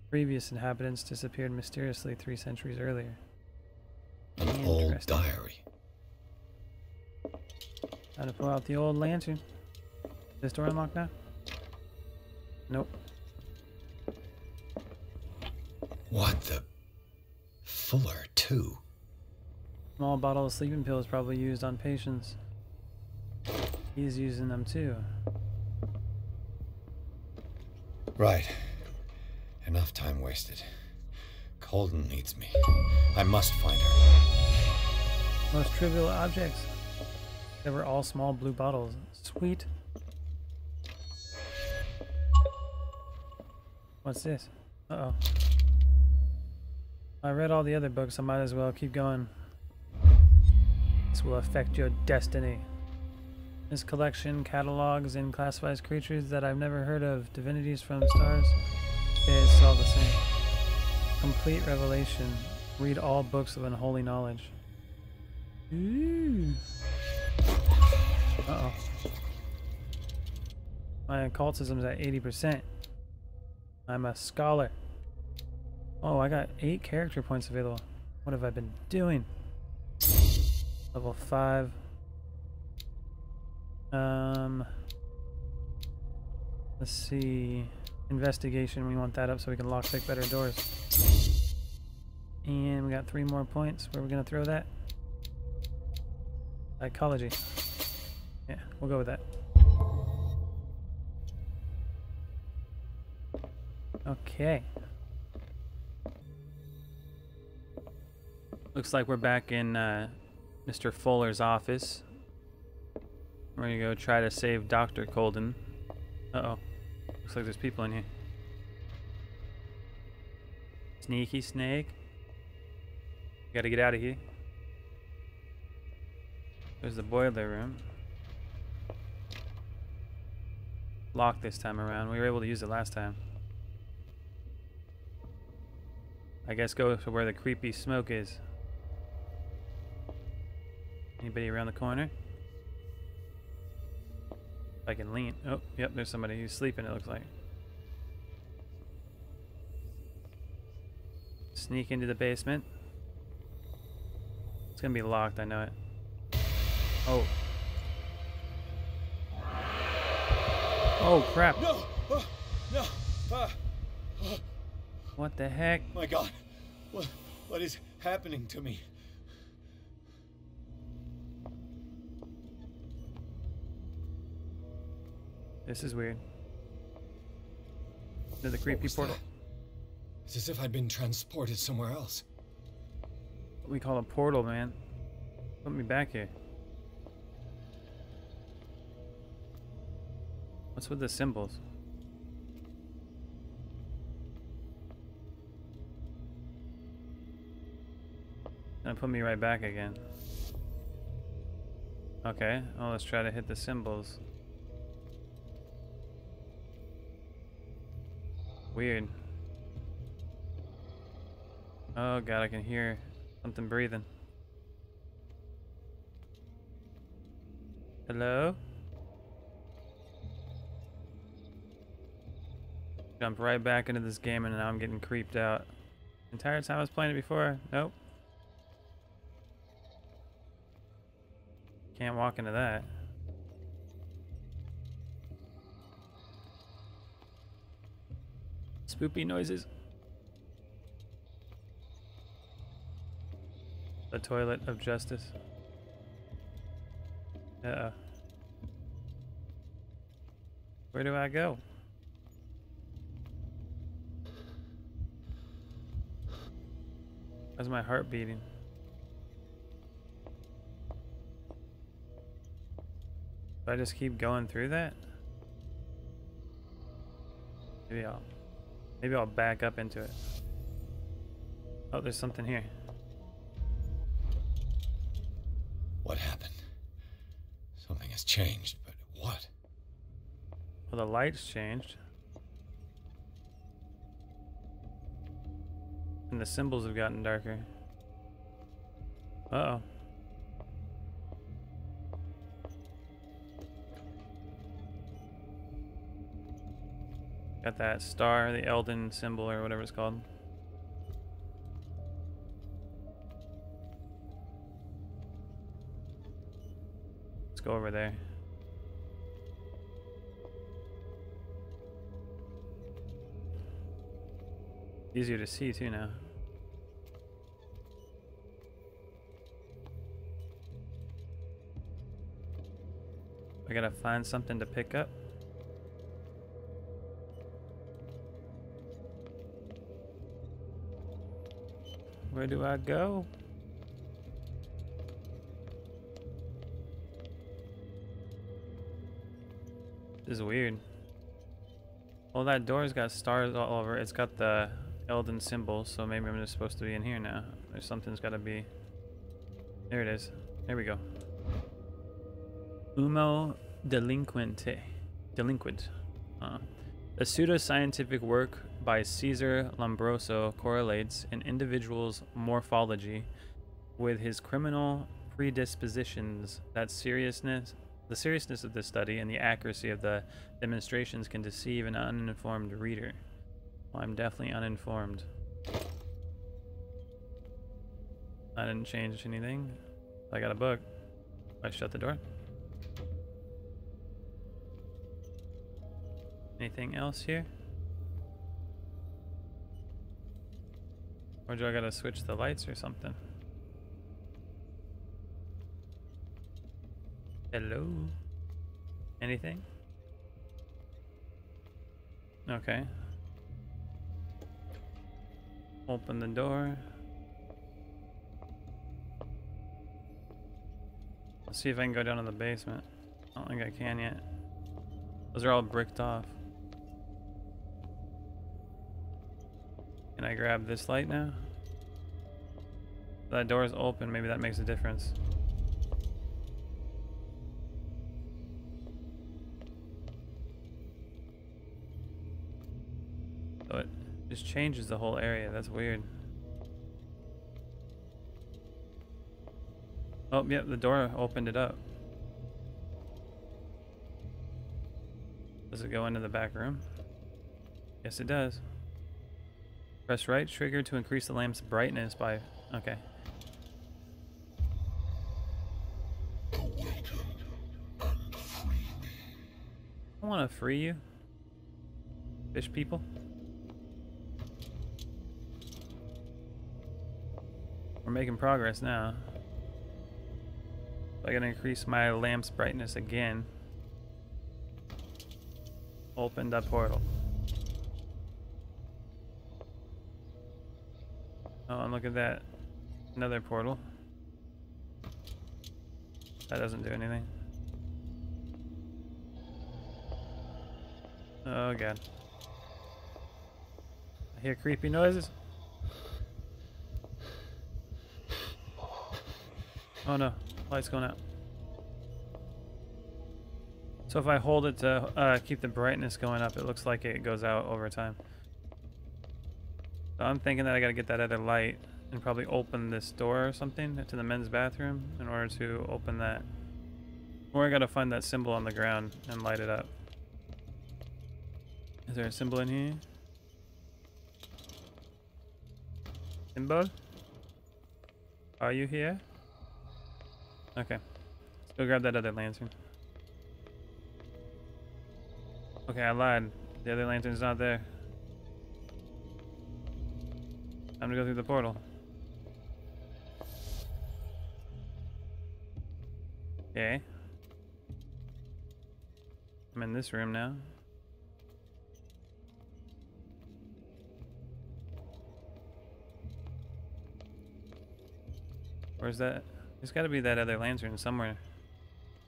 Previous inhabitants disappeared mysteriously 3 centuries earlier. An old diary. Time to pull out the old lantern. Is this door unlocked now? Nope. What the? Fuller, too. Small bottle of sleeping pills probably used on patients. He's using them too. Right. Enough time wasted. Colden needs me. I must find her. Most trivial objects. They were all small blue bottles. Sweet. What's this? Uh-oh. I read all the other books, I might as well keep going. This will affect your destiny. This collection catalogs and classifies creatures that I've never heard of, divinities from stars. Okay, it's all the same. Complete revelation. Read all books of unholy knowledge. Ooh. Uh-oh. My occultism's at 80%. I'm a scholar. Oh, I got 8 character points available. What have I been doing? Level 5. Let's see. Investigation, we want that up so we can lockpick better doors. And we got 3 more points. Where are we gonna throw that? Psychology. Yeah, we'll go with that. Okay. Looks like we're back in Mr. Fuller's office. We're gonna go try to save Dr. Colden. Uh-oh. Looks like there's people in here. Sneaky snake. Gotta get out of here. There's the boiler room. Locked this time around. We were able to use it last time. I guess go to where the creepy smoke is. Anybody around the corner? If I can lean. Oh, yep, there's somebody who's sleeping, it looks like. Sneak into the basement. It's gonna be locked, I know it. Oh. Oh, crap. No! No! What the heck? My God. What is happening to me? This is weird. To the creepy portal. That? It's as if I'd been transported somewhere else. What we call a portal, man. Put me back here. What's with the symbols? Gonna put me right back again. Okay, well, let's try to hit the symbols. Weird. Oh god, I can hear something breathing. Hello? Jump right back into this game and now I'm getting creeped out. Entire time I was playing it before? Nope. Can't walk into that. Spoopy noises. The toilet of justice. Uh-oh. Where do I go? How's my heart beating? Do I just keep going through that? Maybe I'll back up into it. Oh, there's something here. What happened? Something has changed, but what? Well, the lights changed. And the symbols have gotten darker. Uh-oh. Got that star, the Elden symbol or whatever it's called. Let's go over there. Easier to see too now. I gotta find something to pick up. Where do I go? This is weird. Well, that door's got stars all over it. It's got the Elden symbol, so maybe I'm just supposed to be in here now. There's something's gotta be. There it is. There we go. Umo delinquente. Delinquent. A pseudoscientific work by Cesar Lombroso correlates an individual's morphology with his criminal predispositions. The seriousness of this study and the accuracy of the demonstrations can deceive an uninformed reader. Well, I'm definitely uninformed. I didn't change anything. I got a book. I shut the door. Anything else here? Or do I gotta switch the lights or something? Hello? Anything? Okay. Open the door. Let's see if I can go down to the basement. I don't think I can yet. Those are all bricked off. Can I grab this light now? That door is open, maybe that makes a difference. So it just changes the whole area, that's weird. Oh, yep, the door opened it up. Does it go into the back room? Yes, it does. Press right trigger to increase the lamp's brightness by... Okay. Awaken and free me. I want to free you. Fish people. We're making progress now. I gotta increase my lamp's brightness again. Open that portal. Oh, and look at that. Another portal. That doesn't do anything. Oh god. I hear creepy noises. Oh no, light's going out. So if I hold it to keep the brightness going up, it looks like it goes out over time. So I'm thinking that I gotta get that other light and probably open this door or something to the men's bathroom in order to open that. Or I gotta find that symbol on the ground and light it up. Is there a symbol in here? Symbol? Are you here? Okay. Let's go grab that other lantern. Okay, I lied. The other lantern's not there. Time to go through the portal. Okay. I'm in this room now. Where's that? There's gotta be that other lantern somewhere.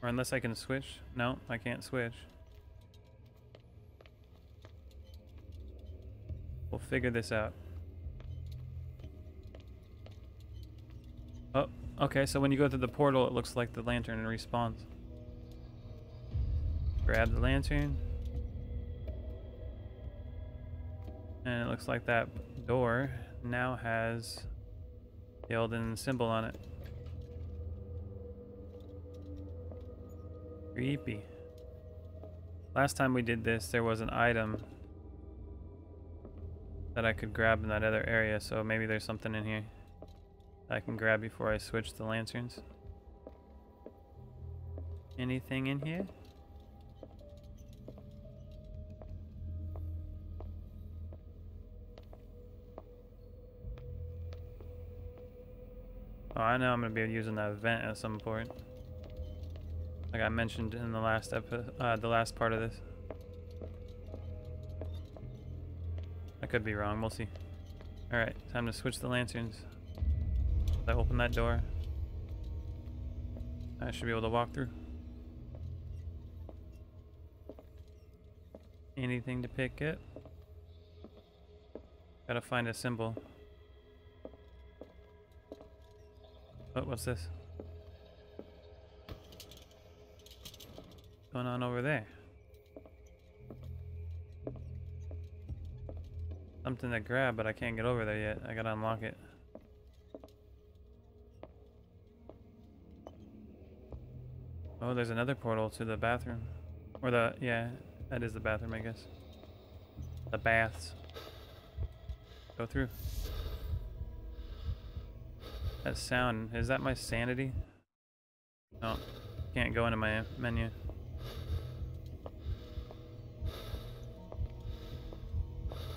Or unless I can switch. No, I can't switch. We'll figure this out. Oh, okay, so when you go through the portal, it looks like the lantern respawns. Grab the lantern. And it looks like that door now has the Elden symbol on it. Creepy. Last time we did this, there was an item that I could grab in that other area, so maybe there's something in here I can grab before I switch the lanterns. Anything in here? Oh, I know I'm gonna be using that vent at some point, like I mentioned in the last the last part of this. I could be wrong. We'll see. All right, time to switch the lanterns. I open that door. I should be able to walk through. Anything to pick it? Gotta find a symbol. Oh, what's this? What's going on over there? Something to grab, but I can't get over there yet. I gotta unlock it. Oh, there's another portal to the bathroom. Or the, yeah, that is the bathroom, I guess. The baths. Go through. That sound, is that my sanity? No, can't go into my menu.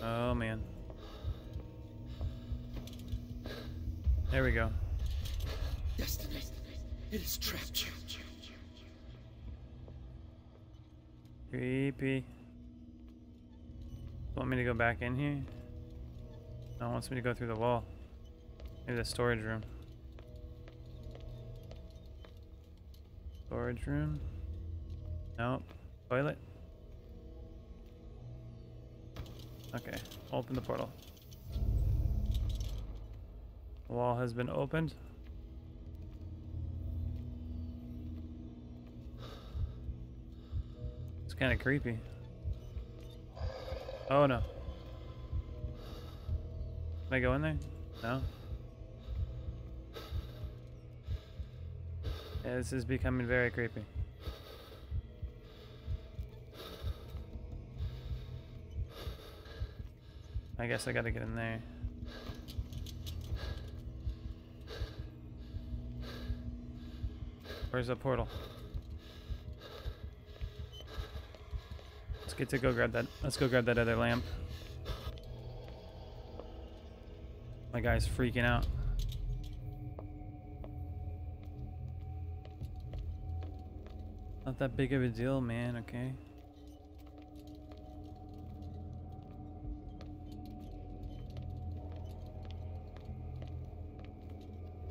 Oh man. There we go. Destiny, it has trapped you. Creepy. Want me to go back in here? No, it wants me to go through the wall. Maybe the storage room. Storage room? Nope. Toilet? Okay, open the portal. The wall has been opened. It's kind of creepy. Oh no. Can I go in there? No? Yeah, this is becoming very creepy. I guess I gotta get in there. Where's the portal? Let's get to go grab that. Let's go grab that other lamp. My guy's freaking out. Not that big of a deal, man, okay?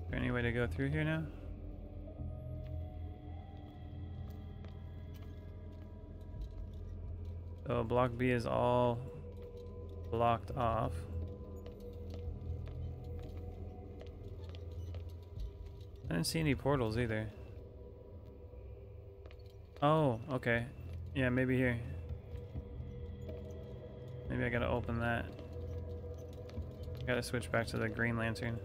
Is there any way to go through here now? So block B is all blocked off. I didn't see any portals either. Oh, okay. Yeah, maybe here. Maybe I gotta open that. Gotta switch back to the green lantern.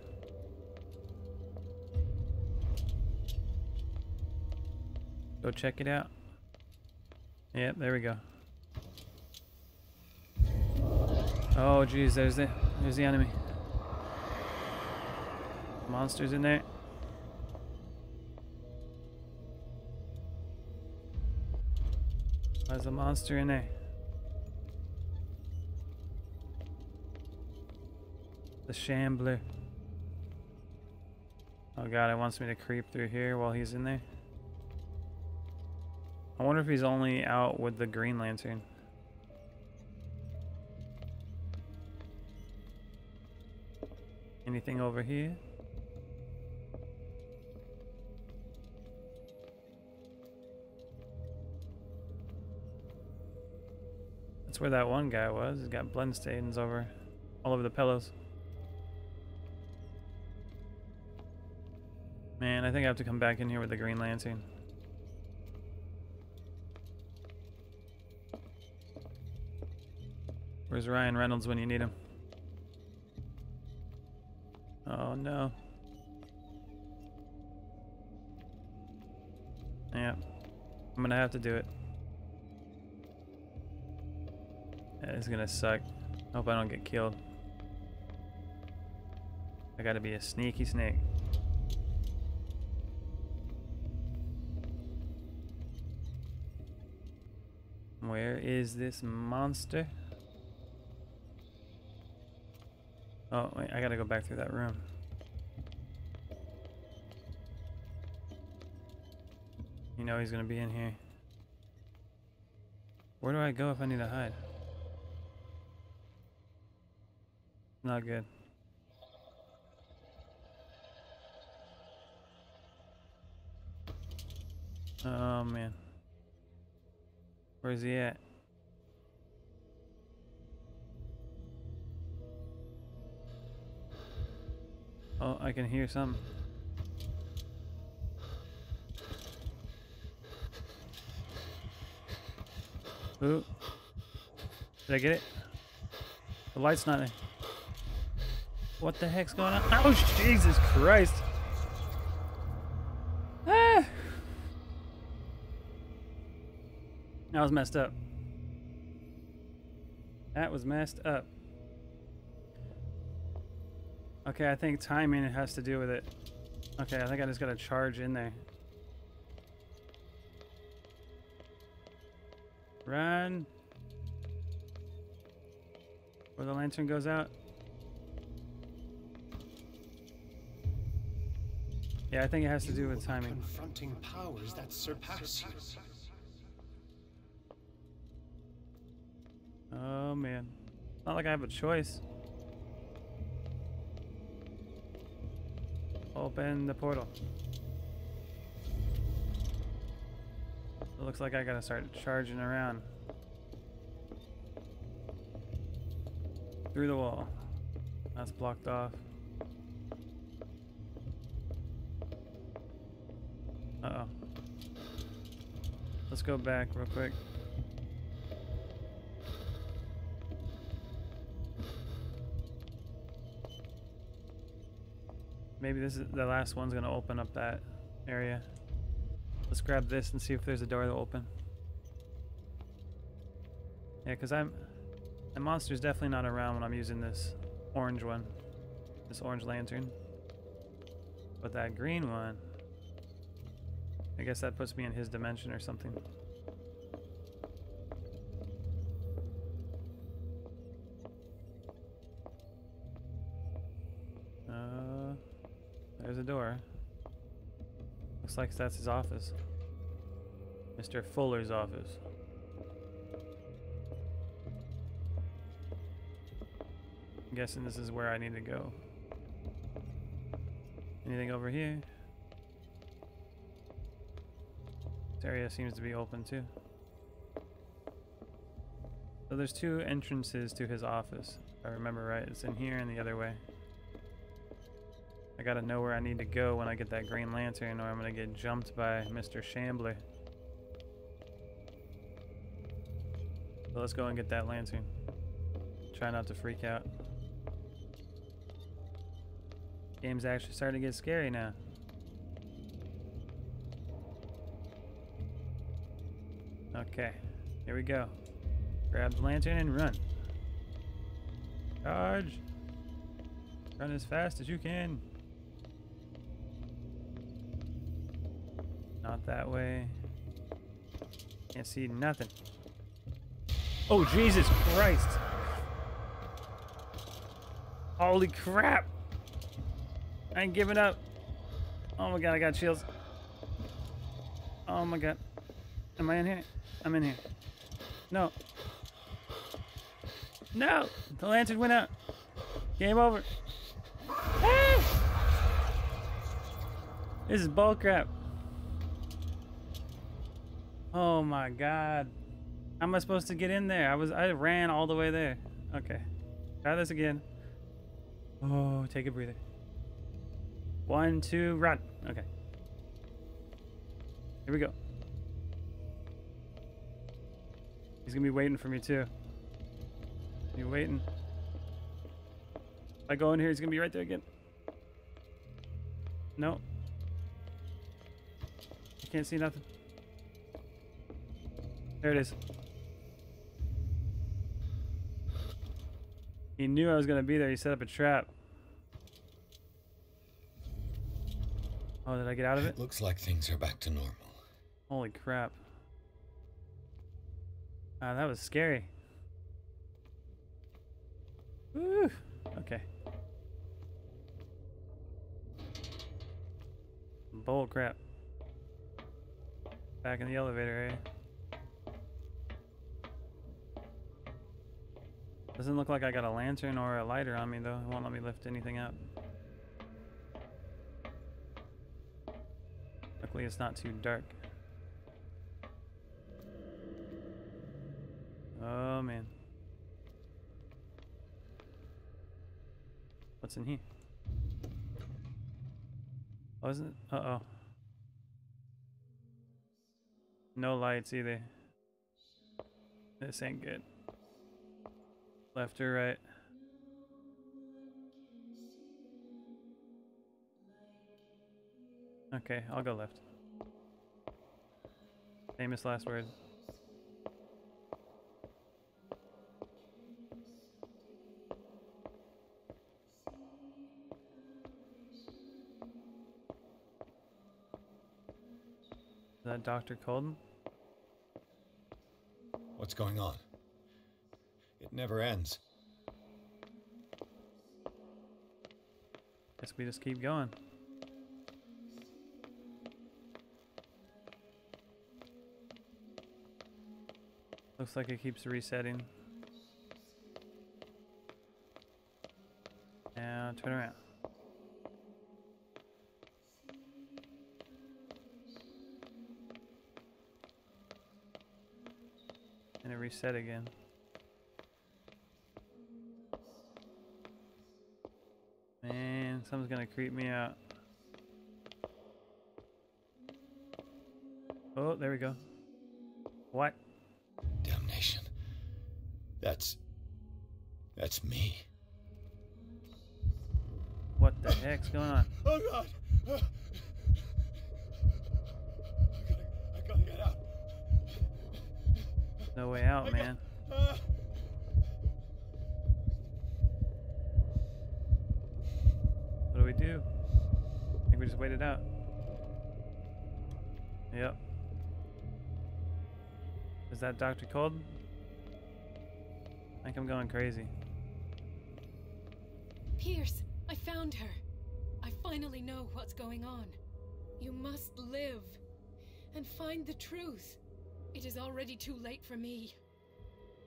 Go check it out. Yep, there we go. Oh geez, there's the enemy. Monsters in there. There's a monster in there. The Shambler. Oh god, it wants me to creep through here while he's in there. I wonder if he's only out with the green lantern. Anything over here? That's where that one guy was. He's got blend stains all over the pillows. Man, I think I have to come back in here with the green lantern. Where's Ryan Reynolds when you need him? Oh no. Yeah, I'm gonna have to do it. Yeah, it's gonna suck. Hope I don't get killed. I gotta be a sneaky snake. Where is this monster? Oh, wait, I gotta go back through that room. You know he's gonna be in here. Where do I go if I need to hide? Not good. Oh man. Where's he at? Oh, I can hear something. Ooh. Did I get it? The light's not... What the heck's going on? Oh, Jesus Christ! Ah! That was messed up. That was messed up. Okay, I think timing has to do with it. Okay, I think I just gotta charge in there. Run! Where the lantern goes out. Yeah, I think it has to do with timing. Confronting powers that surpass you. Oh man. Not like I have a choice. Open the portal. It looks like I gotta start charging around. Through the wall. That's blocked off. Uh-oh. Let's go back real quick. Maybe this is the last one's gonna open up that area. Let's grab this and see if there's a door to open. Yeah, because the monster's definitely not around when I'm using this orange one. This orange lantern. But that green one, I guess that puts me in his dimension or something. There's a door. Looks like that's his office. Mr. Fuller's office. I'm guessing this is where I need to go. Anything over here? This area seems to be open too. So there's two entrances to his office, if I remember right. It's in here and the other way. I gotta know where I need to go when I get that green lantern, or I'm gonna get jumped by Mr. Shambler. So let's go and get that lantern. Try not to freak out. Game's actually starting to get scary now. Okay, here we go. Grab the lantern and run. Charge! Run as fast as you can. Not that way. Can't see nothing. Oh, Jesus Christ! Holy crap! I ain't giving up. Oh my god, I got chills. Oh my god. Am I in here? I'm in here. No. No! The lantern went out. Game over. Ah! This is bull crap. Oh my god. How am I supposed to get in there? I ran all the way there. Okay. Try this again. Oh, take a breather. 1, 2, run. Okay. Here we go. He's gonna be waiting for me too. You waiting? If I go in here, he's gonna be right there again. No. I can't see nothing. There it is. He knew I was gonna be there. He set up a trap. Oh, did I get out of it? It looks like things are back to normal. Holy crap. That was scary. Woo! Okay. Bull crap. Back in the elevator, eh? Doesn't look like I got a lantern or a lighter on me though. It won't let me lift anything up. Luckily it's not too dark. Oh man. What's in here? Oh, isn't it? Uh-oh. No lights either. This ain't good. Left or right? Okay, I'll go left. Famous last word. Is that Dr. Colden? What's going on? It never ends. Guess we just keep going. Looks like it keeps resetting. Now turn around. And it reset again. Man, something's gonna creep me out. Oh, there we go. What? Damnation. That's me. What the heck's going on? Oh God! I gotta get out. No way out, man. What do we do? I think we just wait it out. Yep. Is that Dr. Cold? I think I'm going crazy. Pierce, I found her. I finally know what's going on. You must live and find the truth. It is already too late for me.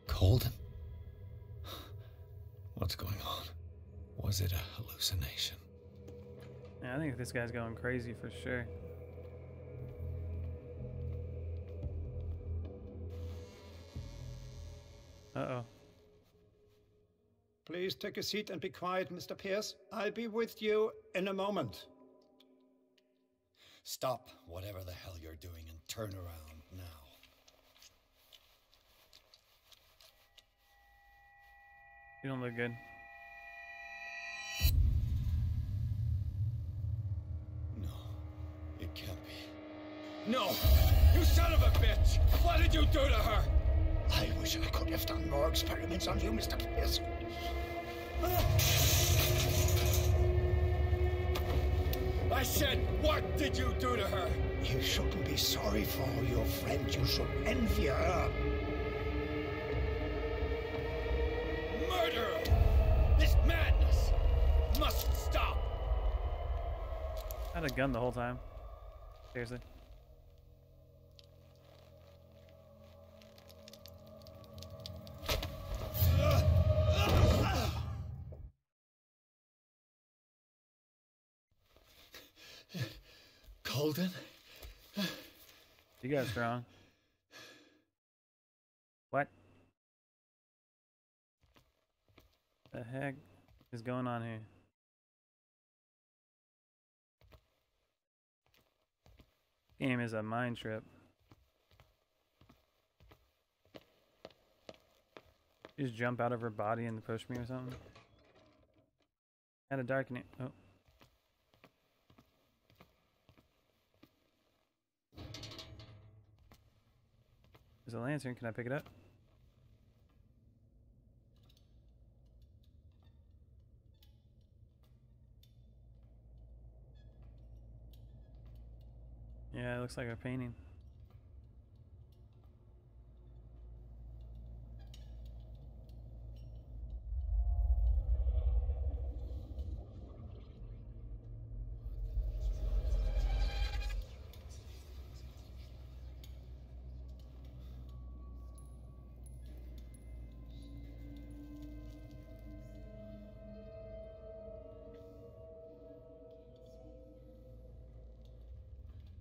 Colden? What's going on? Was it a hallucination? Yeah, I think this guy's going crazy for sure. Uh-oh. Please take a seat and be quiet, Mr. Pierce. I'll be with you in a moment. Stop whatever the hell you're doing and turn around now. You don't look good. No, it can't be. No! You son of a bitch! What did you do to her? I wish I could have done more experiments on you, Mr. Pierce. I said, what did you do to her? You shouldn't be sorry for your friend. You should envy her. Murderer! This madness must stop! I had a gun the whole time. Seriously. Colden? You guys strong. What? The heck is going on here? Game is a mind trip. You just jump out of her body and push me or something? Had a darken it. Oh. There's a lantern. Can I pick it up? Yeah, it looks like a painting.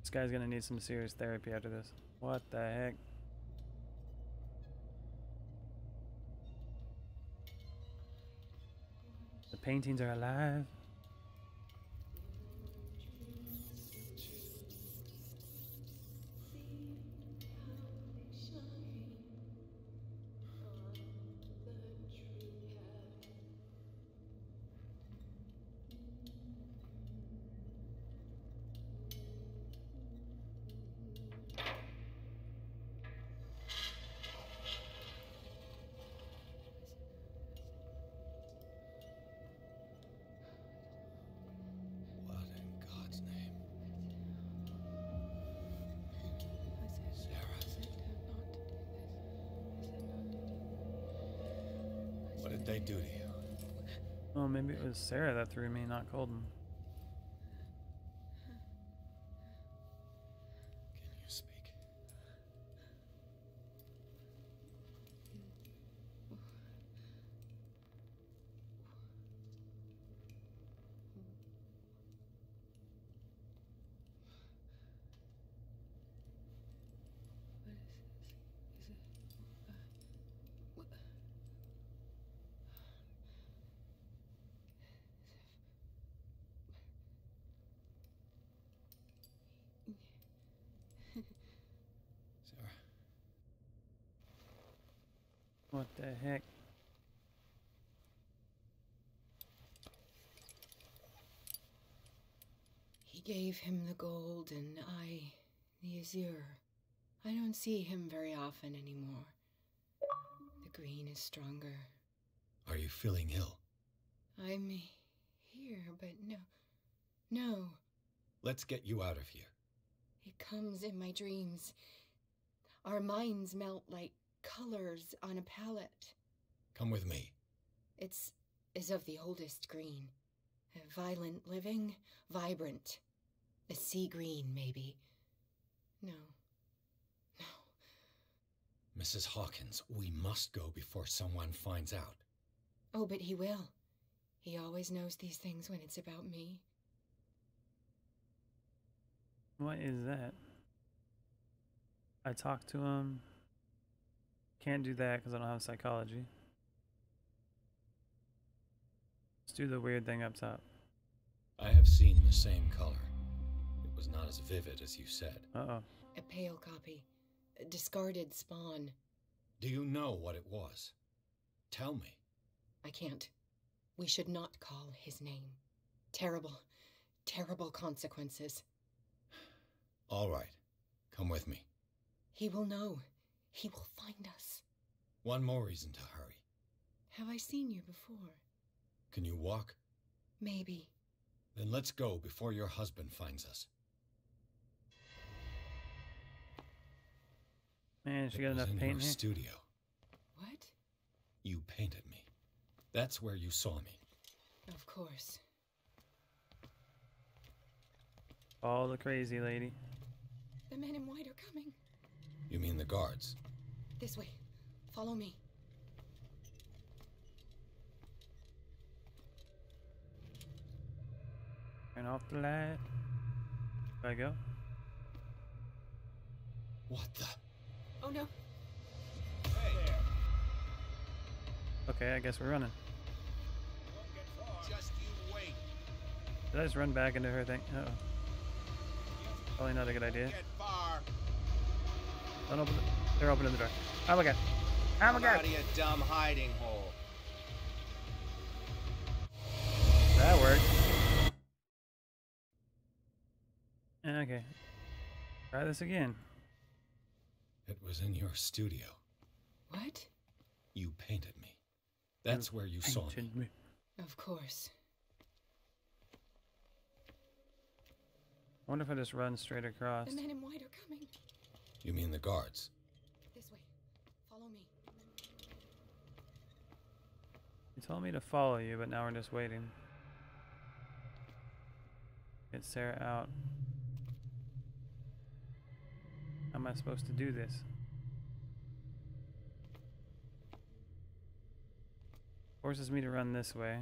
This guy's gonna need some serious therapy after this. What the heck? The paintings are alive. they do to you? Oh, maybe it was Sarah that threw me, not Colton. Can you speak? Sarah. What the heck? He gave him the gold and I the azure. I don't see him very often anymore. The green is stronger. Are you feeling ill? I'm here, but no. Let's get you out of here. It comes in my dreams. Our minds melt like colors on a palette. Come with me. It's of the oldest green. Violent living, vibrant. A sea green, maybe. No. Mrs. Hawkins, we must go before someone finds out. Oh, but he will. He always knows these things when it's about me. What is that? I talked to him. Can't do that because I don't have psychology. Let's do the weird thing up top. I have seen the same color. It was not as vivid as you said. Uh-oh. A pale copy. A discarded spawn. Do you know what it was? Tell me. I can't. We should not call his name. Terrible, terrible consequences. All right. Come with me. He will know. He will find us. One more reason to hurry. Have I seen you before? Can you walk? Maybe. Then let's go before your husband finds us. Man, she got enough paint in here. Studio. What? You painted me. That's where you saw me. Of course. All the crazy lady. The men in white are coming. You mean the guards? This way. Follow me. Turn off the light. There I go. What the? Oh no. Hey there. Okay, I guess we're running. Just you wait. Did I just run back into her thing? Uh-oh. Probably not a good idea. Get far. Don't open the... They're opening the door. Oh my god. Oh my god. Out of your dumb hiding hole. That worked. Okay. Try this again. It was in your studio. What? You painted me. That's where you saw me. Of course. I wonder if I just run straight across. The men in white are coming. You mean the guards? This way. Follow me. You told me to follow you, but now we're just waiting. Get Sarah out. How am I supposed to do this? Forces me to run this way.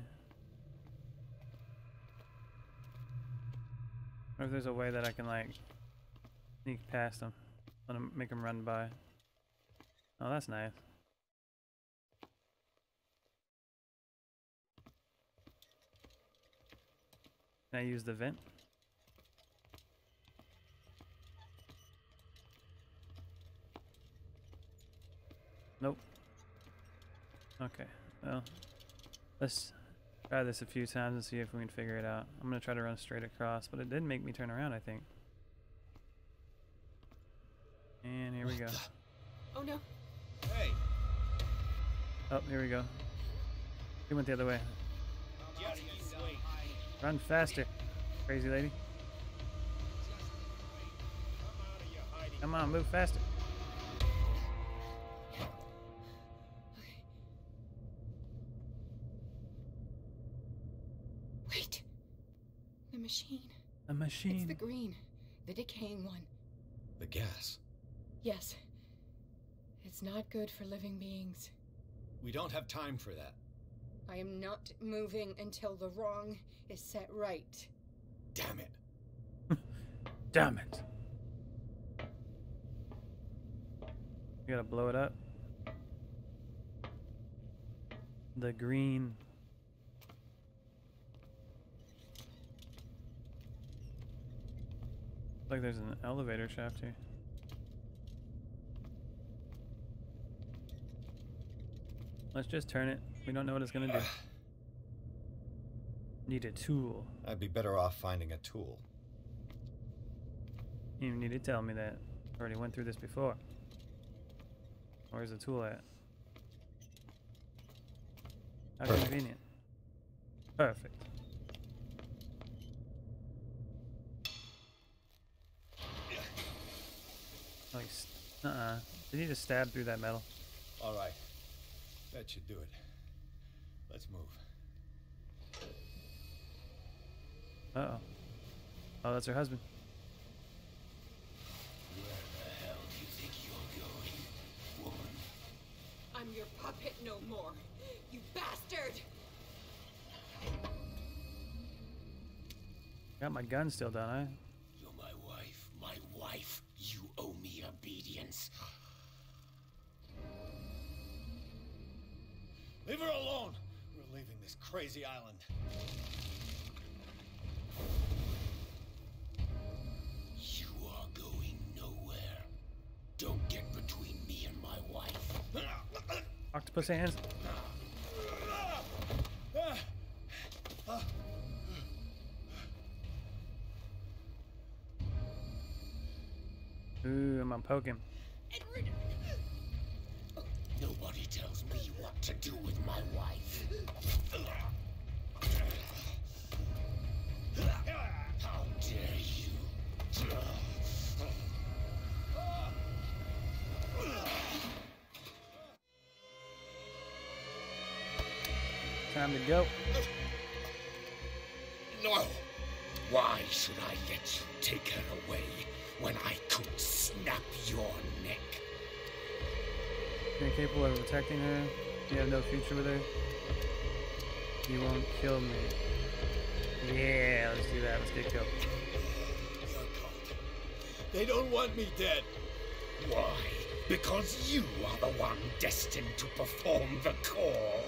I wonder if there's a way that I can like sneak past them. Let him make him run by. Oh, that's nice. Can I use the vent? Nope. Okay, well, let's try this a few times and see if we can figure it out. I'm gonna try to run straight across, but it did make me turn around, I think. And here we go. Oh no. Hey. Oh, here we go. He went the other way. Just you wait. Run faster, crazy lady. Come on, move faster. machine. A machine? It's the green. The decaying one. The gas. Yes. It's not good for living beings. We don't have time for that. I am not moving until the wrong is set right. Damn it. Damn it. You gotta blow it up. The green. Looks like there's an elevator shaft here. Let's just turn it. We don't know what it's gonna do. Need a tool. I'd be better off finding a tool. You need to tell me that. I already went through this before. Where's the tool at? How convenient. Perfect. Oh, Did he just stab through that metal? All right. That should do it. Let's move. Uh-oh. Oh, that's her husband. Where the hell do you think you're going, woman? I'm your puppet no more, you bastard! Got my gun still, don't I? You're my wife. My wife. You owe me obedience. Leave her alone! We're leaving this crazy island. You are going nowhere. Don't get between me and my wife. Octopus hands. Ooh, I'm gonna poke him. Edward! Nobody tells me what to do with my wife. How dare you? Time to go. No! Why should I let you take her away when I could snap your neck? You're incapable of protecting her. You have no future with her. You won't kill me. Yeah, let's do that. Let's get killed. You're cold. They don't want me dead. Why? Because you are the one destined to perform the call.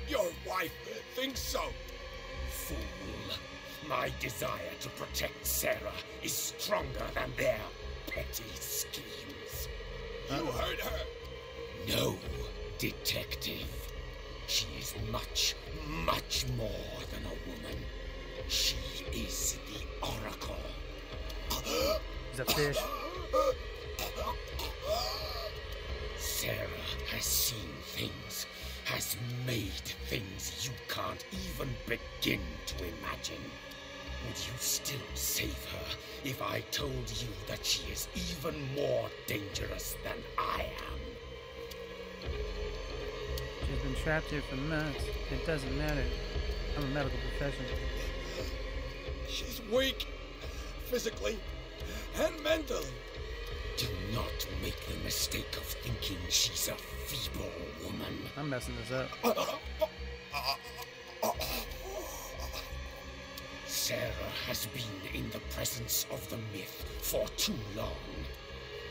Your wife thinks so. Fool. My desire to protect Sarah is stronger than their petty schemes. You hurt her. No, detective. She is much, much more than a woman. She is the Oracle. He's a fish. Sarah has seen things, has made things you can't even begin to imagine. Would you still save her if I told you that she is even more dangerous than I am? She's been trapped here for months. It doesn't matter. I'm a medical professional. She's weak, physically and mentally. Do not make the mistake of thinking she's a feeble woman. I'm messing this up. Sarah has been in the presence of the myth for too long.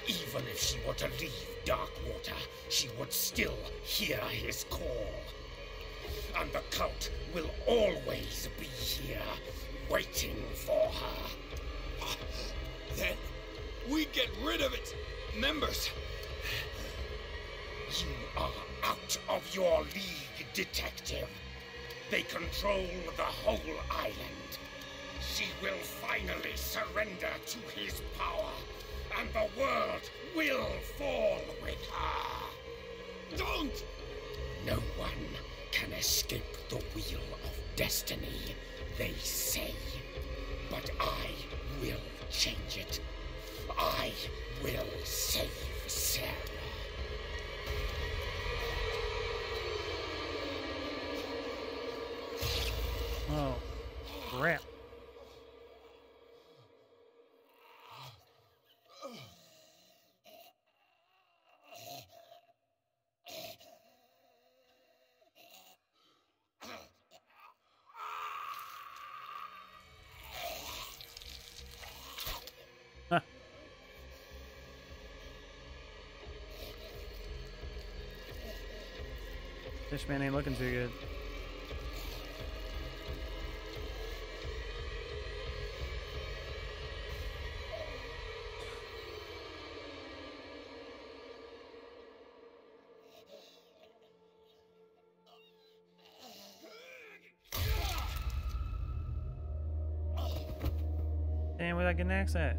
Even if she were to leave Darkwater, she would still hear his call. And the cult will always be here, waiting for her. Then we get rid of its members. You are out of your league, detective. They control the whole island. She will finally surrender to his power, and the world will fall with her. Don't! No one can escape the wheel of destiny, they say. But I will change it. I will save Sarah. Oh. Crap. Fishman ain't looking too good. Damn, where'd I get an axe at?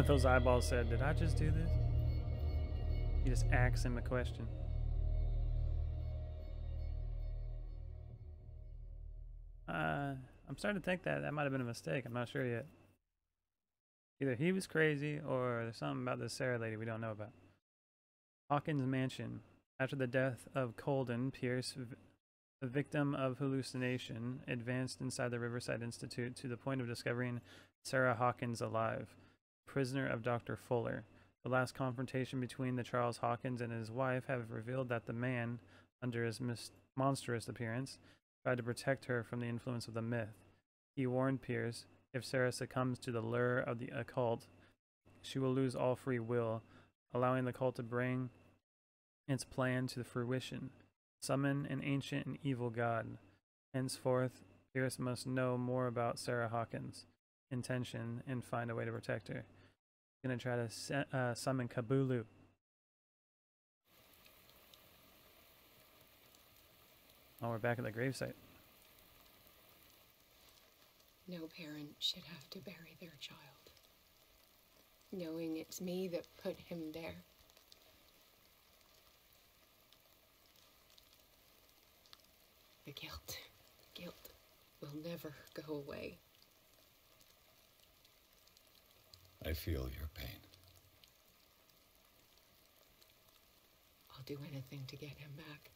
Those eyeballs said, did I just do this? You just asked him a question. I'm starting to think that might have been a mistake. I'm not sure yet. Either he was crazy or there's something about this Sarah lady we don't know about. Hawkins Mansion. After the death of Colden, Pierce, a victim of hallucination, advanced inside the Riverside Institute to the point of discovering Sarah Hawkins alive, prisoner of Dr. Fuller. The last confrontation between the Charles Hawkins and his wife have revealed that the man, under his monstrous appearance, tried to protect her from the influence of the myth. He warned Pierce, if Sarah succumbs to the lure of the occult, she will lose all free will, allowing the cult to bring its plan to fruition. Summon an ancient and evil god. Henceforth, Pierce must know more about Sarah Hawkins' intention and find a way to protect her. He's gonna try to summon Cthulhu. Oh, we're back at the gravesite. No parent should have to bury their child, knowing it's me that put him there. The guilt will never go away. I feel your pain. I'll do anything to get him back.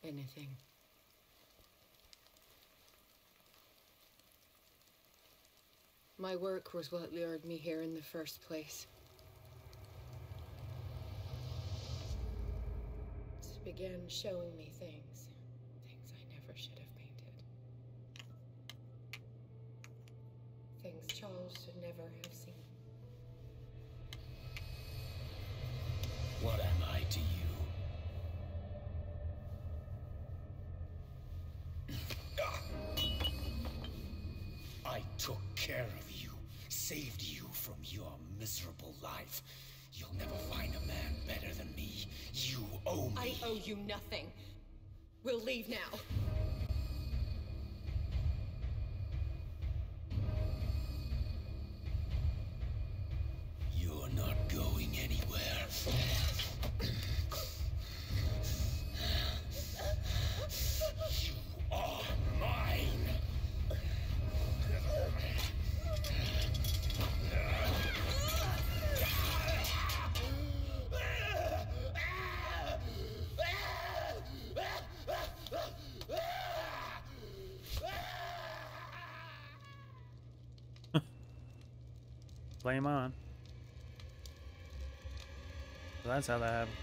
Anything. My work was what lured me here in the first place. It began showing me things I never should have painted. Things Charles should never have seen. What am I to you? I took care of you, saved you from your miserable life. You'll never find a man better than me. You owe me. I owe you nothing. We'll leave now. You're not going anywhere. You are mine. Flame on. So that's how that happened.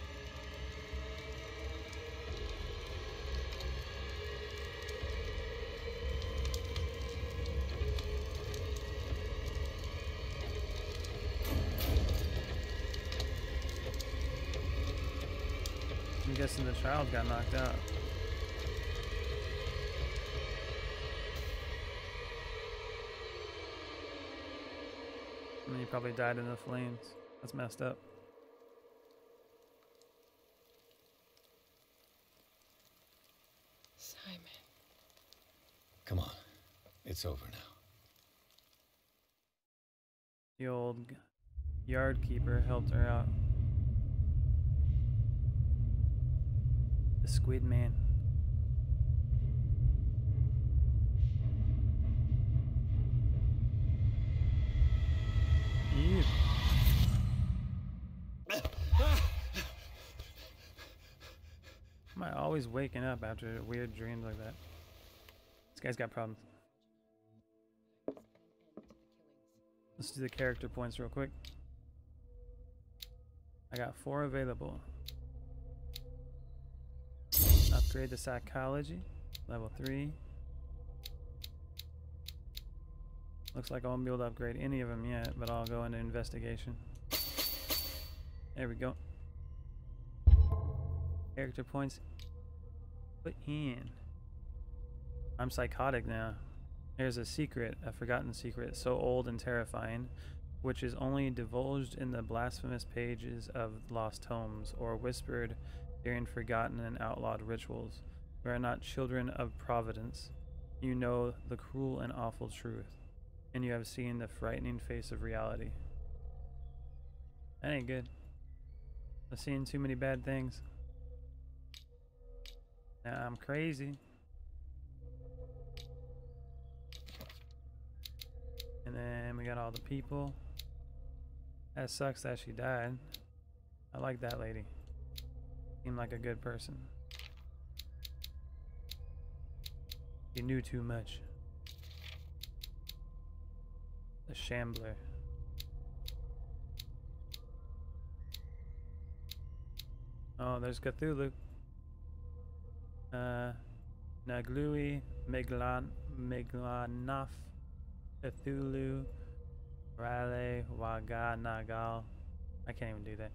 I'm guessing the child got knocked out. And he probably died in the flames. That's messed up. Simon. Come on. It's over now. The old yard keeper helped her out. The Squid Man. Ew. always waking up after weird dreams like that. This guy's got problems. Let's do the character points real quick. I got 4 available. Upgrade the psychology, level 3. Looks like I won't be able to upgrade any of them yet, but I'll go into investigation. There we go. Character points put in. I'm psychotic now. There's a secret, a forgotten secret, so old and terrifying, which is only divulged in the blasphemous pages of lost tomes, or whispered during forgotten and outlawed rituals. We are not children of Providence. You know the cruel and awful truth, and you have seen the frightening face of reality. That ain't good. I've seen too many bad things. Now I'm crazy. And then we got all the people. That sucks that she died. I like that lady. Seemed like a good person. She knew too much. The Shambler. Oh, there's Cthulhu. Naglui, Meglanoff, Cthulhu, Raleigh, Waga, Nagal. I can't even do that.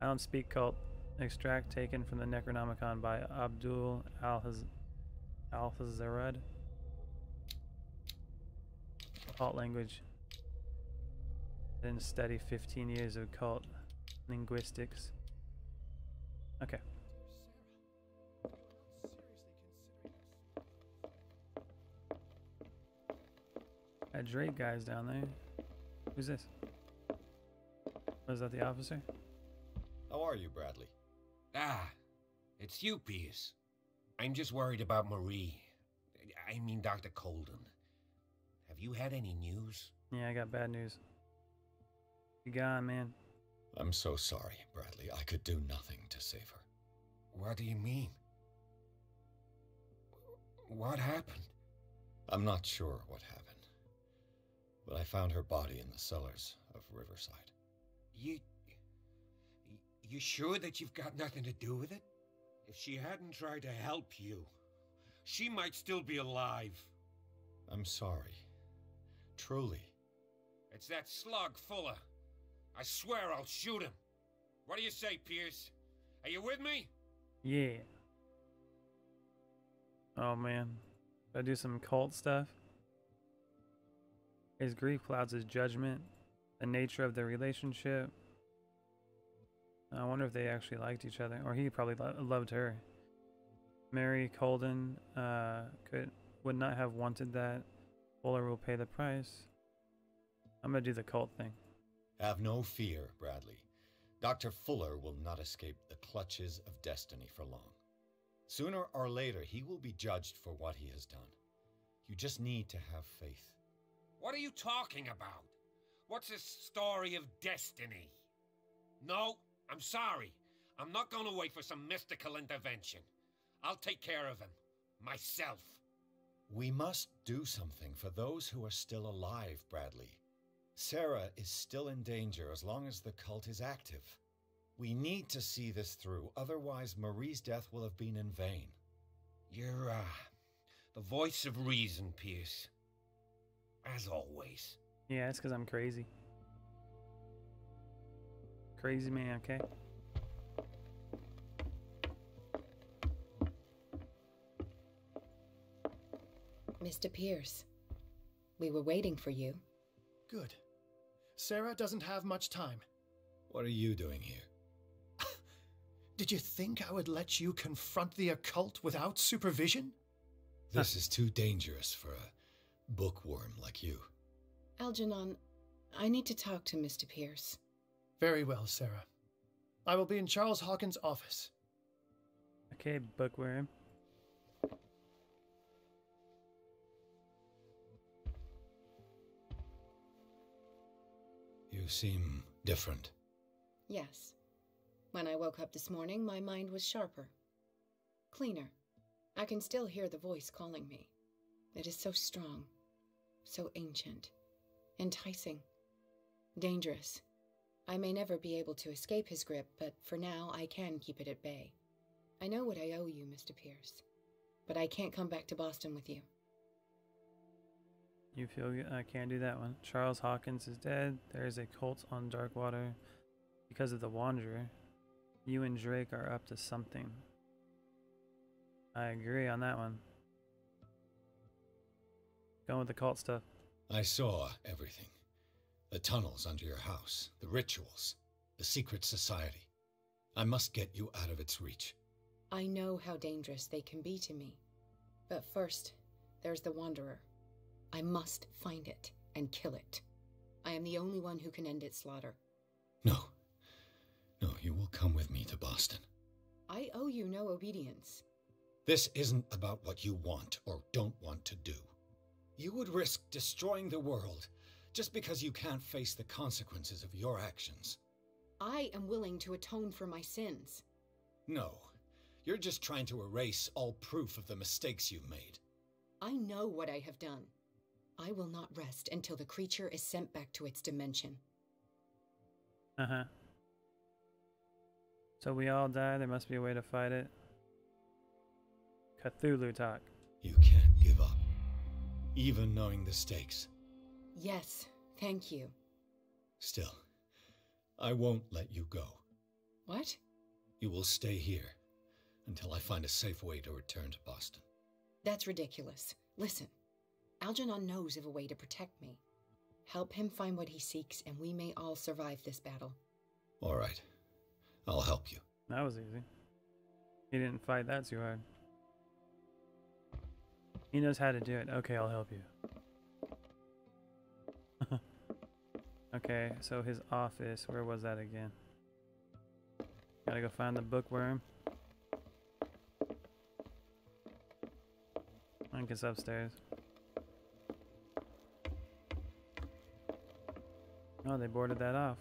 I don't speak cult. Extract taken from the Necronomicon by Abdul Al-Hazarad. Cult language. Didn't study 15 years of cult linguistics. Okay. That Drake guy's down there. Who's this? Was that the officer? How are you, Bradley? Ah, it's you, Pierce. I'm just worried about Marie. I mean, Dr. Colden. Have you had any news? Yeah, I got bad news. You gone, man. I'm so sorry, Bradley. I could do nothing to save her. What do you mean? What happened? I'm not sure what happened. But I found her body in the cellars of Riverside. You sure that you've got nothing to do with it? If she hadn't tried to help you, she might still be alive. I'm sorry. Truly. It's that slug, Fuller. I swear I'll shoot him. What do you say, Pierce? Are you with me? Yeah. Oh man. Should I do some cult stuff? His grief clouds his judgment. The nature of the relationship. I wonder if they actually liked each other, or he probably loved her. Mary Colden would not have wanted that. Fuller will pay the price. I'm gonna do the cult thing. Have no fear, Bradley. Dr. Fuller will not escape the clutches of destiny for long. Sooner or later, he will be judged for what he has done. You just need to have faith. What are you talking about? What's this story of destiny? No, I'm sorry. I'm not going to wait for some mystical intervention. I'll take care of him. Myself. We must do something for those who are still alive, Bradley. Sarah is still in danger as long as the cult is active. We need to see this through, otherwise Marie's death will have been in vain. You're, the voice of reason, Pierce. As always. Yeah, it's because I'm crazy. Crazy man, okay? Mr. Pierce, we were waiting for you. Good. Sarah doesn't have much time. What are you doing here? Did you think I would let you confront the occult without supervision? This is too dangerous for a bookworm like you. Algernon, I need to talk to Mr. Pierce. Very well, Sarah. I will be in Charles Hawkins' office. Okay, bookworm. You seem different. Yes. When I woke up this morning, my mind was sharper. Cleaner. I can still hear the voice calling me. It is so strong, so ancient, enticing, dangerous. I may never be able to escape his grip, but for now I can keep it at bay. I know what I owe you, Mr. Pierce, but I can't come back to Boston with you. You feel I can't do that one. Charles Hawkins is dead. There is a cult on Darkwater because of the Wanderer. You and Drake are up to something. I agree on that one. Going with the cult stuff. I saw everything. The tunnels under your house, the rituals, the secret society. I must get you out of its reach. I know how dangerous they can be to me. But first, there's the Wanderer. I must find it and kill it. I am the only one who can end its slaughter. No. No, you will come with me to Boston. I owe you no obedience. This isn't about what you want or don't want to do. You would risk destroying the world just because you can't face the consequences of your actions. I am willing to atone for my sins. No, you're just trying to erase all proof of the mistakes you've made. I know what I have done. I will not rest until the creature is sent back to its dimension. Uh-huh. So we all die, there must be a way to fight it. Cthulhu talk. You can't give up, even knowing the stakes. Yes, thank you. Still, I won't let you go. What? You will stay here until I find a safe way to return to Boston. That's ridiculous. Listen, Algernon knows of a way to protect me. Help him find what he seeks, and we may all survive this battle. All right. I'll help you. That was easy. He didn't fight that too hard. He knows how to do it. Okay, I'll help you. Okay, so his office, where was that again? Gotta go find the bookworm. I think it's upstairs. Oh, they boarded that off.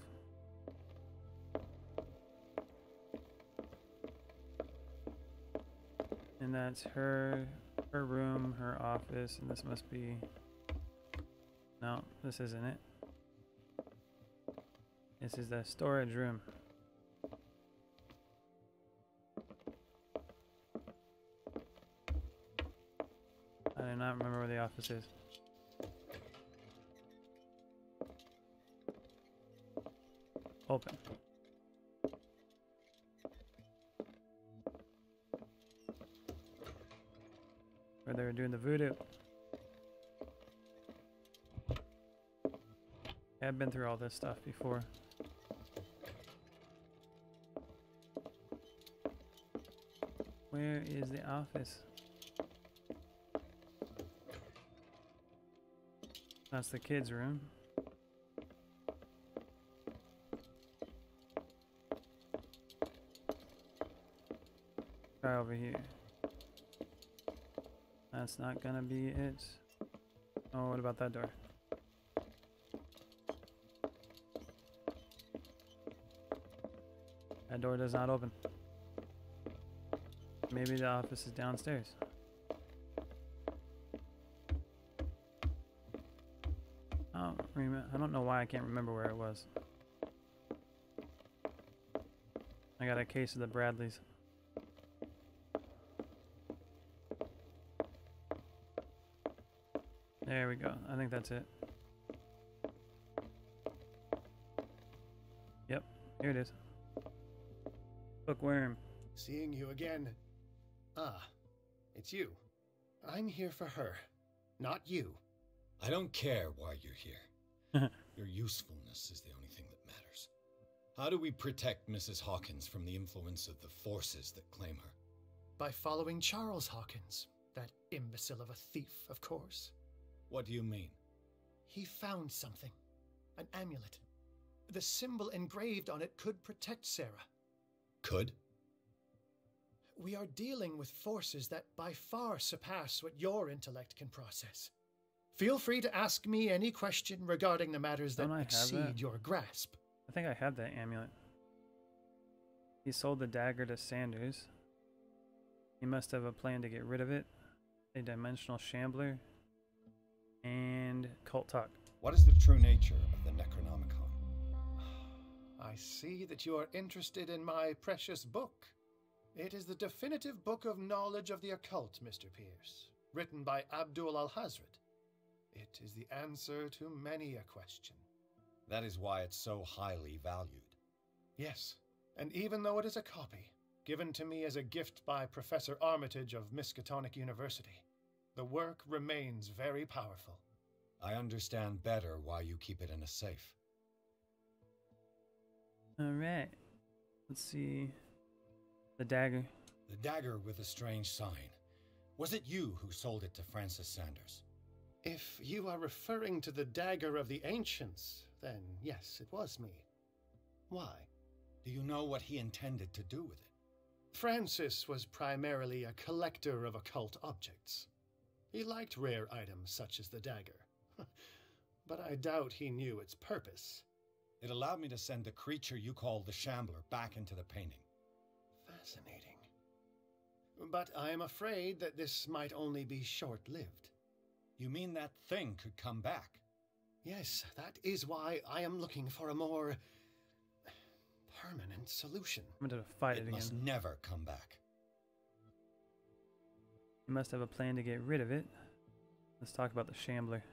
And that's her room, her office, and this must be... No, this isn't it. This is the storage room. I do not remember where the office is. Open. Where they were doing the voodoo. Yeah, I've been through all this stuff before. Where is the office? That's the kids' room. Try over here. That's not gonna be it. Oh, what about that door? That door does not open. Maybe the office is downstairs. I don't know why I can't remember where it was. I got a case of the Bradleys. There we go. I think that's it. Yep, here it is. Bookworm. Seeing you again. Ah, it's you. I'm here for her, not you. I don't care why you're here. Your usefulness is the only thing that matters. How do we protect Mrs. Hawkins from the influence of the forces that claim her? By following Charles Hawkins, that imbecile of a thief, of course. What do you mean? He found something. An amulet. The symbol engraved on it could protect Sarah. Could? We are dealing with forces that by far surpass what your intellect can process. Feel free to ask me any question regarding the matters that exceed your grasp. I think I have that amulet. He sold the dagger to Sanders. You must have a plan to get rid of it. A dimensional shambler. And cult talk. What is the true nature of the Necronomicon? I see that you are interested in my precious book. It is the definitive book of knowledge of the occult, Mr. Pierce, written by Abdul al-Hazred. It is the answer to many a question. That is why it's so highly valued. Yes, and even though it is a copy, given to me as a gift by Professor Armitage of Miskatonic University, the work remains very powerful. I understand better why you keep it in a safe. Alright. Let's see. The dagger. The dagger with a strange sign. Was it you who sold it to Francis Sanders? If you are referring to the dagger of the ancients, then yes, it was me. Why? Do you know what he intended to do with it? Francis was primarily a collector of occult objects. He liked rare items such as the dagger. But I doubt he knew its purpose. It allowed me to send the creature you call the Shambler back into the painting. Fascinating. But I am afraid that this might only be short-lived. You mean that thing could come back? Yes, that is why I am looking for a more permanent solution. I'm going to fight it again. It must never come back. You must have a plan to get rid of it. Let's talk about the Shambler.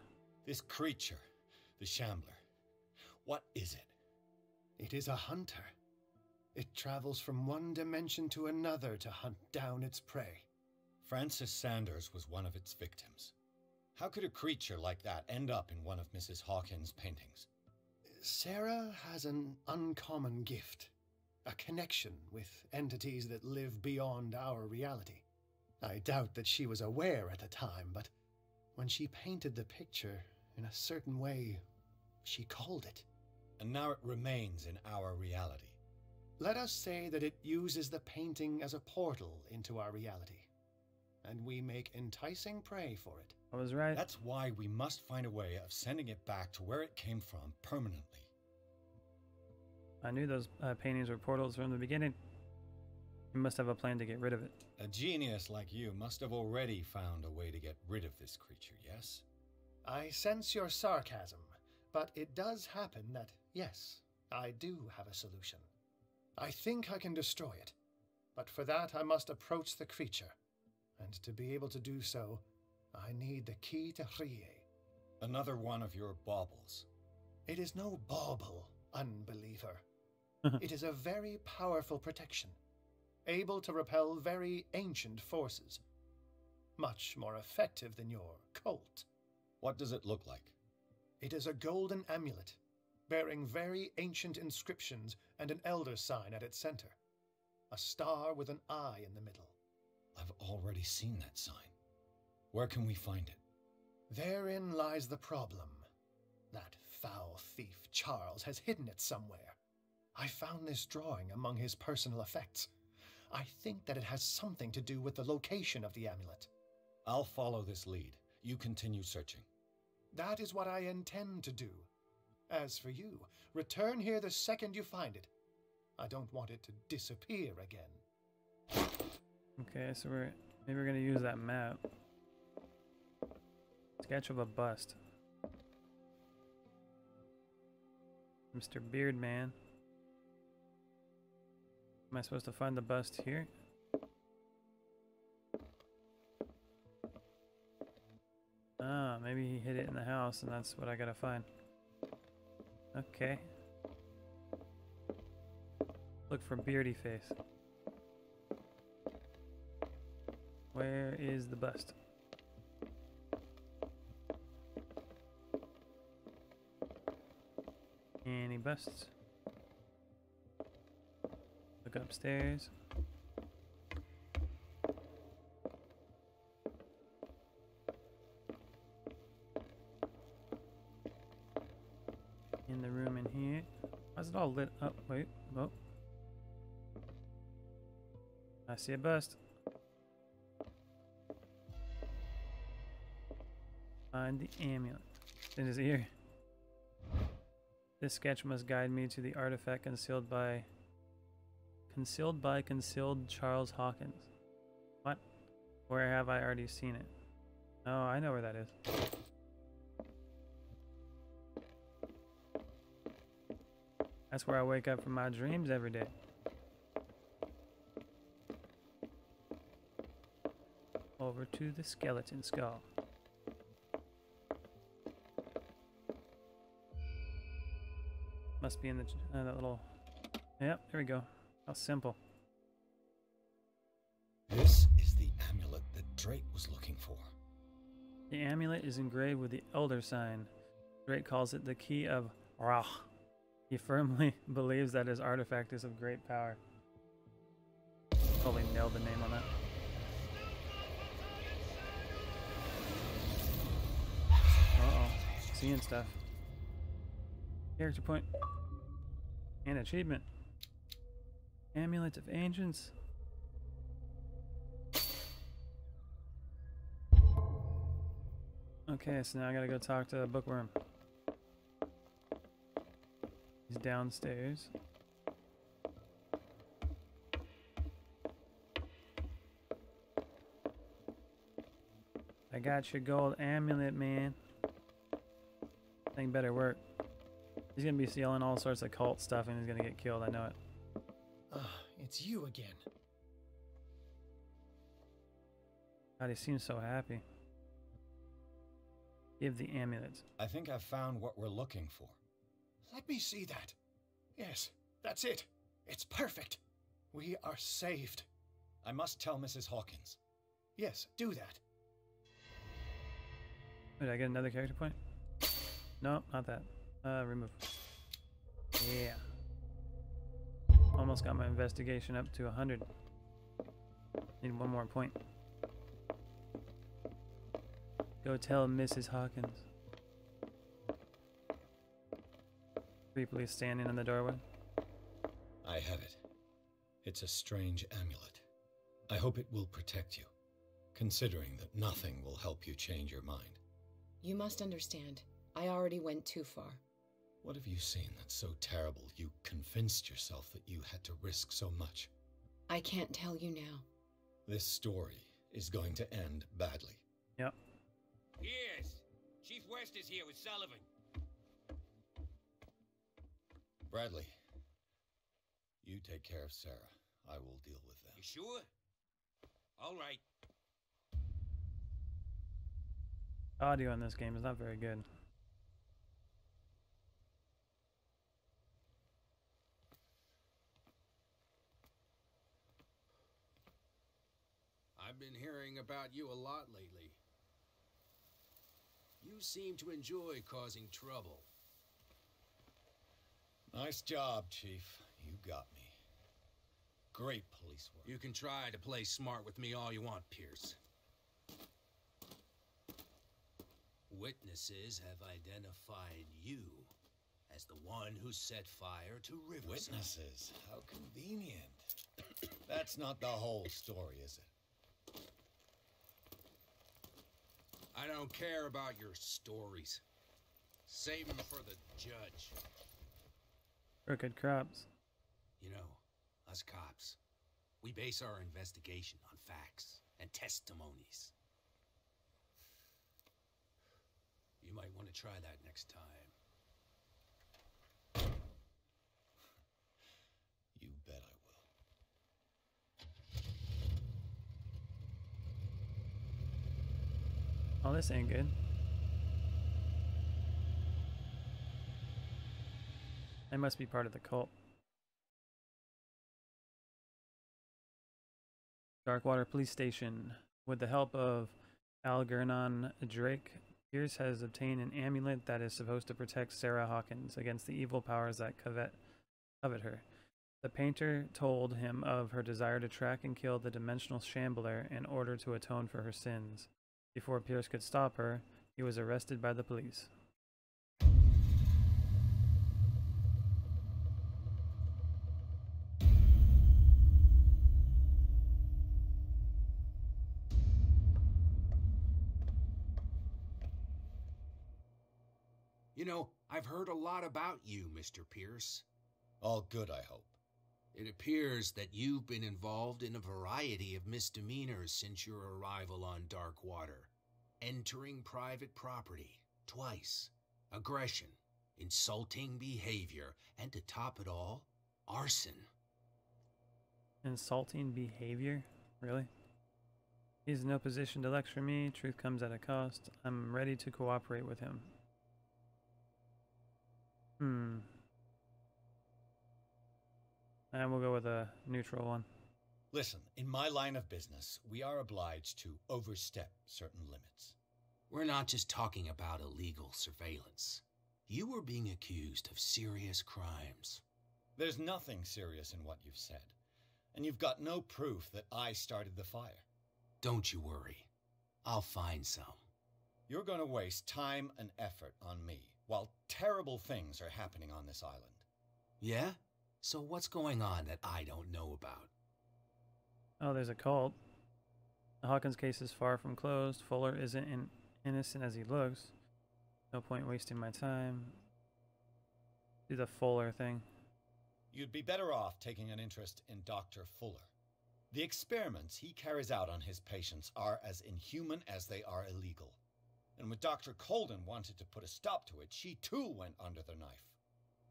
This creature, the Shambler, what is it? It is a hunter. It travels from one dimension to another to hunt down its prey. Francis Sanders was one of its victims. How could a creature like that end up in one of Mrs. Hawkins' paintings? Sarah has an uncommon gift, a connection with entities that live beyond our reality. I doubt that she was aware at the time, but when she painted the picture, in a certain way, she called it. And now it remains in our reality. Let us say that it uses the painting as a portal into our reality, and we make enticing prey for it. I was right. That's why we must find a way of sending it back to where it came from permanently. I knew those paintings were portals from the beginning. You must have a plan to get rid of it. A genius like you must have already found a way to get rid of this creature, yes? I sense your sarcasm, but it does happen that, yes, I do have a solution. I think I can destroy it, but for that I must approach the creature, and to be able to do so, I need the key to Rie. Another one of your baubles. It is no bauble, unbeliever. It is a very powerful protection, able to repel very ancient forces. Much more effective than your cult. What does it look like? It is a golden amulet, bearing very ancient inscriptions and an elder sign at its center. A star with an eye in the middle. I've already seen that sign. Where can we find it? Therein lies the problem. That foul thief Charles has hidden it somewhere. I found this drawing among his personal effects. I think that it has something to do with the location of the amulet. I'll follow this lead. You continue searching. That is what I intend to do. As for you, return here the second you find it. I don't want it to disappear again. Okay, so maybe we're gonna use that map. Sketch of a bust. Mr. Beardman. Am I supposed to find the bust here? Ah, maybe he hid it in the house and that's what I gotta find. Okay. Look for Beardy Face. Where is the bust? Any busts? Look upstairs. In the room in here. Why is it all lit up? Wait, oh. I see a bust. Find the amulet. It's in his ear. This sketch must guide me to the artifact concealed by concealed Charles Hawkins. What? Where have I already seen it? Oh, I know where that is. That's where I wake up from my dreams every day. Over to the skeleton skull. Must be in the that little... Yep, there we go. How simple. This is the amulet that Drake was looking for. The amulet is engraved with the Elder Sign. Drake calls it the Key of Ra. He firmly believes that his artifact is of great power. Totally nailed the name on that. Uh-oh. Seeing stuff. Character point. And achievement. Amulet of Ancients. Okay, so now I gotta go talk to Bookworm. He's downstairs. I got your gold amulet, man. Thing better work. He's gonna be stealing all sorts of cult stuff and he's gonna get killed, I know it. It's you again. God, he seems so happy. Give the amulet. I think I've found what we're looking for. Let me see that. Yes, that's it. It's perfect. We are saved. I must tell Mrs. Hawkins. Yes, do that. Did I get another character point? No, not that. Remove. Yeah. Almost got my investigation up to 100. Need one more point. Go tell Mrs. Hawkins. 3 police standing in the doorway. I have it. It's a strange amulet. I hope it will protect you, considering that nothing will help you change your mind. You must understand, I already went too far. What have you seen that's so terrible you convinced yourself that you had to risk so much? I can't tell you now. This story is going to end badly. Yep. Yes, Chief West is here with Sullivan. Bradley, you take care of Sarah. I will deal with them. You sure? All right. Audio in this game is not very good. I've been hearing about you a lot lately. You seem to enjoy causing trouble. Nice job, Chief. You got me. Great police work. You can try to play smart with me all you want, Pierce. Witnesses have identified you as the one who set fire to Riverside. Witnesses? How convenient. That's not the whole story, is it? I don't care about your stories. Save them for the judge. Crooked crops. You know, us cops, we base our investigation on facts and testimonies. You might want to try that next time. You bet I will. Oh, this ain't good. They must be part of the cult. Darkwater Police Station. With the help of Algernon Drake, Pierce has obtained an amulet that is supposed to protect Sarah Hawkins against the evil powers that covet her. The painter told him of her desire to track and kill the dimensional shambler in order to atone for her sins. Before Pierce could stop her, he was arrested by the police. You know, I've heard a lot about you, Mr. Pierce. All good, I hope. It appears that you've been involved in a variety of misdemeanors since your arrival on Darkwater. Entering private property, twice. Aggression, insulting behavior, and to top it all, arson. Insulting behavior? Really? He's in no position to lecture me. Truth comes at a cost. I'm ready to cooperate with him. And we'll go with a neutral one. Listen, in my line of business, we are obliged to overstep certain limits. We're not just talking about illegal surveillance. You were being accused of serious crimes. There's nothing serious in what you've said, and you've got no proof that I started the fire. Don't you worry. I'll find some. You're going to waste time and effort on me, while terrible things are happening on this island. Yeah? So what's going on that I don't know about? Oh, there's a cult. The Hawkins case is far from closed. Fuller isn't innocent as he looks. No point wasting my time. Do the Fuller thing. You'd be better off taking an interest in Dr. Fuller. The experiments he carries out on his patients are as inhuman as they are illegal. And when Dr. Colden wanted to put a stop to it, she too went under the knife.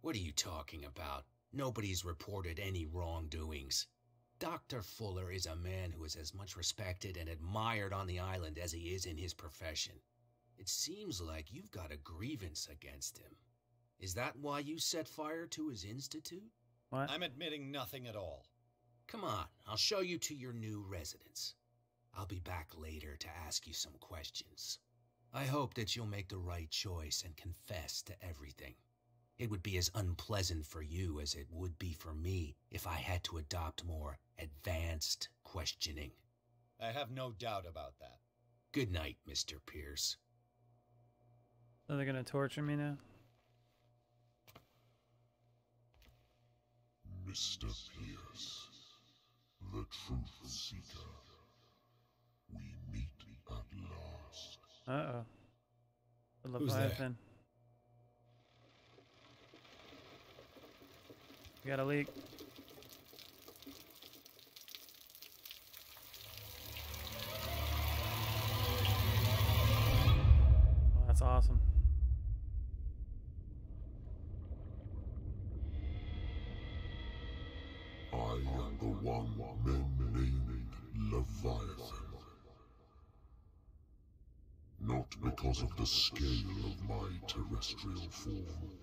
What are you talking about? Nobody's reported any wrongdoings. Dr. Fuller is a man who is as much respected and admired on the island as he is in his profession. It seems like you've got a grievance against him. Is that why you set fire to his institute? What? I'm admitting nothing at all. Come on, I'll show you to your new residence. I'll be back later to ask you some questions. I hope that you'll make the right choice and confess to everything. It would be as unpleasant for you as it would be for me if I had to adopt more advanced questioning. I have no doubt about that. Good night, Mr. Pierce. So they're gonna torture me now? Mr. Pierce, the Truth Seeker. We meet at last. Uh-oh. The Who's Leviathan. We got a leak. Oh, that's awesome. I am the one men named Leviathan. Not because of the scale of my terrestrial form,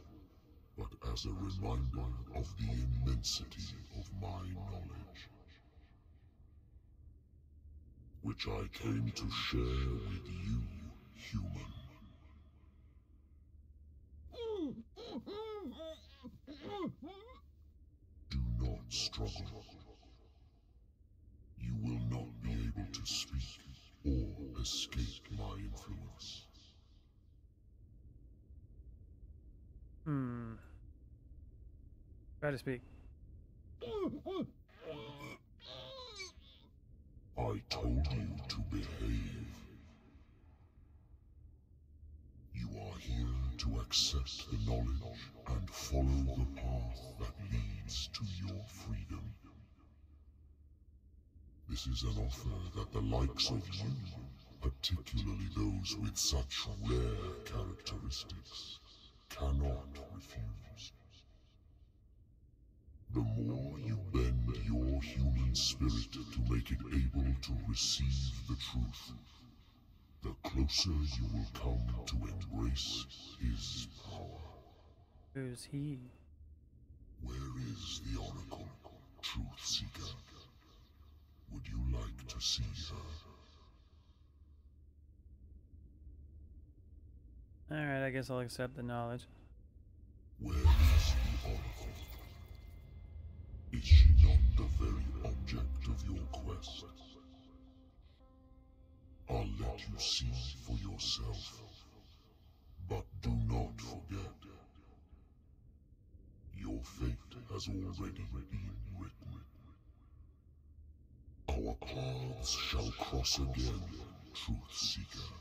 but as a reminder of the immensity of my knowledge, which I came to share with you, human. Do not struggle. You will not be able to speak or escape my influence. Try to speak. I told you to behave. You are here to accept the knowledge and follow the path that leads to your freedom. This is an offer that the likes of you, particularly those with such rare characteristics, cannot refuse. The more you bend your human spirit to make it able to receive the truth, the closer you will come to embrace his power. Who's he? Where is the Oracle, Truth Seeker? Would you like to see her? Alright, I guess I'll accept the knowledge. Where is the Oracle? Is she not the very object of your quest? I'll let you see for yourself, but do not forget, your fate has already been written. Our paths shall cross again, Truth Seeker.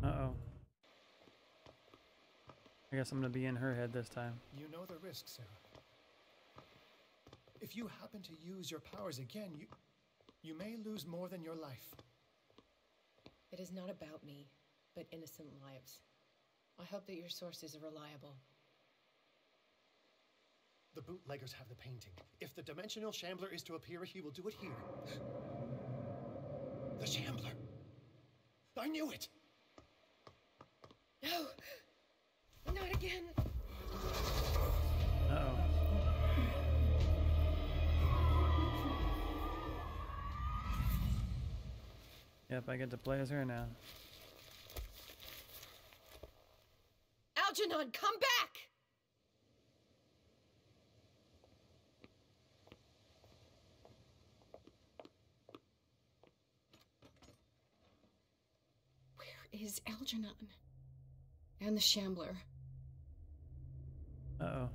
Uh-oh. I guess I'm gonna be in her head this time. You know the risk, Sarah. If you happen to use your powers again, you may lose more than your life. It is not about me, but innocent lives. I hope that your sources are reliable. The bootleggers have the painting. If the dimensional shambler is to appear, he will do it here. The shambler! I knew it! No! Not again! Uh-oh. Yep, I get to play as her now. Algernon, come back! Where is Algernon? And the Shambler? Uh-oh.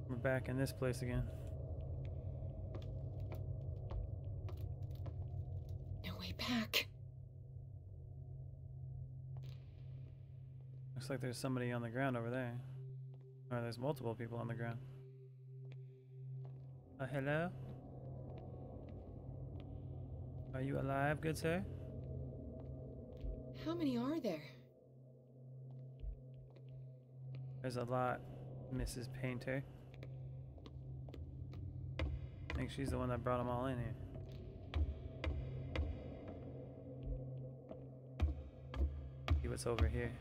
We're back in this place again. No way back. Looks like there's somebody on the ground over there. Or there's multiple people on the ground. Hello? Are you alive, good sir? How many are there? There's a lot, Mrs. Painter. I think she's the one that brought them all in here. See what's over here.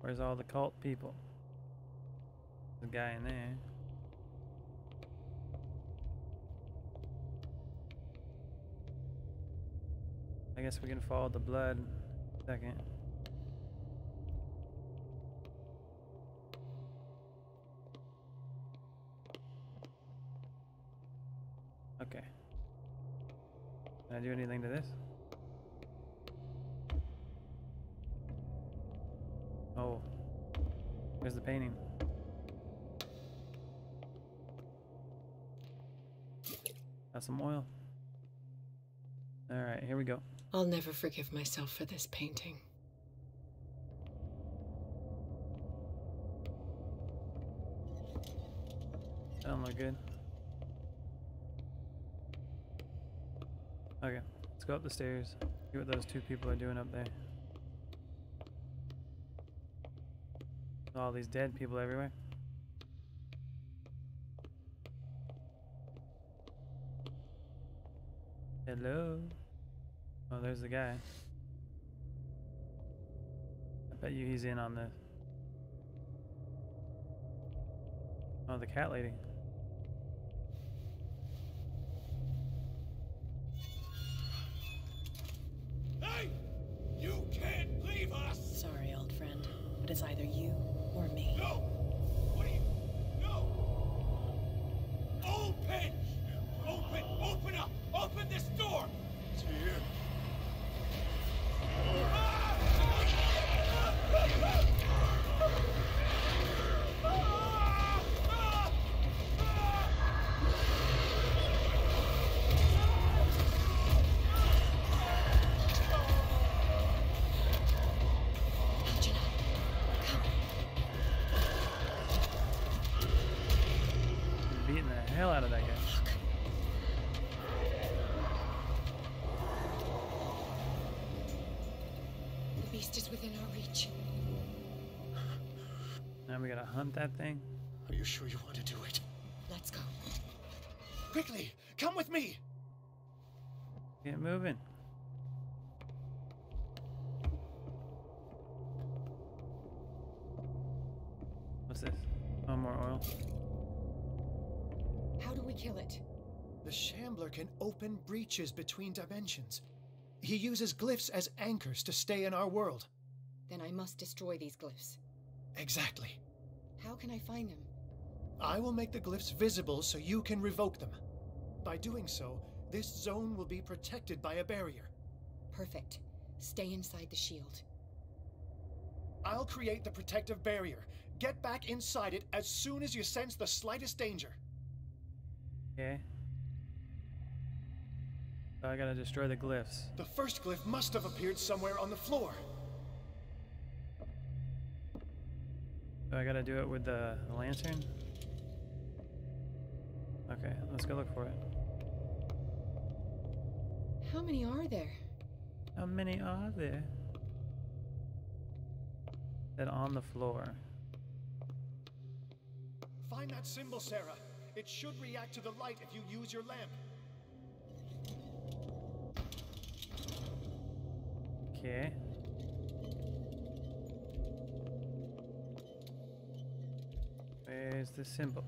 Where's all the cult people? There's a guy in there. I guess we can follow the blood. Second. Okay. Can I do anything to this? Oh. There's the painting. Got some oil. Alright, here we go. I'll never forgive myself for this painting. That don't look good. Okay, let's go up the stairs. See what those two people are doing up there. All these dead people everywhere. Hello? Oh, there's the guy. I bet you he's in on this. Oh, the cat lady. Hey! You can't leave us! Sorry, old friend, but it's either you or me. No! What are you... No! Open! Open! Open up! Open this door! It's here. Beating the hell out of that guy. The beast is within our reach. Now we gotta hunt that thing. Are you sure you want to do it? Let's go. Quickly, come with me! Get moving. What's this? Oh, more oil. How do we kill it? The Shambler can open breaches between dimensions. He uses glyphs as anchors to stay in our world. Then I must destroy these glyphs. Exactly. How can I find them? I will make the glyphs visible so you can revoke them. By doing so, this zone will be protected by a barrier. Perfect. Stay inside the shield. I'll create the protective barrier. Get back inside it as soon as you sense the slightest danger. Okay. So I gotta destroy the glyphs. The first glyph must have appeared somewhere on the floor. So I gotta do it with the lantern? Okay, let's go look for it. How many are there? How many are there? That on the floor. Find that symbol, Sarah. It should react to the light if you use your lamp. Okay. Where's the symbol?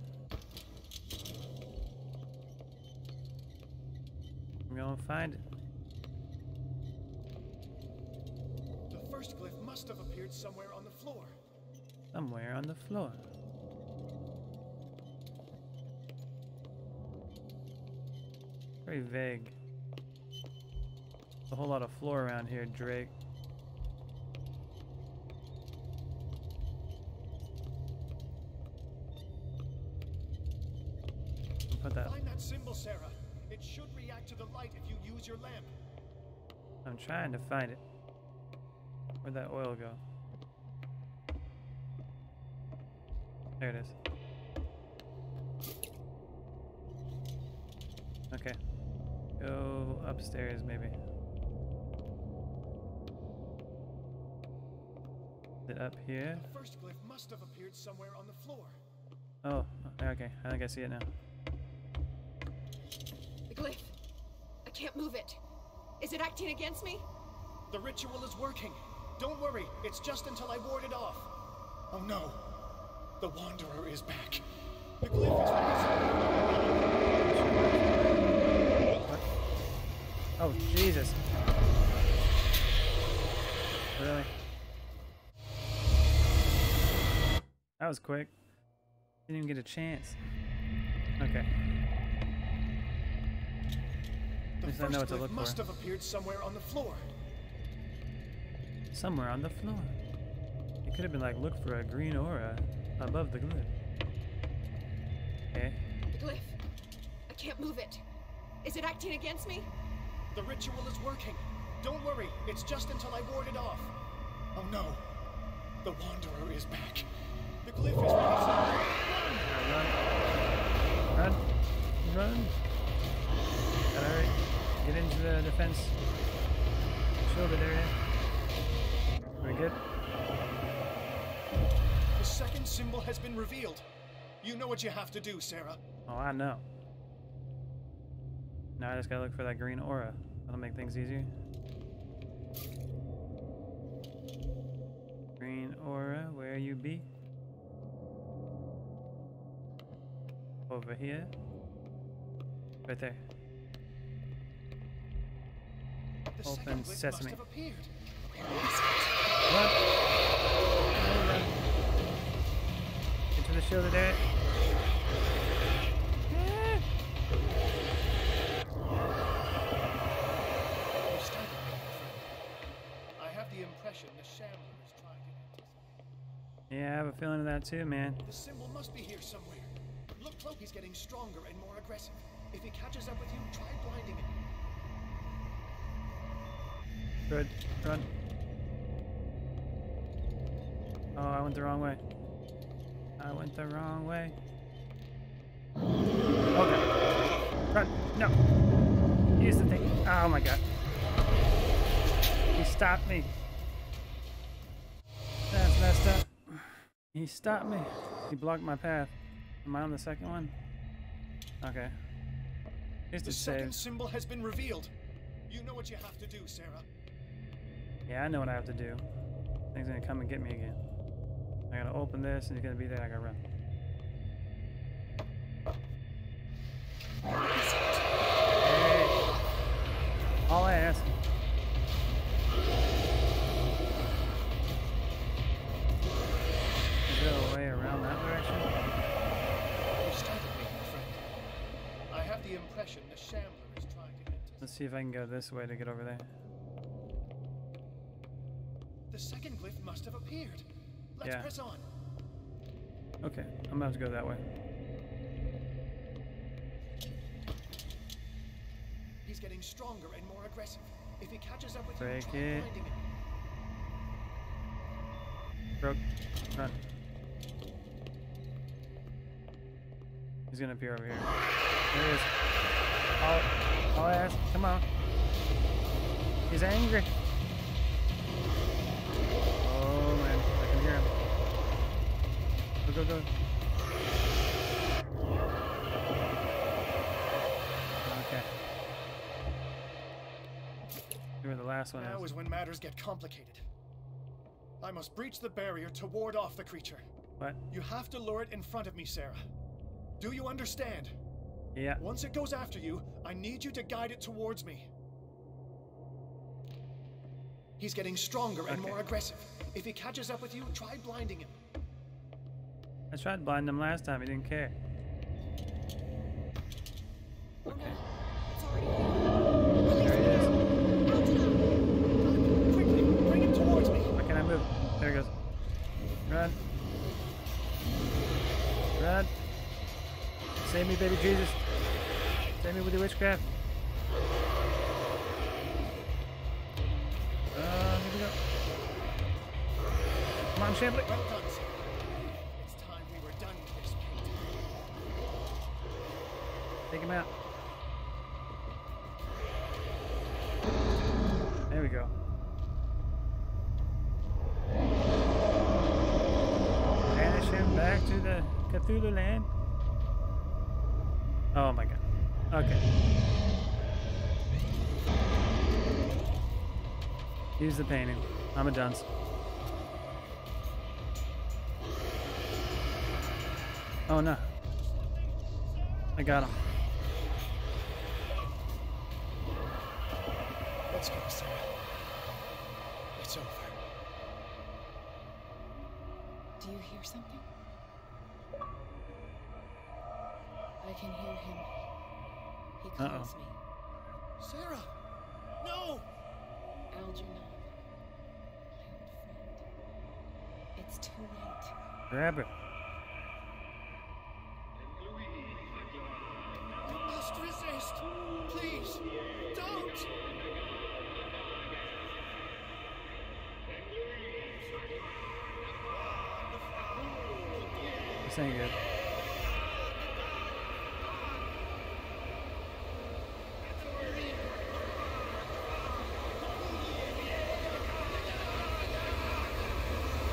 I'm gonna find it. The first glyph must have appeared somewhere on the floor. Somewhere on the floor. Very vague. A whole lot of floor around here, Drake. Put that. Find that symbol, Sarah. It should react to the light if you use your lamp. I'm trying to find it. Where'd that oil go? There it is. Okay. Go upstairs, maybe. Is it up here? The first glyph must have appeared somewhere on the floor. Oh, okay. I think I see it now. The glyph. I can't move it. Is it acting against me? The ritual is working. Don't worry. It's just until I ward it off. Oh no. The Wanderer is back. The glyph is What? Oh, Jesus. Really? That was quick. Didn't even get a chance. Okay. At least I know what to look for. Must have appeared somewhere on the floor. Somewhere on the floor. It could have been like, look for a green aura above the glyph. Okay. The glyph. I can't move it. Is it acting against me? The ritual is working. Don't worry. It's just until I ward it off. Oh no. The Wanderer is back. The glyph is Run. Run. Alright. Get into the defense. Shielded area. Are we good? The second symbol has been revealed. You know what you have to do, Sarah. Oh, I know. Now I just gotta look for that green aura. That'll make things easier. Green aura, where you be? Over here. Right there. Open sesame. What? Into the shielded area. I have the impression the Shambler is trying to anticipate. Yeah, I have a feeling of that too, man. The symbol must be here somewhere. Look, Cloaky's getting stronger and more aggressive. If he catches up with you, try blinding him. Good. Run. Oh, I went the wrong way. I went the wrong way. Okay. Run. No. Use the thing. Oh my god. He stopped me. That's messed up. He stopped me. He blocked my path. Am I on the second one? Okay. Here's the second symbol has been revealed. You know what you have to do, Sarah. Yeah, I know what I have to do. Thing's gonna come and get me again. I gotta open this and he's gonna be there. I gotta run. Hey. All I ask. Is there a way around that direction? You started me, my friend. I have the impression the Shambler is trying to get. Let's see if I can go this way to get over there. The second glyph must have appeared. Let's Yeah. press on. Okay, I'm gonna have to go that way. He's He's getting stronger and more aggressive. If he catches up with Break you, try it. blinding him. Broke. Run. He's gonna appear over here. There he is. All ass. Come on. He's angry. Oh man, I can hear him. Go, go, go. Okay. You were the last one. Now is when matters get complicated. I must breach the barrier to ward off the creature. What? You have to lure it in front of me, Sarah. Do you understand? Yeah. Once it goes after you, I need you to guide it towards me. He's getting stronger and more aggressive. If he catches up with you, try blinding him. I tried blinding him last time, he didn't care. Okay. There he is. Quickly, bring him towards me. Why can't I move? There he goes. Run. Run. Save me, baby Jesus. Save me with your witchcraft. Here we go. Come on, Chamberlain. Well done, sir. It's time we were done with this paint. Take him out. There we go. Banish him back to the Cthulhu land. Oh my god. Okay. Use the painting. I'm a dunce. Oh no. I got him. Let's go, Sarah. It's over. Do you hear something? I can hear him. He calls me. Sarah! No! Algernon. My old friend. It's too late. Grab her. You must resist! Please! Don't! This ain't good.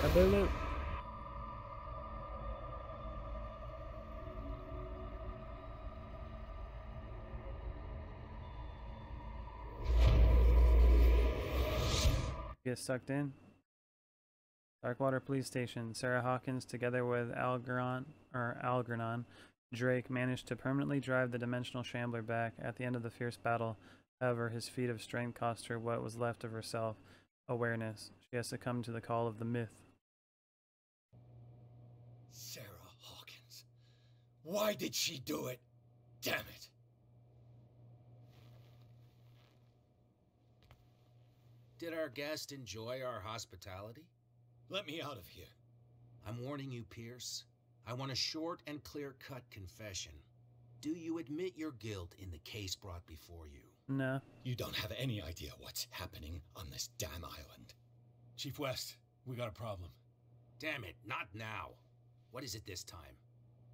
Cthulhu. Get sucked in. Darkwater Police Station. Sarah Hawkins, together with Algernon Drake, managed to permanently drive the dimensional shambler back. At the end of the fierce battle, however, his feat of strength cost her what was left of her self-awareness. She has succumbed to the call of the myth. Sarah Hawkins. Why did she do it? Damn it. Did our guest enjoy our hospitality? Let me out of here. I'm warning you, Pierce. I want a short and clear-cut confession. Do you admit your guilt in the case brought before you? No. You don't have any idea what's happening on this damn island. Chief West, we got a problem. Damn it, not now. What is it this time?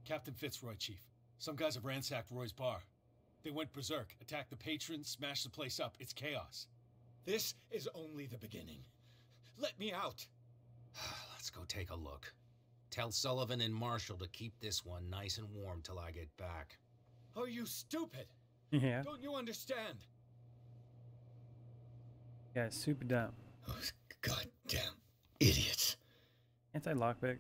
Captain Fitzroy, Chief. Some guys have ransacked Roy's bar. They went berserk, attacked the patrons, smashed the place up. It's chaos. This is only the beginning. Let me out. Let's go take a look. Tell Sullivan and Marshall to keep this one nice and warm till I get back. Are you stupid? Yeah. Don't you understand? Yeah, it's super dumb. Those goddamn idiots. Anti-lockpick.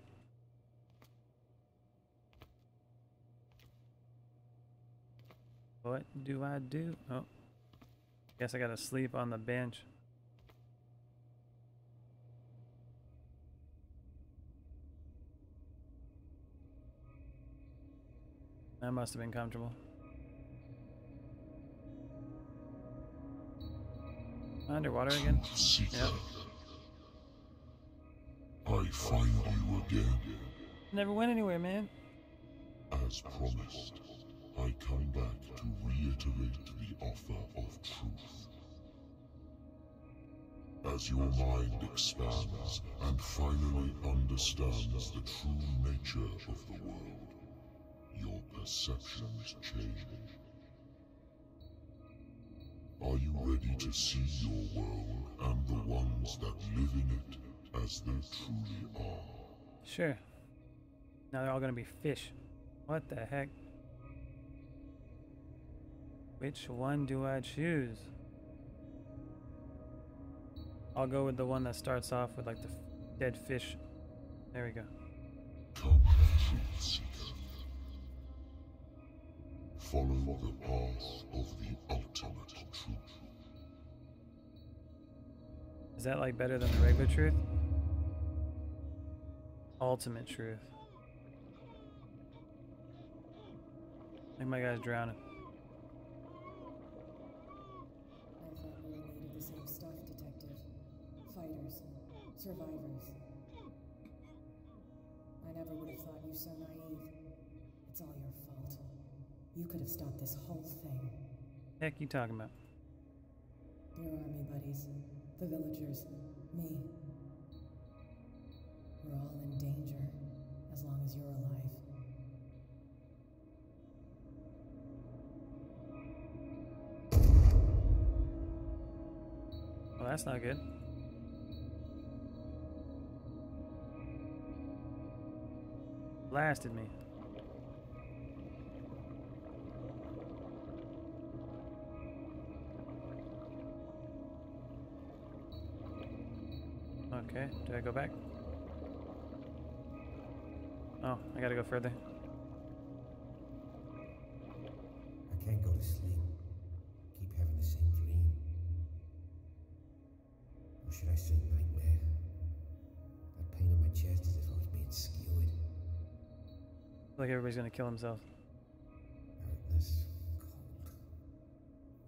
What do I do? Oh. Guess I gotta sleep on the bench. That must have been comfortable. Underwater again? Yep. I find you again. Never went anywhere, man. As promised. I come back to reiterate the offer of truth. As your mind expands and finally understands the true nature of the world, your perceptions change. Are you ready to see your world and the ones that live in it as they truly are? Sure. Now they're all gonna be fish. What the heck? Which one do I choose? I'll go with the one that starts off with like the dead fish. There we go. Come, truth seeker. Follow the path of the ultimate truth. Is that like better than the regular truth? Ultimate truth. I think my guy's drowning. I thought we were made of the same stuff, Detective. Fighters, survivors. I never would have thought you so naive. It's all your fault. You could have stopped this whole thing. Heck you talking about? Your army buddies, the villagers, me. We're all in danger, as long as you're alive. Well, that's not good. Blasted me. Okay, do I go back? Oh, I gotta go further. I can't go to sleep. Keep having the same dream. Or should I say nightmare? That pain in my chest as if I was being skewered. Like everybody's gonna kill himself. Darkness, cold,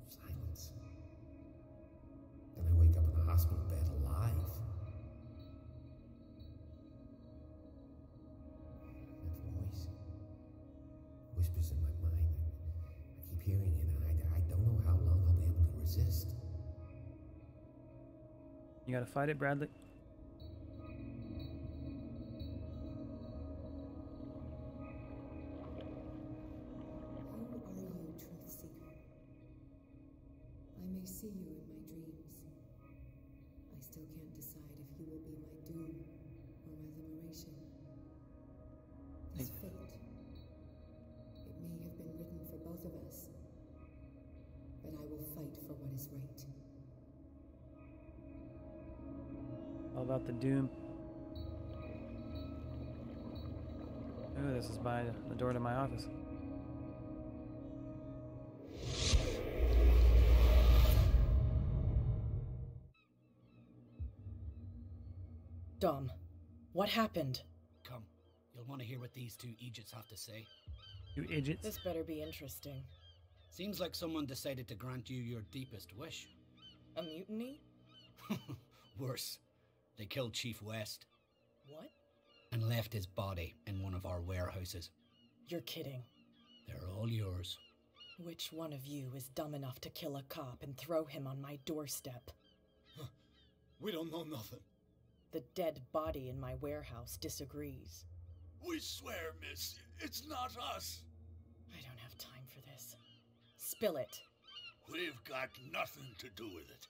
silence. Then I wake up in a hospital bed alive. That voice whispers in my mind. I keep hearing it, and I don't know how long I'll be able to resist. You gotta fight it, Bradley. See you in my dreams. I still can't decide if you will be my doom or my liberation. It's fate. It may have been written for both of us, but I will fight for what is right. All about the doom. Oh, this is by the door to my office. Dom, what happened? Come, you'll want to hear what these two Egypts have to say. You idiots. This better be interesting. Seems like someone decided to grant you your deepest wish. A mutiny? Worse. They killed Chief West. What? And left his body in one of our warehouses. You're kidding. They're all yours. Which one of you is dumb enough to kill a cop and throw him on my doorstep? We don't know nothing. The dead body in my warehouse disagrees. We swear, miss, it's not us. I don't have time for this. Spill it. We've got nothing to do with it.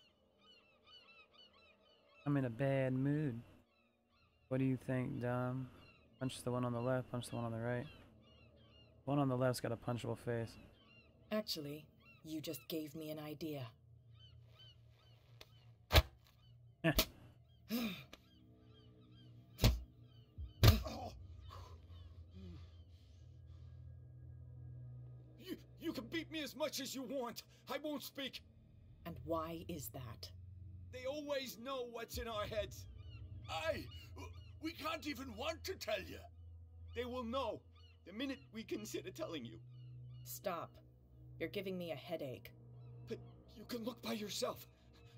I'm in a bad mood. What do you think, Dom? Punch the one on the left, punch the one on the right. One on the left's got a punchable face. Actually, you just gave me an idea. You can beat me as much as you want. I won't speak. And why is that? They always know what's in our heads. We can't even want to tell you. They will know the minute we consider telling you. Stop. You're giving me a headache. But you can look by yourself.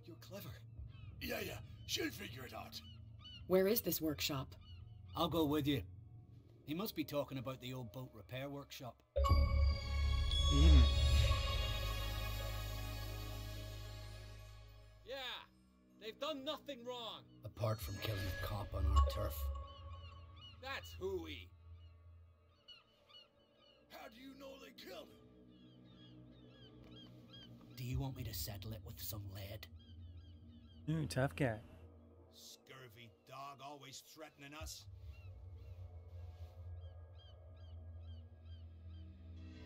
You're clever. Yeah, she'll figure it out. Where is this workshop? I'll go with you. He must be talking about the old boat repair workshop. They've done nothing wrong. Apart from killing a cop on our turf. That's hooey. How do you know they killed him? Do you want me to settle it with some lead? Ooh, tough guy. Scurvy dog, always threatening us.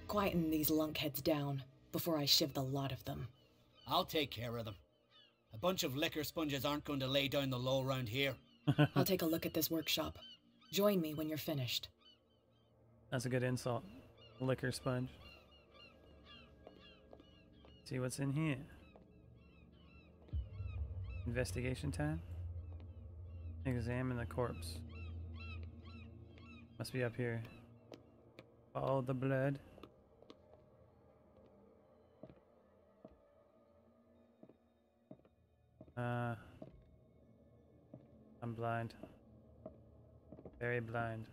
Quieten these lunkheads down before I shiv the lot of them. I'll take care of them. A bunch of liquor sponges aren't going to lay down the law around here. I'll take a look at this workshop. Join me when you're finished. That's a good insult. Liquor sponge. See what's in here. Investigation time. Examine the corpse. Must be up here. Follow the blood. I'm blind. Very blind.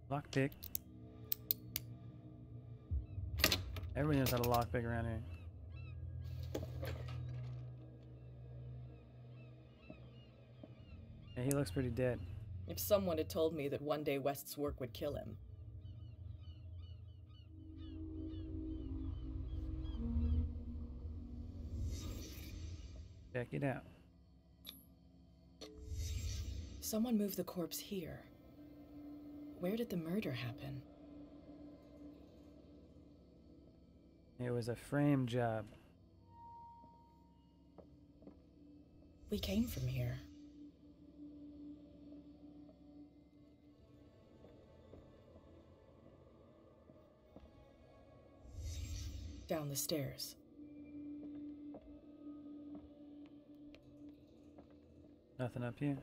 Lockpick. Everybody knows how to lockpick around here. Yeah, he looks pretty dead. If someone had told me that one day West's work would kill him. Check it out. Someone moved the corpse here. Where did the murder happen? It was a frame job. We came from here. Down the stairs. Nothing up here.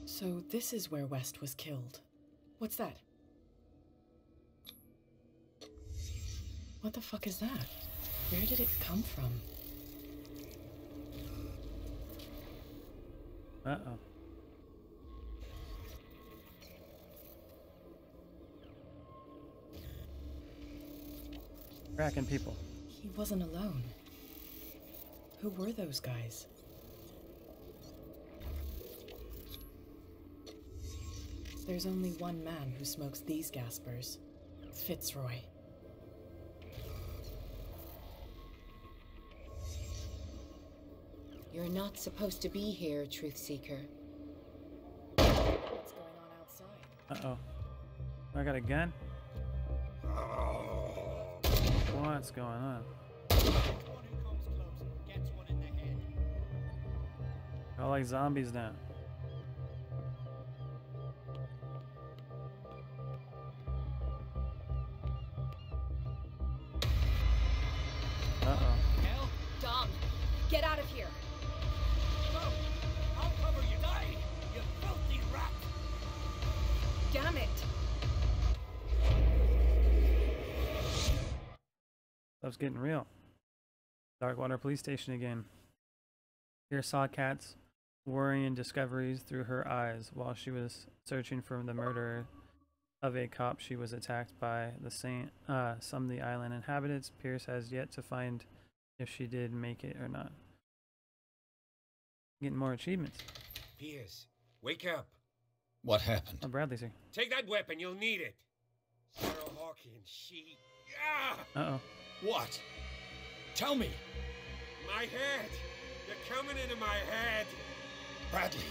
So this is where West was killed. What's that? What the fuck is that? Where did it come from? Uh-oh. Cracking people. He wasn't alone. Who were those guys? There's only one man who smokes these gaspers. Fitzroy. You're not supposed to be here, Truth Seeker. What's going on outside? Uh-oh. I got a gun? What's going on? All like zombies now. Uh-oh. Hell? Dom, get out of here! No! I'll cover you! Die! You filthy rat! Damn it! Stuff's getting real. Darkwater police station again. Here saw Kat's worrying discoveries through her eyes while she was searching for the murderer of a cop she was attacked by some of the island inhabitants. Pierce has yet to find if she did make it or not. Getting more achievements. Pierce, wake up. What happened? Oh, Bradley's here. Take that weapon, you'll need it. Sarah Hawkins, she... Ah! Uh-oh. What? Tell me. My head. You're coming into my head. Bradley,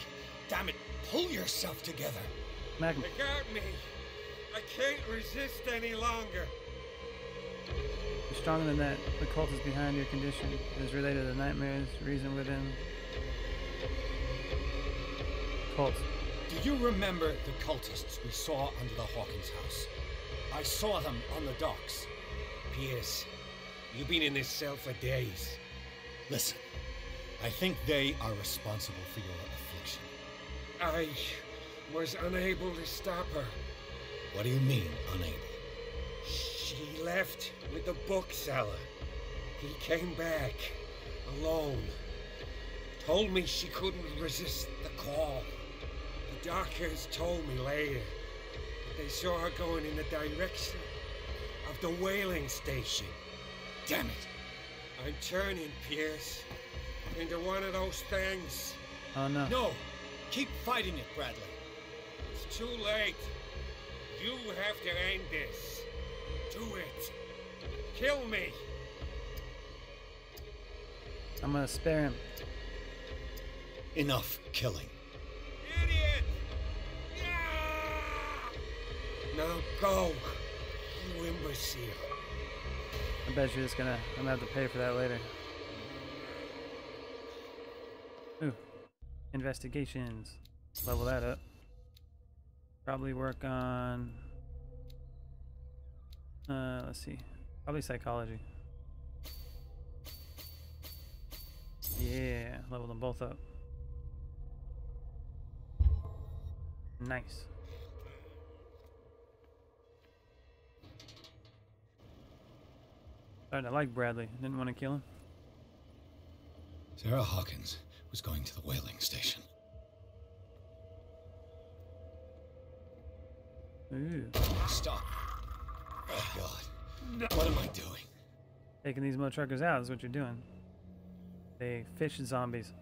damn it, pull yourself together. Magnum. They got me. I can't resist any longer. You're stronger than that. The cult is behind your condition. It is related to nightmares, reason within. Cults. Do you remember the cultists we saw under the Hawkins house? I saw them on the docks. Pierce, you've been in this cell for days. Listen, I think they are responsible for your affliction. I was unable to stop her. What do you mean, unable? She left with the bookseller. He came back, alone. Told me she couldn't resist the call. doctor has told me later that they saw her going in the direction of the whaling station. Damn it! I'm turning, Pierce, into one of those things. Oh no. No! Keep fighting it, Bradley. It's too late. You have to end this. Do it. Kill me. I'm gonna spare him. Enough killing. Idiot! Yeah! Now go, you imbecile. I bet you're just gonna. I'm gonna have to pay for that later. Ooh. Investigations. Level that up. Probably work on. Let's see. Probably psychology. Yeah, level them both up. Nice. Starting to like Bradley. Didn't want to kill him. Sarah Hawkins was going to the whaling station. Ooh. Stop. Oh God. What am I doing? Taking these mo truckers out is what you're doing. They fish zombies.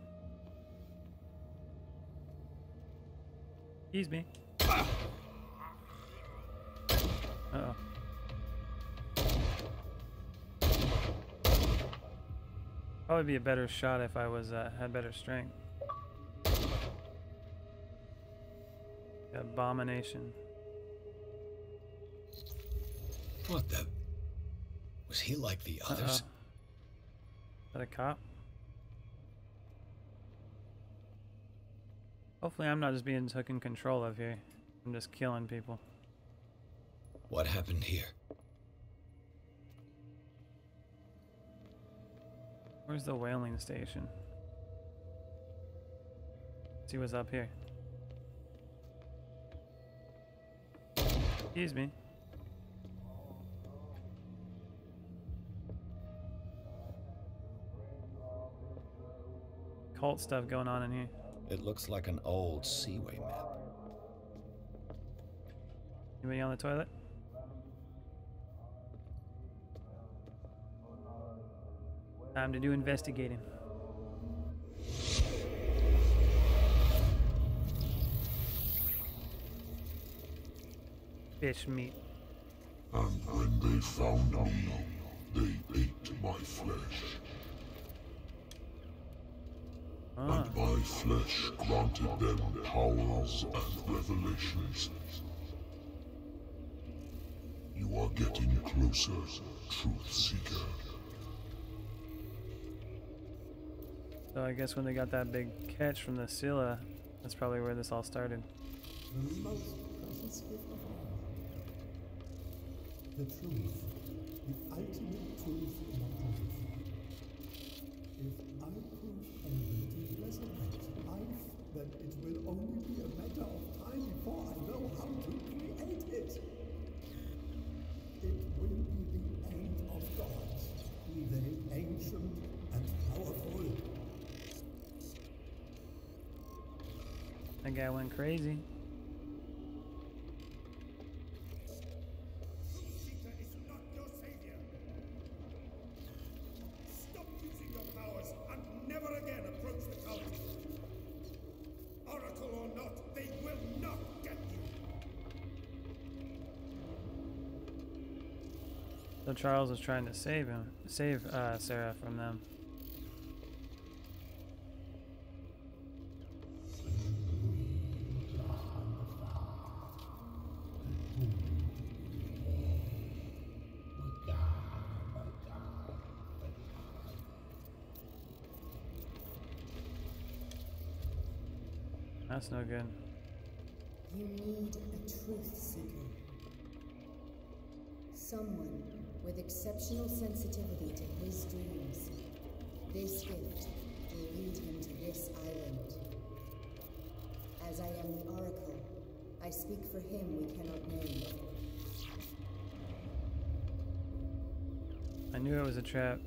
Excuse me. Uh-oh. Probably be a better shot if I was had better strength. Abomination. What the? Was he like the others? Is that a cop? Hopefully I'm not just being taken control of here. I'm just killing people. What happened here? Where's the whaling station? Let's see what's up here. Excuse me. Cult stuff going on in here. It looks like an old Seaway map. Anybody on the toilet? Time to do investigating. Fish meat. And when they found me, they ate my flesh. And my flesh granted them powers and revelations. You are getting closer, Truth Seeker. So I guess when they got that big catch from the Scylla, that's probably where this all started. The most precious gift of all. The truth. The ultimate truth in life. If I prove only to resurrect life, then it will only be a matter of time before I know how to create it. It will be the end of gods, be they ancient and powerful. That guy went crazy. So Charles was trying to save Sarah from them. That's no good. You need a truth seeker. Someone with exceptional sensitivity to his dreams. This gift will lead him to this island. As I am the Oracle, I speak for him we cannot name. I knew it was a trap.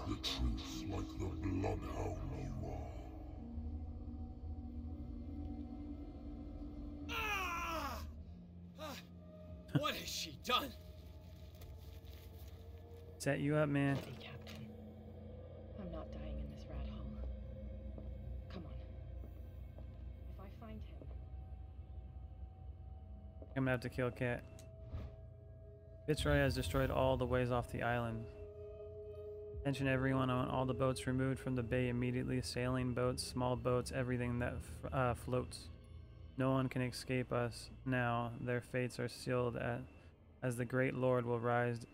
the truth like the bloodhound you are. What has she done? Set you up, man. Captain. I'm not dying in this rat hole. Come on. If I find him... I'm gonna have to kill Cat. Fitzroy has destroyed all the ways off the island. Attention everyone, I want all the boats removed from the bay immediately. Sailing boats, small boats, everything that floats. No one can escape us now. Their fates are sealed as the great Lord will rise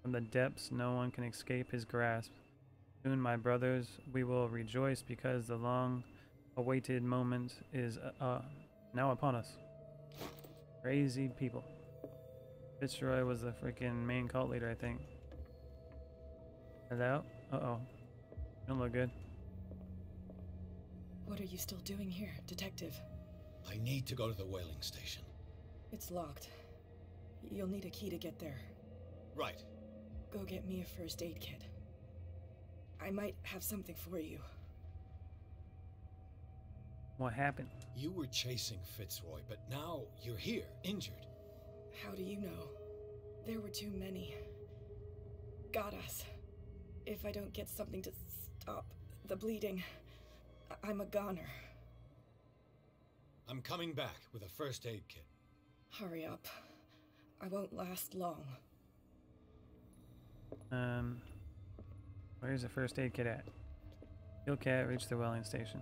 from the depths. No one can escape his grasp. Soon, my brothers, we will rejoice because the long-awaited moment is now upon us. Crazy people. Fitzroy was the freaking main cult leader, I think. Hello? Uh-oh. Don't look good. What are you still doing here, Detective? I need to go to the whaling station. It's locked. You'll need a key to get there. Right. Go get me a first aid kit. I might have something for you. What happened? You were chasing Fitzroy, but now you're here, injured. How do you know? There were too many. Got us. If I don't get something to stop the bleeding, I'm a goner. I'm coming back with a first aid kit. Hurry up. I won't last long. Where's the first aid kit at? Kill Cat, reach the whaling station.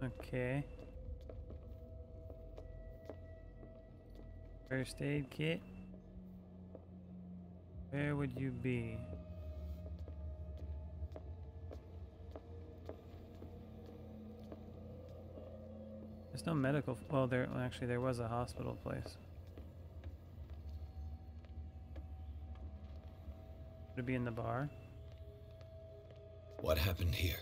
Okay. First aid kit. Where would you be? There's no medical. Well, actually there was a hospital place. Would it be in the bar? What happened here?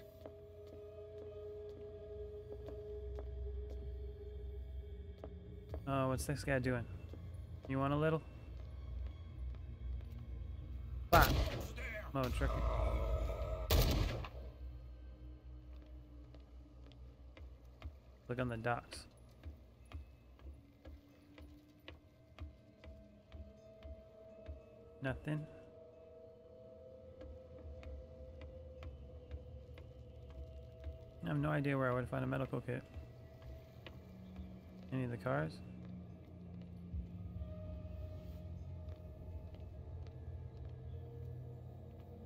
Oh, what's this guy doing? You want a little? Bah! Oh, tricky. Look on the docks. Nothing. I have no idea where I would find a medical kit. Any of the cars?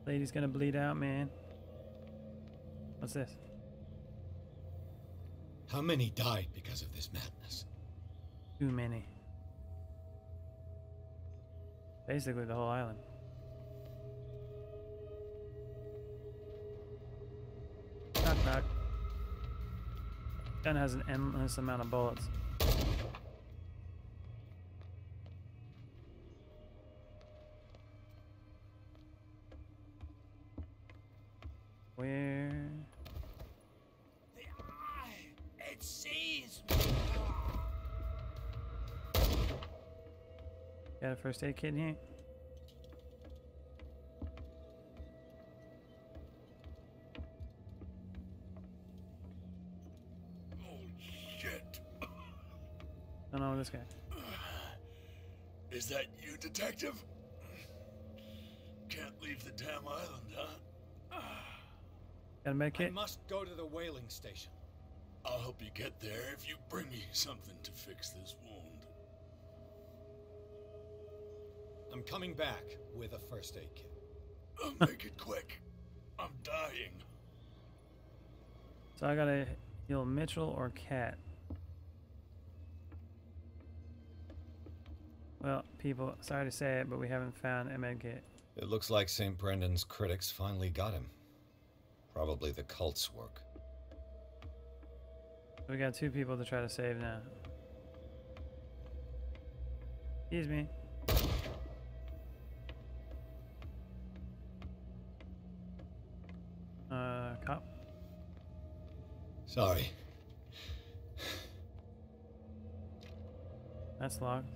Lady's gonna bleed out, man. What's this? How many died because of this madness? Too many. Basically the whole island. Knock knock. Gun has an endless amount of bullets. Where? It sees. Got a first aid kit in here? Shit. Don't know this guy. Is that you, Detective? Can't leave the damn island, huh? Got a med kit? I must go to the whaling station. I'll help you get there if you bring me something to fix this wound. I'm coming back with a first aid kit. Make it quick. I'm dying. So I gotta heal Mitchell or Cat. Well, people, sorry to say it, but we haven't found a med kit. It looks like St. Brendan's critics finally got him. Probably the cult's work. We got 2 people to try to save now. Excuse me. Cop. Sorry. That's locked.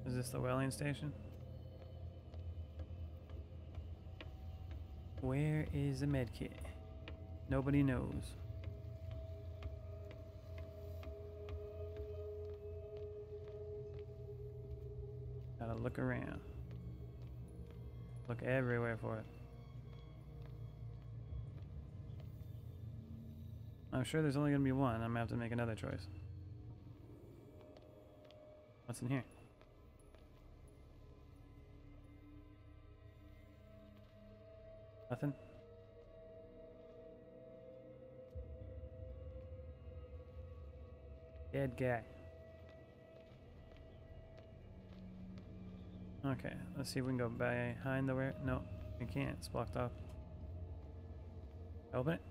Is this the whaling station? Where is the medkit? Nobody knows. Gotta look around. Look everywhere for it. I'm sure there's only gonna be one. I'm gonna have to make another choice. What's in here? Nothing? Dead guy. Okay, let's see if we can go behind the where. No, we can't. It's blocked off. Open it.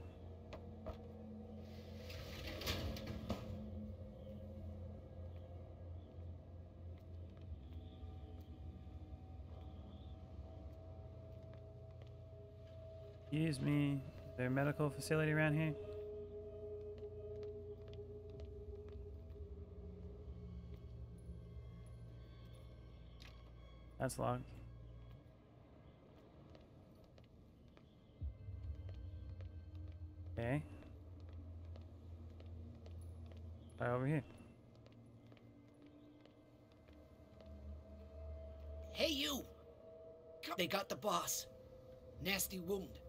Excuse me. Is there a medical facility around here? That's locked. Okay. Right over here. Hey, you! They got the boss. Nasty wound.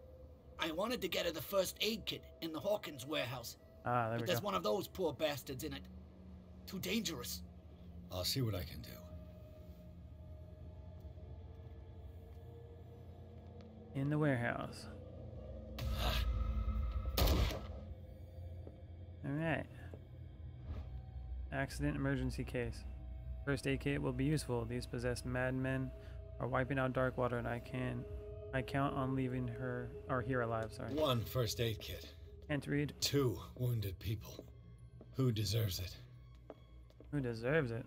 I wanted to get her the first aid kit in the Hawkins warehouse. Ah, there we but there's go. one of those poor bastards in it. Too dangerous. I'll see what I can do. In the warehouse. Alright. Accident emergency case. First aid kit will be useful. These possessed madmen are wiping out Darkwater, and I count on leaving her here alive, sorry. 1 first aid kit. Can't read. 2 wounded people. Who deserves it? Who deserves it?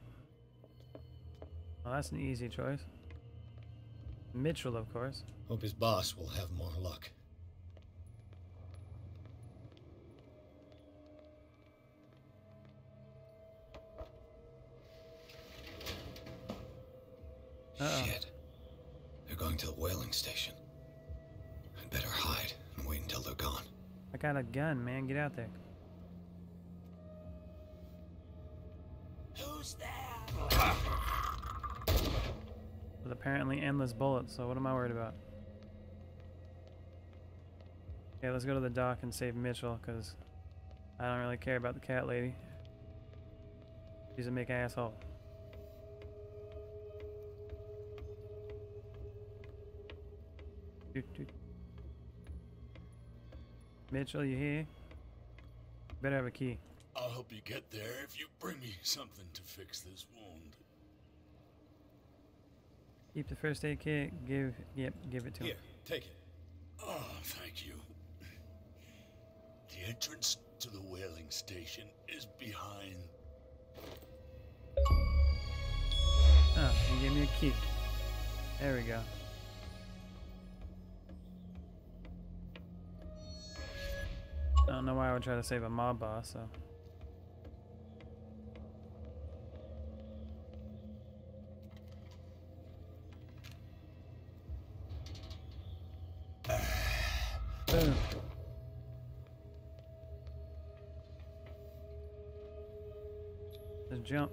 Well, that's an easy choice. Mitchell, of course. Hope his boss will have more luck. Shit. They're going to the whaling station. I'd better hide and wait until they're gone. I got a gun, man. Get out there. Who's there? With apparently endless bullets, so what am I worried about? Okay, let's go to the dock and save Mitchell, because I don't really care about the cat lady. She's a big asshole. Mitchell, you here? Better have a key. I'll help you get there if you bring me something to fix this wound. Keep the first aid kit. Give it to him. Here, take it. Oh, thank you. The entrance to the whaling station is behind. Oh, and give me a key. There we go. I don't know why I would try to save a mob boss, so. Boom. Just jump.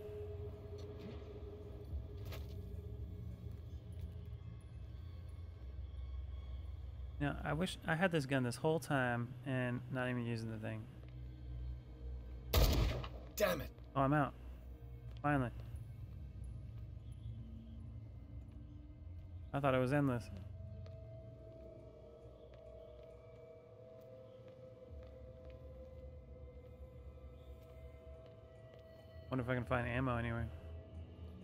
Now, I wish I had this gun this whole time and not even using the thing. Damn it! Oh, I'm out. Finally. I thought it was endless. Wonder if I can find ammo anywhere.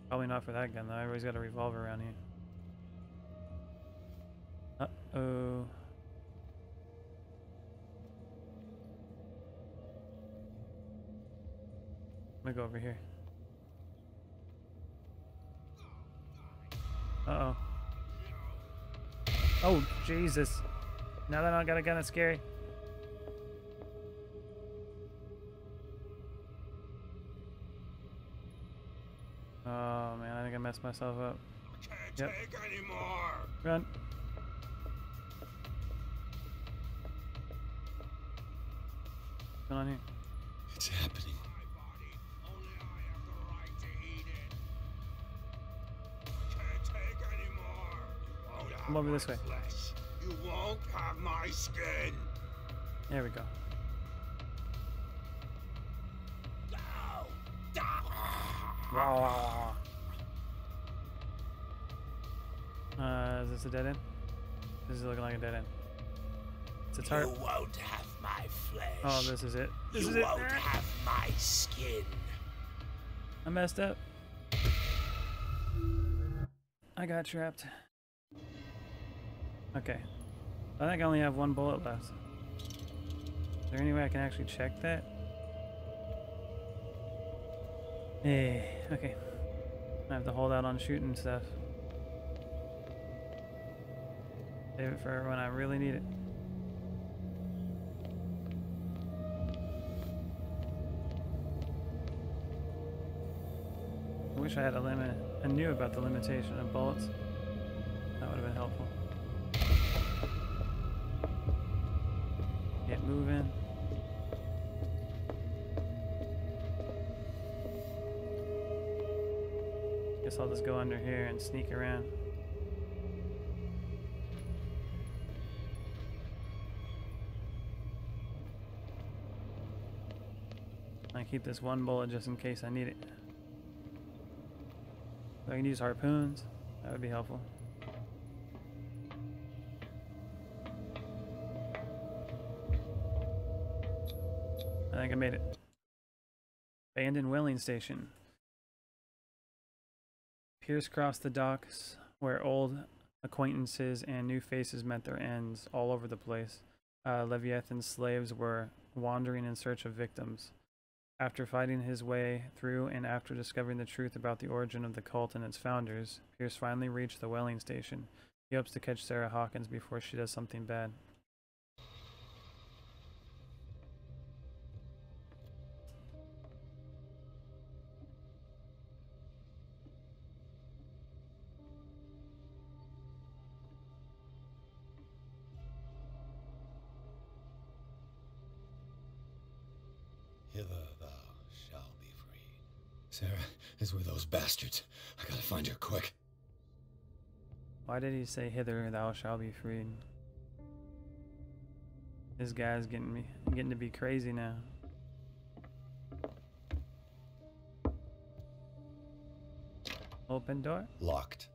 Probably not for that gun though. Everybody's got a revolver around here. Uh-oh. Let me go over here. Uh-oh. Oh, Jesus. Now that I got a gun, it's scary. Oh, man, I think I messed myself up. Can't take anymore. Run. What's going on here? It's happening. Come over this way. You won't have my skin. There we go. Is this a dead end? This is looking like a dead end. It's a tarp. You won't have my flesh. Oh, this is it. This you is it. won't have my skin. I messed up. I got trapped. Okay. I think I only have one bullet left. Is there any way I can actually check that? Hey, okay. I have to hold out on shooting stuff. Save it for when I really need it. I wish I had a limit. I knew about the limitation of bullets. That would have been helpful. Get moving. Guess I'll just go under here and sneak around. I keep this one bullet just in case I need it. If I can use harpoons, that would be helpful. I think I made it. Abandoned whaling station. Pierce crossed the docks where old acquaintances and new faces met their ends all over the place. Leviathan's slaves were wandering in search of victims. After fighting his way through and after discovering the truth about the origin of the cult and its founders, Pierce finally reached the whaling station. He hopes to catch Sarah Hawkins before she does something bad. Hither thou shalt be freed. Sarah is with those bastards. I gotta find her quick. Why did he say hither thou shalt be freed? This guy's getting to be crazy now. Open door? Locked.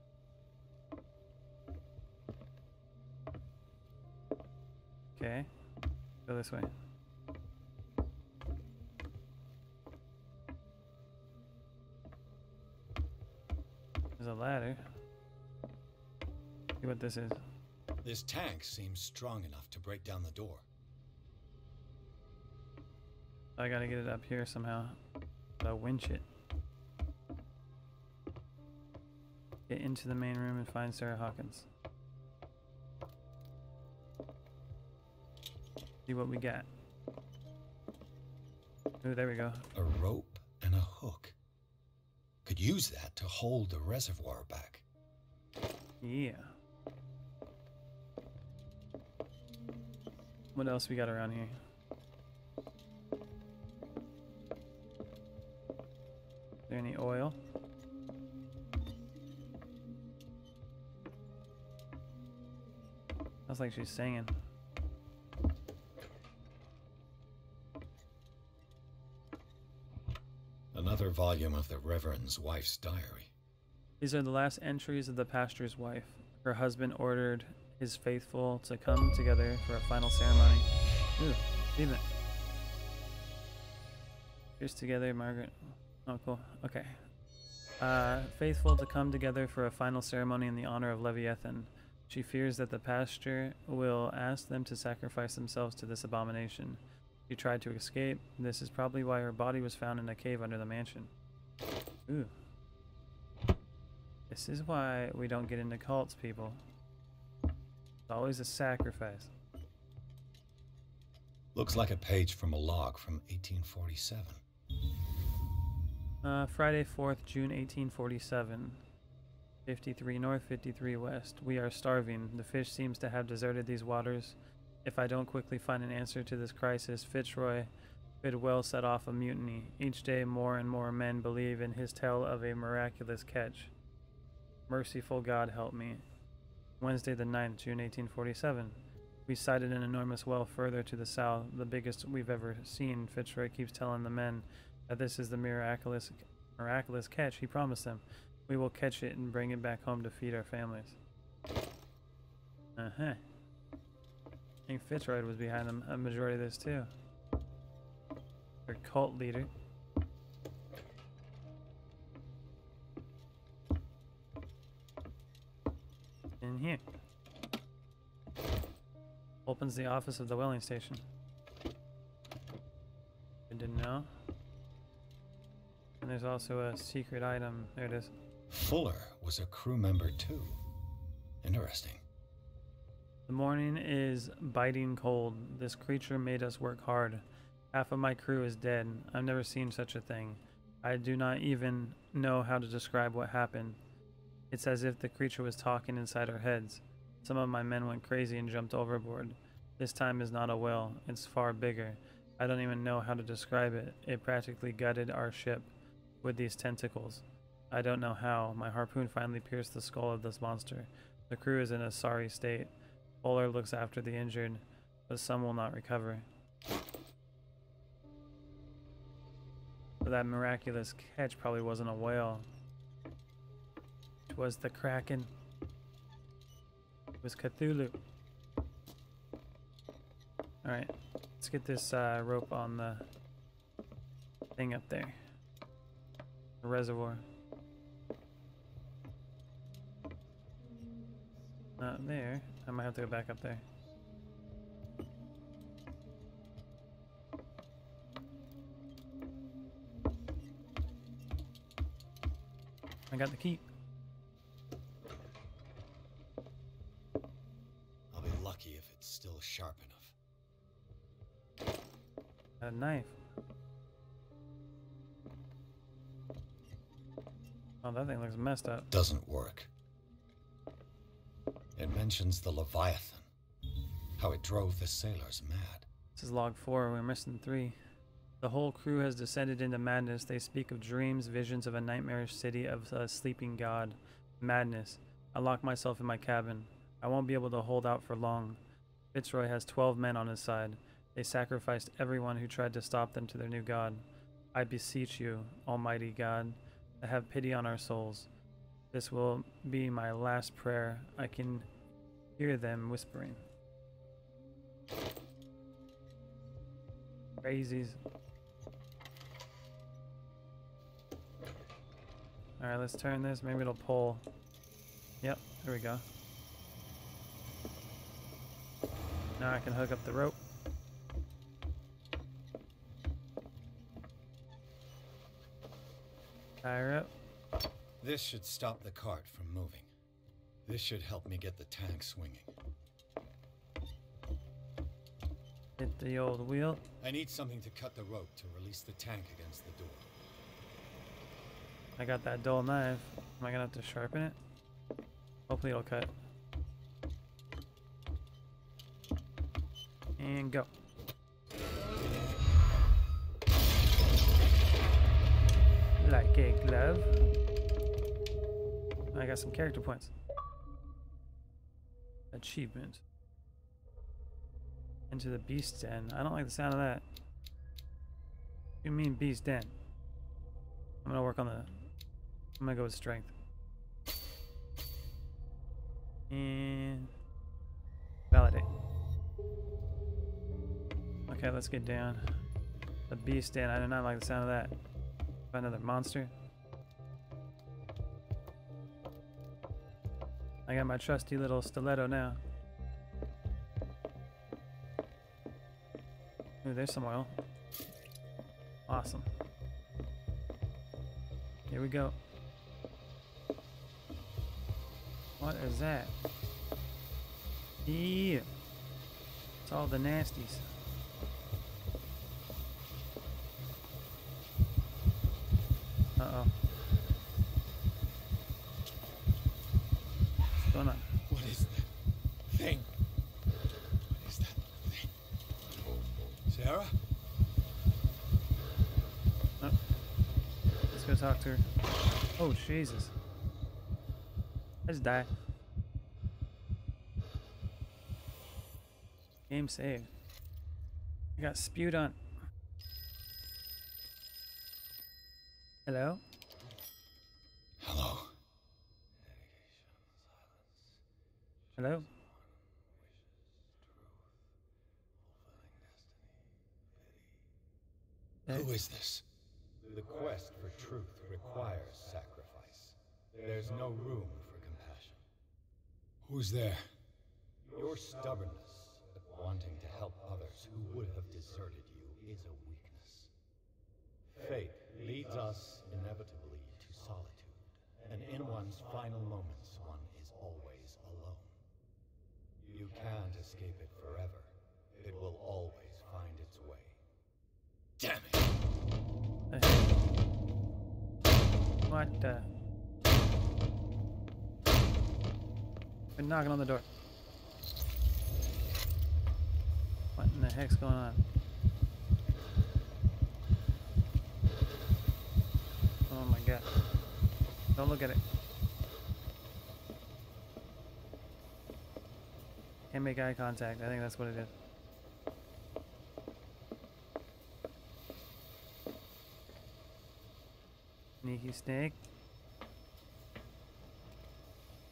Okay. Go this way. There's a ladder. See what this is. This tank seems strong enough to break down the door. I gotta get it up here somehow. Gotta winch it. Get into the main room and find Sarah Hawkins. See what we got. Ooh, there we go. A rope and a hook. Could use that to hold the reservoir back. Yeah. What else we got around here? Is there any oil? Sounds like she's singing. Another volume of the Reverend's wife's diary. These are the last entries of the pastor's wife. Her husband ordered his faithful to come together for a final ceremony. Ooh, even. Here's together, Margaret. Oh, cool. Okay. Faithful to come together for a final ceremony in the honor of Leviathan. She fears that the pastor will ask them to sacrifice themselves to this abomination. She tried to escape. This is probably why her body was found in a cave under the mansion. Ooh. This is why we don't get into cults, people. It's always a sacrifice. Looks like a page from a log from 1847. Friday 4th, June 1847. 53 north, 53 west. We are starving. The fish seems to have deserted these waters. If I don't quickly find an answer to this crisis, Fitzroy could well set off a mutiny. Each day more and more men believe in his tale of a miraculous catch. Merciful God help me. Wednesday the 9th, June 1847. We sighted an enormous whale further to the south, the biggest we've ever seen. Fitzroy keeps telling the men that this is the miraculous catch he promised them. We will catch it and bring it back home to feed our families. I think Fitzroy was behind a majority of this too. Their cult leader. In here. Opens the office of the whaling station. I didn't know. And there's also a secret item. There it is. Fuller was a crew member too. Interesting. The morning is biting cold. This creature made us work hard. Half of my crew is dead. I've never seen such a thing. I do not even know how to describe what happened. It's as if the creature was talking inside our heads. Some of my men went crazy and jumped overboard. This time is not a whale. It's far bigger. I don't even know how to describe it. It practically gutted our ship with these tentacles. I don't know how. My harpoon finally pierced the skull of this monster. The crew is in a sorry state. Fuller looks after the injured, but some will not recover. So that miraculous catch probably wasn't a whale. It was the Kraken. It was Cthulhu. Alright, let's get this rope on the thing up there. The reservoir. Not there. I might have to go back up there. I got the key. I'll be lucky if it's still sharp enough. A knife. Oh, that thing looks messed up. Doesn't work. It mentions the Leviathan. How it drove the sailors mad. This is log 4. We're missing 3. The whole crew has descended into madness. They speak of dreams, visions of a nightmarish city of a sleeping god. Madness. I lock myself in my cabin. I won't be able to hold out for long. Fitzroy has 12 men on his side. They sacrificed everyone who tried to stop them to their new god. I beseech you, Almighty God, to have pity on our souls. This will be my last prayer. I can hear them whispering. Crazies. Alright, let's turn this. Maybe it'll pull. Yep, there we go. Now I can hook up the rope. Tie her up. This should stop the cart from moving. This should help me get the tank swinging. Hit the old wheel. I need something to cut the rope to release the tank against the door. I got that dull knife. Am I gonna have to sharpen it? Hopefully it'll cut. And go. Like a glove. I got some character points. Achievement. Into the beast den. I don't like the sound of that. What do you mean beast den? I'm gonna work on the... I'm gonna go with strength. And... validate. Okay, let's get down. The beast den. I do not like the sound of that. Find another monster. I got my trusty little stiletto now. Ooh, there's some oil. Awesome. Here we go. What is that? Yeah. It's all the nasties. Uh-oh. What's going on? What is that thing? What is that thing? Sarah? go talk to her. Oh, Jesus. I just died. Game saved. I got spewed on. Hello? Hello. Hello? Who is this? The quest for truth requires sacrifice. There's no room for compassion. Who's there? Your stubbornness at wanting to help others who would have deserted you is a weakness. Fate leads us inevitably to solitude, and in one's final moments, one is always alone. You can't escape it forever. It will always find its way. Damn it! What the? Been knocking on the door. What in the heck's going on? Oh my god. Don't look at it. Can't make eye contact. I think that's what it is. Sneaky snake.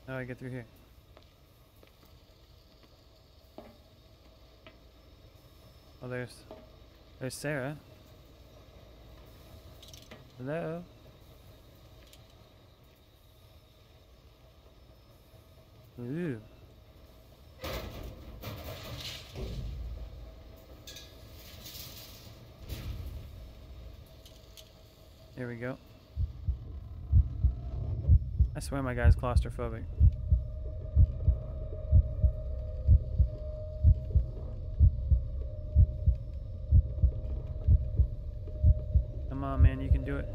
How do I get through here? Oh, there's Sarah. Hello? Ooh. There we go. I swear my guy's claustrophobic. Come on, man, you can do it.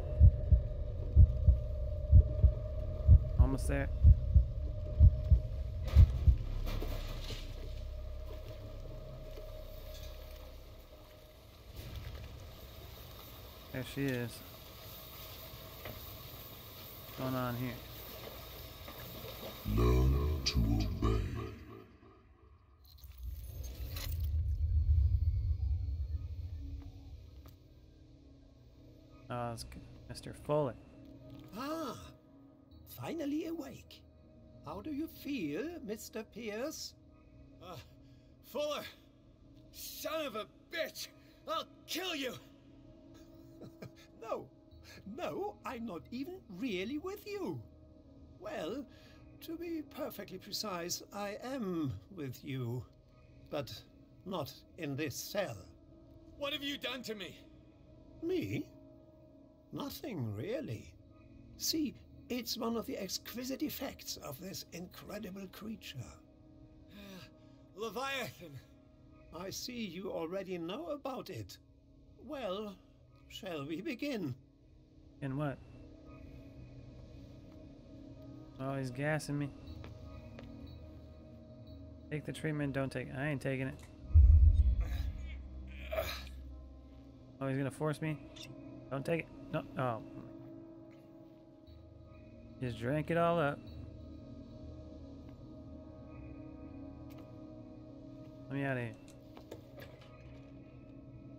Almost there. There she is. What's going on here? Learn to obey. Oh, it's Mr. Fuller. Ah, finally awake. How do you feel, Mr. Pierce? Fuller! Son of a bitch! I'll kill you! No, I'm not even really with you. Well, to be perfectly precise, I am with you, but not in this cell. What have you done to me? Me? Nothing, really. See, it's one of the exquisite effects of this incredible creature. Leviathan! I see you already know about it. Well, shall we begin? In what? Oh, he's gassing me. Take the treatment, don't take it. I ain't taking it. Oh, he's gonna force me? Don't take it. No. Oh. Just drank it all up. Let me out of here.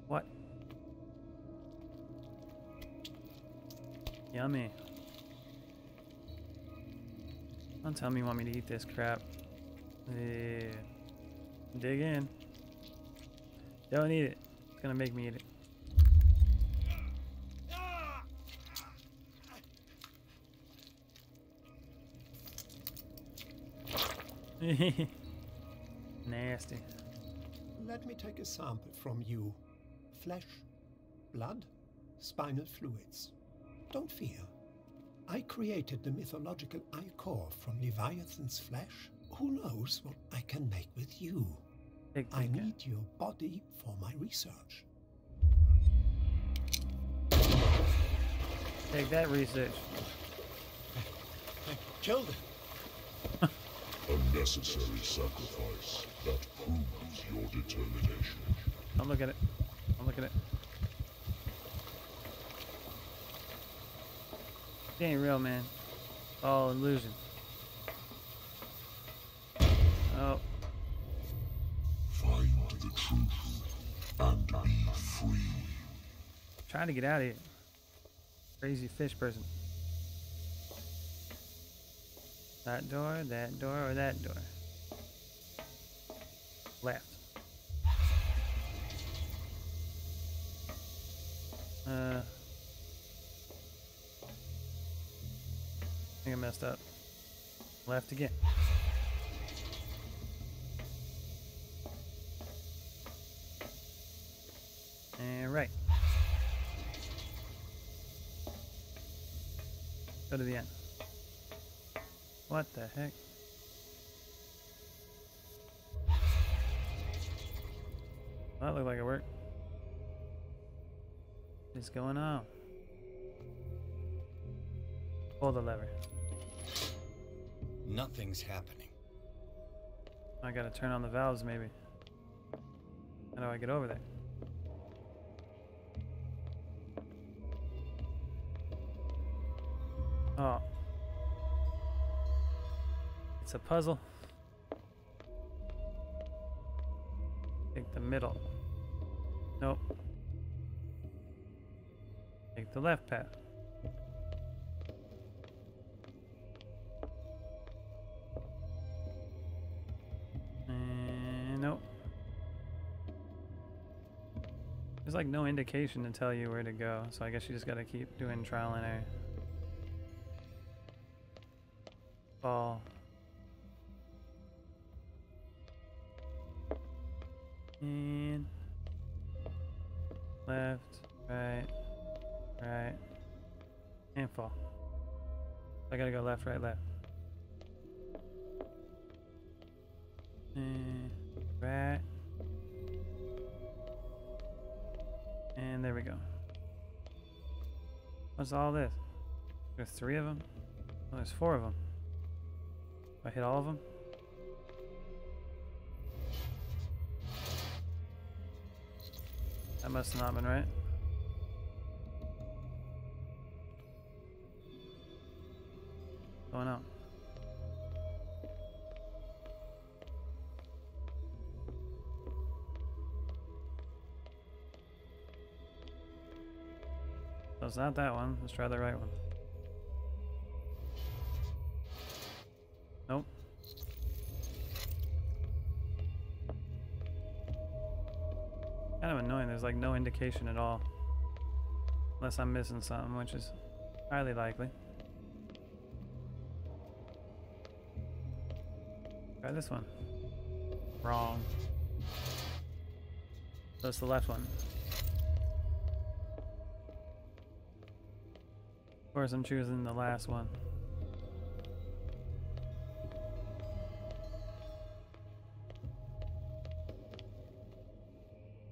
What? Yummy. Don't tell me you want me to eat this crap. Yeah. Dig in. Don't eat it. It's gonna make me eat it. Nasty. Let me take a sample from you. Flesh, blood, spinal fluids. Don't fear. I created the mythological eye-core from Leviathan's flesh. Who knows what I can make with you? I need your body for my research. Take that research. I killed him. A necessary sacrifice that proves your determination. Don't look at it. Don't look at it. It ain't real, man. All illusion. Oh. Find the truth and be free. Trying to get out of here. Crazy fish person. That door, or that door? Left. I think I messed up. Left again. And right. Go to the end. What the heck? That looked like it worked. What's going on? Pull the lever. Nothing's happening. I gotta turn on the valves, maybe. How do I get over there? Oh. It's a puzzle. Take the middle. Nope. Take the left path. And nope. There's like no indication to tell you where to go, so I guess you just gotta keep doing trial and error. Fall. And left, right, right, and fall. I gotta go left, right, left. And right. And there we go. What's all this? There's 3 of them? Oh, there's 4 of them. I hit all of them? That must have not been right. What's going on? So it's not that one. Let's try the right one. Nope. Kind of annoying. There's like no indication at all. Unless I'm missing something, which is highly likely. Try this one. Wrong. So it's the left one. Of course, I'm choosing the last one.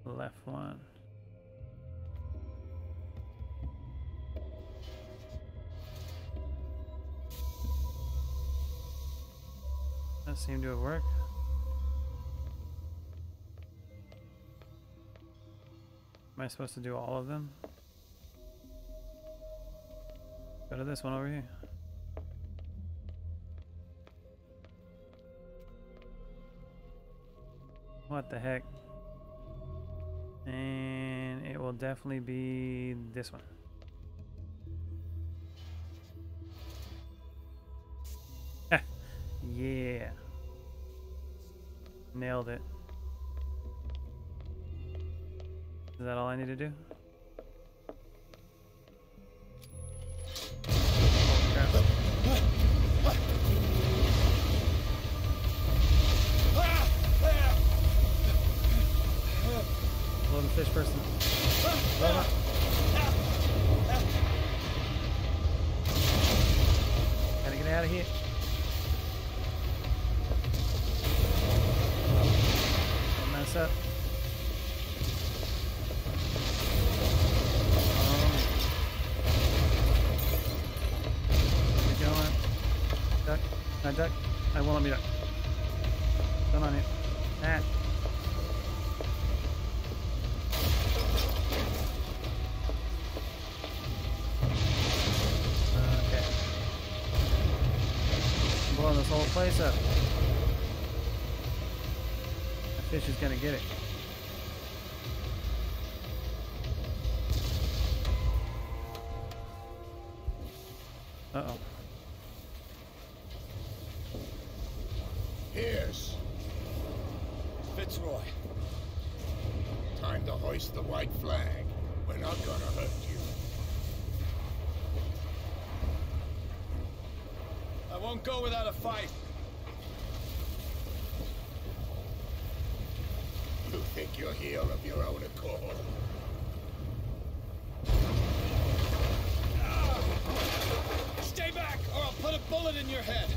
The left one. That seemed to have worked. Am I supposed to do all of them? Go to this one over here. What the heck? And it will definitely be this one. Yeah. Nailed it. Is that all I need to do? Blow the fish person. Blow him up. Gotta get out of here. Don't mess up. Keep going. Duck. I duck. I won't let me duck. Come on here. Ah. Okay. Pierce up. That fish is gonna get it. Uh-oh. Pierce. Fitzroy. Time to hoist the white flag. We're not gonna hurt you. I won't go without a fight. You think you're here of your own accord? Stay back, or I'll put a bullet in your head.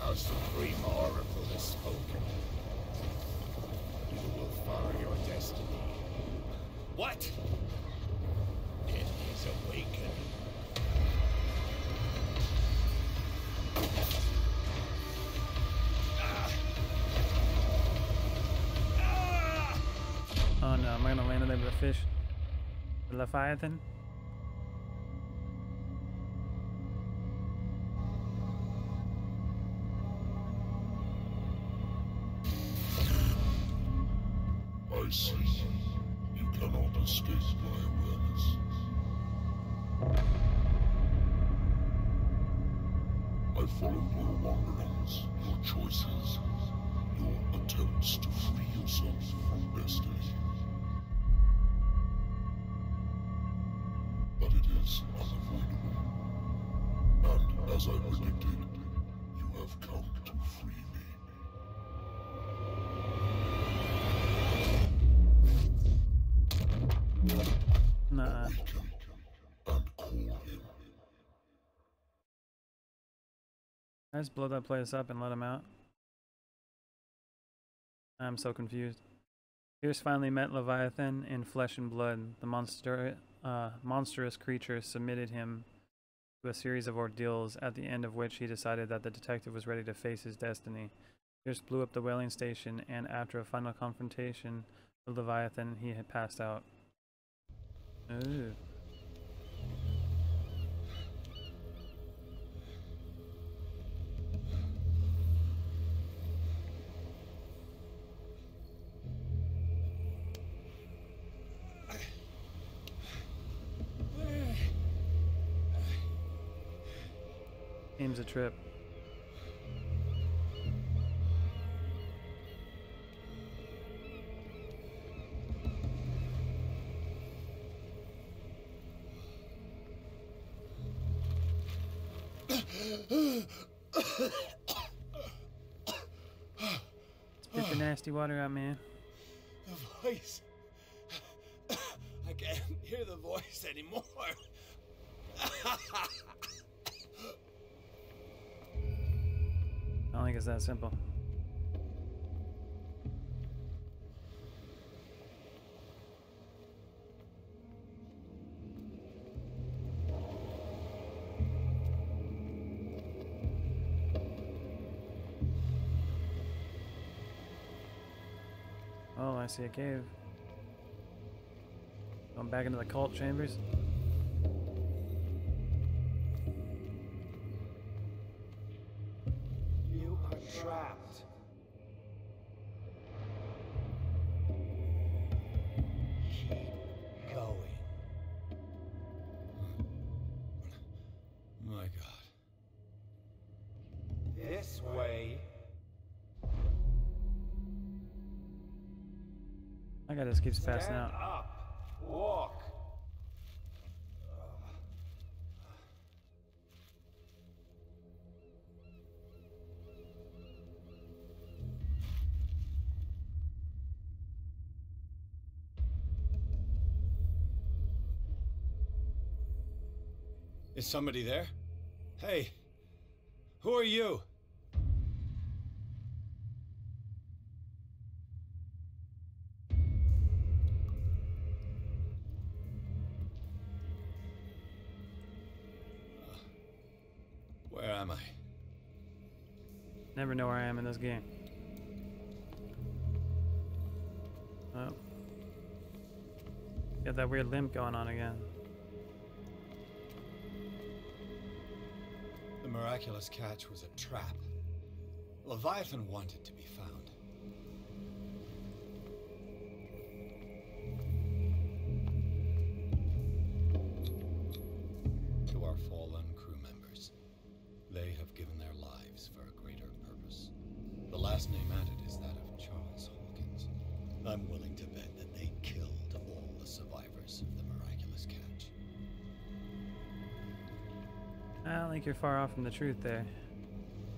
Our supreme oracle has spoken. You will follow your destiny. What? It is awakening. Oh no, am I gonna land in there with a fish? The Leviathan? I see. You cannot escape my awareness. I followed your wanderings, your choices, your attempts to free yourself from destiny. But it is unavoidable. And as I predicted, you have come to free me. Nah. I just blow that place up and let him out. I'm so confused. Pierce finally met Leviathan in flesh and blood. The monstrous creature submitted him to a series of ordeals, at the end of which he decided that the detective was ready to face his destiny. Pierce blew up the whaling station, and after a final confrontation with Leviathan, he had passed out. Ooh. Seems a trip. Spit the nasty water out, man. The voice. I can't hear the voice anymore. I don't think it's that simple. Oh, I see a cave. Going back into the cult chambers. You are trapped. Keep going. My God. This way. My guy just keeps passing Stand out. up. Walk. Is somebody there? Hey, who are you? Where am I? Never know where I am in this game. Oh. Got that weird limp going on again. The miraculous catch was a trap. Leviathan wanted to be found. To our fallen crew members, they have given their lives for a greater purpose. The last name added is that of Charles Hawkins. I'm willing to bet that they killed all the survivors of the miraculous catch. I don't think you're far off from the truth there,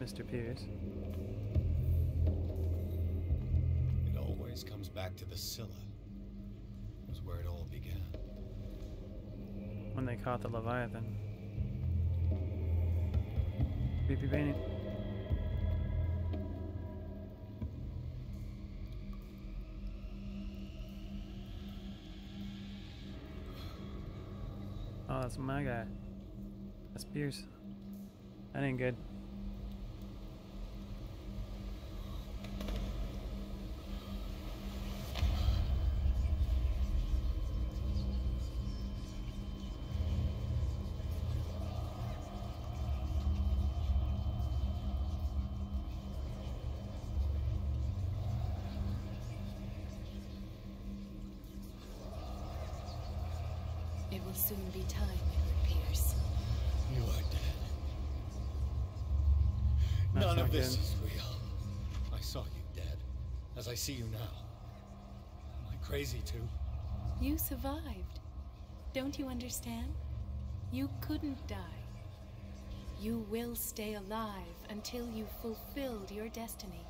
Mr. Pierce. It always comes back to the Scylla. It was where it all began. When they caught the Leviathan. Creepy painting. Oh, that's my guy. That's Pierce. That ain't good. It will soon be time, Edward Pierce. You are dead. That's None not of this good. is real. I saw you dead, as I see you now. Am I crazy too? You survived. Don't you understand? You couldn't die. You will stay alive until you've fulfilled your destiny.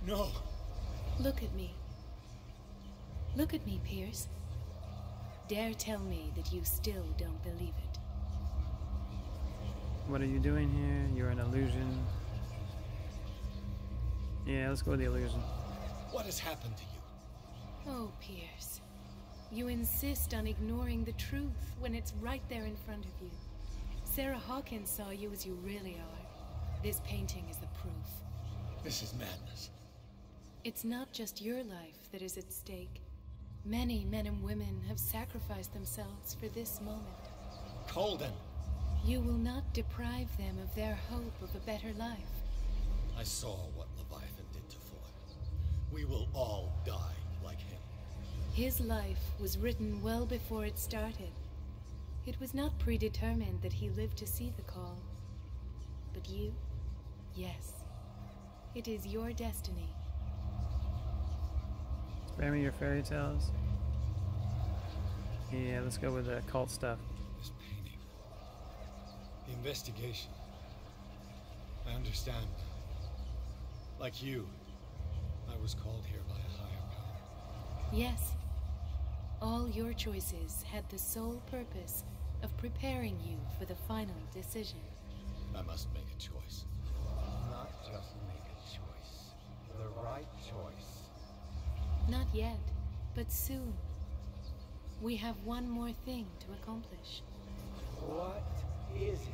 No. Look at me. Look at me, Pierce. Dare tell me that you still don't believe it. What are you doing here? You're an illusion. Yeah, let's go with the illusion. What has happened to you? Oh, Pierce. You insist on ignoring the truth when it's right there in front of you. Sarah Hawkins saw you as you really are. This painting is the proof. This is madness. It's not just your life that is at stake. Many men and women have sacrificed themselves for this moment. Colden! You will not deprive them of their hope of a better life. I saw what Leviathan did to Fuller. We will all die like him. His life was written well before it started. It was not predetermined that he lived to see the call. But you? Yes. It is your destiny. Spare me your fairy tales. Yeah, let's go with the cult stuff. This painting. The investigation. I understand. Like you, I was called here by a higher power. Yes. All your choices had the sole purpose of preparing you for the final decision. I must make a choice. Not just make a choice. The right choice. Not yet, but soon. We have one more thing to accomplish. What is it?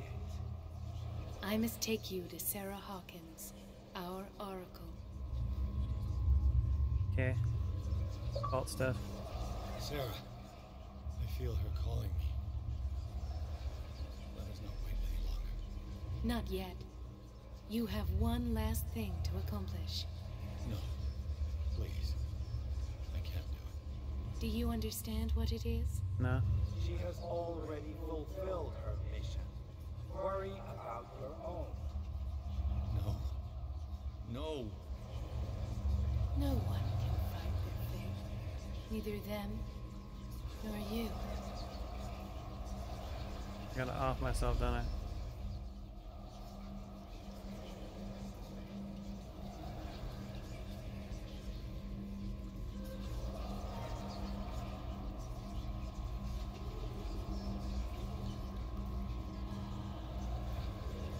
I must take you to Sarah Hawkins, our oracle. Okay. Cult stuff. Sarah, I feel her calling me. Let us not wait any longer. Not yet. You have one last thing to accomplish. No, please. I can't do it. Do you understand what it is? No. She has already fulfilled her mission. Worry about your own. No. No. No one can fight their fate. Neither them, nor you. I gotta off myself, don't I?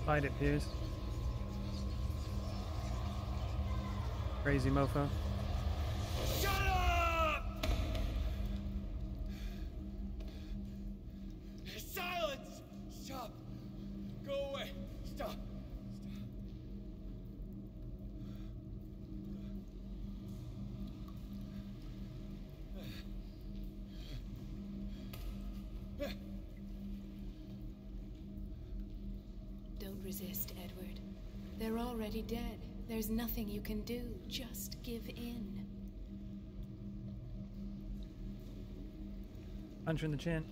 Fight it, Pierce. Crazy mofo. Shut up! Silence! Stop! Go away! Stop! resist, Edward. They're already dead. There's nothing you can do. Just give in. Punch her in the chin.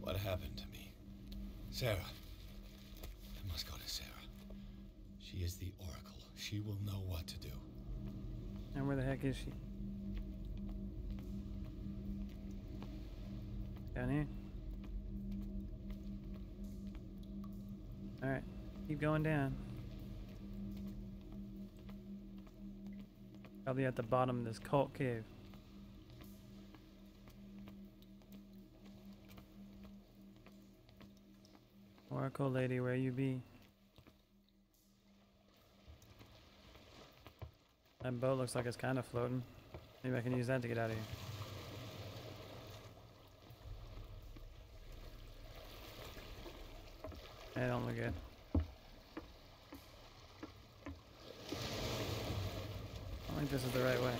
What happened to me? Sarah. I must go to Sarah. She is the Oracle. She will know what to do. And where the heck is she? Down here? Alright, keep going down. Probably at the bottom of this cult cave. Oracle lady, where you be? That boat looks like it's kind of floating. Maybe I can use that to get out of here. That don't look good. I don't think this is the right way.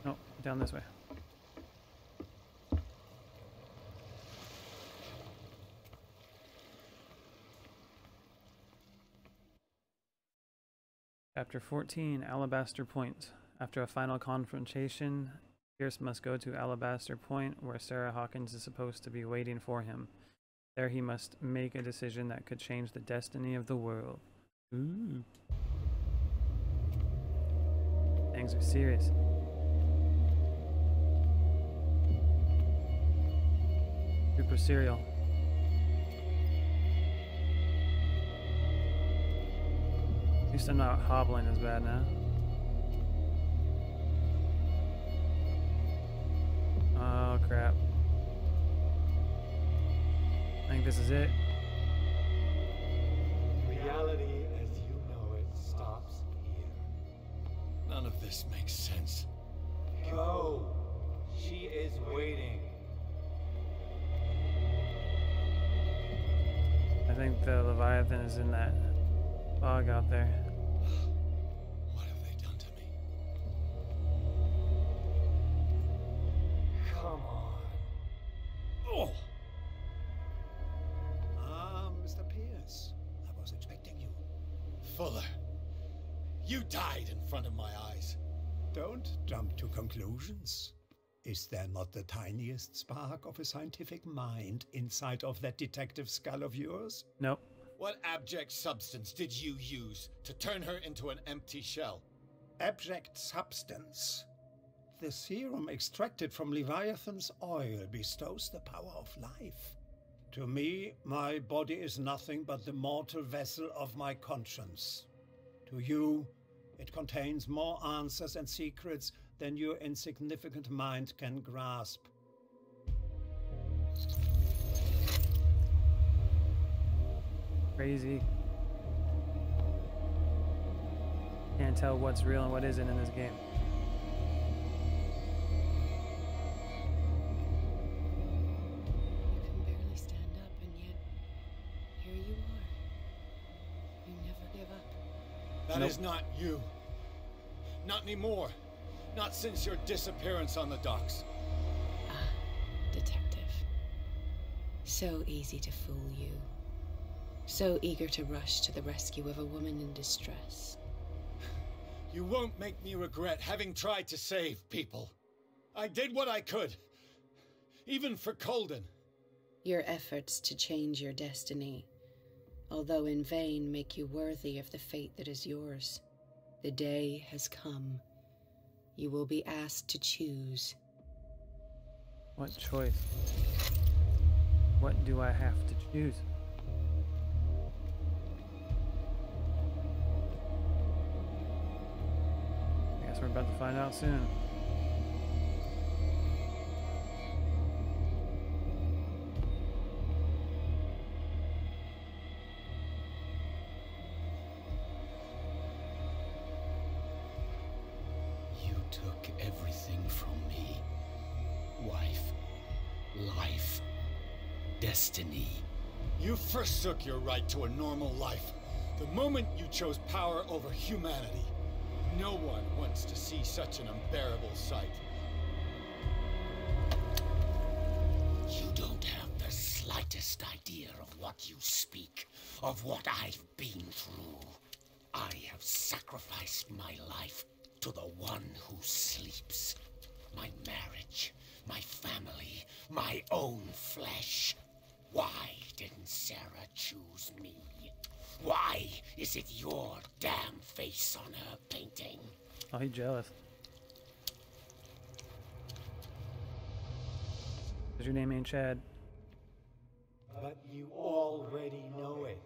Nope, down this way. Chapter 14, Alabaster Point. After a final confrontation, Pierce must go to Alabaster Point, where Sarah Hawkins is supposed to be waiting for him. There he must make a decision that could change the destiny of the world. Ooh. Things are serious. Super serial. At least I'm not hobbling as bad now. Oh crap. I think this is it. Reality as you know it stops here. None of this makes sense. Go! She is waiting. I think the Leviathan is in that fog out there. What have they done to me? Come on. Oh! Mr. Pierce, I was expecting you. Fuller, you died in front of my eyes. Don't jump to conclusions. Is there not the tiniest spark of a scientific mind inside of that detective skull of yours? Nope. What abject substance did you use to turn her into an empty shell? Abject substance. The serum extracted from Leviathan's oil bestows the power of life. To me, my body is nothing but the mortal vessel of my conscience. To you, it contains more answers and secrets than your insignificant mind can grasp. Crazy. Can't tell what's real and what isn't in this game. You can barely stand up, and yet here you are. You never give up. That is not you. Not anymore. Not since your disappearance on the docks. Ah, detective. So easy to fool you. So eager to rush to the rescue of a woman in distress. You won't make me regret having tried to save people. I did what I could. Even for Colden. Your efforts to change your destiny, although in vain, make you worthy of the fate that is yours. The day has come. You will be asked to choose. What choice? What do I have to choose? I guess we're about to find out soon. You took everything from me. Wife, life, destiny. You forsook your right to a normal life the moment you chose power over humanity. No one wants to see such an unbearable sight. You don't have the slightest idea of what you speak, of what I've been through. I have sacrificed my life to the one who sleeps. My marriage, my family, my own flesh. Why didn't Sarah choose me? Why is it your damn face on her painting? Oh, he's jealous. Cause your name ain't Chad. But you already know it.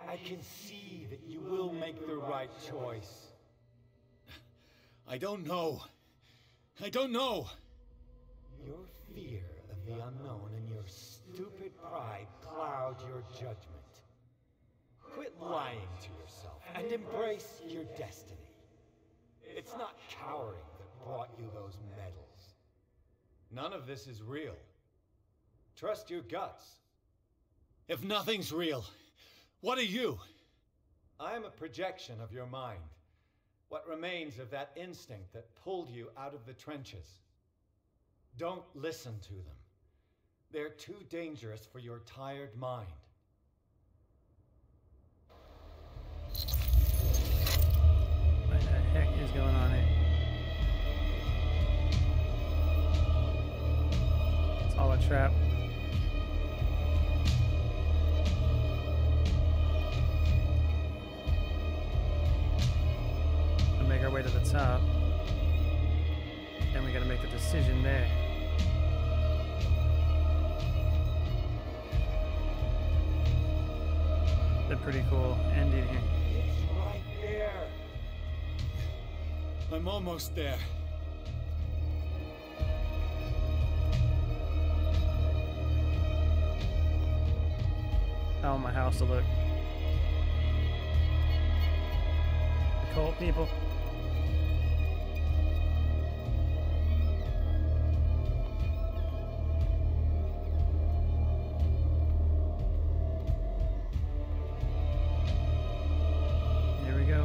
I can see that you will make the right choice. I don't know. I don't know. Your fear of the unknown and your stupid pride cloud your judgment. Quit lying to yourself and embrace your destiny. It's not cowering that brought you those medals. None of this is real. Trust your guts. If nothing's real, what are you? I am a projection of your mind. What remains of that instinct that pulled you out of the trenches. Don't listen to them. They're too dangerous for your tired mind. What the heck is going on here? It's all a trap. We'll make our way to the top. And we gotta make the decision there. They're pretty cool ending here. It's right there. I'm almost there. How my house to look. The cult people. Here we go.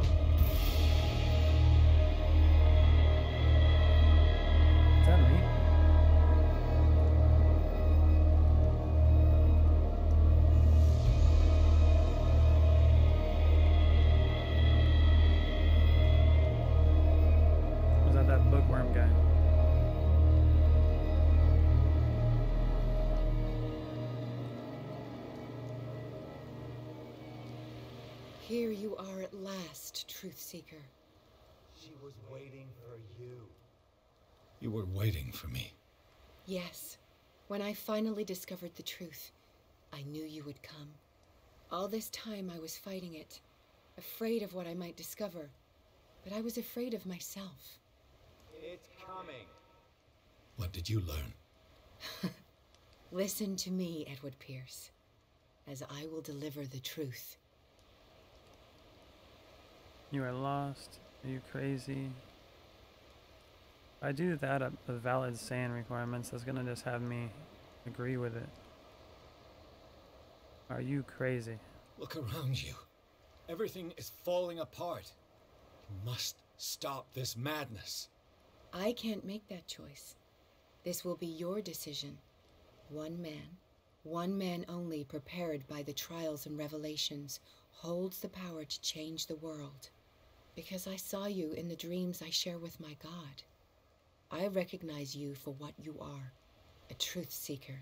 Is that me? Was that bookworm guy? Here you are at last, Truth Seeker. She was waiting for you. You were waiting for me. Yes. When I finally discovered the truth, I knew you would come. All this time I was fighting it, afraid of what I might discover, but I was afraid of myself. It's coming. What did you learn? Listen to me, Edward Pierce, as I will deliver the truth. You are lost. Are you crazy? If I do that at the valid SAN requirements, that's gonna just have me agree with it. Are you crazy? Look around you. Everything is falling apart. You must stop this madness. I can't make that choice. This will be your decision. One man only, prepared by the trials and revelations, holds the power to change the world. Because I saw you in the dreams I share with my God. I recognize you for what you are, a truth seeker.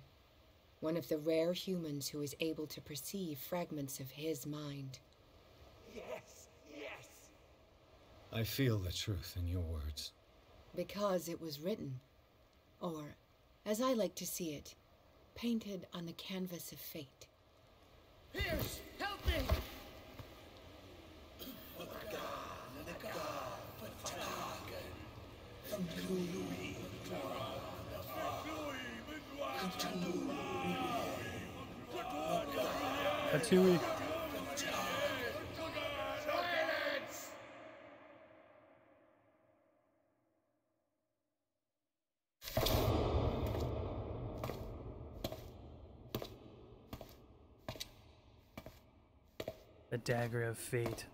One of the rare humans who is able to perceive fragments of his mind. Yes, yes. I feel the truth in your words. Because it was written, or, as I like to see it, painted on the canvas of fate. Pierce, help me! Katui. The dagger of fate.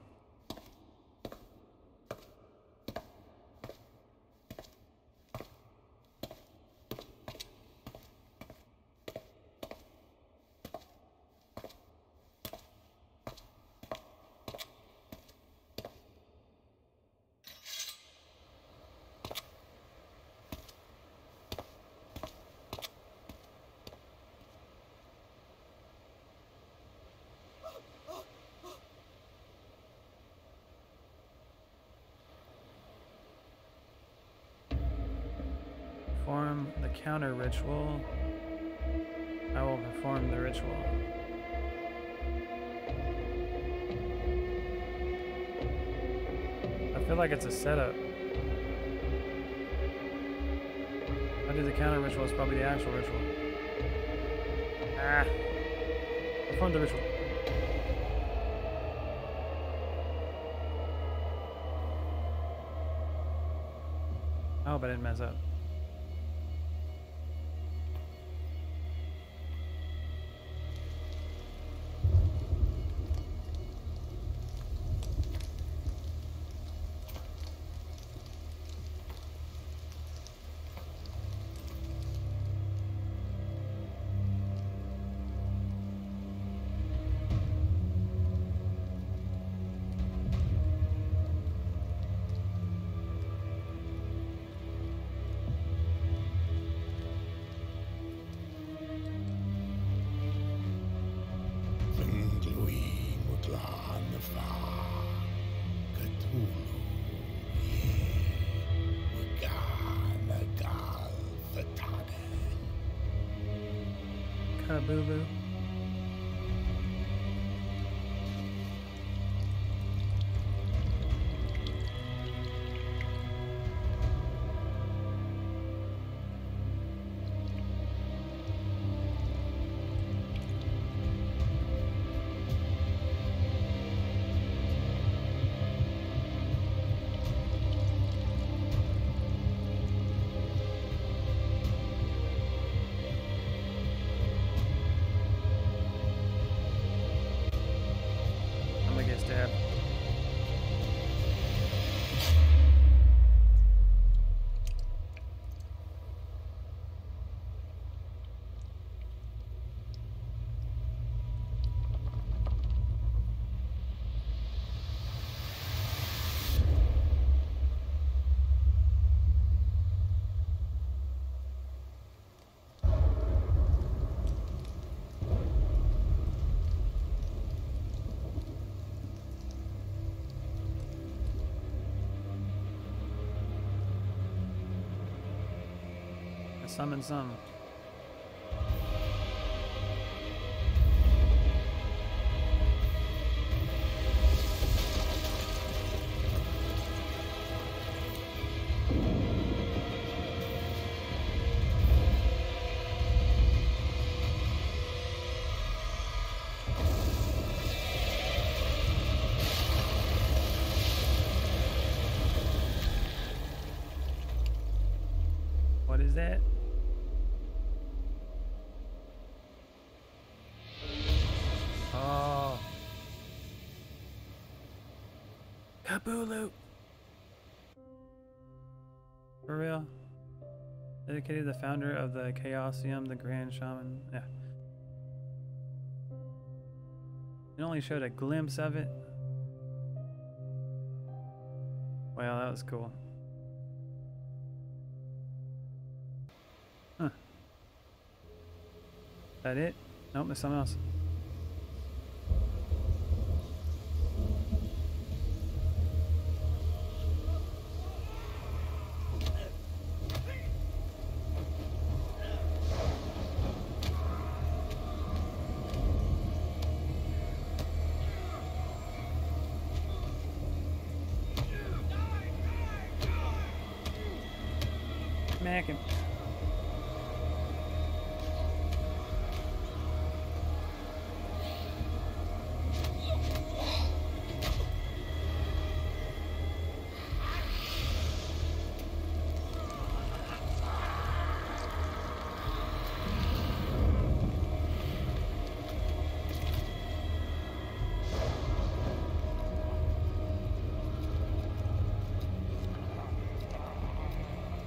perform the counter ritual, I will perform the ritual. I feel like it's a setup. I do the counter ritual, it's probably the actual ritual. Ah! Perform the ritual. I hope I didn't mess up. Boo boo. Summon some. What is that? Cthulhu. For real? Dedicated to the founder of the Chaosium, the Grand Shaman. Yeah. It only showed a glimpse of it. Wow, that was cool. Huh. That it? Nope, there's something else. Smack him.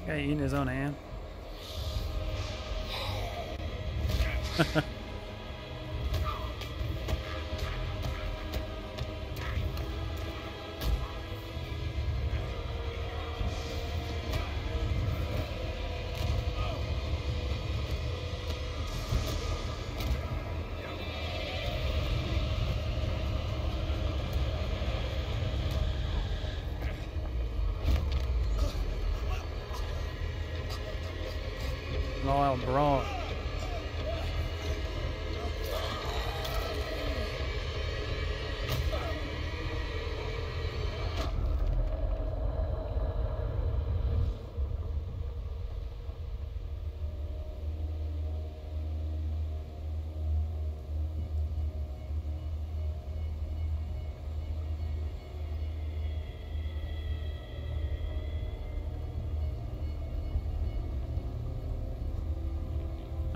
Guy eating his own hand. all brawl.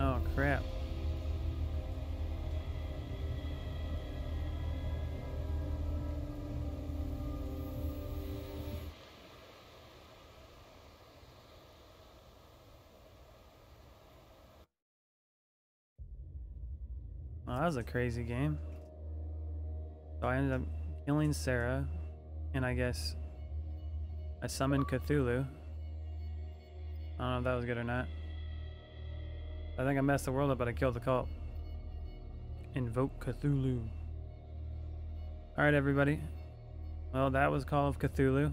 Oh crap. Oh, that was a crazy game. So I ended up killing Sarah, and I guess I summoned Cthulhu. I don't know if that was good or not. I think I messed the world up, but I killed the cult. Invoke Cthulhu. Alright, everybody. Well, that was Call of Cthulhu.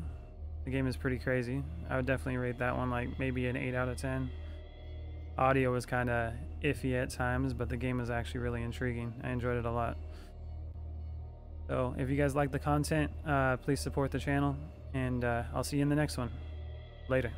The game is pretty crazy. I would definitely rate that one like maybe an 8 out of 10. Audio was kind of iffy at times, but the game was actually really intriguing. I enjoyed it a lot. So, if you guys like the content, please support the channel, and I'll see you in the next one. Later.